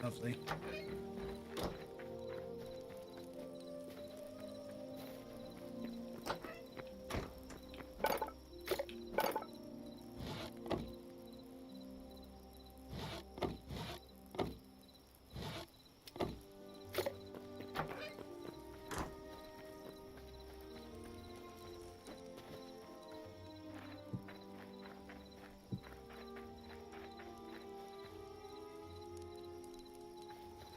Lovely.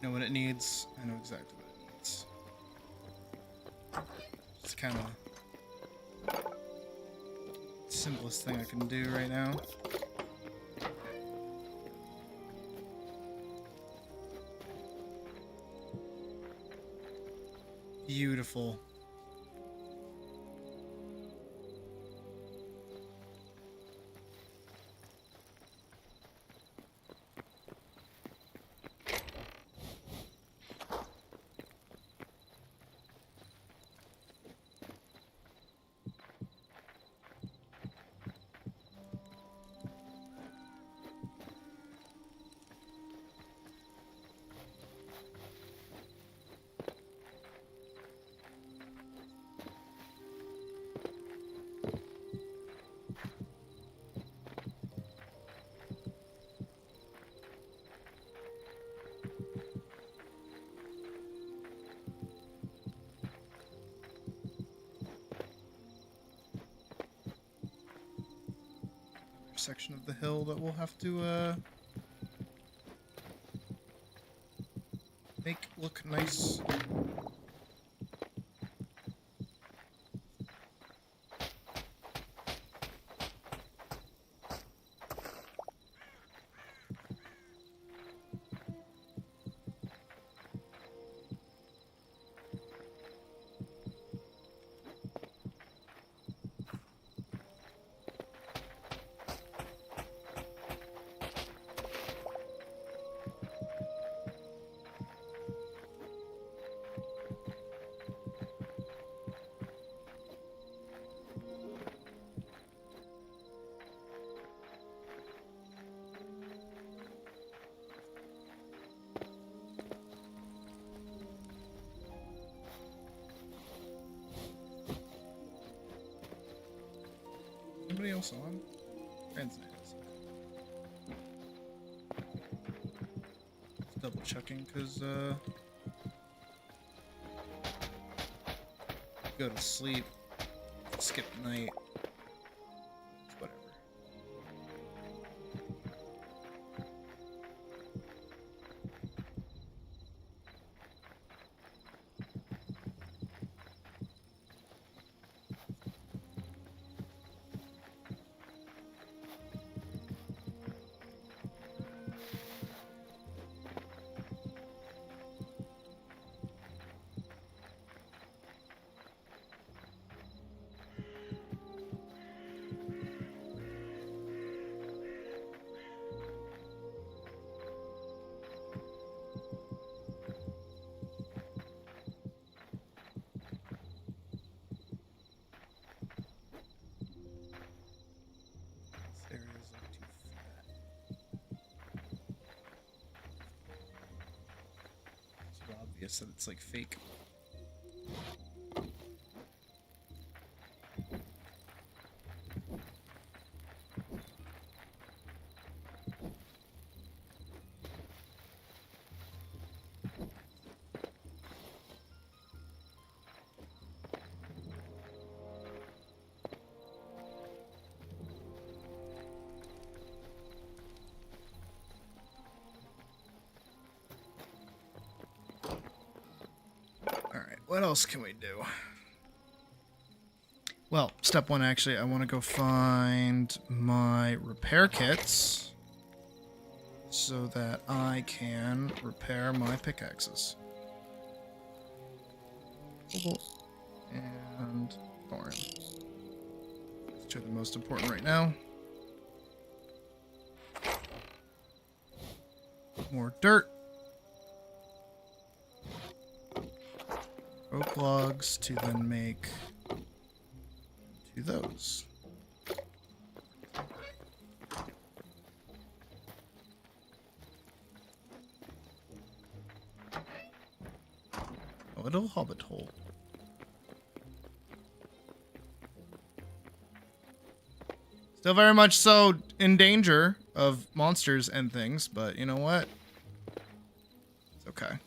Know what it needs. I know exactly what it needs. It's kind of the simplest thing I can do right now. Beautiful. Section of the hill that we'll have to make look nice. Anybody else on? Transnets. Double checking because go to sleep, skip night, whatever. Obvious that it's like fake. what else can we do? Well, step one, actually, I want to go find my repair kits so that I can repair my pickaxes. And thorn. These two are the most important right now. More dirt. Oak logs to then make those. A little hobbit hole. Still very much so in danger of monsters and things, but you know what? It's okay.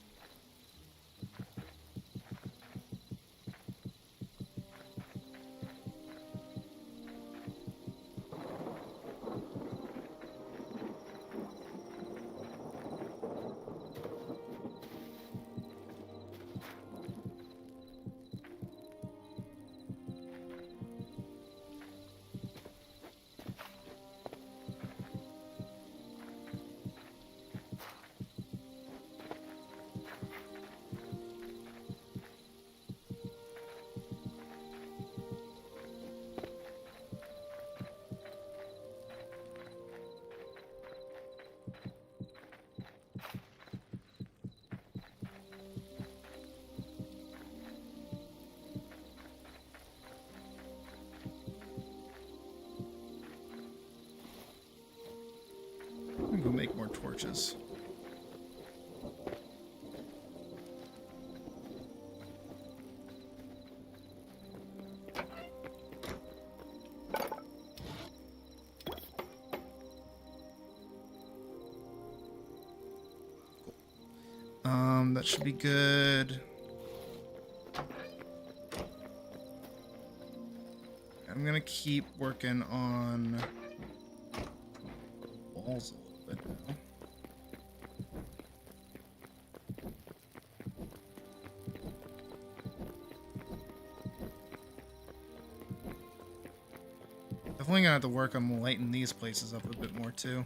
Go make more torches. That should be good. I'm gonna keep working on walls a little bit now. Definitely gonna have to work on lighting these places up a bit more too.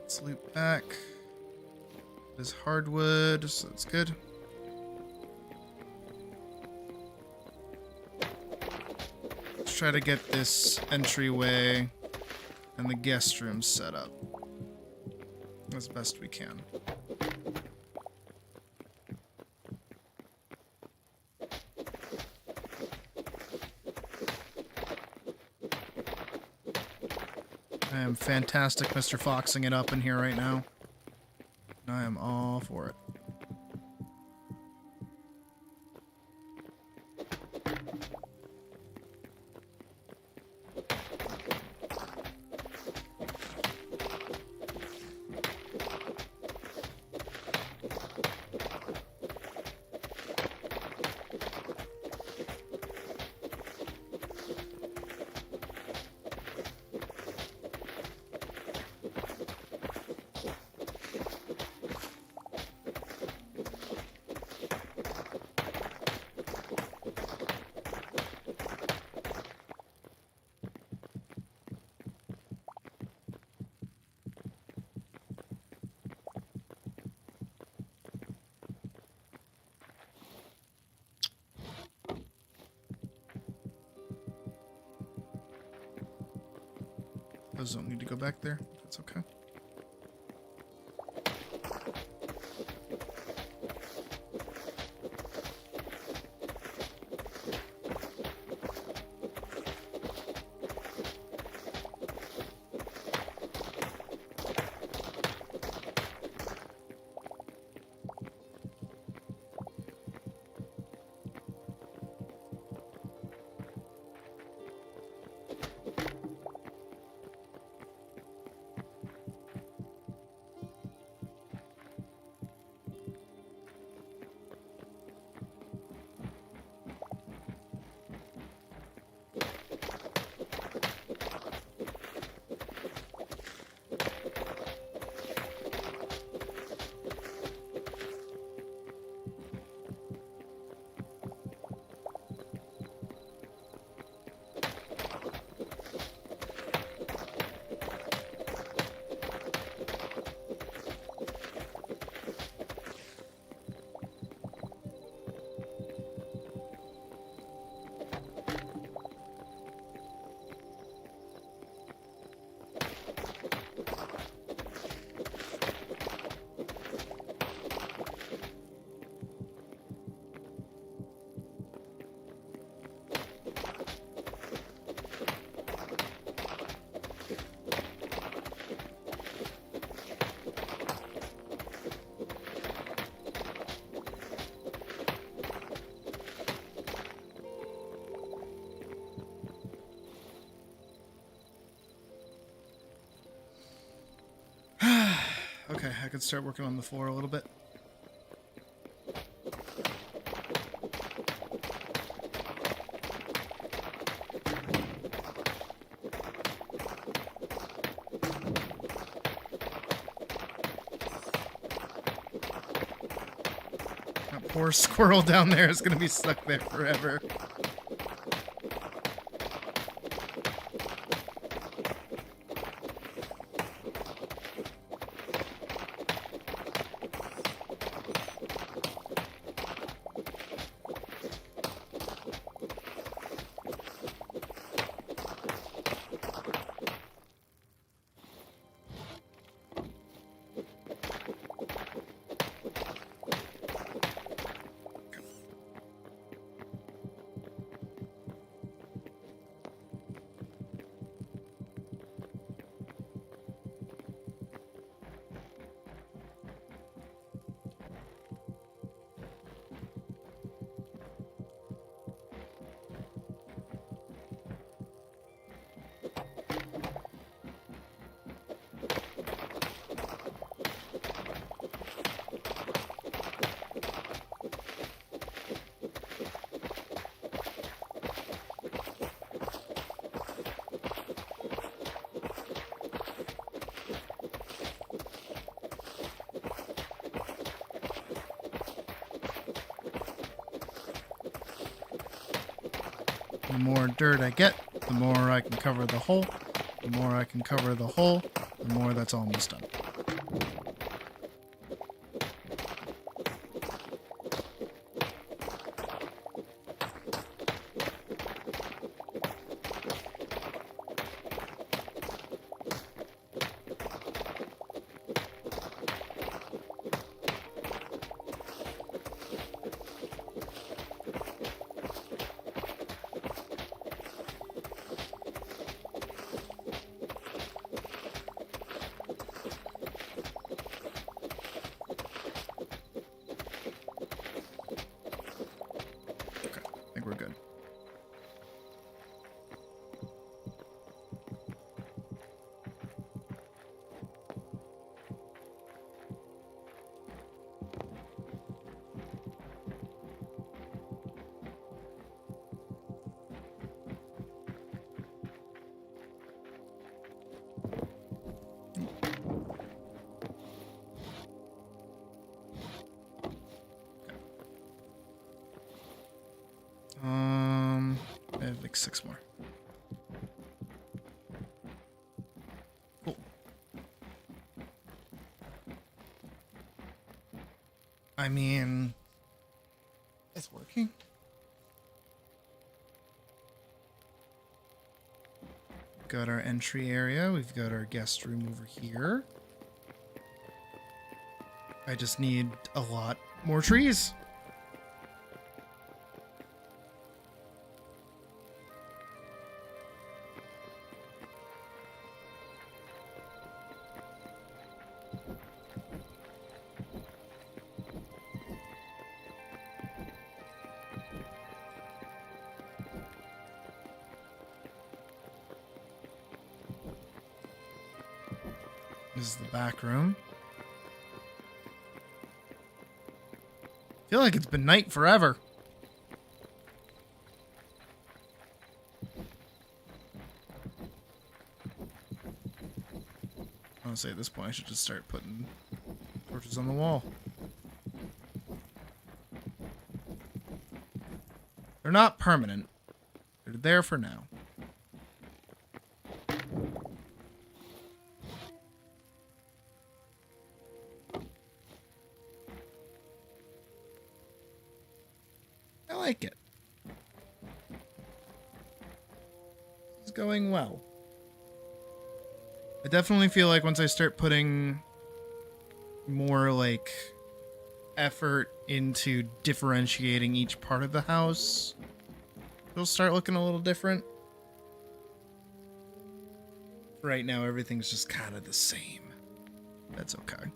Let's loop back. There's hardwood, so that's good. Let's try to get this entryway and the guest room set up as best we can. I am fantastic Mr. Foxing it up in here right now. I am all for it. Those don't need to go back there. That's okay. Okay, I could start working on the floor a little bit. That poor squirrel down there is going to be stuck there forever. The more dirt I get, the more I can cover the hole. The more I can cover the hole, the more that's almost done. I think we're good. I have like 6 more. Cool. I mean, it's working. We've got our entry area. We've got our guest room over here. I just need a lot more trees. This is the back room. I feel like it's been night forever. Honestly, at this point, I should just start putting torches on the wall. They're not permanent. They're there for now. I like it. It's going well. I definitely feel like once I start putting more like effort into differentiating each part of the house, it'll start looking a little different. Right now, everything's just kind of the same. That's okay.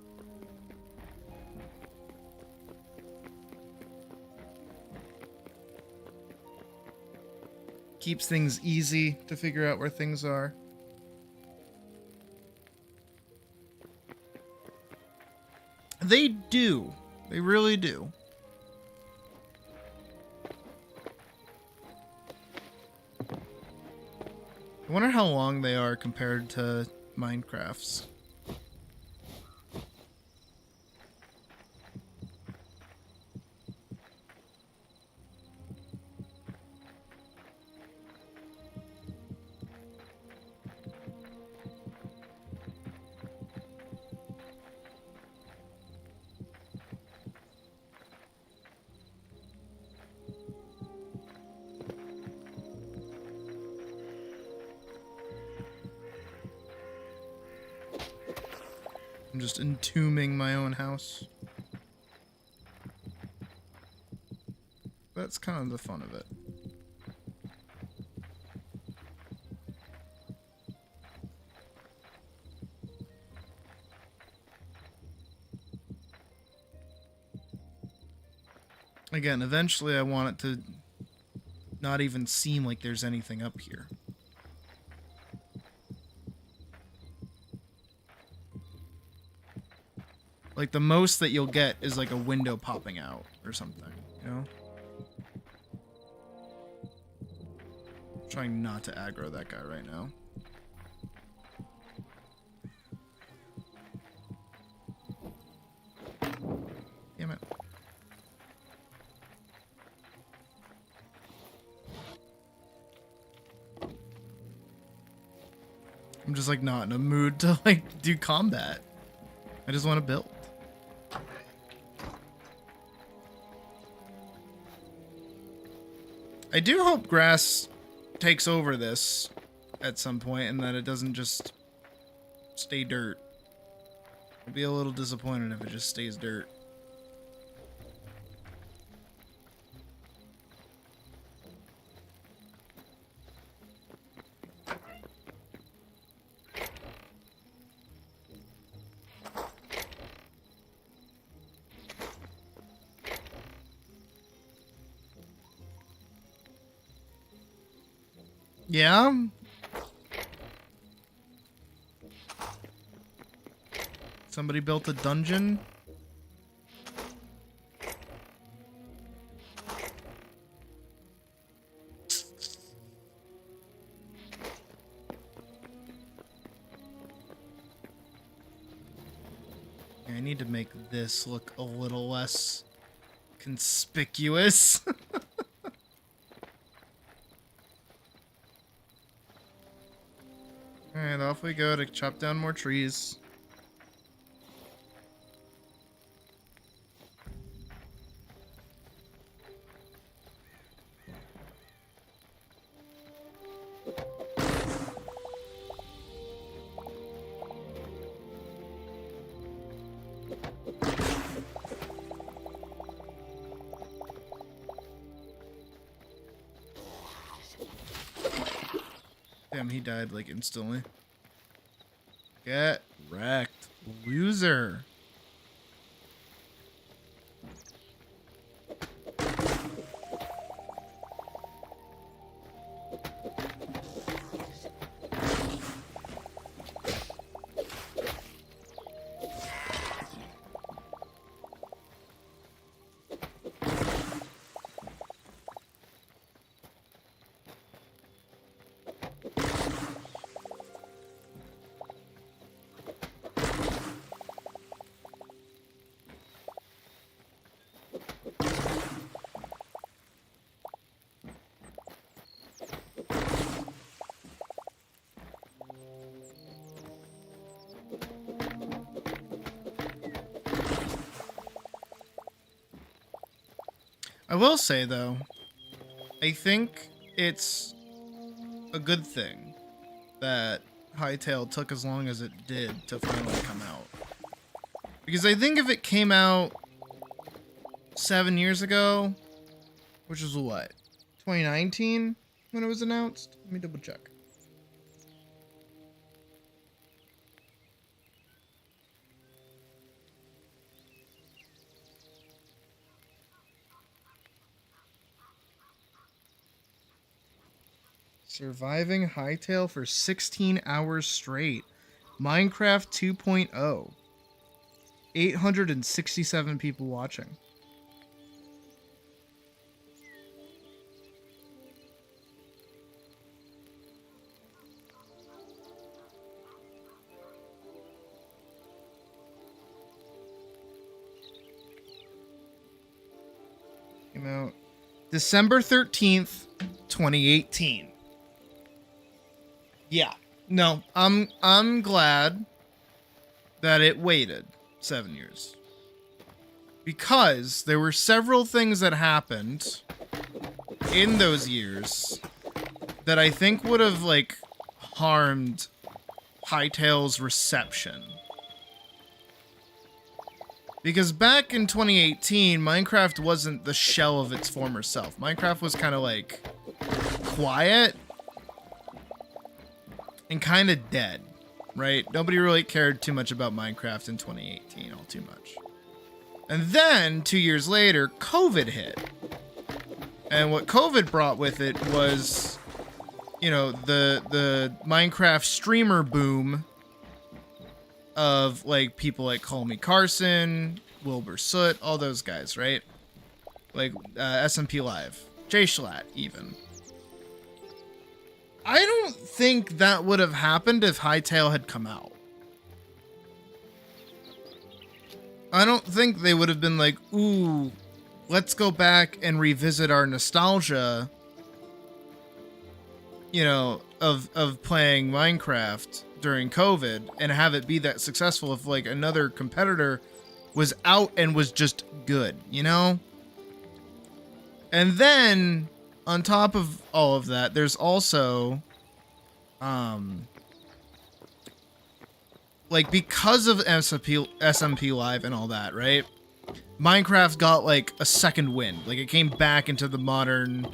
Keeps things easy to figure out where things are. They do. They really do. I wonder how long they are compared to Minecraft's. I'm just entombing my own house. That's kind of the fun of it. Again, eventually I want it to not even seem like there's anything up here. Like, the most that you'll get is like a window popping out or something, you know? I'm trying not to aggro that guy right now. Damn it. I'm just like not in a mood to like do combat. I just want to build. I do hope grass takes over this at some point and that it doesn't just stay dirt. I'll be a little disappointed if it just stays dirt. Yeah? Somebody built a dungeon? I need to make this look a little less conspicuous. Alright, off we go to chop down more trees. Damn, he died like instantly. Get wrecked, loser. I will say, though, I think it's a good thing that Hytale took as long as it did to finally come out. Because I think if it came out 7 years ago, which was what, 2019 when it was announced? Let me double check. Surviving Hytale for 16 hours straight. Minecraft 2.0. 867 people watching. Came out December 13th, 2018. Yeah. No, I'm glad that it waited 7 years. Because there were several things that happened in those years that I think would have, like, harmed Hytale's reception. Because back in 2018, Minecraft wasn't the shell of its former self. Minecraft was kind of, like, quiet and kind of dead, right? Nobody really cared too much about Minecraft in 2018, all too much. And then, 2 years later, COVID hit. And what COVID brought with it was, you know, the Minecraft streamer boom of, like, people like Call Me Carson, Wilbur Soot, all those guys, right? Like, SMP Live, Jay Schlatt, even. I don't think that would have happened if Hytale had come out. I don't think they would have been like, ooh, let's go back and revisit our nostalgia, you know, of playing Minecraft during COVID and have it be that successful if, like, another competitor was out and was just good, you know? And then, on top of all of that, there's also, like, because of SMP Live and all that, right? Minecraft got, like, a second wind. Like, it came back into the modern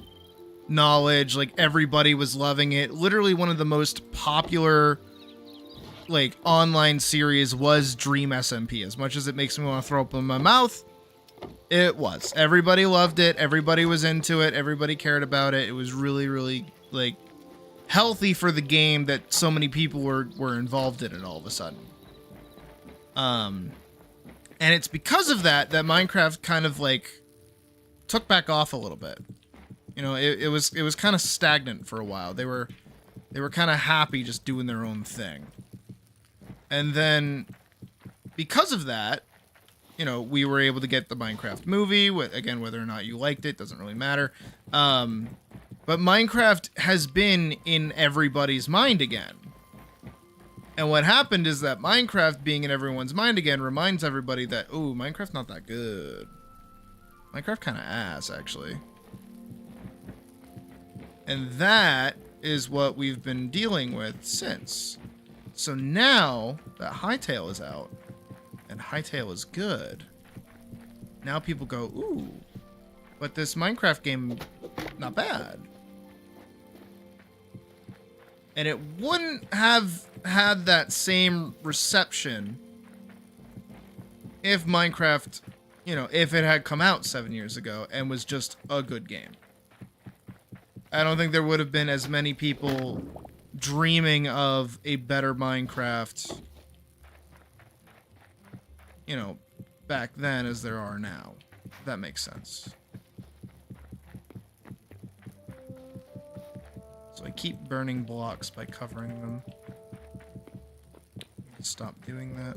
knowledge. Like, everybody was loving it. Literally one of the most popular, like, online series was Dream SMP. As much as it makes me want to throw up in my mouth, it was. Everybody loved it. Everybody was into it. Everybody cared about it. It was really, really, like, healthy for the game that so many people were involved in it all of a sudden. And it's because of that Minecraft kind of, like, took back off a little bit. You know, it was kind of stagnant for a while. They were kind of happy just doing their own thing. And then, because of that, you know, we were able to get the Minecraft movie. Again, whether or not you liked it doesn't really matter. But Minecraft has been in everybody's mind again. And what happened is that Minecraft being in everyone's mind again reminds everybody that, ooh, Minecraft's not that good. Minecraft kind of ass, actually. And that is what we've been dealing with since. So now that Hytale is out, and Hytale is good, now people go, ooh, but this Minecraft game, not bad. And it wouldn't have had that same reception if Minecraft, you know, if it had come out 7 years ago and was just a good game. I don't think there would have been as many people dreaming of a better Minecraft, you know, back then as there are now. If that makes sense. So I keep burning blocks by covering them. Stop doing that.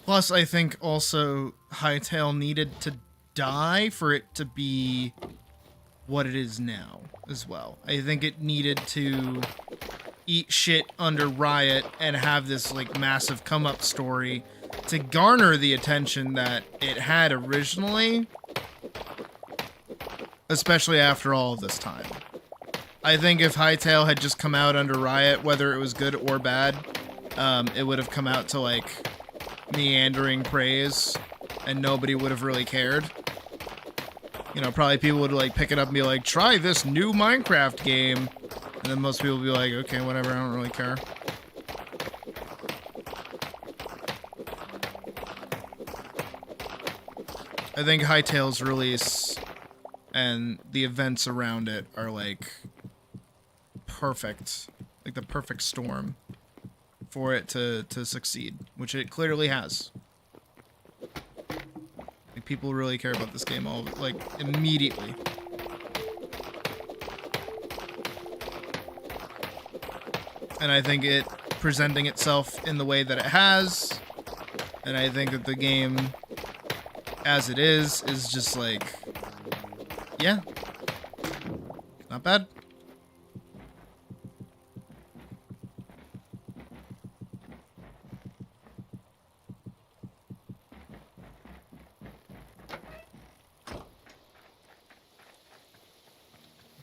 Plus, I think also Hytale needed to die for it to be what it is now as well. I think it needed to eat shit under Riot and have this, like, massive come-up story to garner the attention that it had originally, especially after all of this time. I think if Hytale had just come out under Riot, whether it was good or bad, it would have come out to, like, meandering praise, and nobody would have really cared. You know, probably people would like pick it up and be like, try this new Minecraft game. And then most people would be like, okay, whatever, I don't really care. I think Hytale's release and the events around it are like perfect. Like the perfect storm for it to succeed, which it clearly has. Like people really care about this game all like immediately. And I think it presenting itself in the way that it has, and I think that the game as it is just like, yeah, not bad.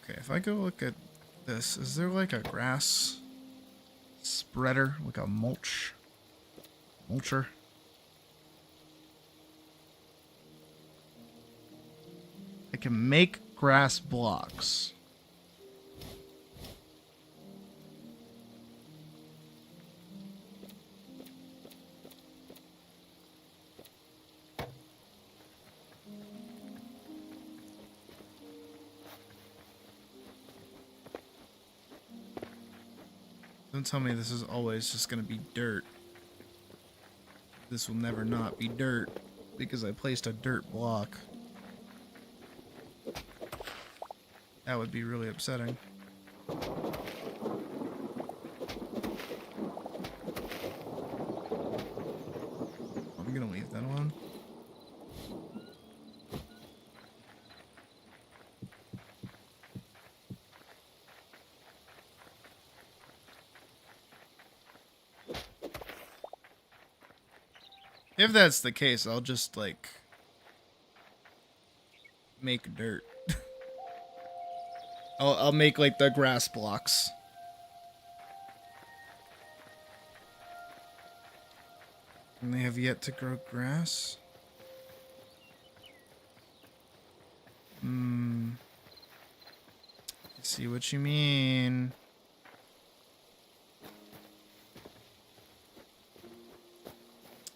Okay, if I go look at this, is there like a grass spreader, like a mulcher? I can make grass blocks. Don't tell me this is always just gonna be dirt. This will never not be dirt because I placed a dirt block. That would be really upsetting. I'm gonna leave that alone. If that's the case, I'll just like make dirt. I'll make like the grass blocks. And they have yet to grow grass? I see what you mean.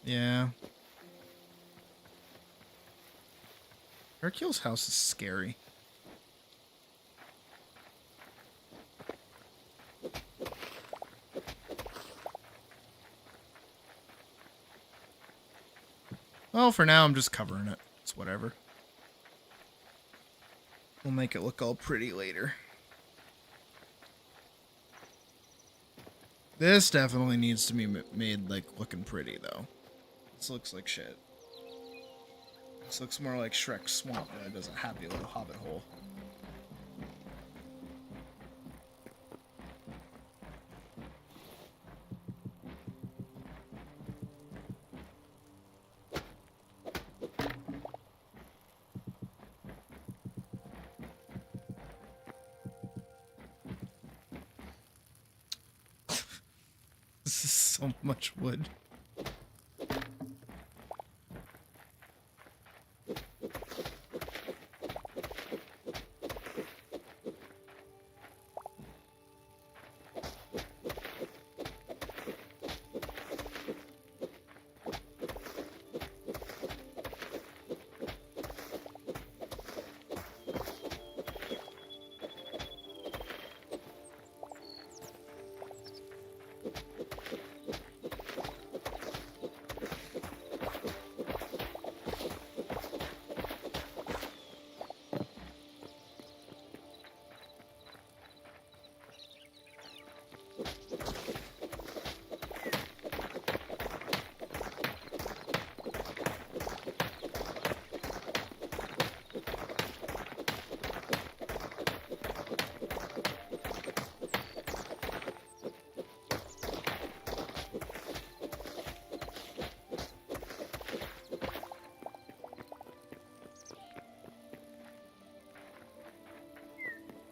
Yeah. Hercule's house is scary. Well, for now, I'm just covering it. It's whatever. We'll make it look all pretty later. This definitely needs to be made, like, looking pretty, though. This looks like shit. This looks more like Shrek's swamp than it does a happy little hobbit hole. This is so much wood.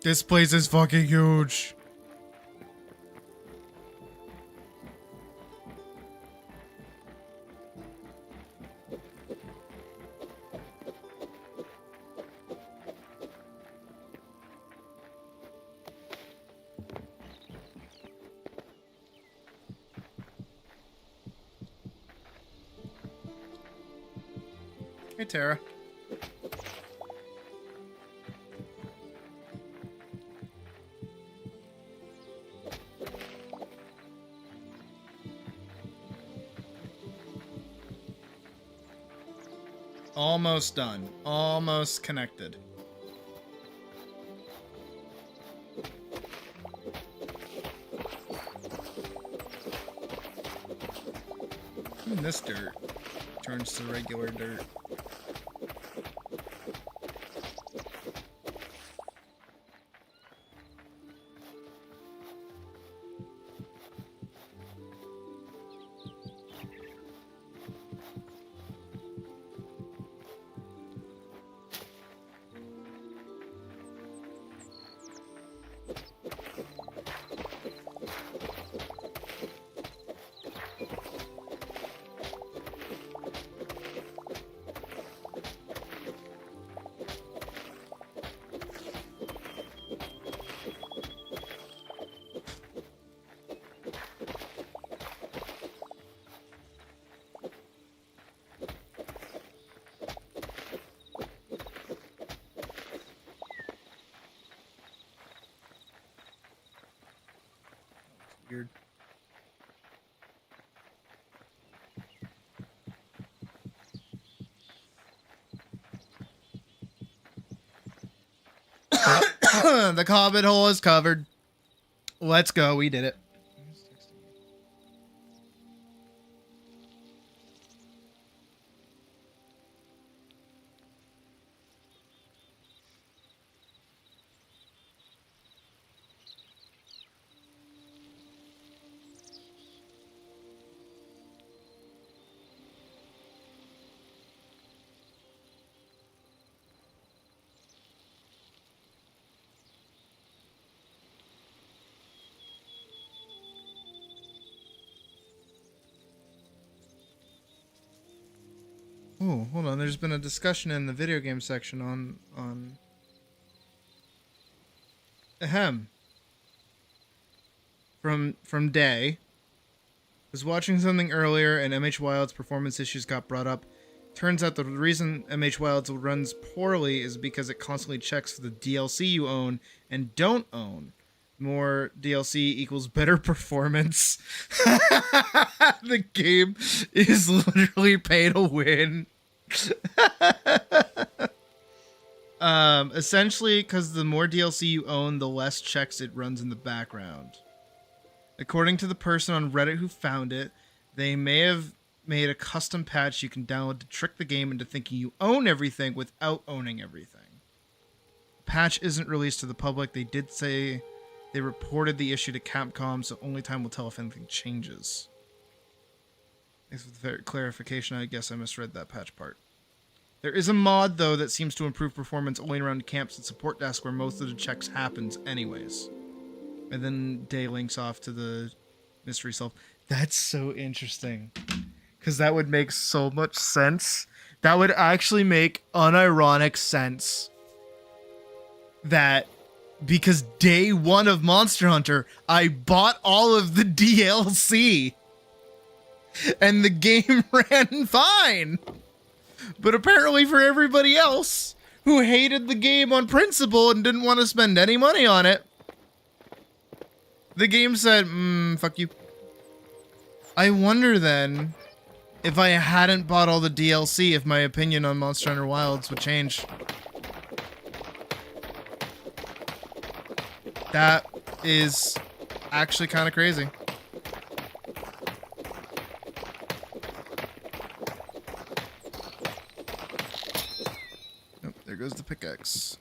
This place is fucking huge. Hey, Tara. Almost done. Almost connected. Even this dirt turns to regular dirt. Weird. The Cobbit hole is covered. Let's go. We did it. Oh, hold on. There's been a discussion in the video game section on ahem. From Day. Was watching something earlier and MH Wild's performance issues got brought up. Turns out the reason MH Wilds runs poorly is because it constantly checks for the DLC you own and don't own. More DLC equals better performance. The game is literally pay to win. Essentially, because the more DLC you own, the less checks it runs in the background. According to the person on Reddit who found it, they may have made a custom patch you can download to trick the game into thinking you own everything without owning everything. The patch isn't released to the public. They did say they reported the issue to Capcom, so only time will tell if anything changes. Thanks for the clarification. I guess I misread that patch part. There is a mod, though, that seems to improve performance only around camps and support desks where most of the checks happens anyways. And then Day links off to the mystery self. That's so interesting. Because that would make so much sense. That would actually make unironic sense. That because day one of Monster Hunter, I bought all of the DLC. And the game ran fine. But apparently for everybody else who hated the game on principle and didn't want to spend any money on it, the game said, fuck you. I wonder then, if I hadn't bought all the DLC, if my opinion on Monster Hunter Wilds would change. That is actually kind of crazy. Oh, there goes the pickaxe.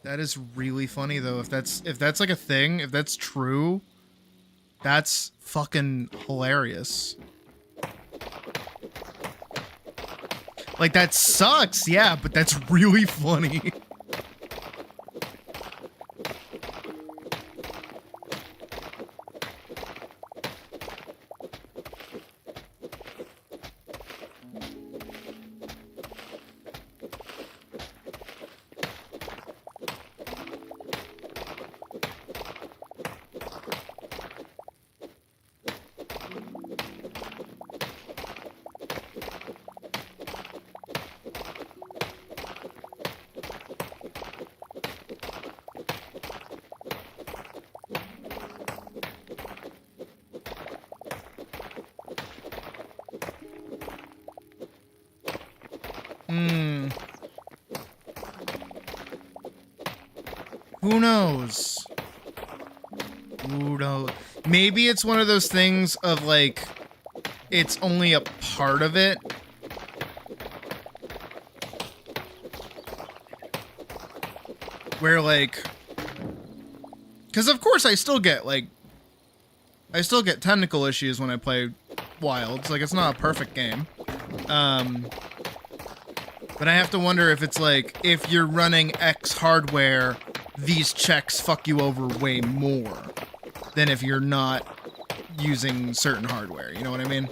That is really funny though. If that's like a thing, if that's true, that's fucking hilarious. Like that sucks, yeah, but that's really funny. Hmm. Who knows? Who knows? Maybe it's one of those things of, like, it's only a part of it. Where, like... Because, of course, I still get technical issues when I play Wilds. Like, it's not a perfect game. But I have to wonder if it's like, if you're running X hardware, these checks fuck you over way more than if you're not using certain hardware. You know what I mean?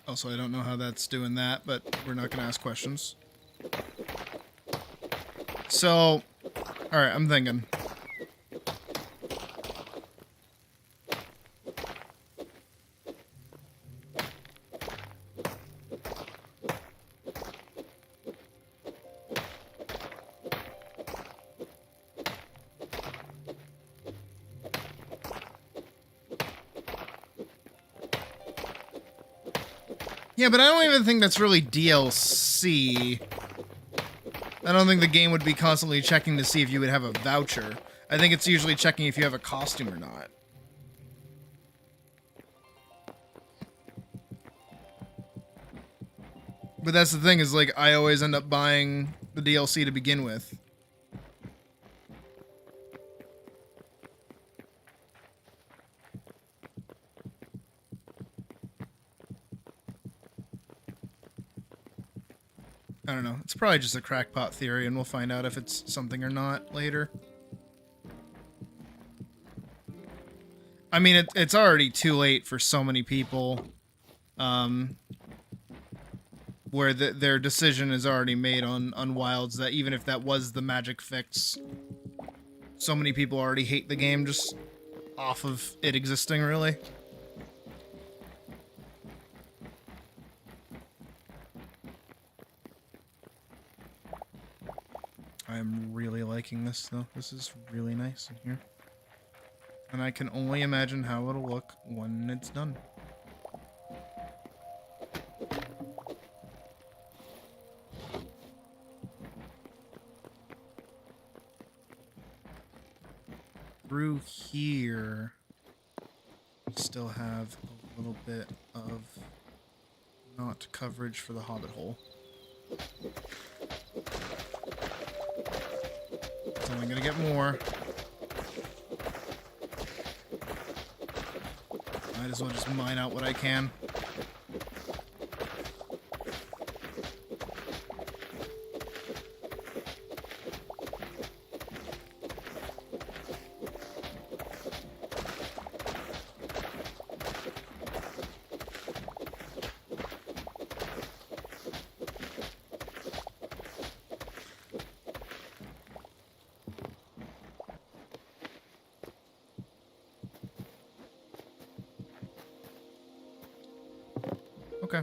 Also, I don't know how that's doing that, but we're not going to ask questions. So, alright, I'm thinking. Yeah, but I don't even think that's really DLC. I don't think the game would be constantly checking to see if you would have a voucher. I think it's usually checking if you have a costume or not. But that's the thing, is like, I always end up buying the DLC to begin with. I don't know. It's probably just a crackpot theory, and we'll find out if it's something or not later. I mean, it's already too late for so many people, where their decision is already made on Wilds, that even if that was the magic fix, so many people already hate the game just off of it existing, really. I'm really liking this, though. This is really nice in here. And I can only imagine how it'll look when it's done. Through here, we still have a little bit of not coverage for the Hobbit hole. It's only gonna get more. Might as well just mine out what I can. Okay.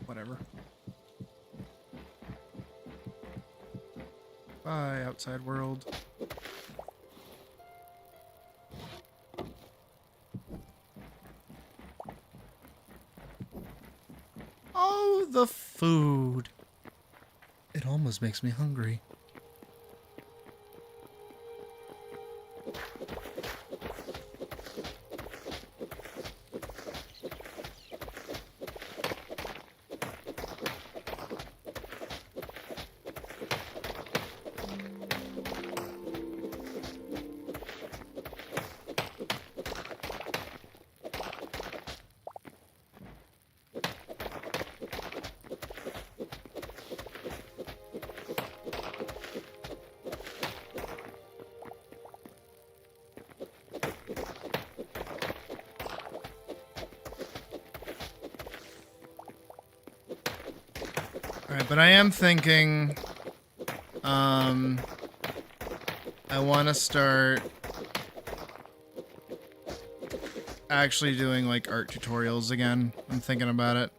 Whatever. Bye, outside world. Oh, the food. It almost makes me hungry. But I am thinking, I want to start actually doing like art tutorials again. I'm thinking about it.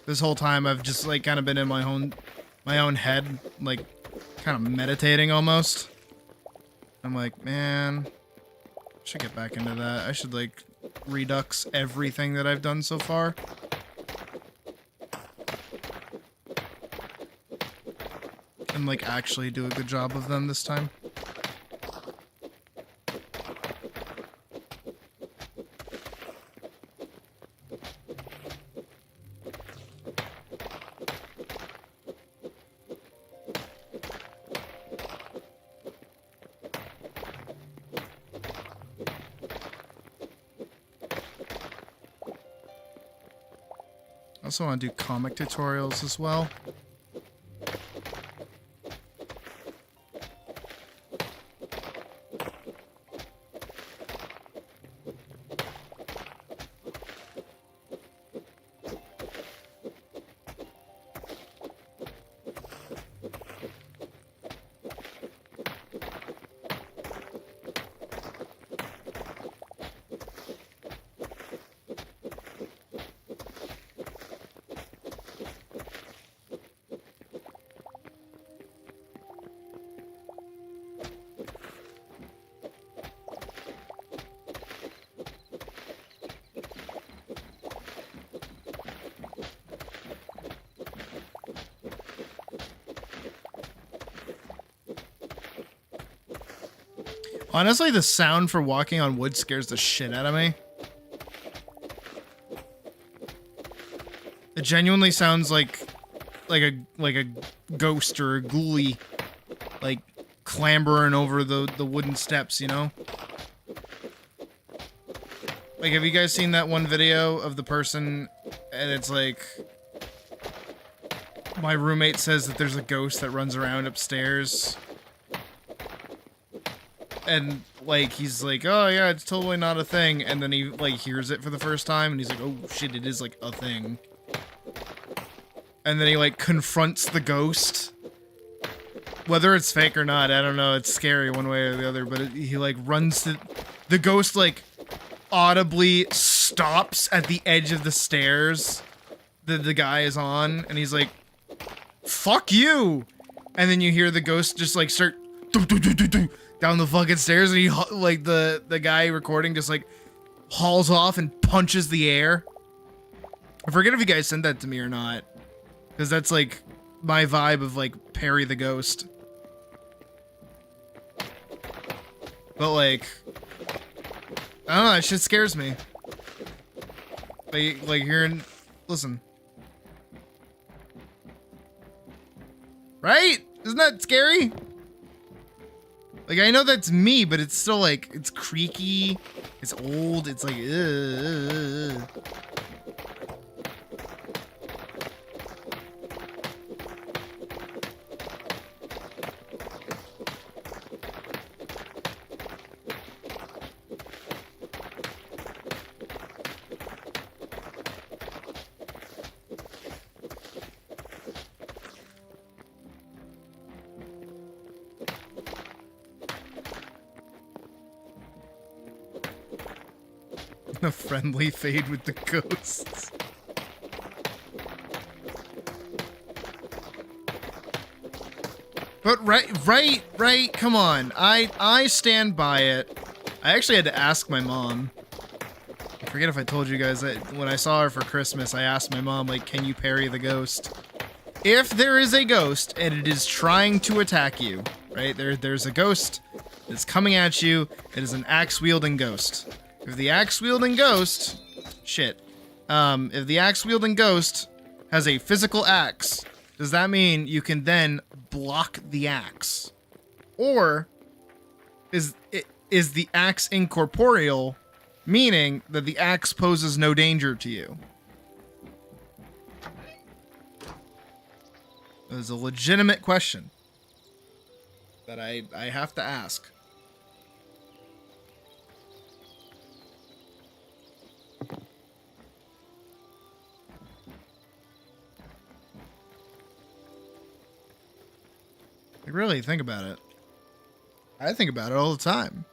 This whole time I've just like kind of been in my own head, like kind of meditating almost. I'm like, man, I should get back into that. I should like redux everything that I've done so far. And like actually do a good job of them this time. I also want to do comic tutorials as well. Honestly, the sound for walking on wood scares the shit out of me. It genuinely sounds like a ghost or a ghoulie, like clambering over the wooden steps, you know? Like, have you guys seen that one video of the person, and it's like, my roommate says that there's a ghost that runs around upstairs. And, like, he's like, oh, yeah, it's totally not a thing. And then he, like, hears it for the first time, and he's like, oh, shit, it is, like, a thing. And then he, like, confronts the ghost. Whether it's fake or not, I don't know. It's scary one way or the other. But he, like, runs to... The ghost, like, audibly stops at the edge of the stairs that the guy is on. And he's like, fuck you! And then you hear the ghost just, like, start... down the fucking stairs, and he, like, the guy recording just, like, hauls off and punches the air. I forget if you guys sent that to me or not. Because that's, like, my vibe of, like, Perry the Ghost. But, like, I don't know, that shit scares me. Like hearing, listen. Right? Isn't that scary? Like, I know that's me, but it's still, like, it's creaky, it's old, it's like, a friendly fade with the ghosts. But right, come on. I stand by it. I actually had to ask my mom. I forget if I told you guys that when I saw her for Christmas, I asked my mom, like, can you parry the ghost? If there is a ghost and it is trying to attack you, right? There's a ghost that's coming at you. It is an axe-wielding ghost. If the axe-wielding ghost... Shit. If the axe-wielding ghost has a physical axe, does that mean you can then block the axe? Or is the axe incorporeal, meaning that the axe poses no danger to you? That is a legitimate question that I have to ask. Like, really, think about it. I think about it all the time.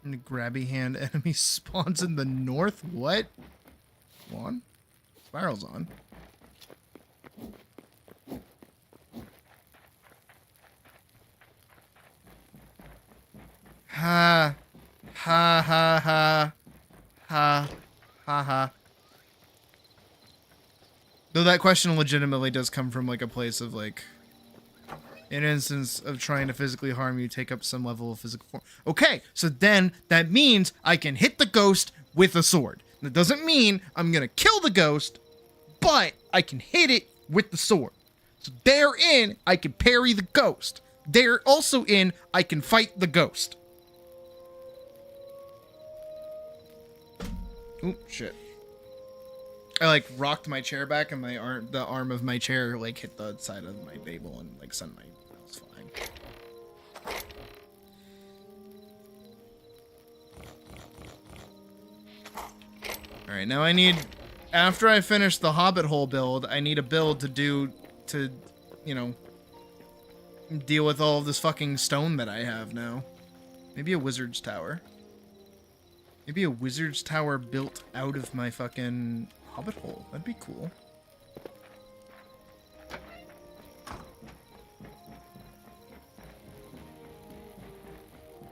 And the grabby hand enemy spawns in the north. What? On? Spiral's on. Ha. Ha ha ha. Ha. Ha ha. Though that question legitimately does come from like a place of like an instance of trying to physically harm you, take up some level of physical form. Okay, so then that means I can hit the ghost with a sword. That doesn't mean I'm gonna kill the ghost, but I can hit it with the sword. So therein, I can parry the ghost. There also in, I can fight the ghost. Oop, shit. I like rocked my chair back and the arm of my chair like hit the side of my table and like sent my mouse flying. Alright, now I need, after I finish the Hobbit hole build, I need a build to, you know, deal with all of this fucking stone that I have now. Maybe a wizard's tower. Maybe a wizard's tower built out of my fucking Hobbit hole. That'd be cool.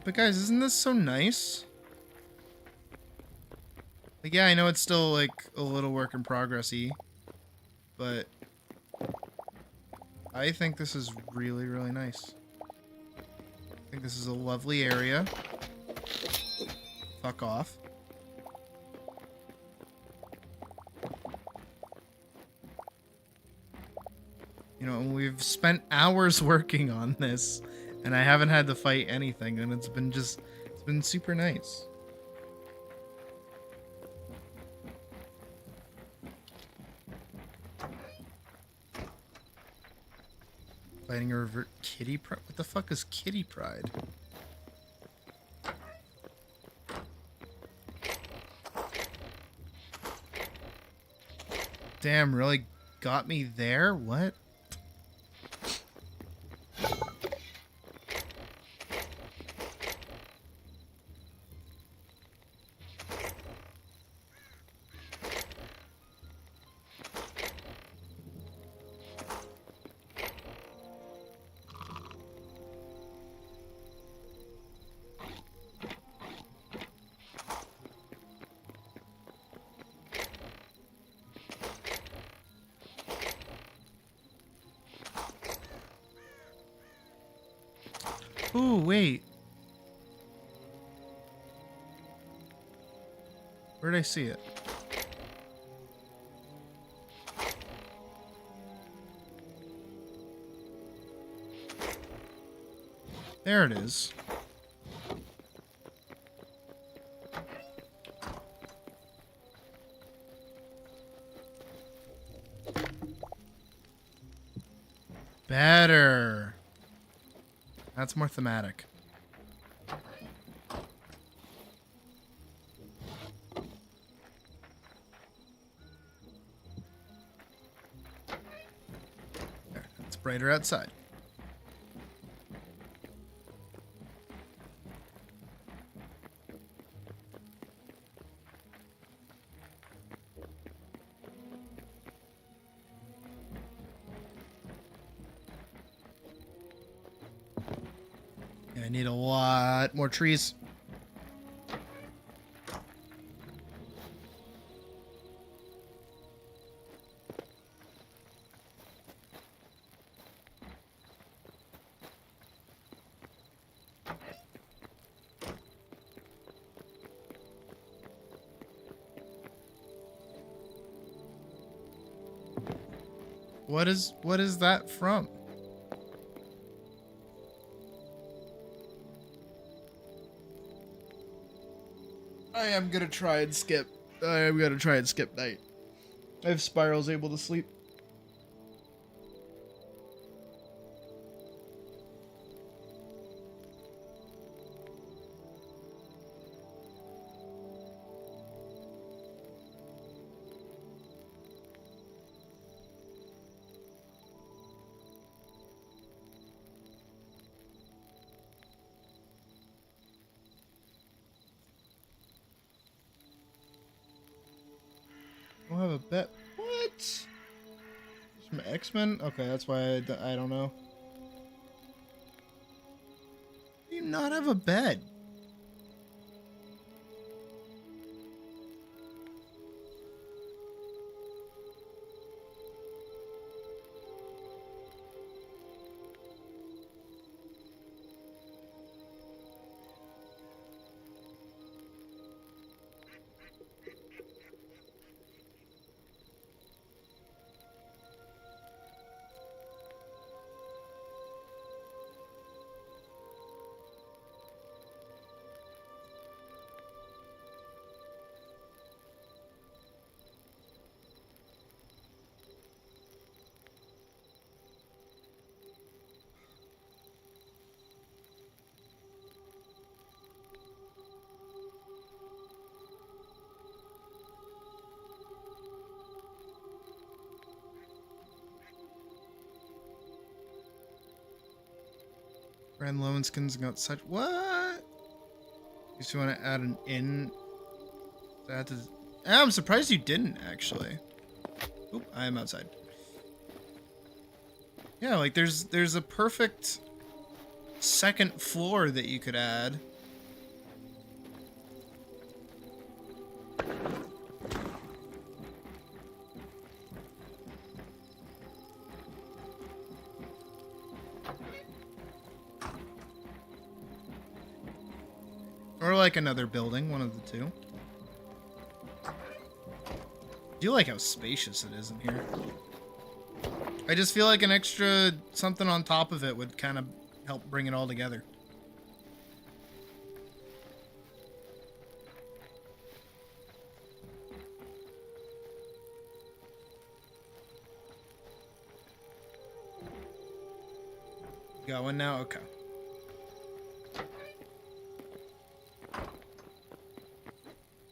But guys, isn't this so nice? Like, yeah, I know it's still like a little work in progress-y, but I think this is really, really nice. I think this is a lovely area. Fuck off. You know, we've spent hours working on this, and I haven't had to fight anything, and it's been super nice. Fighting a revert kitty pride? What the fuck is kitty pride? Damn, really got me there? What? Ooh, wait. Where'd I see it? There it is. Better. That's more thematic. There, it's brighter outside. I need a lot more trees. What is that from? I am gonna try and skip. I am gonna try and skip night. If Spiral's able to sleep. I don't have a bet. What? From X-Men? Okay, that's why I don't know. Do you not have a bed? Brand Lowenskins got such what? You just want to add an in? I'm surprised you didn't actually. Oop, I am outside. Yeah, like there's a perfect second floor that you could add. Or like another building, one of the two. I do like how spacious it is in here. I just feel like an extra something on top of it would kind of help bring it all together. Got one now? Okay.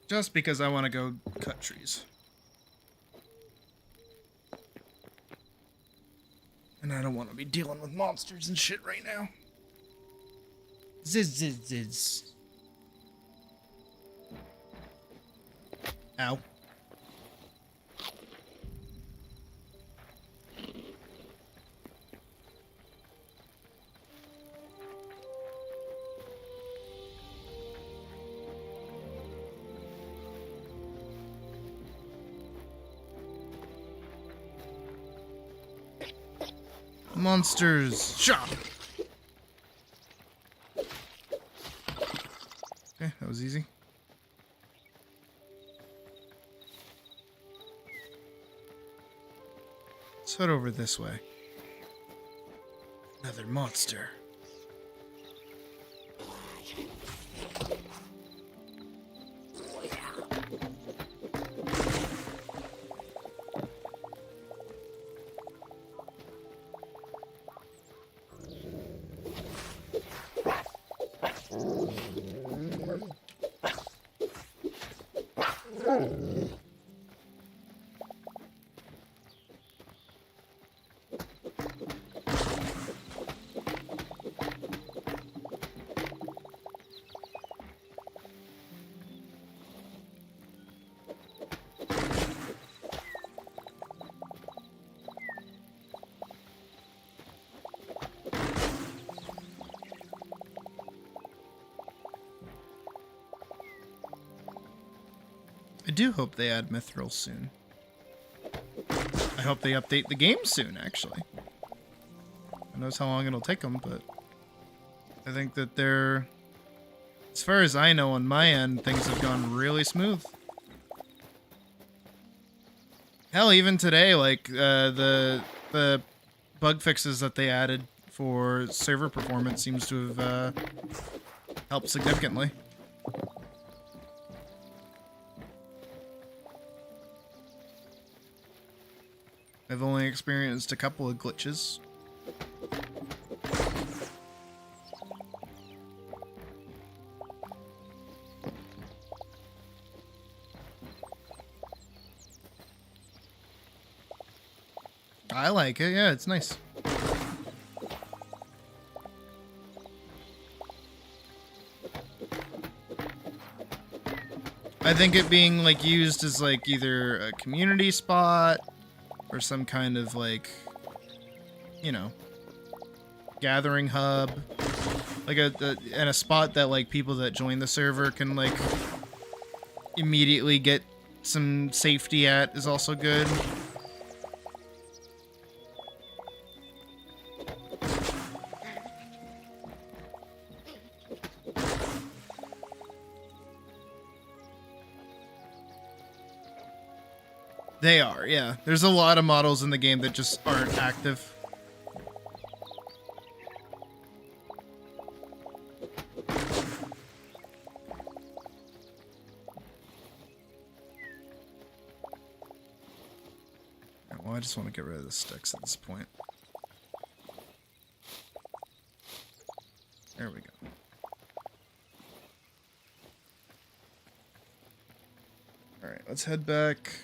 Just because I want to go cut trees. And I don't want to be dealing with monsters and shit right now. Ziz. Ow. Monsters! Shop! Okay, that was easy. Let's head over this way. Another monster. I do hope they add Mithril soon. I hope they update the game soon, actually. Who knows how long it'll take them, but I think that they're, as far as I know on my end, things have gone really smooth. Hell, even today, like the bug fixes that they added for server performance seems to have helped significantly. I've only experienced a couple of glitches. I like it, yeah, it's nice. I think it being like used as like either a community spot or some kind of like, you know, gathering hub, like and a spot that like people that join the server can like immediately get some safety at is also good. They are, yeah. There's a lot of models in the game that just aren't active. Well, I just want to get rid of the sticks at this point. There we go. Alright, let's head back.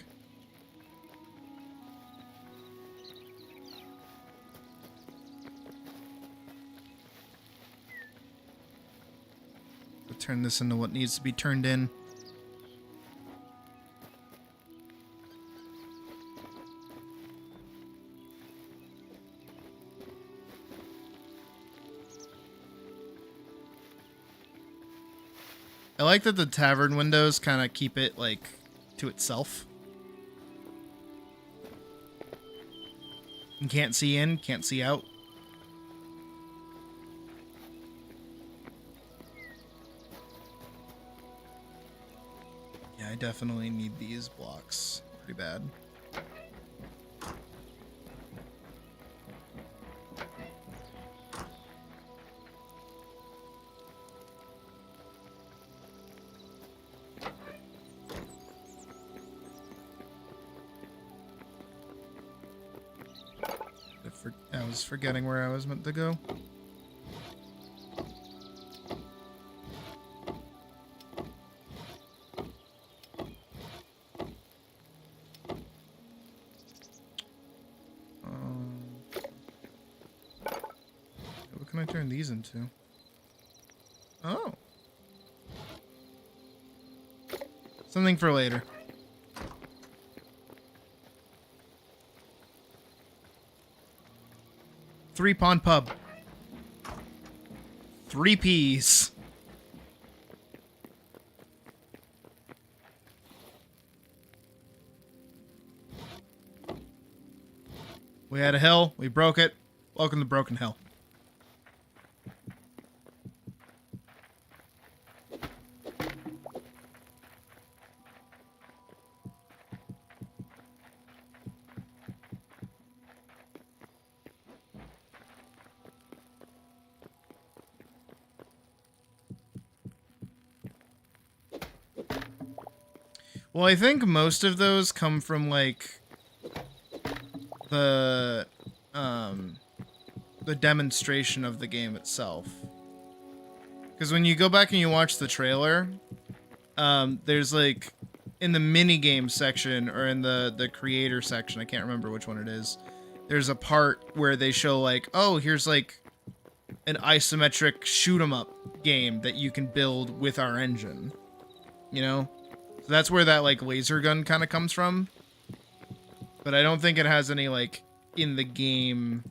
Turn this into what needs to be turned in. I like that the tavern windows kind of keep it like to itself. You can't see in, can't see out. I definitely need these blocks pretty bad. I was forgetting where I was meant to go. What can I turn these into? Oh. Something for later. Three-pawn pub. 3 Ps. We had a hill. We broke it. Welcome to Broken Hill. Well, I think most of those come from like the demonstration of the game itself. Because when you go back and you watch the trailer, there's like in the mini game section or in the creator section, I can't remember which one it is. There's a part where they show like, oh, here's like an isometric shoot 'em up game that you can build with our engine. You know? So that's where that like laser gun kind of comes from. But I don't think it has any like in the game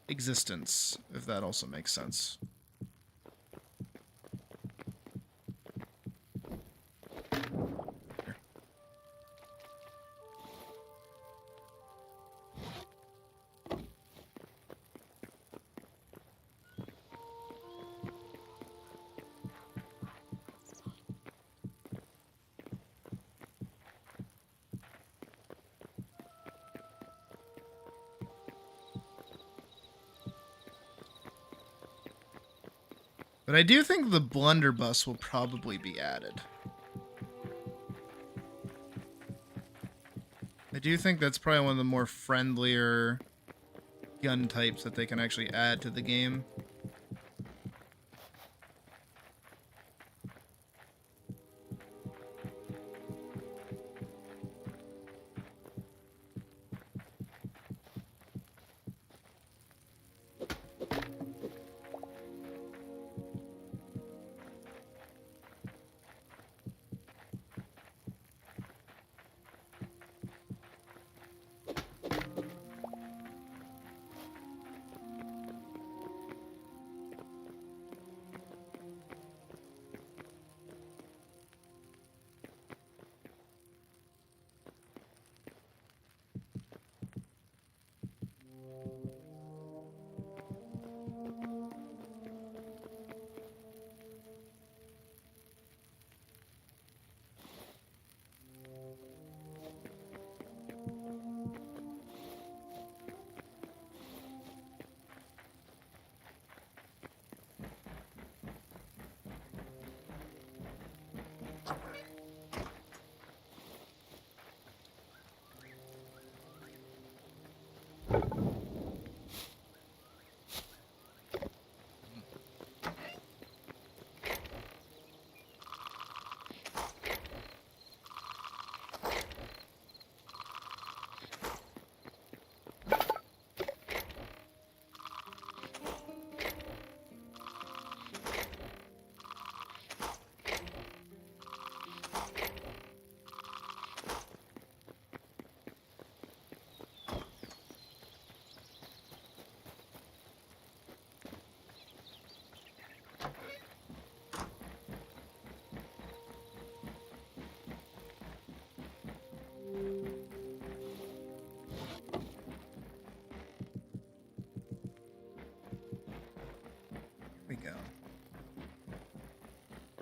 existence, if that also makes sense. But I do think the blunderbuss will probably be added. I do think that's probably one of the more friendlier gun types that they can actually add to the game. We go.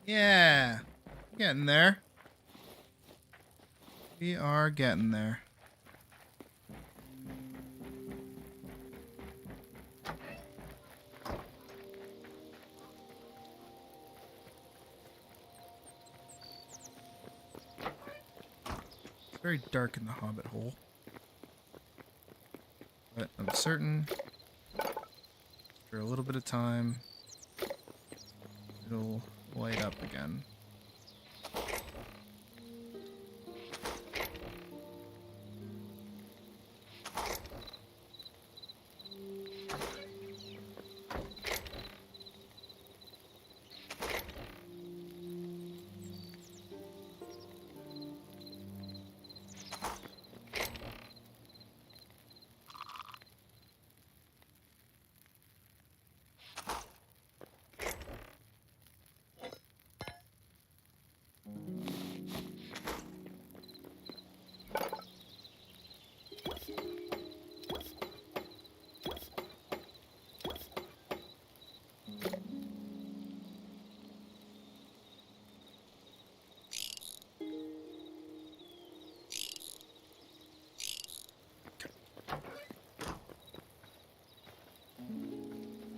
Yeah, getting there. We are getting there. It's very dark in the Hobbit hole, but I'm certain after a little bit of time it'll light up again.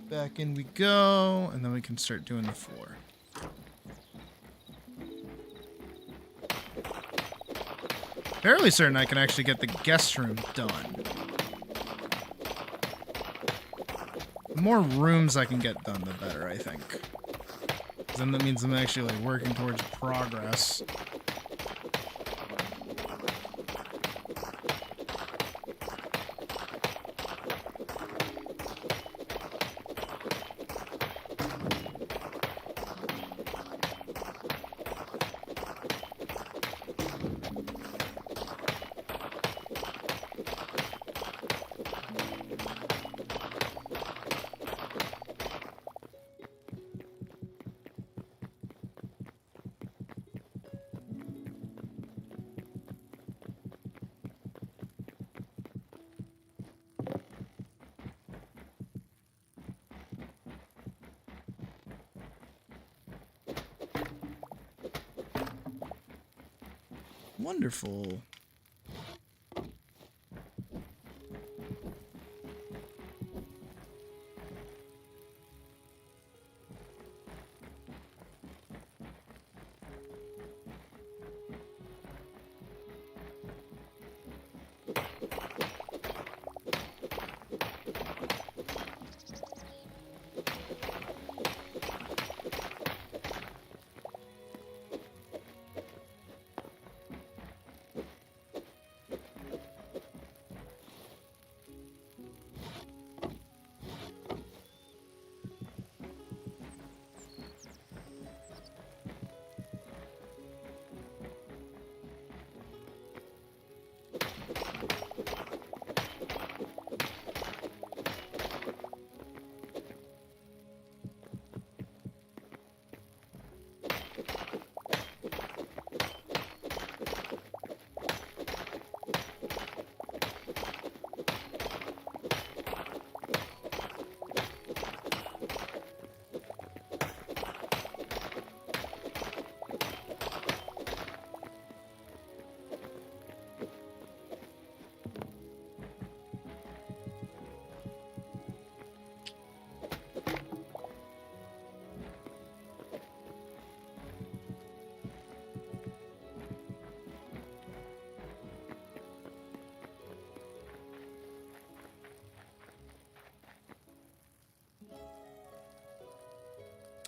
Back in we go, and then we can start doing the floor. Fairly certain I can actually get the guest room done. The more rooms I can get done, the better, I think. 'Cause then that means I'm actually like working towards progress. Wonderful.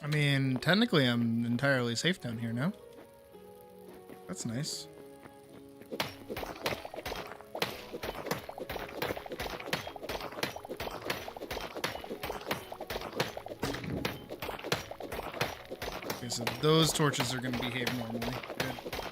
I mean, technically I'm entirely safe down here now. That's nice. Okay, so those torches are going to behave normally. Good.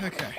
Okay.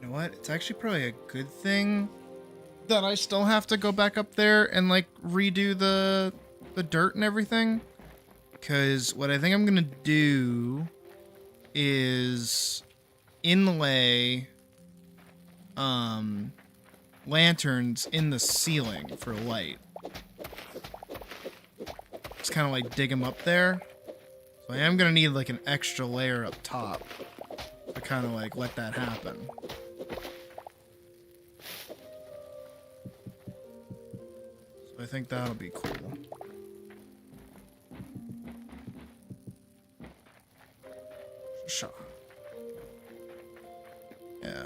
You know what? It's actually probably a good thing that I still have to go back up there and like redo the dirt and everything. Because what I think I'm gonna do is inlay lanterns in the ceiling for light. Just kind of like dig them up there. So I am gonna need like an extra layer up top to kind of like let that happen. So I think that'll be cool. Sure. Yeah.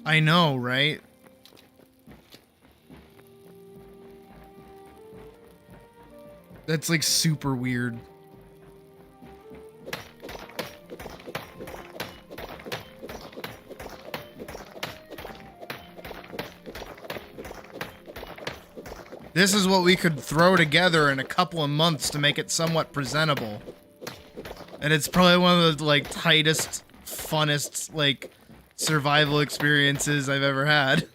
I know, right? That's like super weird. This is what we could throw together in a couple of months to make it somewhat presentable. And it's probably one of the, like, tightest, funnest, like, survival experiences I've ever had.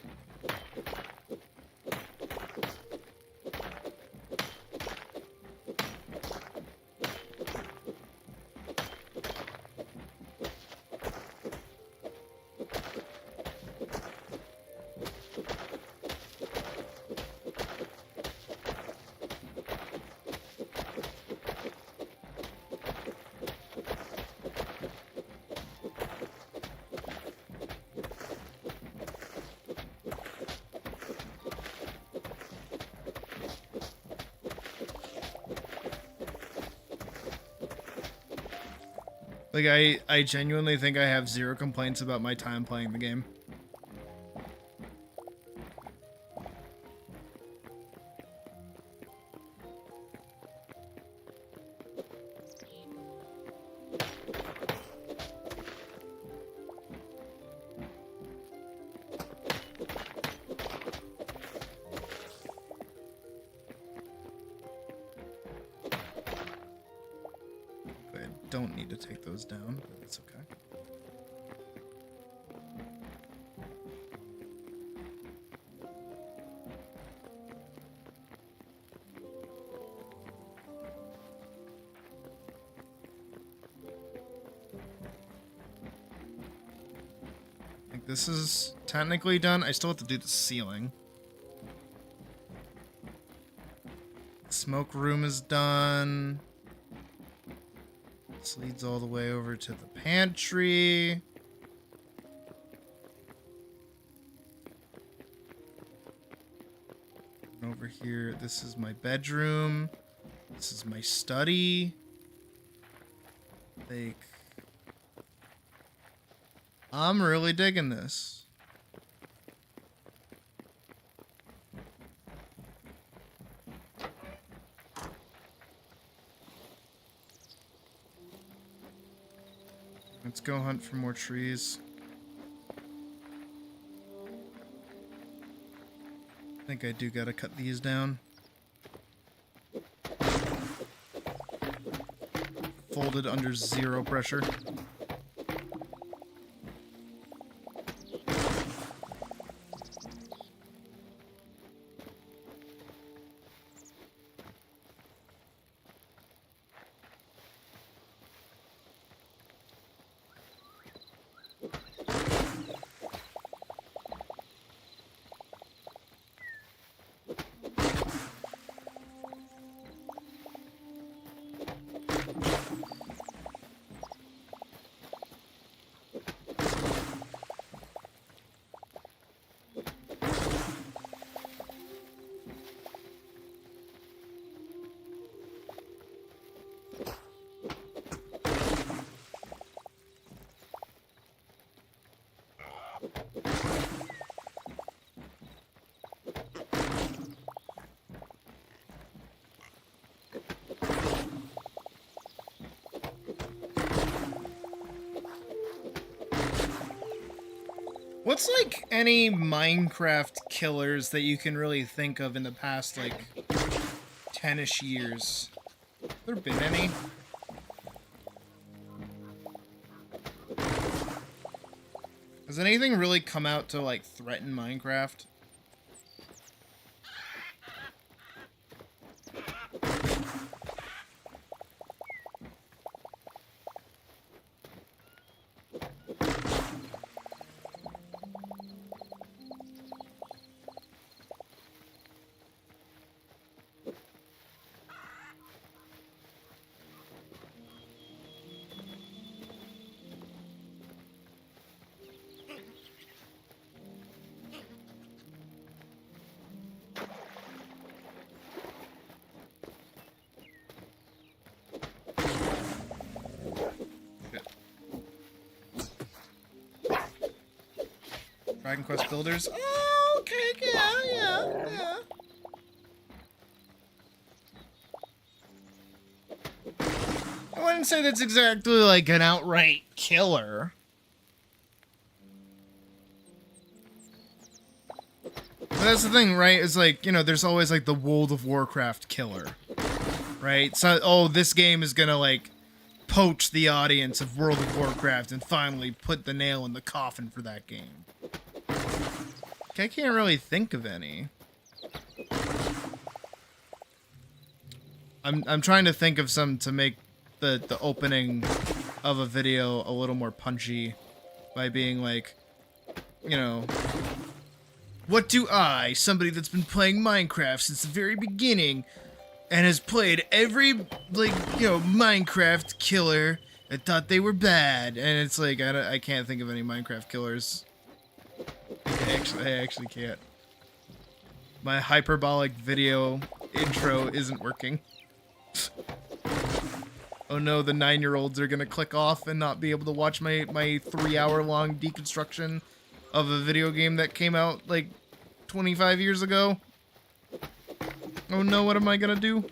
Like, I genuinely think I have zero complaints about my time playing the game. Don't need to take those down, but it's okay. I think this is technically done. I still have to do the ceiling. The smoke room is done. This leads all the way over to the pantry. And over here, this is my bedroom. This is my study. Like, I'm really digging this. go hunt for more trees. I think I do gotta cut these down. Folded under zero pressure. What's like any Minecraft killers that you can really think of in the past like 10-ish years? Have there been any? Has anything really come out to like threaten Minecraft? Dragon Quest Builders? Oh, okay, yeah. I wouldn't say that's exactly like an outright killer. But that's the thing, right? It's like, you know, there's always like the World of Warcraft killer, right? So, oh, this game is gonna like poach the audience of World of Warcraft and finally put the nail in the coffin for that game. I can't really think of any. I'm trying to think of some to make the opening of a video a little more punchy by being like, you know, what do I, somebody that's been playing Minecraft since the very beginning and has played every, like, you know, Minecraft killer and thought they were bad, and it's like I can't think of any Minecraft killers. I actually can't. My hyperbolic video intro isn't working. Oh no, the 9-year-olds are gonna click off and not be able to watch my 3-hour-long deconstruction of a video game that came out like 25 years ago. Oh no, what am I gonna do?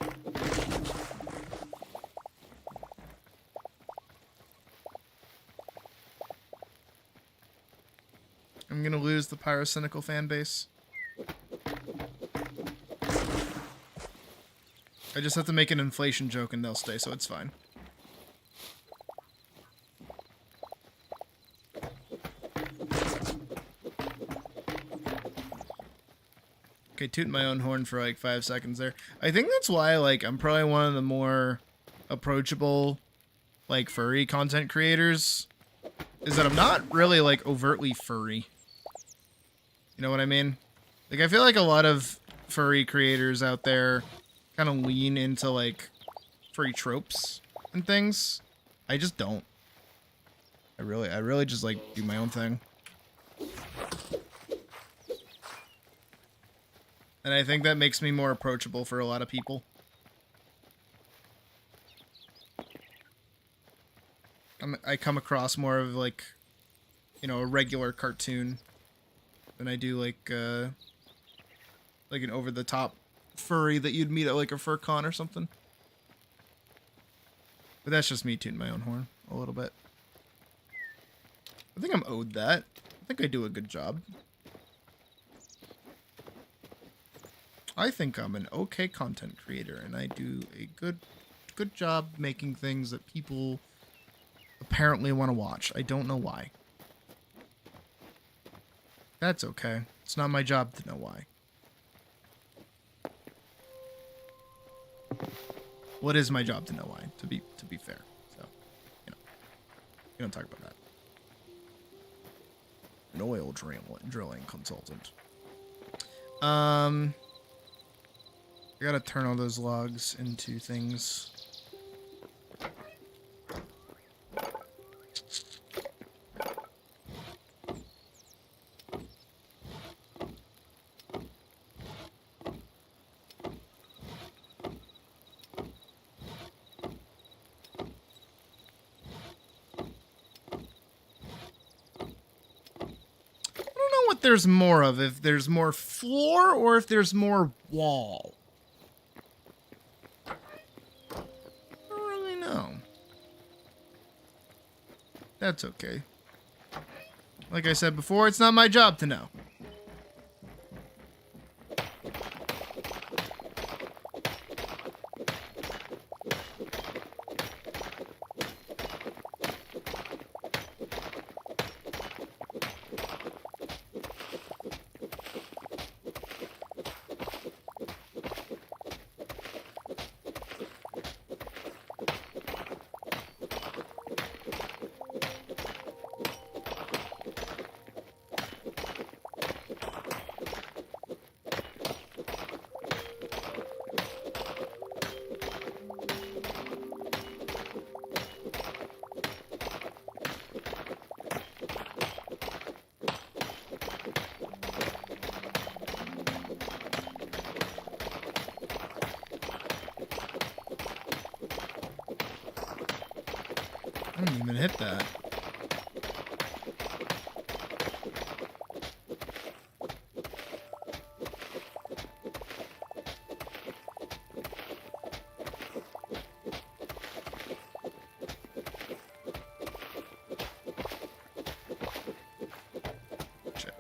I'm gonna lose the pyrocynical fan base. I just have to make an inflation joke and they'll stay, so it's fine. Okay, tooting my own horn for like 5 seconds there. I think that's why, like, I'm probably one of the more approachable, like, furry content creators. Is that I'm not really, like, overtly furry. You know what I mean? Like, I feel like a lot of furry creators out there kind of lean into, like, furry tropes and things. I just don't. I really just, like, do my own thing. And I think that makes me more approachable for a lot of people. I come across more of, like, you know, a regular cartoon than I do, like an over-the-top furry that you'd meet at, like, a fur con or something. But that's just me tooting my own horn a little bit. I think I'm owed that. I think I do a good job. I think I'm an okay content creator, and I do a good job making things that people apparently want to watch. I don't know why. That's okay. It's not my job to know why. What is my job to know why? To be fair. So, we don't talk about that. An oil drilling consultant. I gotta turn all those logs into things. What there's more of, if there's more floor or if there's more wall. I don't really know. That's okay. Like I said before, it's not my job to know. I didn't even hit that. Shit.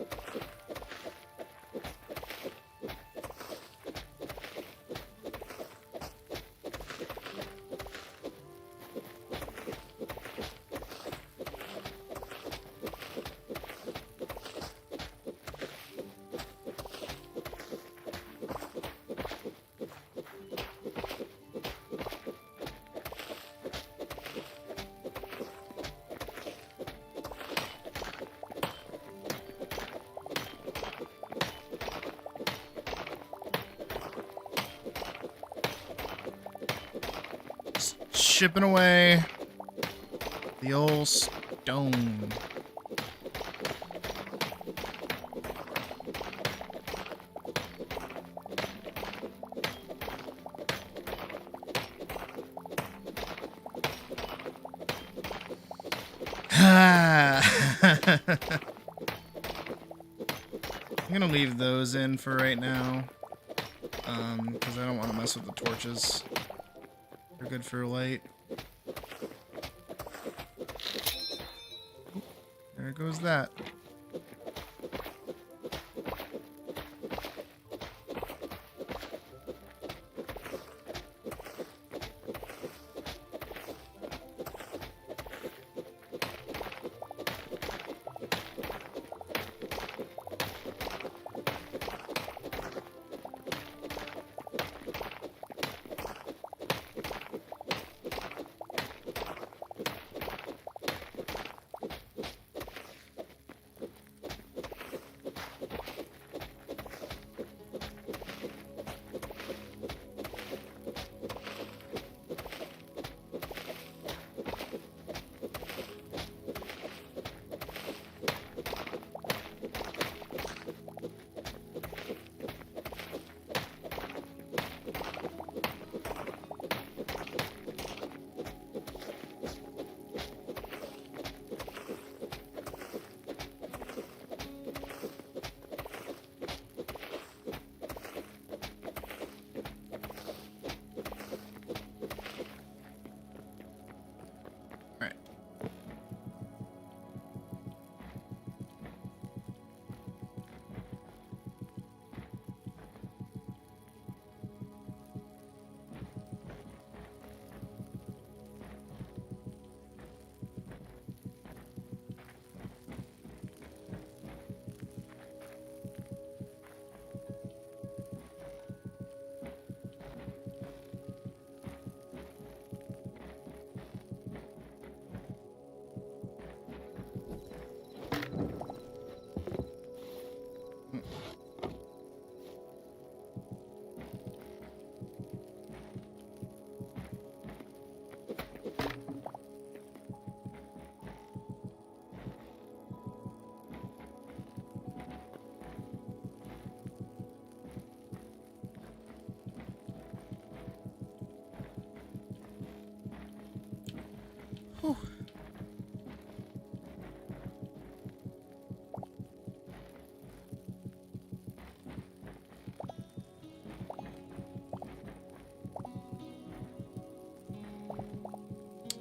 Shipping away the old stone. I'm gonna leave those in for right now, because I don't want to mess with the torches. They're good for light. There goes that.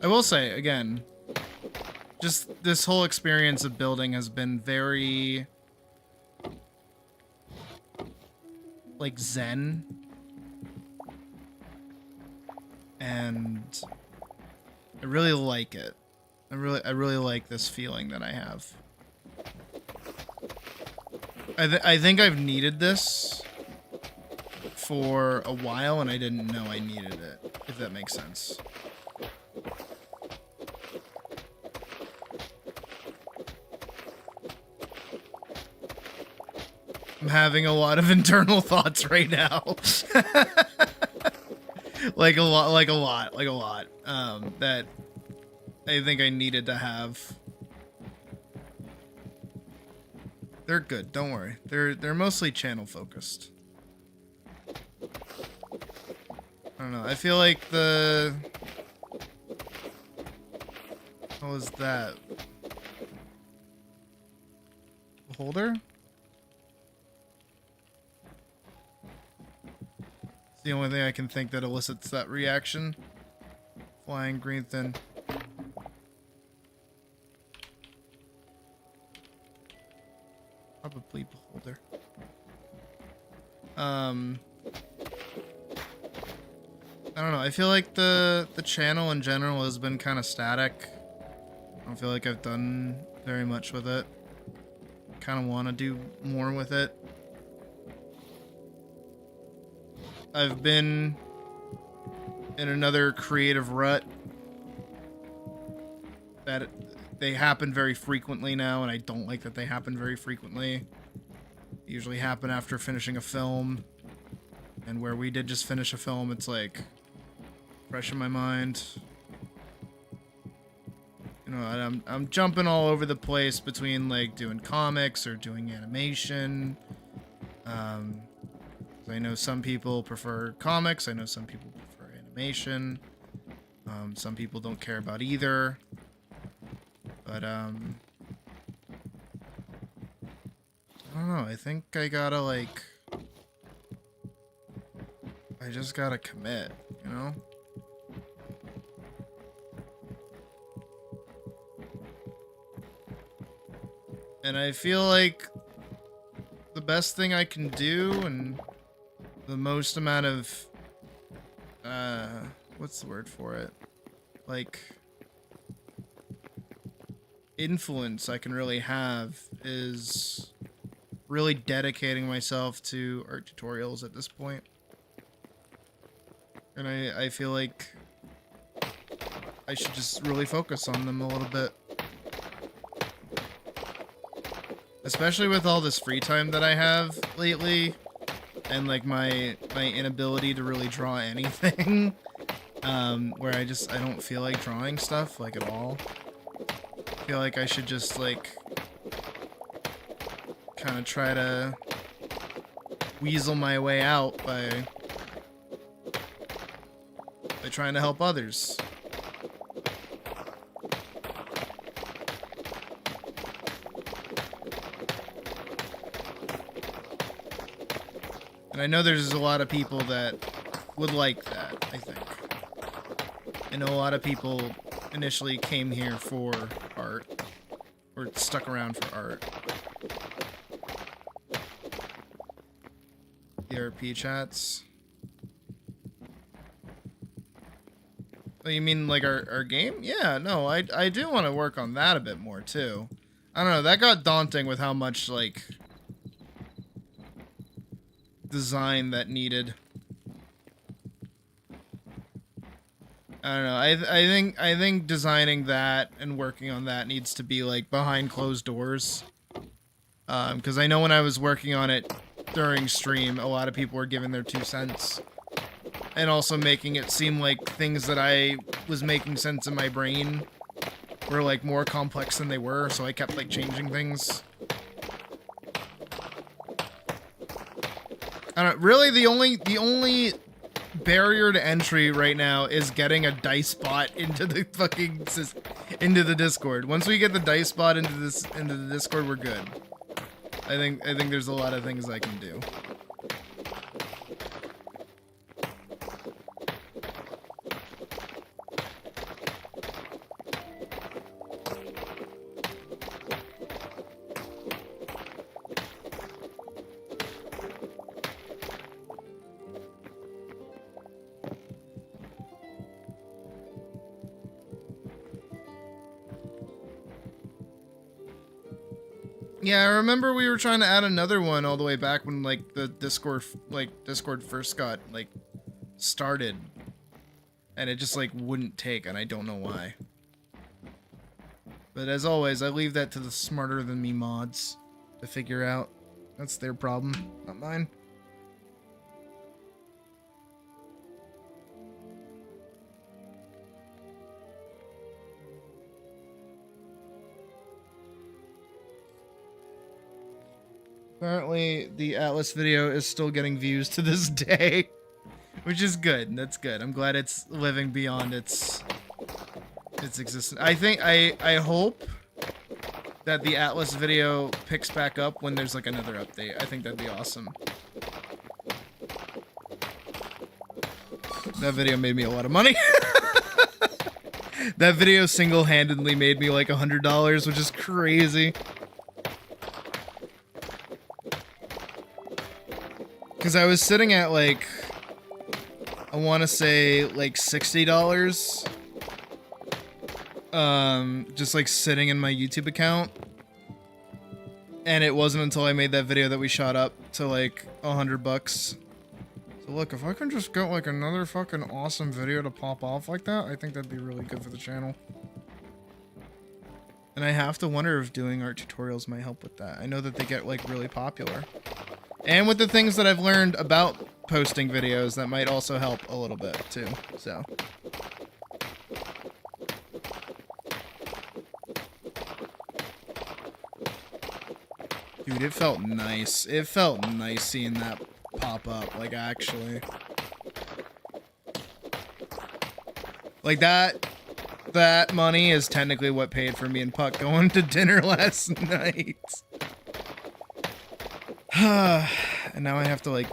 I will say, again, just this whole experience of building has been very, like, zen. And I really like it. I really like this feeling that I have. I think I've needed this for a while, and I didn't know I needed it, if that makes sense. I'm having a lot of internal thoughts right now. like a lot. That I think I needed to have. They're good, don't worry. They're mostly channel focused. I don't know. I feel like the... What was that? Beholder? It's the only thing I can think that elicits that reaction. Flying green thin. Probably beholder. I don't know. I feel like the channel in general has been kind of static. I don't feel like I've done very much with it. Kind of want to do more with it. I've been in another creative rut that they happen very frequently now, and I don't like that they happen very frequently. They usually happen after finishing a film, and where we did just finish a film, it's like fresh in my mind. You know, I'm jumping all over the place between like doing comics or doing animation. I know some people prefer comics. I know some people prefer animation. Some people don't care about either. But I don't know. I think I gotta like. I just gotta commit, you know? And I feel like the best thing I can do and the most amount of, what's the word for it? Like, influence I can really have is really dedicating myself to art tutorials at this point. And I feel like I should just really focus on them a little bit. Especially with all this free time that I have lately, and like my inability to really draw anything, where I don't feel like drawing stuff like at all. I feel like I should just like kind of try to weasel my way out by trying to help others. And I know there's a lot of people that would like that, I think. I know a lot of people initially came here for art, or stuck around for art. ERP chats. Oh, you mean like our game? Yeah, no, I do want to work on that a bit more too. I don't know, that got daunting with how much like design that needed. I don't know. I think designing that and working on that needs to be like behind closed doors. Because I know when I was working on it during stream, a lot of people were giving their 2 cents. And also making it seem like things that I was making sense in my brain were like more complex than they were, so I kept like changing things. I don't know, really the only barrier to entry right now is getting a dice bot into the fucking into the Discord. Once we get the dice bot into the Discord, we're good. I think there's a lot of things I can do. Yeah, I remember we were trying to add another one all the way back when like the Discord first got like started, and it just like wouldn't take, and I don't know why. But as always, I leave that to the smarter than me mods to figure out. That's their problem, not mine. Apparently, the Atlas video is still getting views to this day, which is good. That's good. I'm glad it's living beyond its existence. I hope that the Atlas video picks back up when there's like another update. I think that'd be awesome. That video made me a lot of money. That video single-handedly made me like $100, which is crazy. Because I was sitting at like, I want to say like $60. Just like sitting in my YouTube account. And it wasn't until I made that video that we shot up to like $100. So look, if I can just get like another fucking awesome video to pop off like that, I think that'd be really good for the channel. And I have to wonder if doing art tutorials might help with that. I know that they get like really popular. And with the things that I've learned about posting videos, that might also help a little bit too, so. Dude, it felt nice. It felt nice seeing that pop up, like actually. Like that money is technically what paid for me and Puck going to dinner last night. And now I have to like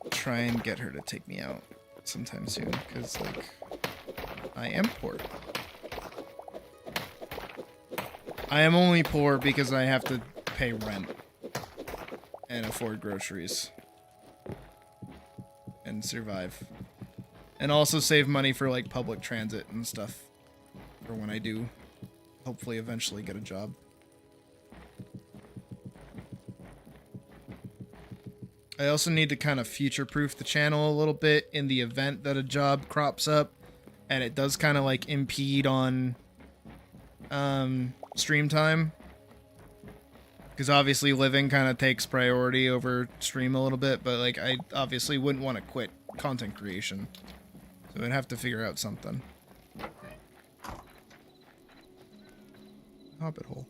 try and get her to take me out sometime soon, because like I am poor. I am only poor because I have to pay rent and afford groceries and survive, and also save money for like public transit and stuff for when I do hopefully eventually get a job. I also need to kind of future-proof the channel a little bit in the event that a job crops up and it does kind of like impede on stream time, because obviously living kind of takes priority over stream a little bit, but like I obviously wouldn't want to quit content creation, so I'd have to figure out something. Hobbit hole.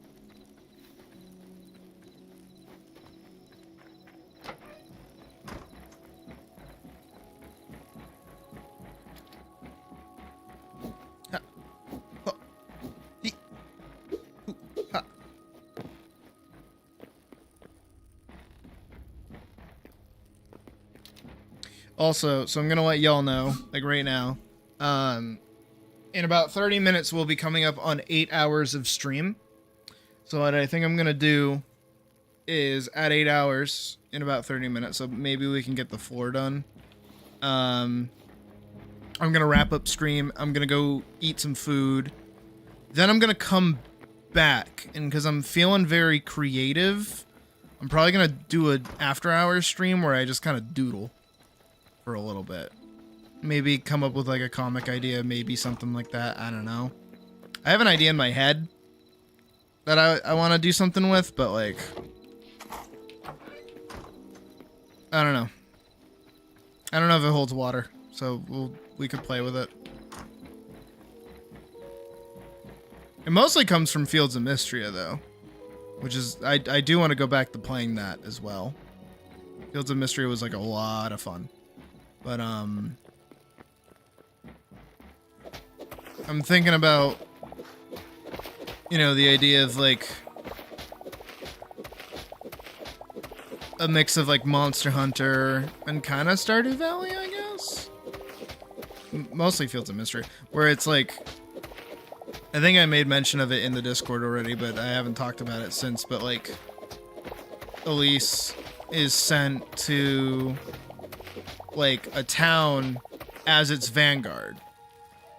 Also, so I'm gonna let y'all know, like right now, in about 30 minutes we'll be coming up on 8 hours of stream. So what I think I'm gonna do is at 8 hours in about 30 minutes, so maybe we can get the floor done. I'm gonna wrap up stream, I'm gonna go eat some food, then I'm gonna come back, and because I'm feeling very creative, I'm probably gonna do an after hours stream where I just kind of doodle for a little bit. Maybe come up with like a comic idea, maybe something like that, I don't know. I have an idea in my head that I want to do something with, but like, I don't know. I don't know if it holds water, so we could play with it. It mostly comes from Fields of Mystria though, which is, I do want to go back to playing that as well. Fields of Mystria was like a lot of fun. But, I'm thinking about, you know, the idea of, like, a mix of, like, Monster Hunter and kind of Stardew Valley, I guess? Mostly Fields of Mystery, where it's, like, I think I made mention of it in the Discord already, but I haven't talked about it since, but, like, Elise is sent to like a town as its vanguard,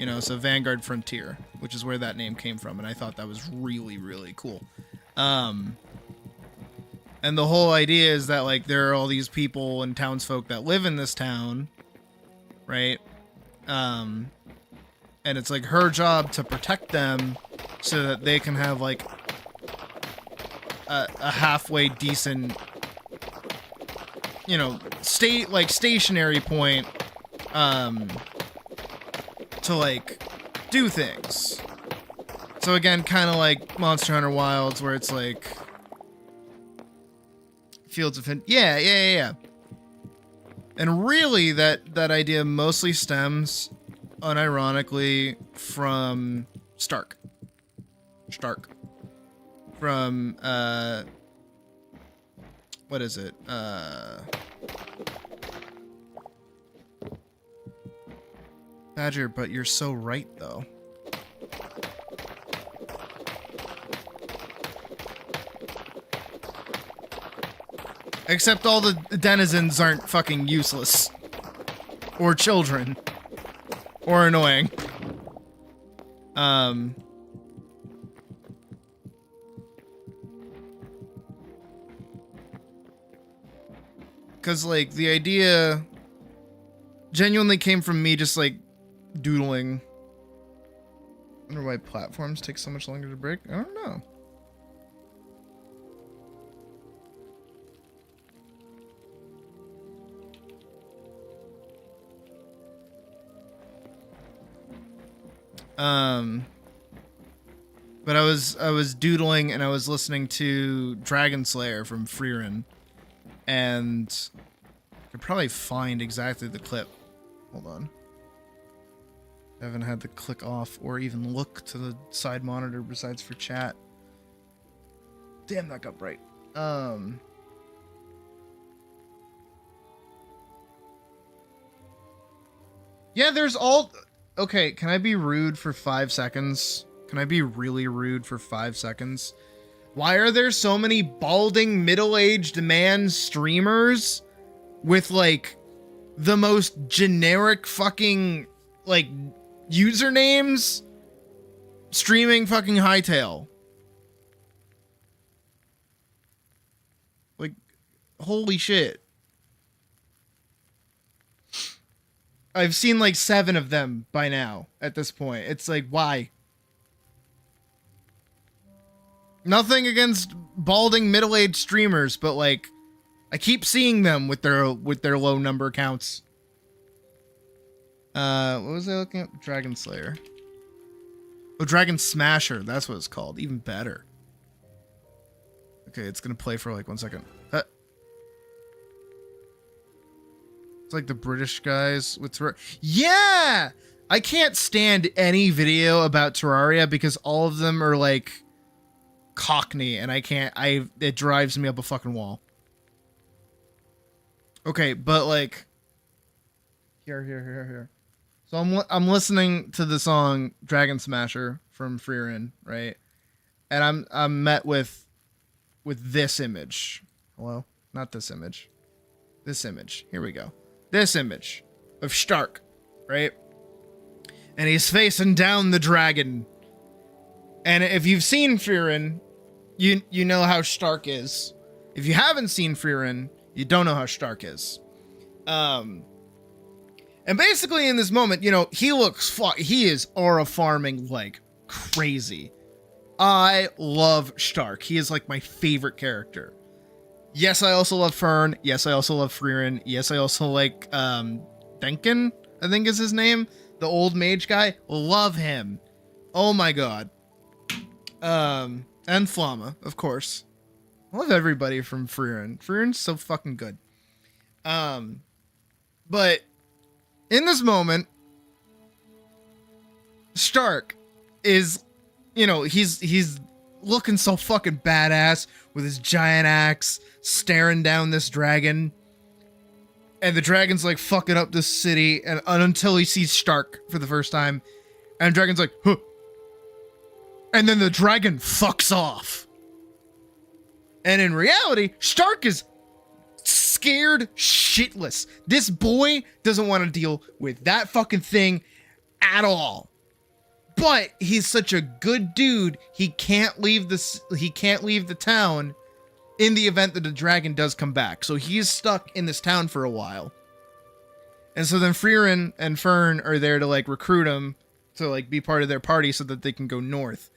you know, so Vanguard Frontier, which is where that name came from, and I thought that was really, really cool. And the whole idea is that, like, there are all these people and townsfolk that live in this town, right? And it's, like, her job to protect them so that they can have, like, a halfway decent, you know, stationary point, to, like, do things. So again, kind of like Monster Hunter Wilds, where it's, like, Fields of yeah. And really, that idea mostly stems, unironically, from Stark. From, what is it? Badger, but you're so right, though. Except all the denizens aren't fucking useless. Or children. Or annoying. Because, like, the idea genuinely came from me just, like, doodling. I wonder why platforms take so much longer to break. I don't know. But I was doodling and I was listening to Dragon Slayer from Freerin, and I could probably find exactly the clip. Hold on. I haven't had to click off or even look to the side monitor besides for chat. Damn, that got bright. Yeah, there's all... Okay, can I be rude for 5 seconds? Can I be really rude for 5 seconds? Why are there so many balding middle-aged man streamers with, like, the most generic fucking, like, usernames streaming fucking Hytale? Like, holy shit. I've seen like 7 of them by now at this point. It's like, why? Nothing against balding middle-aged streamers, but like, I keep seeing them with their low number counts. What was I looking at? Dragon Slayer. Oh, Dragon Smasher. That's what it's called. Even better. Okay, it's gonna play for like 1 second. It's like the British guys with Terraria. Yeah! I can't stand any video about Terraria because all of them are like Cockney, and it drives me up a fucking wall. Okay, but like here. So I'm listening to the song Dragon Smasher from Freerin, right? And I'm met with this image. Hello? Not this image. This image. Here we go. This image of Stark, right? And he's facing down the dragon. And if you've seen Freerin, you know how Stark is. If you haven't seen Freerin, you don't know how Stark is. And basically in this moment, you know, he is aura farming like crazy. I love Stark. He is like my favorite character. Yes, I also love Fern. Yes, I also love Freerin. Yes, I also like Denkin, I think is his name. The old mage guy. Love him. Oh my god. And Flama, of course. I love everybody from Freerin. Freerin's so fucking good. But in this moment, Stark is, you know, he's looking so fucking badass with his giant axe, staring down this dragon. And the dragon's like fucking up this city and until he sees Stark for the first time. And the dragon's like, huh. And then the dragon fucks off. And in reality, Stark is scared shitless. This boy doesn't want to deal with that fucking thing at all. But he's such a good dude, he can't leave the town in the event that the dragon does come back. So he's stuck in this town for a while. And so then Frieren and Fern are there to like recruit him to like be part of their party so that they can go north.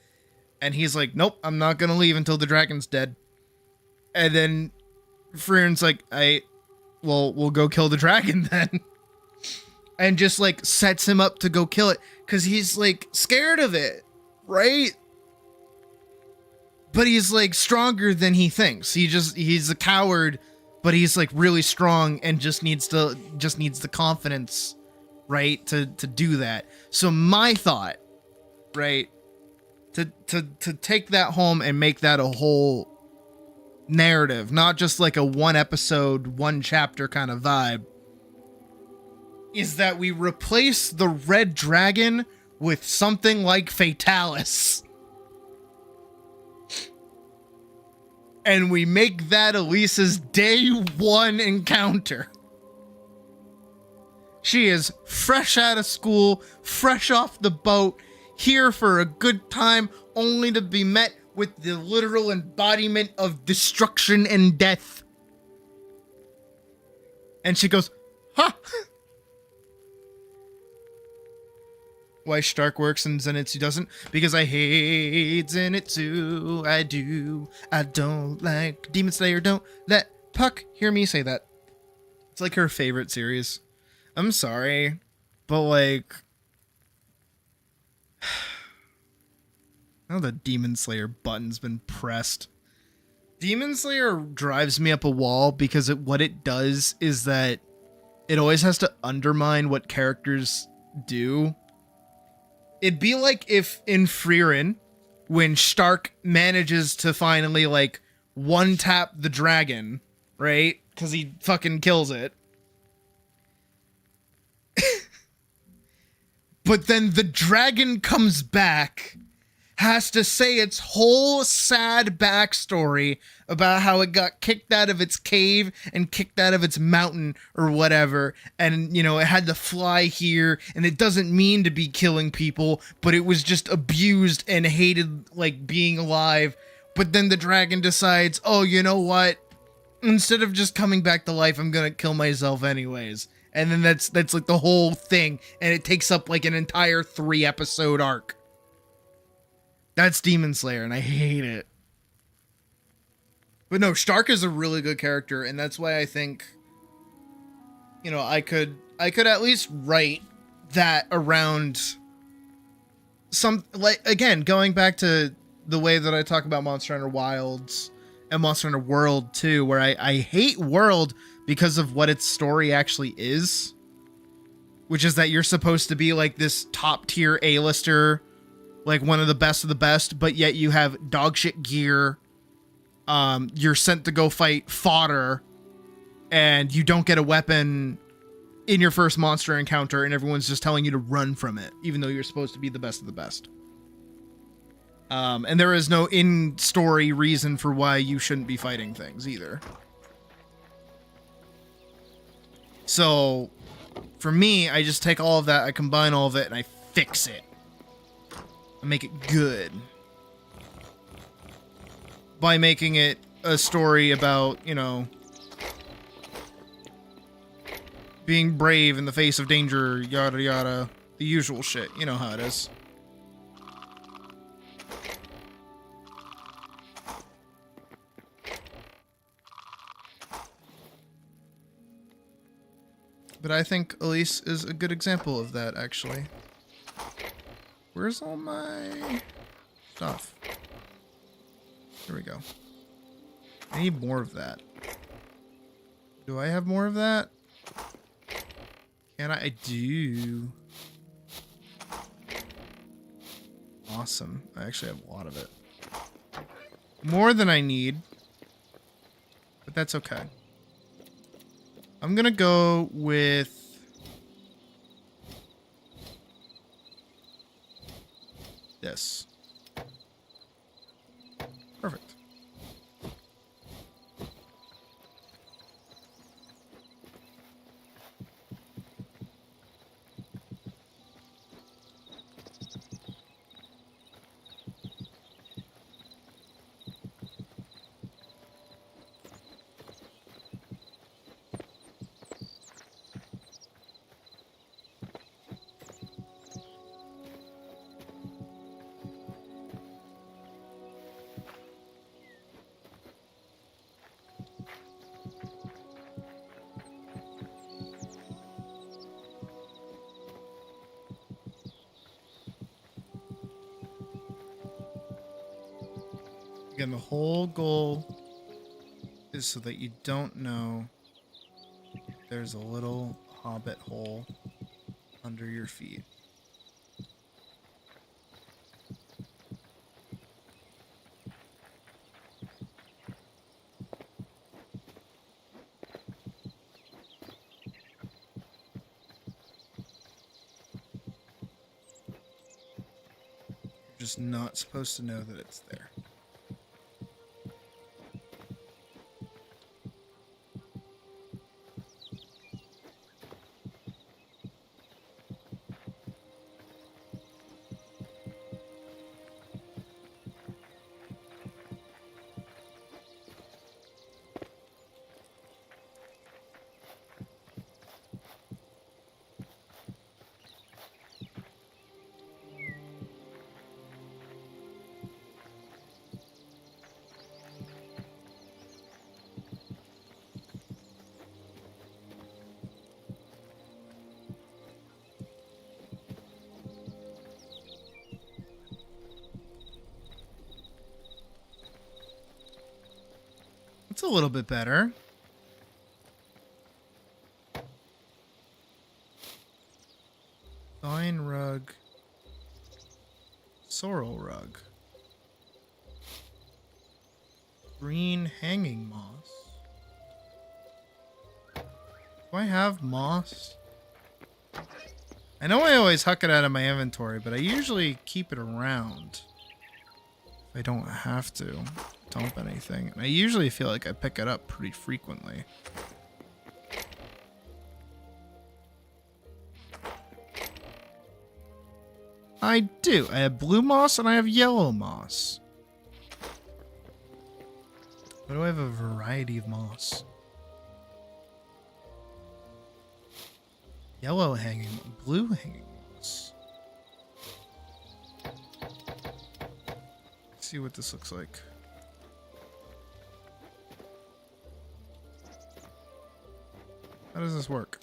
And he's like, nope, I'm not going to leave until the dragon's dead. And then Frieren's like, we'll go kill the dragon then. And just like sets him up to go kill it. Cause he's like scared of it, right? But he's like stronger than he thinks. He's a coward, but he's like really strong and just needs the confidence, right? To do that. So my thought, right? To take that home and make that a whole narrative, not just like a one episode, one chapter kind of vibe, is that we replace the red dragon with something like Fatalis. And we make that Elisa's day one encounter. She is fresh out of school, fresh off the boat, here for a good time, only to be met with the literal embodiment of destruction and death. And she goes, huh? Why Stark works and Zenitsu doesn't? Because I hate Zenitsu, I do. I don't like Demon Slayer, don't let Puck hear me say that. It's like her favorite series. I'm sorry, but like... now the Demon Slayer button's been pressed. Demon Slayer drives me up a wall because what it does is that it always has to undermine what characters do. It'd be like if in Frieren, when Stark manages to finally like one-tap the dragon, right? Because he fucking kills it. But then the dragon comes back, has to say its whole sad backstory about how it got kicked out of its cave and kicked out of its mountain or whatever. And, you know, it had to fly here and it doesn't mean to be killing people, but it was just abused and hated like being alive. But then the dragon decides, oh, you know what? Instead of just coming back to life, I'm gonna kill myself anyways. And then that's like the whole thing. And it takes up like an entire 3-episode arc. That's Demon Slayer, and I hate it. But no, Stark is a really good character, and that's why I think, you know, I could at least write that around some, like, again, going back to the way that I talk about Monster Hunter Wilds and Monster Hunter World too, where I hate World because of what its story actually is, which is that you're supposed to be like this top tier A-lister, like one of the best, but yet you have dogshit gear. You're sent to go fight fodder, and you don't get a weapon in your first monster encounter, and everyone's just telling you to run from it, even though you're supposed to be the best of the best. And there is no in-story reason for why you shouldn't be fighting things either. So, for me, I just take all of that, I combine all of it, and I fix it. I make it good. By making it a story about, you know, being brave in the face of danger, yada yada. The usual shit. You know how it is. But I think Elise is a good example of that, actually. Where's all my stuff? Here we go. I need more of that. Do I have more of that? Can I? I do. Awesome. I actually have a lot of it. More than I need. But that's okay. I'm gonna go with this. Perfect. Again, the whole goal is so that you don't know there's a little hobbit hole under your feet. You're just not supposed to know that it's there. It's a little bit better. Vine rug. Sorrel rug. Green hanging moss. Do I have moss? I know I always huck it out of my inventory, but I usually keep it around if I don't have to dump anything. And I usually feel like I pick it up pretty frequently. I do. I have blue moss and I have yellow moss. Why do I have a variety of moss? Yellow hanging, blue hanging moss. Let's see what this looks like. How does this work?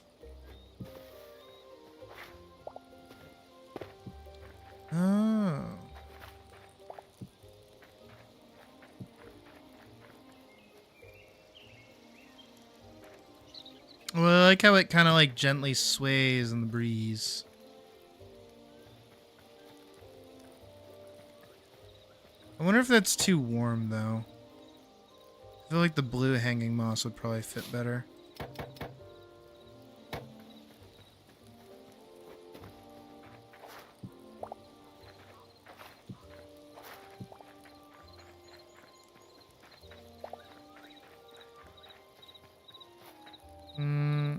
Oh. Well, I like how it kind of like gently sways in the breeze. I wonder if that's too warm though. I feel like the blue hanging moss would probably fit better.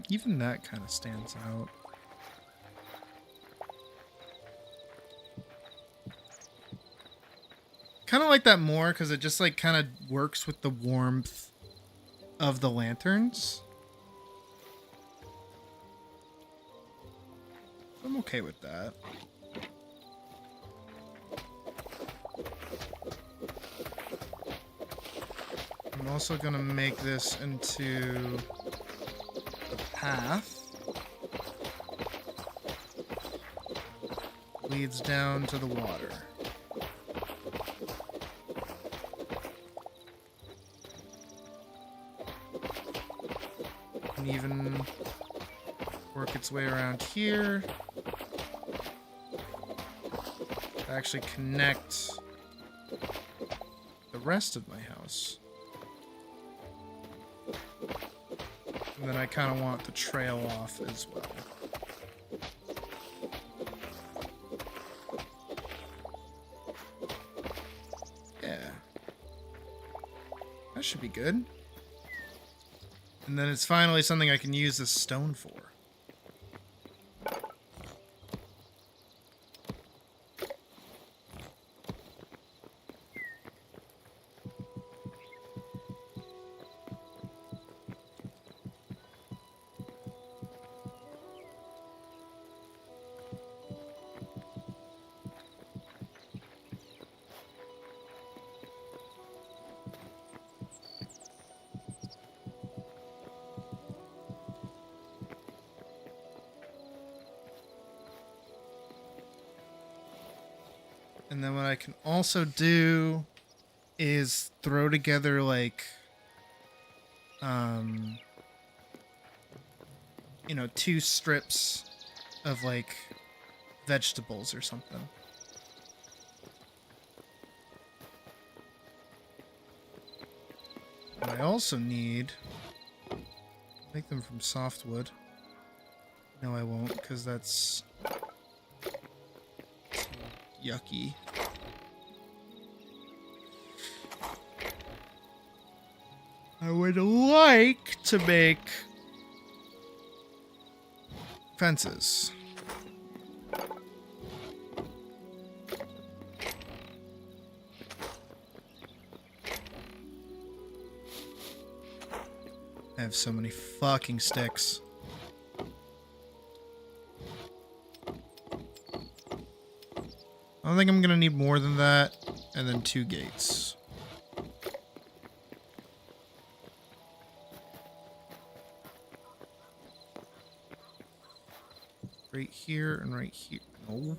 Even that kind of stands out. Kind of like that more because it just like kind of works with the warmth of the lanterns. I'm okay with that. I'm also gonna make this into a path. Leads down to the water. And even work its way around here. To actually connect the rest of my house. And then I kind of want the trail off as well. Yeah. That should be good. And then it's finally something I can use this stone for. And then what I can also do is throw together like you know, 2 strips of like vegetables or something. And I also need make them from softwood. No, I won't, because that's yucky. I would like to make fences. I have so many fucking sticks. I don't think I'm gonna need more than that, and then 2 gates. Right here and right here. No.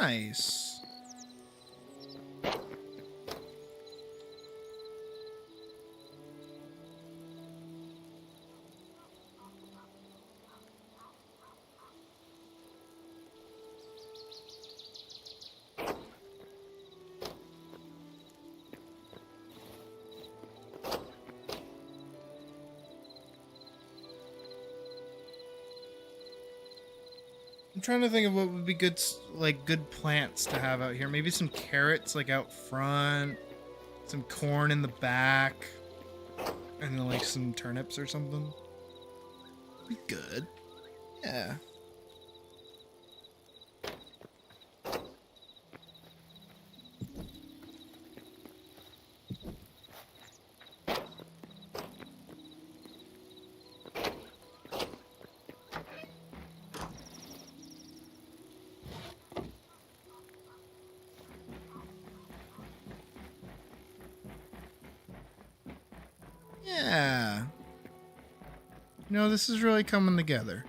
Nice. I'm trying to think of what would be good, like, good plants to have out here. Maybe some carrots, like, out front. Some corn in the back. And then, like, some turnips or something. Be good. Yeah. Yeah. You know, this is really coming together.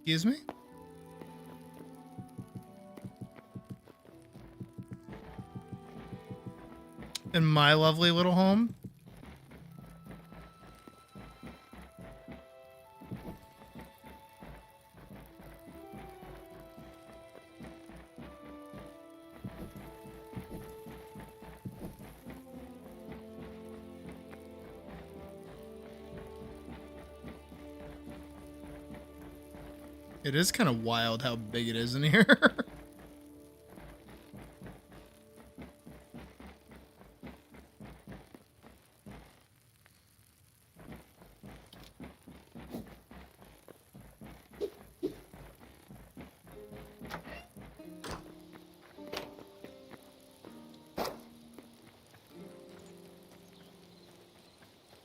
Excuse me? In my lovely little home? It is kind of wild how big it is in here.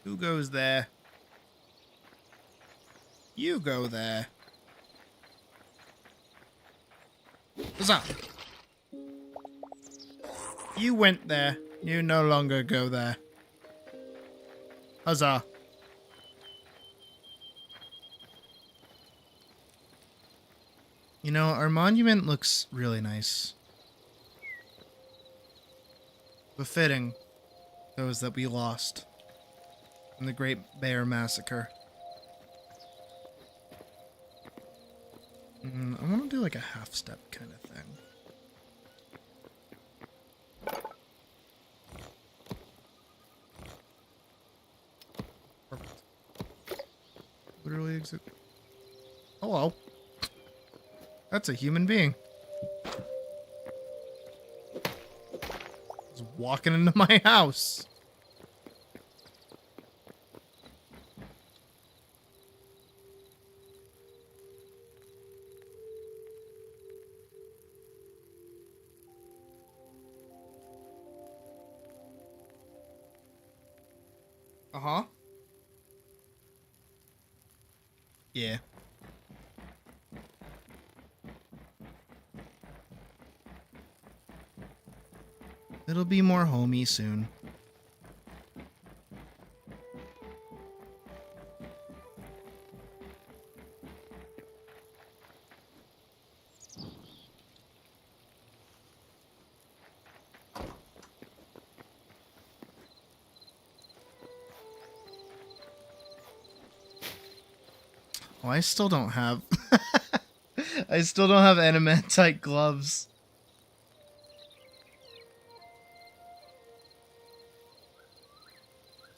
Who goes there? You go there. Huzzah! You went there. You no longer go there. Huzzah. You know, our monument looks really nice. Befitting those that we lost in the Great Bear Massacre. I want to do like a half step kind of thing. Perfect. Literally exit. Hello. That's a human being. He's walking into my house. Uh-huh. Yeah. It'll be more homey soon. Oh, I still don't have... I still don't have animatite gloves.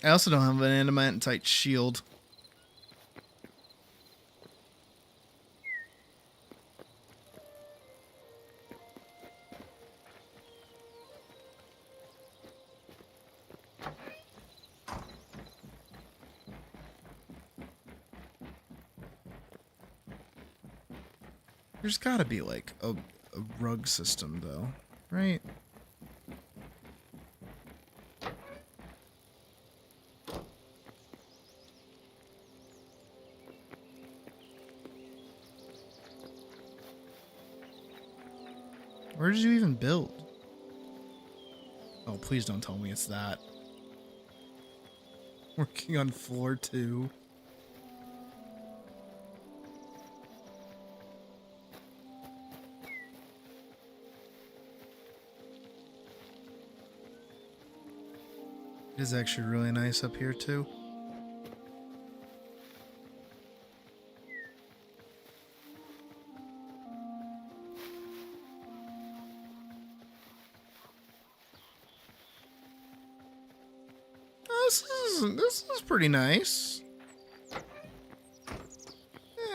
I also don't have an animatite shield. There's gotta be like a rug system though, right? Where did you even build? Oh, please don't tell me it's that. Working on floor 2. It is actually really nice up here too. This is pretty nice.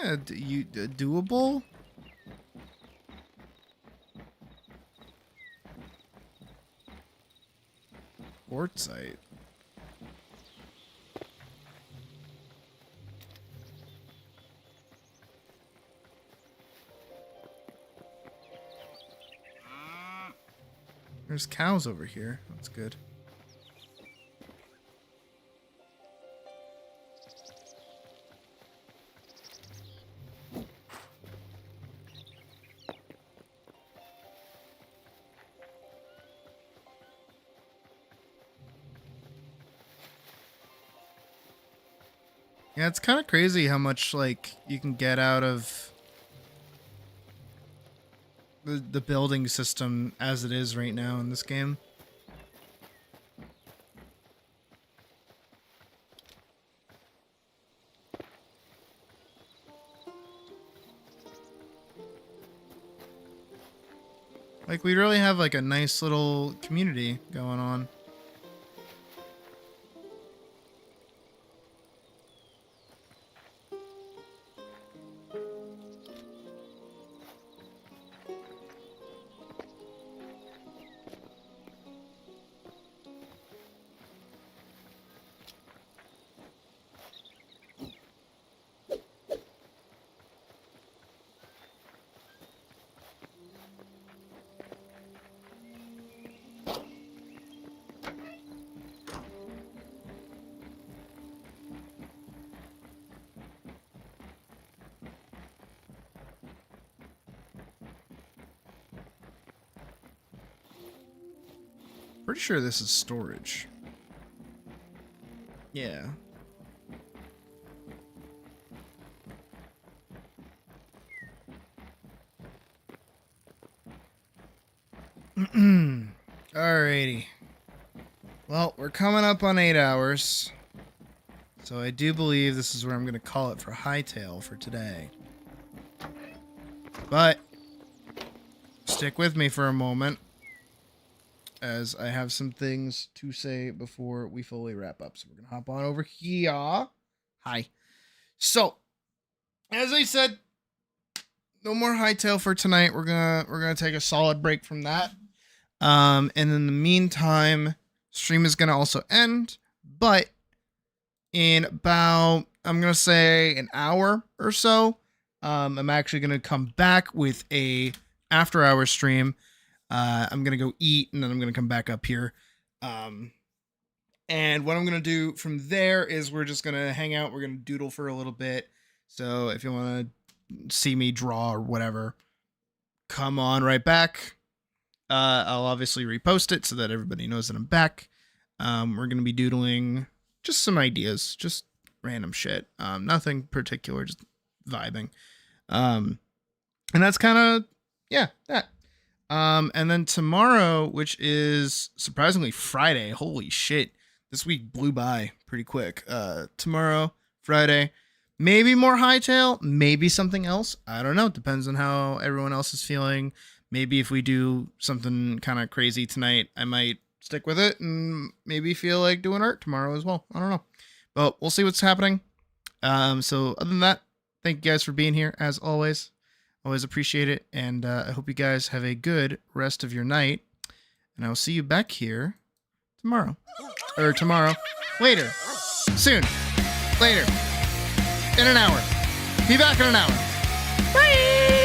Yeah, doable. Quartzite. There's cows over here. That's good. Yeah, it's kind of crazy how much like you can get out of the building system as it is right now in this game. Like we really have like a nice little community going on. Pretty sure this is storage. Yeah. Alrighty. Well, we're coming up on 8 hours. So I do believe this is where I'm going to call it for Hytale for today. But stick with me for a moment, as I have some things to say before we fully wrap up. So we're gonna hop on over here. Hi. So, as I said, no more Hytale for tonight. We're gonna take a solid break from that. And in the meantime, stream is gonna also end, but in about, I'm gonna say, an hour or so, I'm actually gonna come back with a after-hours stream. I'm gonna go eat, and then I'm gonna come back up here. And what I'm gonna do from there is we're just gonna hang out. We're gonna doodle for a little bit. So if you want to see me draw or whatever, come on right back. I'll obviously repost it so that everybody knows that I'm back. We're gonna be doodling just some ideas, just random shit. Nothing particular, just vibing. And that's kind of, yeah, that. And then tomorrow, which is surprisingly Friday, holy shit, this week blew by pretty quick. Tomorrow, Friday, maybe more Hytale, maybe something else. I don't know. Depends on how everyone else is feeling. Maybe if we do something kind of crazy tonight, I might stick with it and maybe feel like doing art tomorrow as well. I don't know. But we'll see what's happening. So other than that, thank you guys for being here as always. Always appreciate it. And I hope you guys have a good rest of your night. And I will see you back here tomorrow. Or tomorrow. Later. Soon. Later. In an hour. Be back in an hour. Bye!